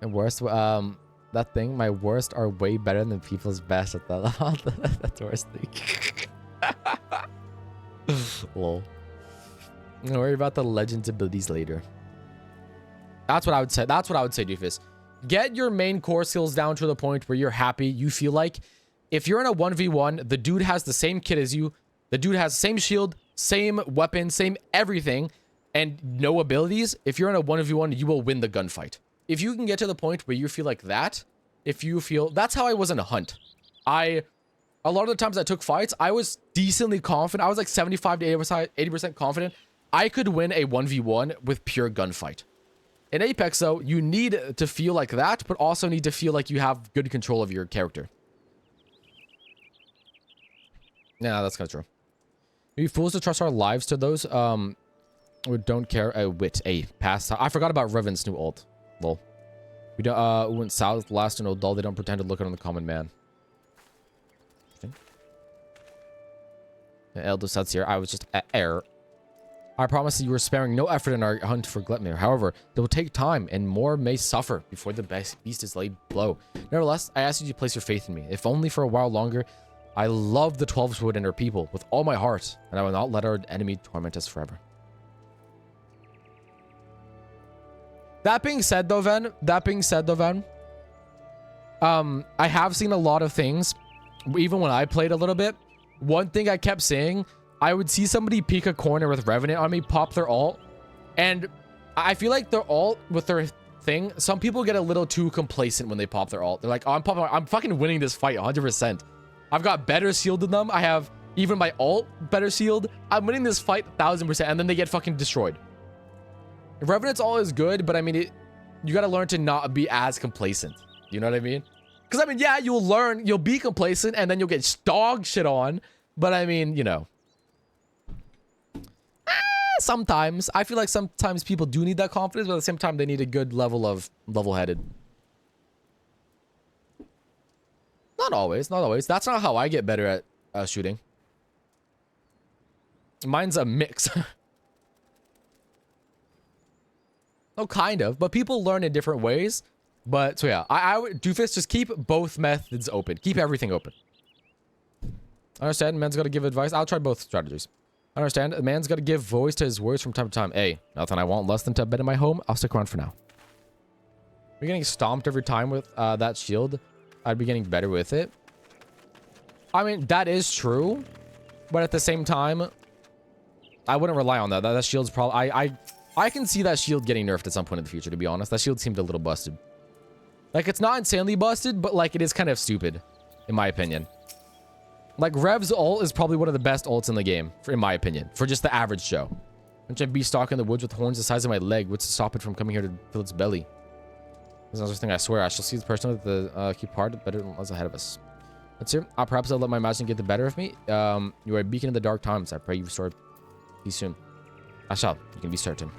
And worst, that thing, my worst are way better than people's best at that. That's the worst thing. Lol. Don't worry about the legends abilities later. That's what I would say. That's what I would say, Doofus. Get your main core skills down to the point where you're happy. You feel like if you're in a 1v1, the dude has the same kit as you. The dude has the same shield, same weapon, same everything, and no abilities. If you're in a 1v1, you will win the gunfight. If you can get to the point where you feel like that, if you feel... That's how I was in a hunt. A lot of the times I took fights, I was decently confident. I was like 75 to 80% confident I could win a 1v1 with pure gunfight. In Apex, though, you need to feel like that, but also need to feel like you have good control of your character. Yeah, that's kind of true. We fools to trust our lives to those who don't care a whit. Pass. I forgot about Revan's new ult. Lol. We don't went south last and dull. They don't pretend to look on the common man. Elder Suds here. I was just at air. I promise that you were sparing no effort in our hunt for Gleipnir. However, it will take time, and more may suffer before the beast is laid low. Nevertheless, I ask you to place your faith in me. If only for a while longer. I love the 12 Wood and her people with all my heart, and I will not let our enemy torment us forever. That being said, though, Ven. I have seen a lot of things, even when I played a little bit. One thing I kept saying, I would see somebody peek a corner with Revenant on me, pop their ult, and I feel like their ult with their thing, some people get a little too complacent when they pop their ult. They're like, oh, I'm fucking winning this fight 100%. I've got better shield than them. I have even my ult better shield. I'm winning this fight 1000%, and then they get fucking destroyed. Revenant's ult is good, but I mean, you gotta learn to not be as complacent. You know what I mean? Because I mean, yeah, you'll be complacent, and then you'll get dog shit on. But I mean, you know. Sometimes. I feel like sometimes people do need that confidence, but at the same time, they need a good level of level-headed. Not always. Not always. That's not how I get better at shooting. Mine's a mix. Oh, kind of. But people learn in different ways. But, so yeah. I would, Doofus, just keep both methods open. Keep everything open. I understand. Man's got to give advice. I'll try both strategies. I understand. A man's got to give voice to his words from time to time. Hey, nothing I want less than to bed in my home. I'll stick around for now. We're getting stomped every time with that shield. I'd be getting better with it. I mean, that is true. But at the same time, I wouldn't rely on that. That shield's probably... I can see that shield getting nerfed at some point in the future, to be honest. That shield seemed a little busted. Like, it's not insanely busted, but, like, it is kind of stupid, in my opinion. Like, Rev's ult is probably one of the best ults in the game, in my opinion, for just the average Joe. Bunch of beast stalk in the woods with horns the size of my leg. What's to stop it from coming here to fill its belly? There's another thing, I swear. I shall see the person with the key part better than was ahead of us. Let's hear. Perhaps I'll let my imagination get the better of me. You are a beacon in the dark times. I pray you restore peace soon. I shall. You can be certain.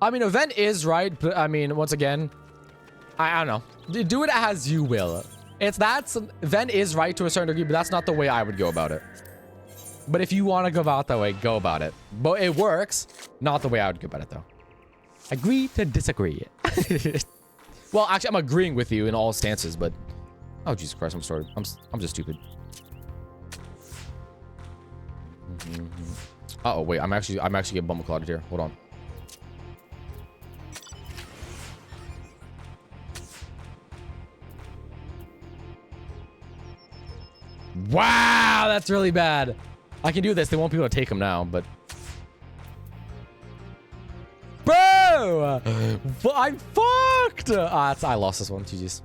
I mean, Event is right, but I mean, once again, I don't know. Do it as you will. Event is right to a certain degree, but that's not the way I would go about it. But if you want to go about that way, go about it. But it works. Not the way I would go about it, though. Agree to disagree. Well, actually, I'm agreeing with you in all stances, but... Oh, Jesus Christ, I'm sorry. I'm just stupid. Uh-oh, wait. I'm actually getting bumbleclotted here. Hold on. Wow, that's really bad. I can do this. They won't be able to take him now, but... Bro! I'm fucked! I lost this one. GG's.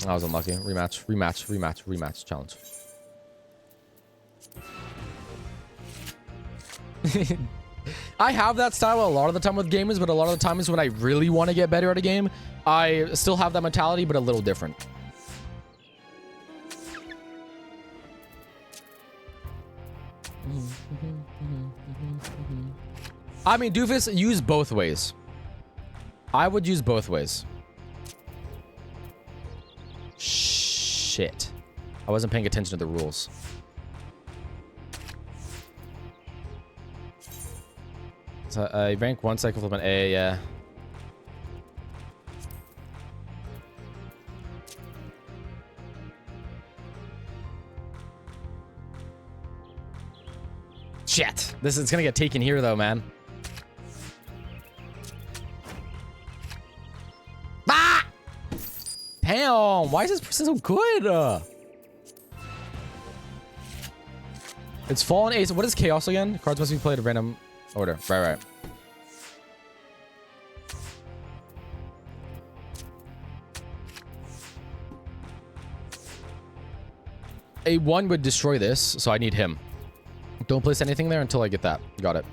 I was unlucky. Rematch. Challenge. I have that style a lot of the time with gamers, but a lot of the times when I really want to get better at a game, I still have that mentality, but a little different. I mean, Doofus, use both ways. I would use both ways. Shit. I wasn't paying attention to the rules. So I rank 1 cycle flip an A, yeah. Shit. This is gonna get taken here though, man. Ah! Damn, why is this person so good? It's Fallen Ace. What is Chaos again? Cards must be played in random order. Right. A 1 would destroy this, so I need him. Don't place anything there until I get that. Got it.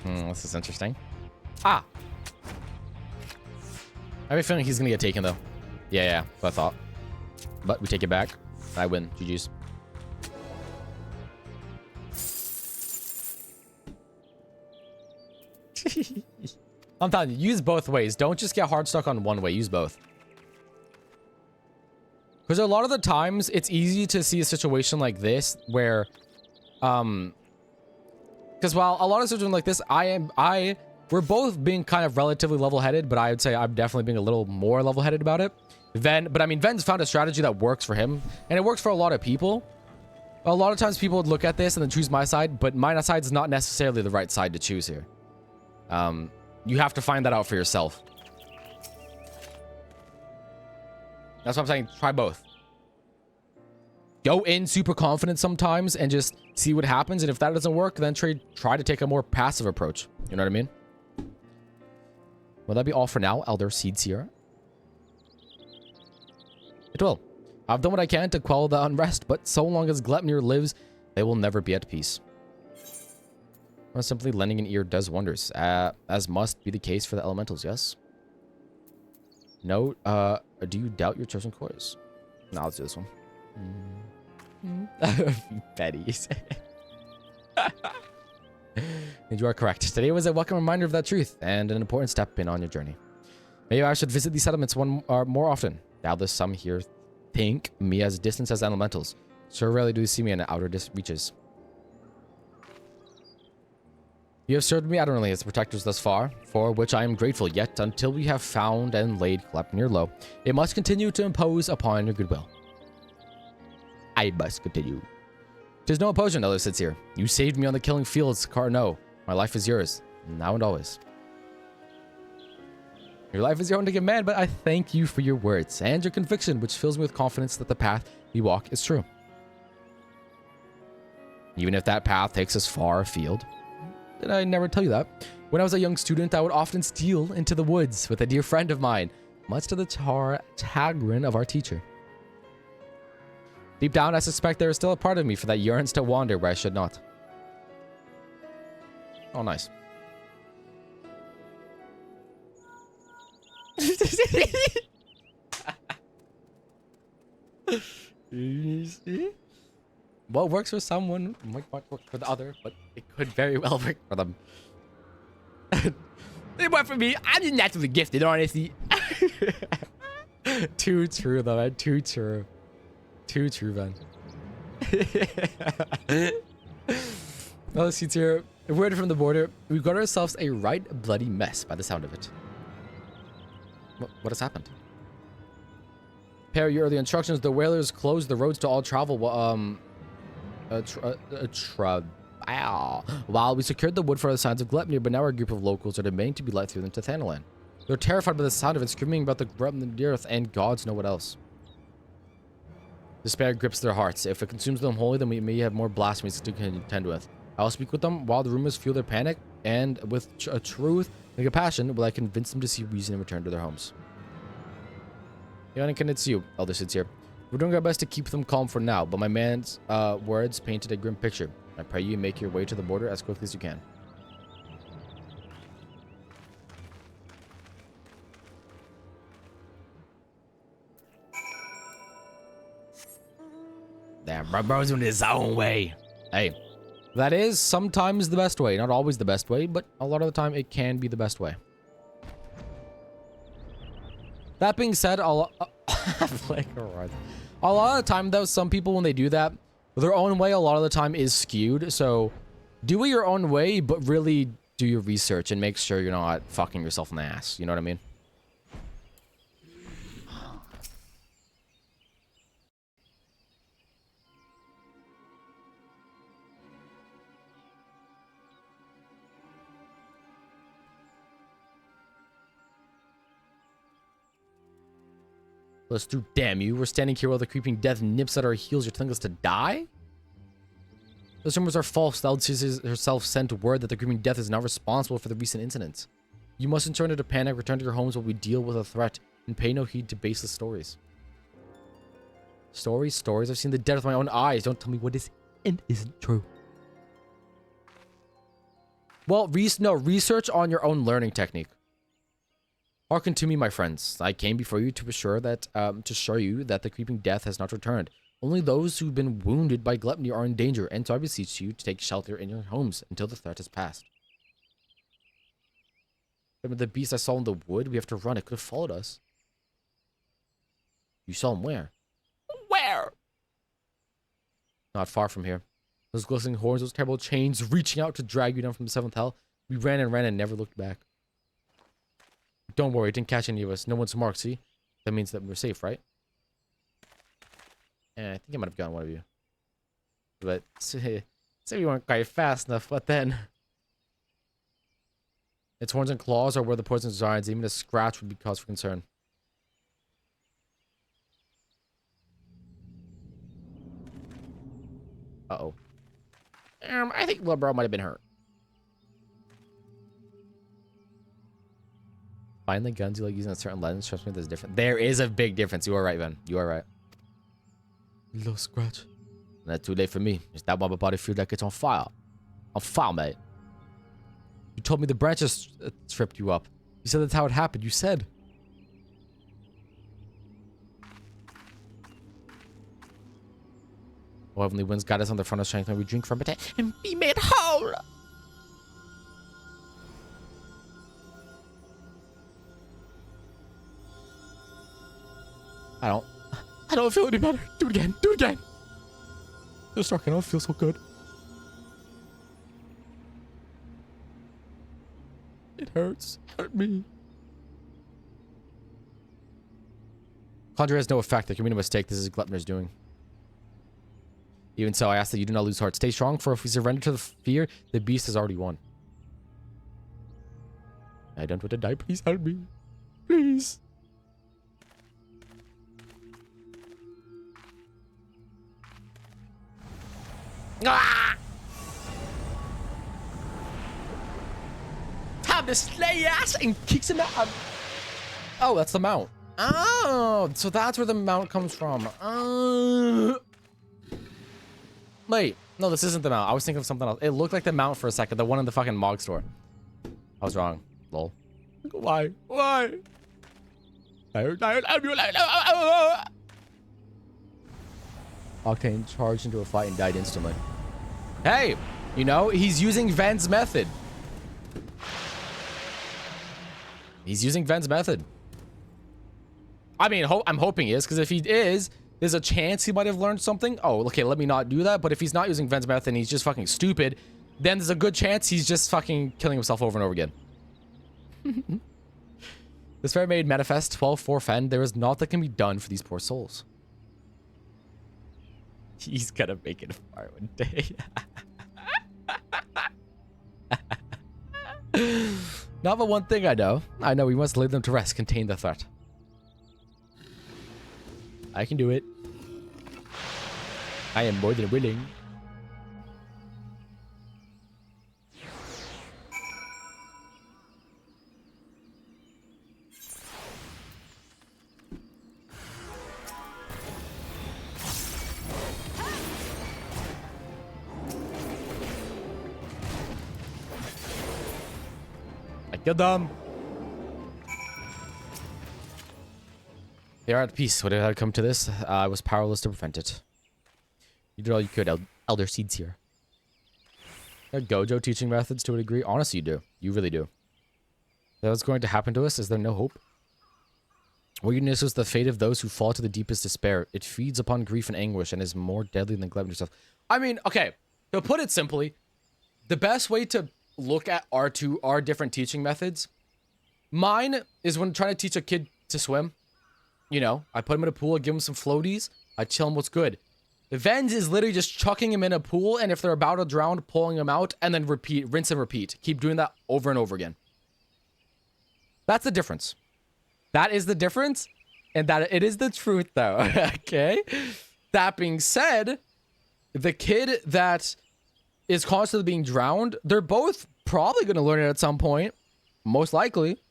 This is interesting. Ah! I have a feeling he's gonna get taken though. Yeah, that's what I thought. But we take it back. I win. GG's. I'm telling you, use both ways. Don't just get hard stuck on one way. Use both. Because a lot of the times, it's easy to see a situation like this where, because while a lot of situations like this, we're both being kind of relatively level-headed, but I would say I'm definitely being a little more level-headed about it. But I mean, Ven's found a strategy that works for him, and it works for a lot of people. A lot of times people would look at this and then choose my side, but my side is not necessarily the right side to choose here. You have to find that out for yourself. That's what I'm saying. Try both. Go in super confident sometimes and just see what happens. And if that doesn't work, then try to take a more passive approach. You know what I mean? Will that be all for now, Elder Seed Sierra? It will. I've done what I can to quell the unrest, but so long as Gleipnir lives, they will never be at peace. Well, simply lending an ear does wonders, as must be the case for the elementals, yes? No, do you doubt your chosen course? No, let's do this one. Betties. And you are correct. Today was a welcome reminder of that truth, and an important step on your journey. Maybe I should visit these settlements more often. Doubtless some here think me as distant as elementals. So rarely do you see me in the outer reaches. You have served me admirably as protectors thus far, for which I am grateful, yet until we have found and laid Gleipnir low, it must continue to impose upon your goodwill. I must continue. 'Tis no opposition, Elder sits here. You saved me on the killing fields, Carno. My life is yours, now and always. Your life is your own to command, but I thank you for your words and your conviction, which fills me with confidence that the path we walk is true. Even if that path takes us far afield. Did I never tell you that? When I was a young student, I would often steal into the woods with a dear friend of mine, much to the chagrin of our teacher. Deep down, I suspect there is still a part of me that yearns to wander where I should not. Oh, nice. What works for someone might not work for the other, but it could very well work for them. It worked for me. I'm just naturally gifted, honestly. Too true, though, man. Too true. Too true, man. Let's see here. A word from the border. We've got ourselves a right bloody mess by the sound of it. What has happened? Per your early instructions, the whalers closed the roads to all travel. While we secured the wood for the signs of Gleipnir, but now our group of locals are demanding to be let through into Thanalan. They're terrified by the sound of it, screaming about the earth and gods know what else. Despair grips their hearts. If it consumes them wholly, then we may have more blasphemies to contend with. I'll speak with them while the rumors fuel their panic, and with truth and compassion will I convince them to see reason and return to their homes. Anakin, it's you, Elder sits here. We're doing our best to keep them calm for now, but my man's words painted a grim picture. I pray you make your way to the border as quickly as you can. Bro's doing it his own way. Hey, that is sometimes the best way. Not always the best way, but a lot of the time it can be the best way. That being said, a lot of the time though, some people when they do that, their own way a lot of the time is skewed. So do it your own way, but really do your research and make sure you're not fucking yourself in the ass. You know what I mean? Let's do. Damn you. We're standing here while the creeping death nips at our heels. You're telling us to die? Those rumors are false. The Elder herself sent word that the creeping death is not responsible for the recent incidents. You mustn't turn into panic. Return to your homes while we deal with a threat and pay no heed to baseless stories. Stories? I've seen the dead with my own eyes. Don't tell me what is and isn't true. Well, research on your own learning technique. Hearken to me, my friends. I came before you to assure that, to show you that the creeping death has not returned. Only those who've been wounded by gluttony are in danger, and so I beseech you to take shelter in your homes until the threat has passed. Remember the beast I saw in the wood? We have to run. It could have followed us. You saw him where? Where? Not far from here. Those glistening horns, those terrible chains reaching out to drag you down from the seventh hell. We ran and never looked back. Don't worry, it didn't catch any of us. No one's marked, see? That means that we're safe, right? And I think I might have gotten one of you. But, say we weren't quite fast enough, but then... Its horns and claws are where the poison resides. Even a scratch would be cause for concern. Uh-oh. I think Bro might have been hurt. Find the guns you like using a certain lens. Trust me, there's different. There is a big difference. You are right, Ben. You are right. Little scratch. Not too late for me. It's that one body feel like it's on fire. On fire, mate. You told me the branches tripped you up. You said that's how it happened. You said. Oh, heavenly winds guide us on the front of strength, and we drink from it and be made whole. I don't feel any better. Do it again. Do it again. It's dark. I don't feel so good. It hurts. Hurt me. Conjure has no effect. There can be no mistake. This is Gluttner's doing. Even so, I ask that you do not lose heart. Stay strong, for if we surrender to the fear, the beast has already won. I don't want to die. Please help me. Please. Ah! Time to slay ass and kicks him out. Oh, that's the mount. Oh, so that's where the mount comes from. Wait, no, this isn't the mount. I was thinking of something else. It looked like the mount for a second. The one in the fucking Mog store. I was wrong. Lol. Why? Why? Octane charged into a fight and died instantly. Hey, you know, he's using Ven's method. He's using Ven's method. I mean, I'm hoping he is, because if he is, there's a chance he might have learned something. Oh, okay, let me not do that. But if he's not using Ven's method and he's just fucking stupid, then there's a good chance he's just fucking killing himself over and over again. This fairy made manifest 12-4 Fen. There is naught that can be done for these poor souls. He's gonna make it far one day. Not but one thing I know. I know we must lay them to rest, contain the threat. I can do it. I am more than willing. I killed them. They are at peace. Would it have come to this? I was powerless to prevent it. You did all you could, Elder Seeds here. Gojo teaching methods to a degree? Honestly, you do. You really do. What's going to happen to us? Is there no hope? Weakness is the fate of those who fall to the deepest despair. It feeds upon grief and anguish and is more deadly than neglect yourself. I mean, okay. To put it simply, the best way to look at our different teaching methods, mine is when trying to teach a kid to swim. You know, I put him in a pool, I give him some floaties, I tell him what's good. Ven's is literally just chucking him in a pool, and if they're about to drown, pulling him out, and then repeat, rinse and repeat. Keep doing that over and over again. That's the difference. That is the difference, and that it is the truth, though. Okay? That being said, the kid that is constantly being drowned, they're both probably going to learn it at some point. Most likely.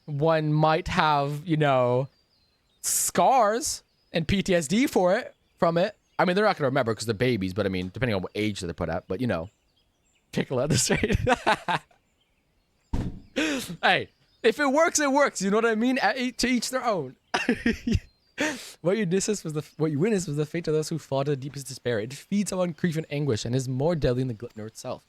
One might have, you know, scars and PTSD from it. I mean, they're not going to remember because they're babies, but I mean, depending on what age they're put at, but you know, pickle at the straight. Hey, if it works, it works. You know what I mean? To each their own. What you witnessed was the fate of those who fall to the deepest despair. It feeds on grief and anguish and is more deadly than the Glitnor itself.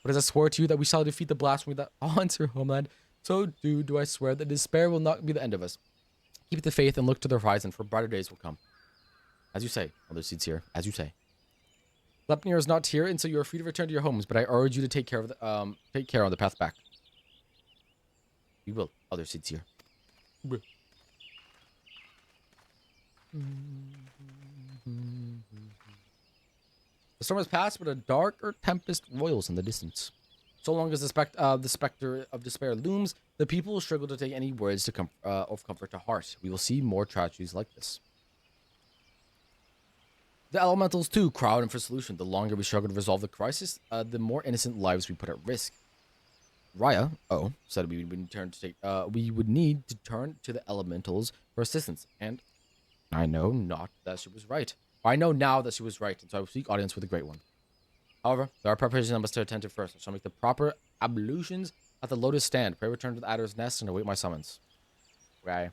But as I swore to you that we shall defeat the blasphemy that haunts your homeland, so do I swear that despair will not be the end of us. Keep the faith and look to the horizon, for brighter days will come. As you say, Elder Seeds here. As you say. Sleipnir is not here, and so you are free to return to your homes. But I urge you to take care on the path back. We will, Elder Seeds here. The storm has passed, but a darker tempest roils in the distance. So long as the specter of despair looms, the people will struggle to take any words of comfort to heart. We will see more tragedies like this. The elementals, too, crowd in for solution. The longer we struggle to resolve the crisis, the more innocent lives we put at risk. Raya, said we would need to turn to the elementals for assistance, and I know now that she was right, and so I will seek audience with the Great One. However, there are preparations I must attend to first. I shall make the proper ablutions at the Lotus Stand. Pray return to the Adder's Nest and await my summons. Okay.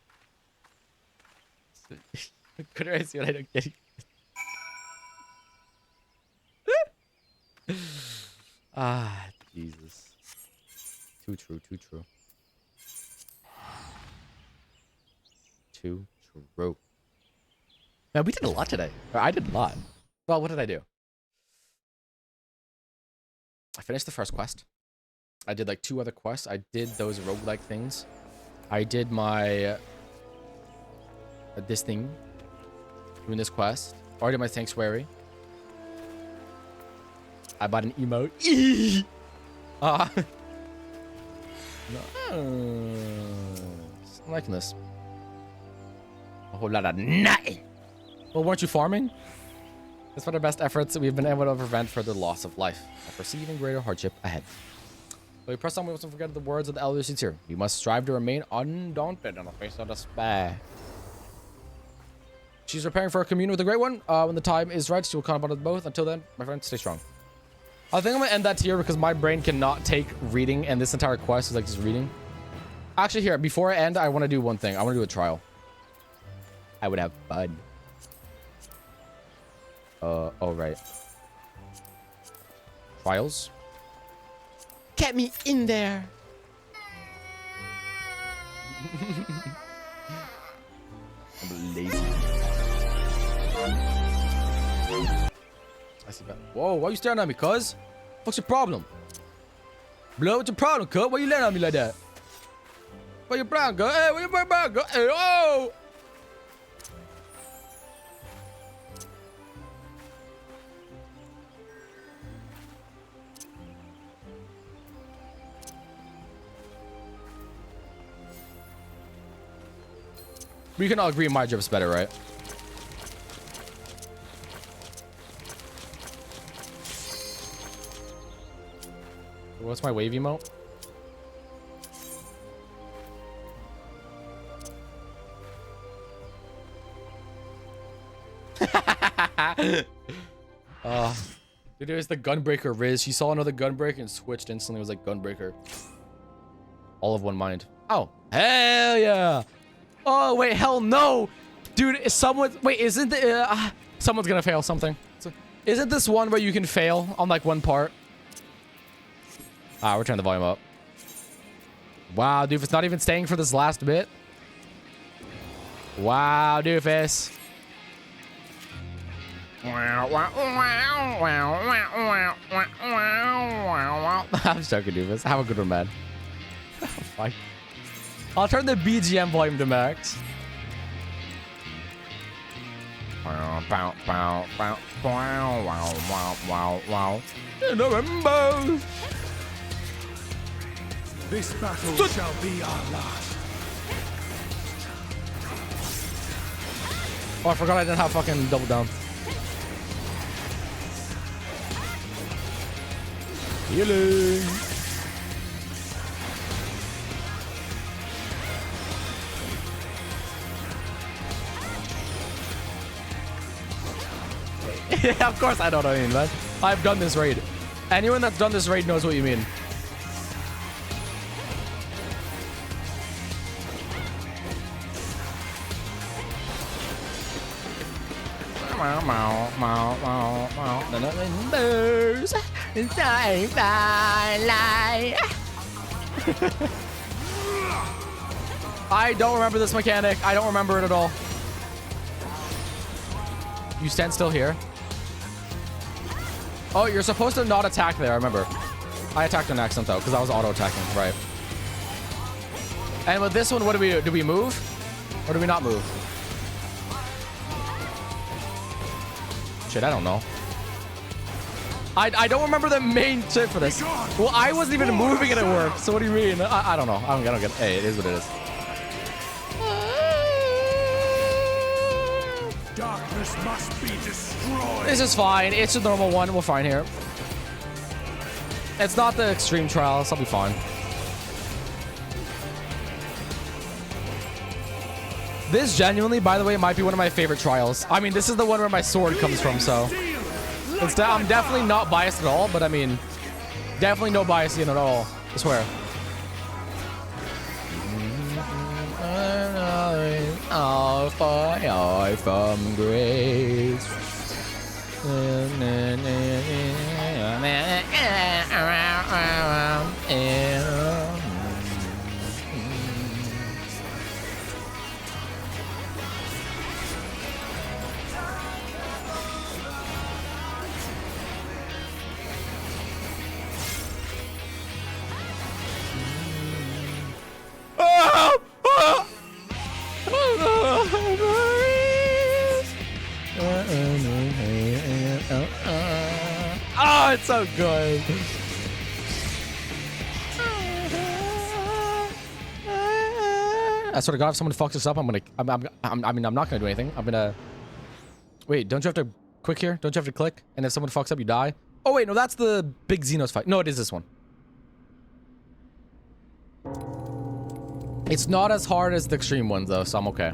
Couldn't I see what I don't get? Jesus. Too true, too true. Too true. Man, we did a lot today. I did a lot. Well, what did I do? I finished the first quest. I did like 2 other quests. I did those roguelike things. I did my... this thing. Doing this quest. Or I did my sanctuary. I bought an emote. I'm liking this. A whole lot of nothing. Well, weren't you farming? Despite our best efforts, we've been able to prevent further loss of life. I foresee even greater hardship ahead. So we press on, we mustn't forget the words of the Elder Seeds here. We must strive to remain undaunted in the face of despair. She's preparing for a communion with the Great One. When the time is right, she will come about us both. Until then, my friend, stay strong. I think I'm going to end that here because my brain cannot take reading, and this entire quest is like just reading. Actually, here, before I end, I want to do one thing. I want to do a trial. I would have fun. Oh, right. Trials? Get me in there! I'm lazy. I see that. Whoa, why are you staring at me, cuz? What's your problem? Blood, what's your problem, cuz? Why you staring at me like that? Where your brown, cuz? Hey, where your brown, cuz? Hey, oh! We can all agree my drip's better, right? What's my wave emote? Dude, it was the Gunbreaker Riz. She saw another Gunbreaker and switched instantly. It was like Gunbreaker. All of one mind. Oh, hell yeah. Oh, wait, hell no. Dude, is someone... Wait, isn't the... someone's gonna fail something. Isn't this one where you can fail on like one part? Ah, we're turning the volume up. Wow, Doofus not even staying for this last bit. Wow, Doofus. I'm joking, Doofus. Have a good one, man. Fine. I'll turn the BGM volume to max. November. This battle shall be our last. Oh, I forgot I didn't have fucking double down. Healing. Yeah, of course I don't know what you mean, man. I've done this raid. Anyone that's done this raid knows what you mean. I don't remember this mechanic. I don't remember it at all. You stand still here. Oh, you're supposed to not attack there. I remember. I attacked on accident though, because I was auto attacking. Right. And with this one, what do we do? Do we move, or do we not move? Shit, I don't know. I don't remember the main tip for this. Well, I wasn't even moving and it worked. So what do you mean? I don't know. I don't get it. Hey, it is what it is. Darkness must be destroyed. This is fine. It's a normal one. We're fine here. It's not the extreme trial, so I'll be fine. This genuinely, by the way, might be one of my favorite trials. I mean, this is the one where my sword comes from, so... I'm definitely not biased at all, but I mean... Definitely no bias in it at all. I swear. I'll fly from grace. Oh, it's so good. I swear to God, if someone fucks this up, I'm not gonna do anything. I'm gonna... Wait, don't you have to click here? Don't you have to click? And if someone fucks up, you die? Oh, wait, no, that's the big Xenos fight. No, it is this one. It's not as hard as the extreme ones, though, so I'm okay.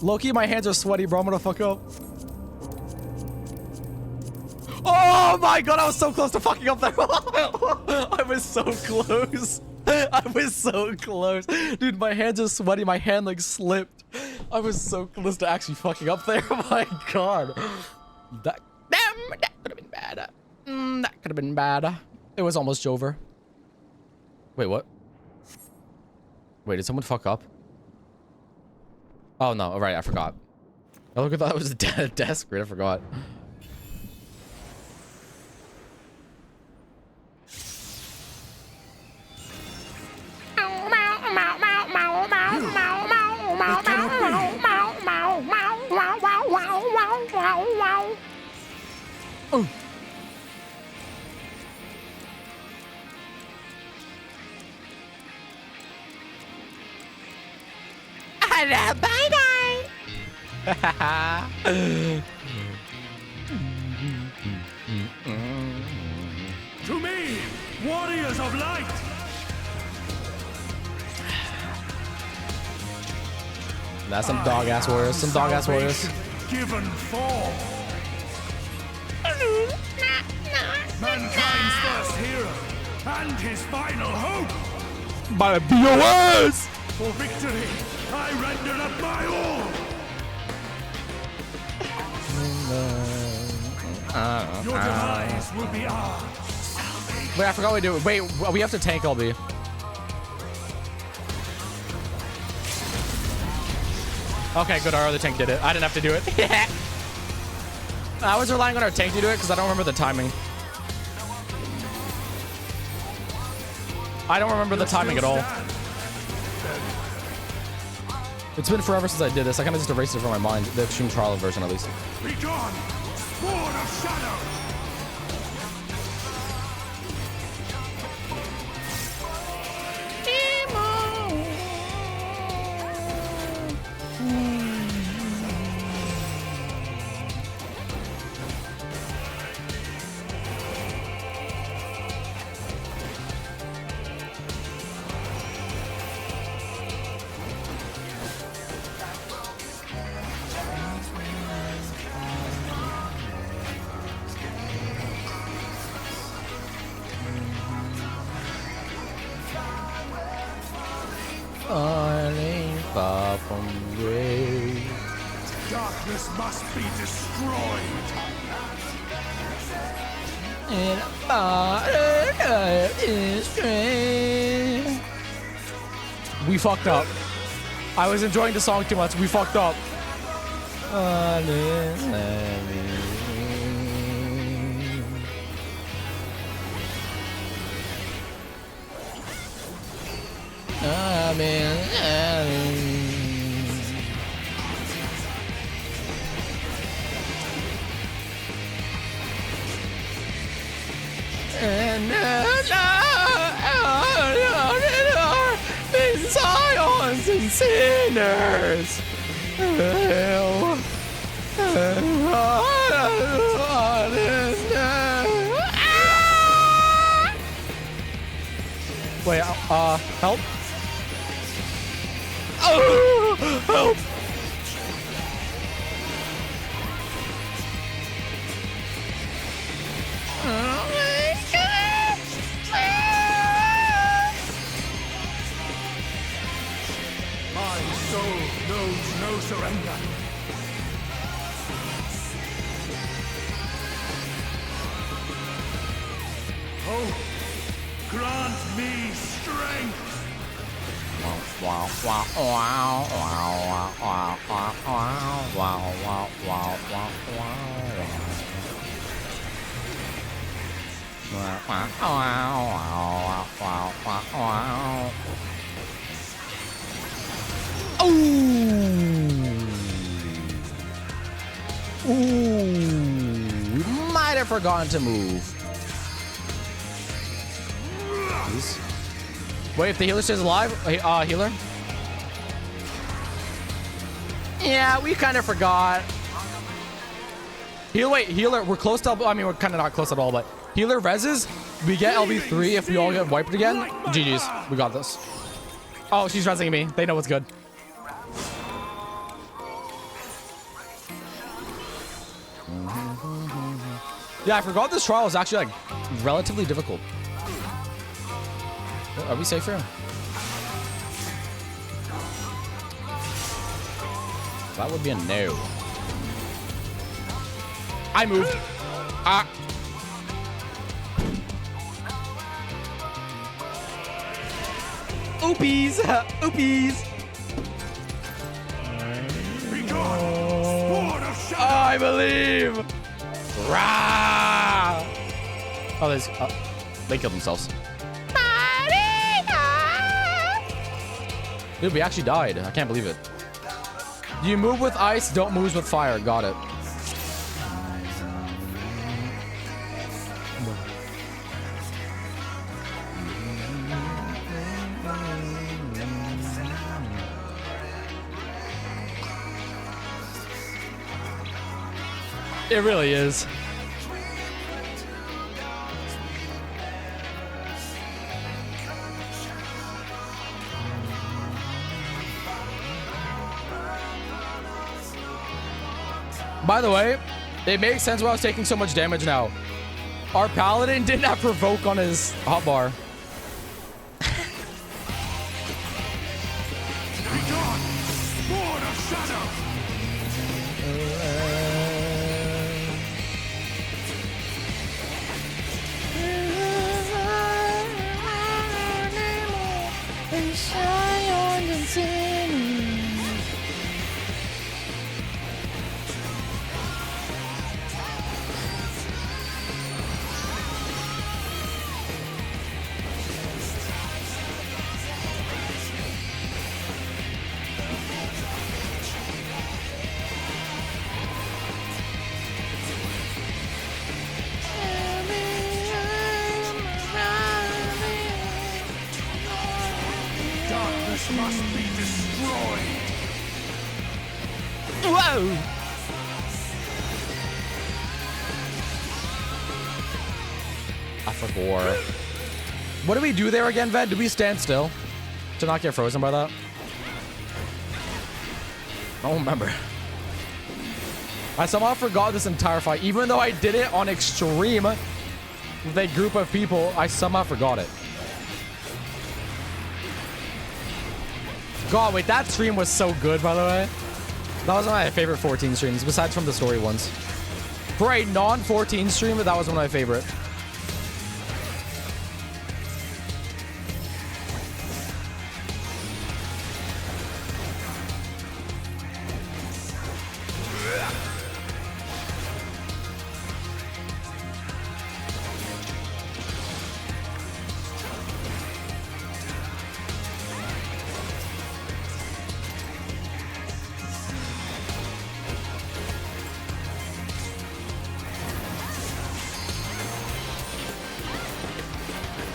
Loki, my hands are sweaty, bro. I'm gonna fuck up. Oh my God, I was so close to fucking up there. I was so close. I was so close. Dude, my hands are sweaty. My hand like slipped. I was so close to actually fucking up there. My God. That could have been bad. That could have been bad. It was almost over. Wait, what? Wait, did someone fuck up? Oh, no. All right, I forgot. I thought that was a desk grid. I forgot. Bye-bye. To me, warriors of light. That's some dog-ass warriors. Some dog-ass warriors. Given form. Mankind's first hero. and his final hope. By BOS! For victory, I render up my all. Your demise will be ours. Wait, I forgot we do it. Wait, we have to tank LB. Okay, good. Our other tank did it. I didn't have to do it. I was relying on our tank to do it because I don't remember the timing. I don't remember the timing at all. It's been forever since I did this. I kind of just erased it from my mind. The extreme trial version, at least. Be gone, Sword of Shadow. Far from grave. Darkness must be destroyed. And fire is strange. We fucked up. I was enjoying the song too much. We fucked up. And Zions and sinners. Wait, help. Oh, help. My soul knows no surrender. Oh, grant me strength. Wow, wow, wow, wow, wow, wow, wow, wow, wow, wow. Ooh, might have forgotten to move. Please. Wait, if the healer stays alive, healer? Yeah, we kind of forgot. Wait, healer, we're close to, I mean, we're kind of not close at all, but healer reses, we get LB3 if we all get wiped again. GG's, we got this. Oh, she's resing me. They know what's good. Yeah, I forgot this trial is actually, like, relatively difficult. Are we safe here? That would be a no. I moved. Ah. Oopies. Oopies. I believe. Rah! Oh, there's. They killed themselves. Dude, we actually died. I can't believe it. You move with ice, don't move with fire. Got it. It really is. By the way, it makes sense why I was taking so much damage now. Our paladin didn't have provoke on his hotbar. Begone! Born of shadow! Darkness must be destroyed! Whoa! I forgot. What do we do there again, Ved? Do we stand still to not get frozen by that? I don't remember. I somehow forgot this entire fight. Even though I did it on extreme with a group of people, I somehow forgot it. God, wait, that stream was so good, by the way. That was one of my favorite 14 streams, besides from the story ones. For a non-14 stream, that was one of my favorite.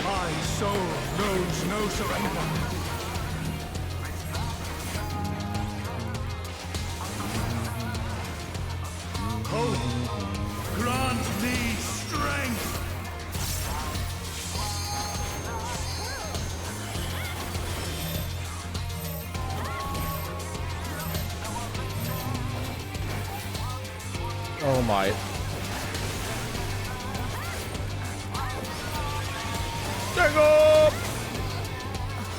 My soul knows no surrender. Hope, grant me strength. Oh my. Dang up!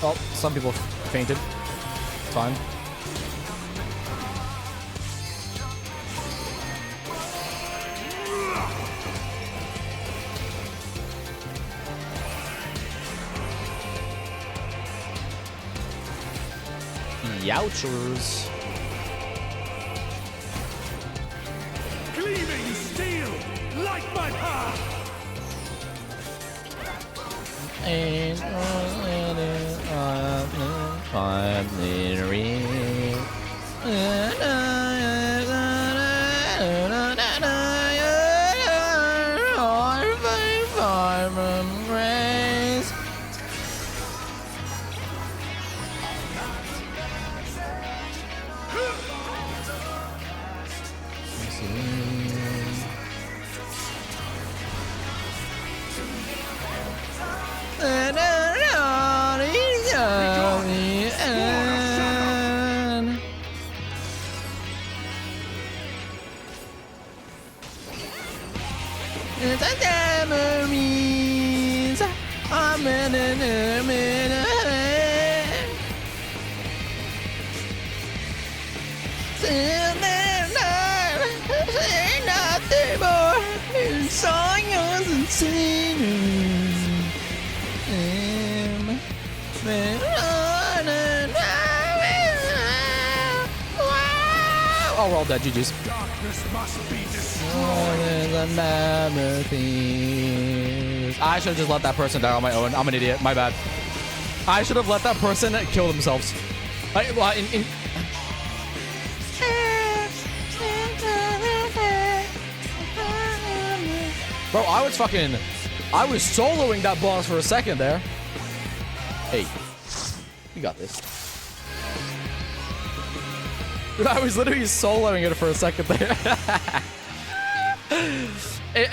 Oh, some people fainted. It's fine. Youchers. Cleaving steel, like my path. And Oh, we're all dead. GG's. Darkness must be destroyed. I should have just let that person die on my own. I'm an idiot. My bad. I should have let that person kill themselves. Bro, I was soloing that boss for a second there. Hey, you got this. Dude, I was literally soloing it for a second there.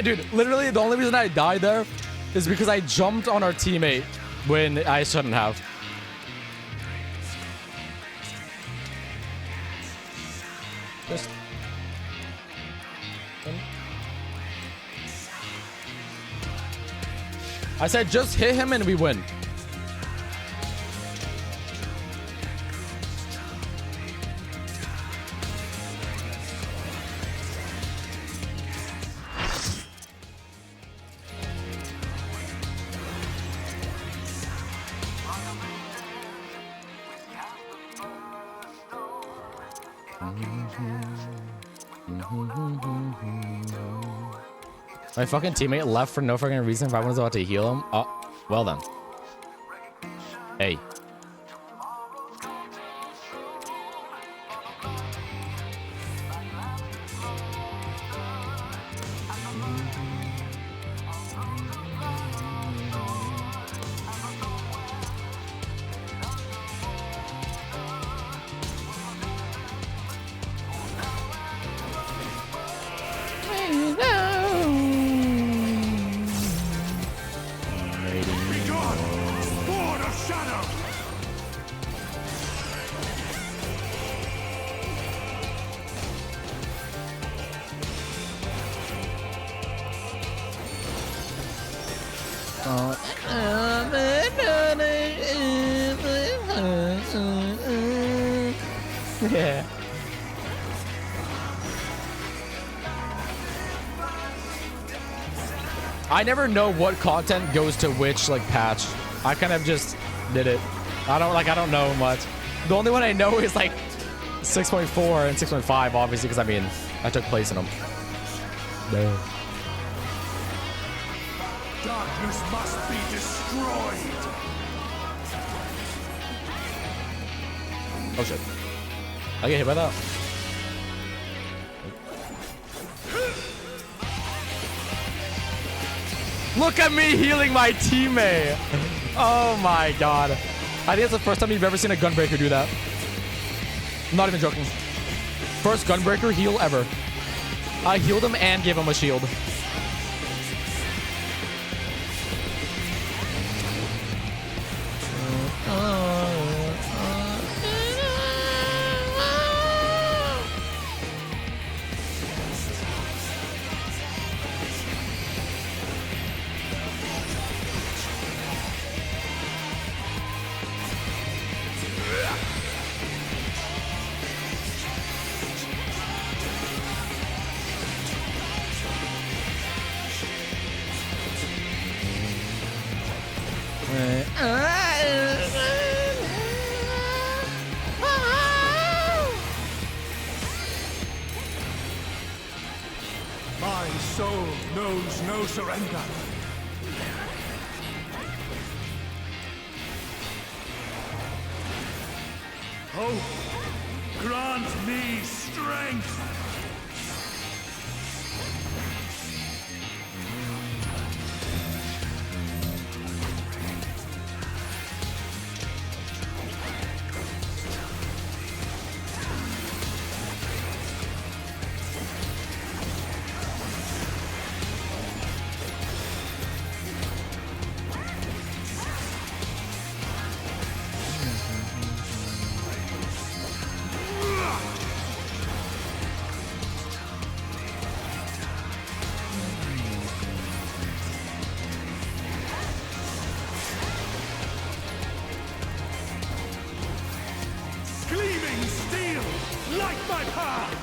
Dude, literally the only reason I died there is because I jumped on our teammate when I shouldn't have. Just... I said just hit him and we win. My fucking teammate left for no fucking reason if I was about to heal him. Oh, well then. Hey. Yeah. I never know what content goes to which like patch. I kind of just did it. I don't know much. The only one I know is like 6.4 and 6.5 obviously because I mean I took place in them. No. Darkness must be destroyed. Oh shit. I get hit by that. Look at me healing my teammate. Oh my god. I think it's the first time you've ever seen a Gunbreaker do that. I'm not even joking. First Gunbreaker heal ever. I healed him and gave him a shield. My soul knows no surrender. Hope, grant me strength. Gleaming steel, light my path!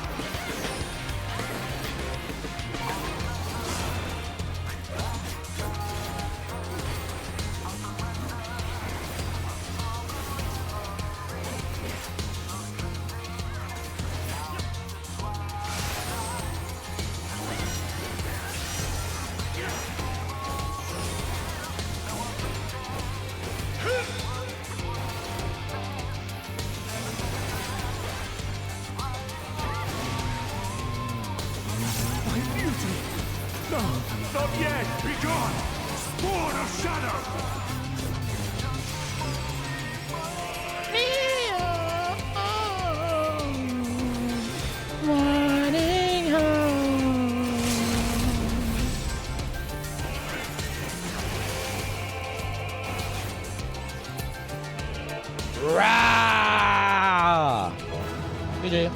No, not yet! Be gone! Spawn of shadow! Running home. Rah! GG.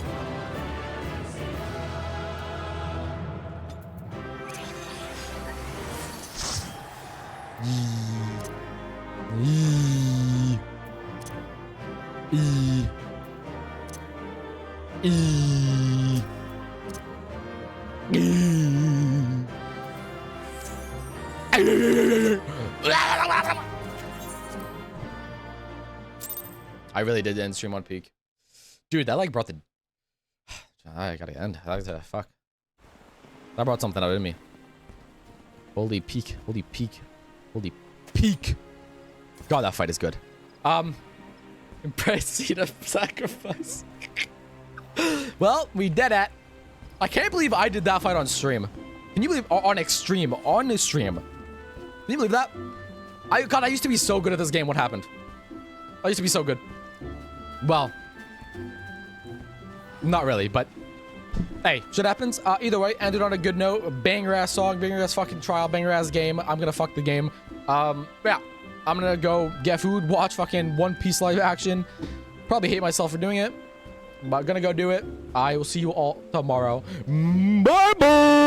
I really did end stream on peak. Dude, that like brought the... I gotta end. Fuck. That brought something out of me. Holy peak. Holy peak. Holy peak. God, that fight is good. Impressed seed of sacrifice. Well, we dead at. I can't believe I did that fight on stream. Can you believe on extreme? On the stream. Can you believe that? God, I used to be so good at this game. What happened? I used to be so good. Well, not really, but hey, shit happens. Either way, ended on a good note. Banger ass song, banger ass fucking trial, banger ass game. I'm gonna fuck the game. Yeah, I'm gonna go get food, watch fucking One Piece live action. Probably hate myself for doing it, but I'm gonna go do it. I will see you all tomorrow. Bye bye.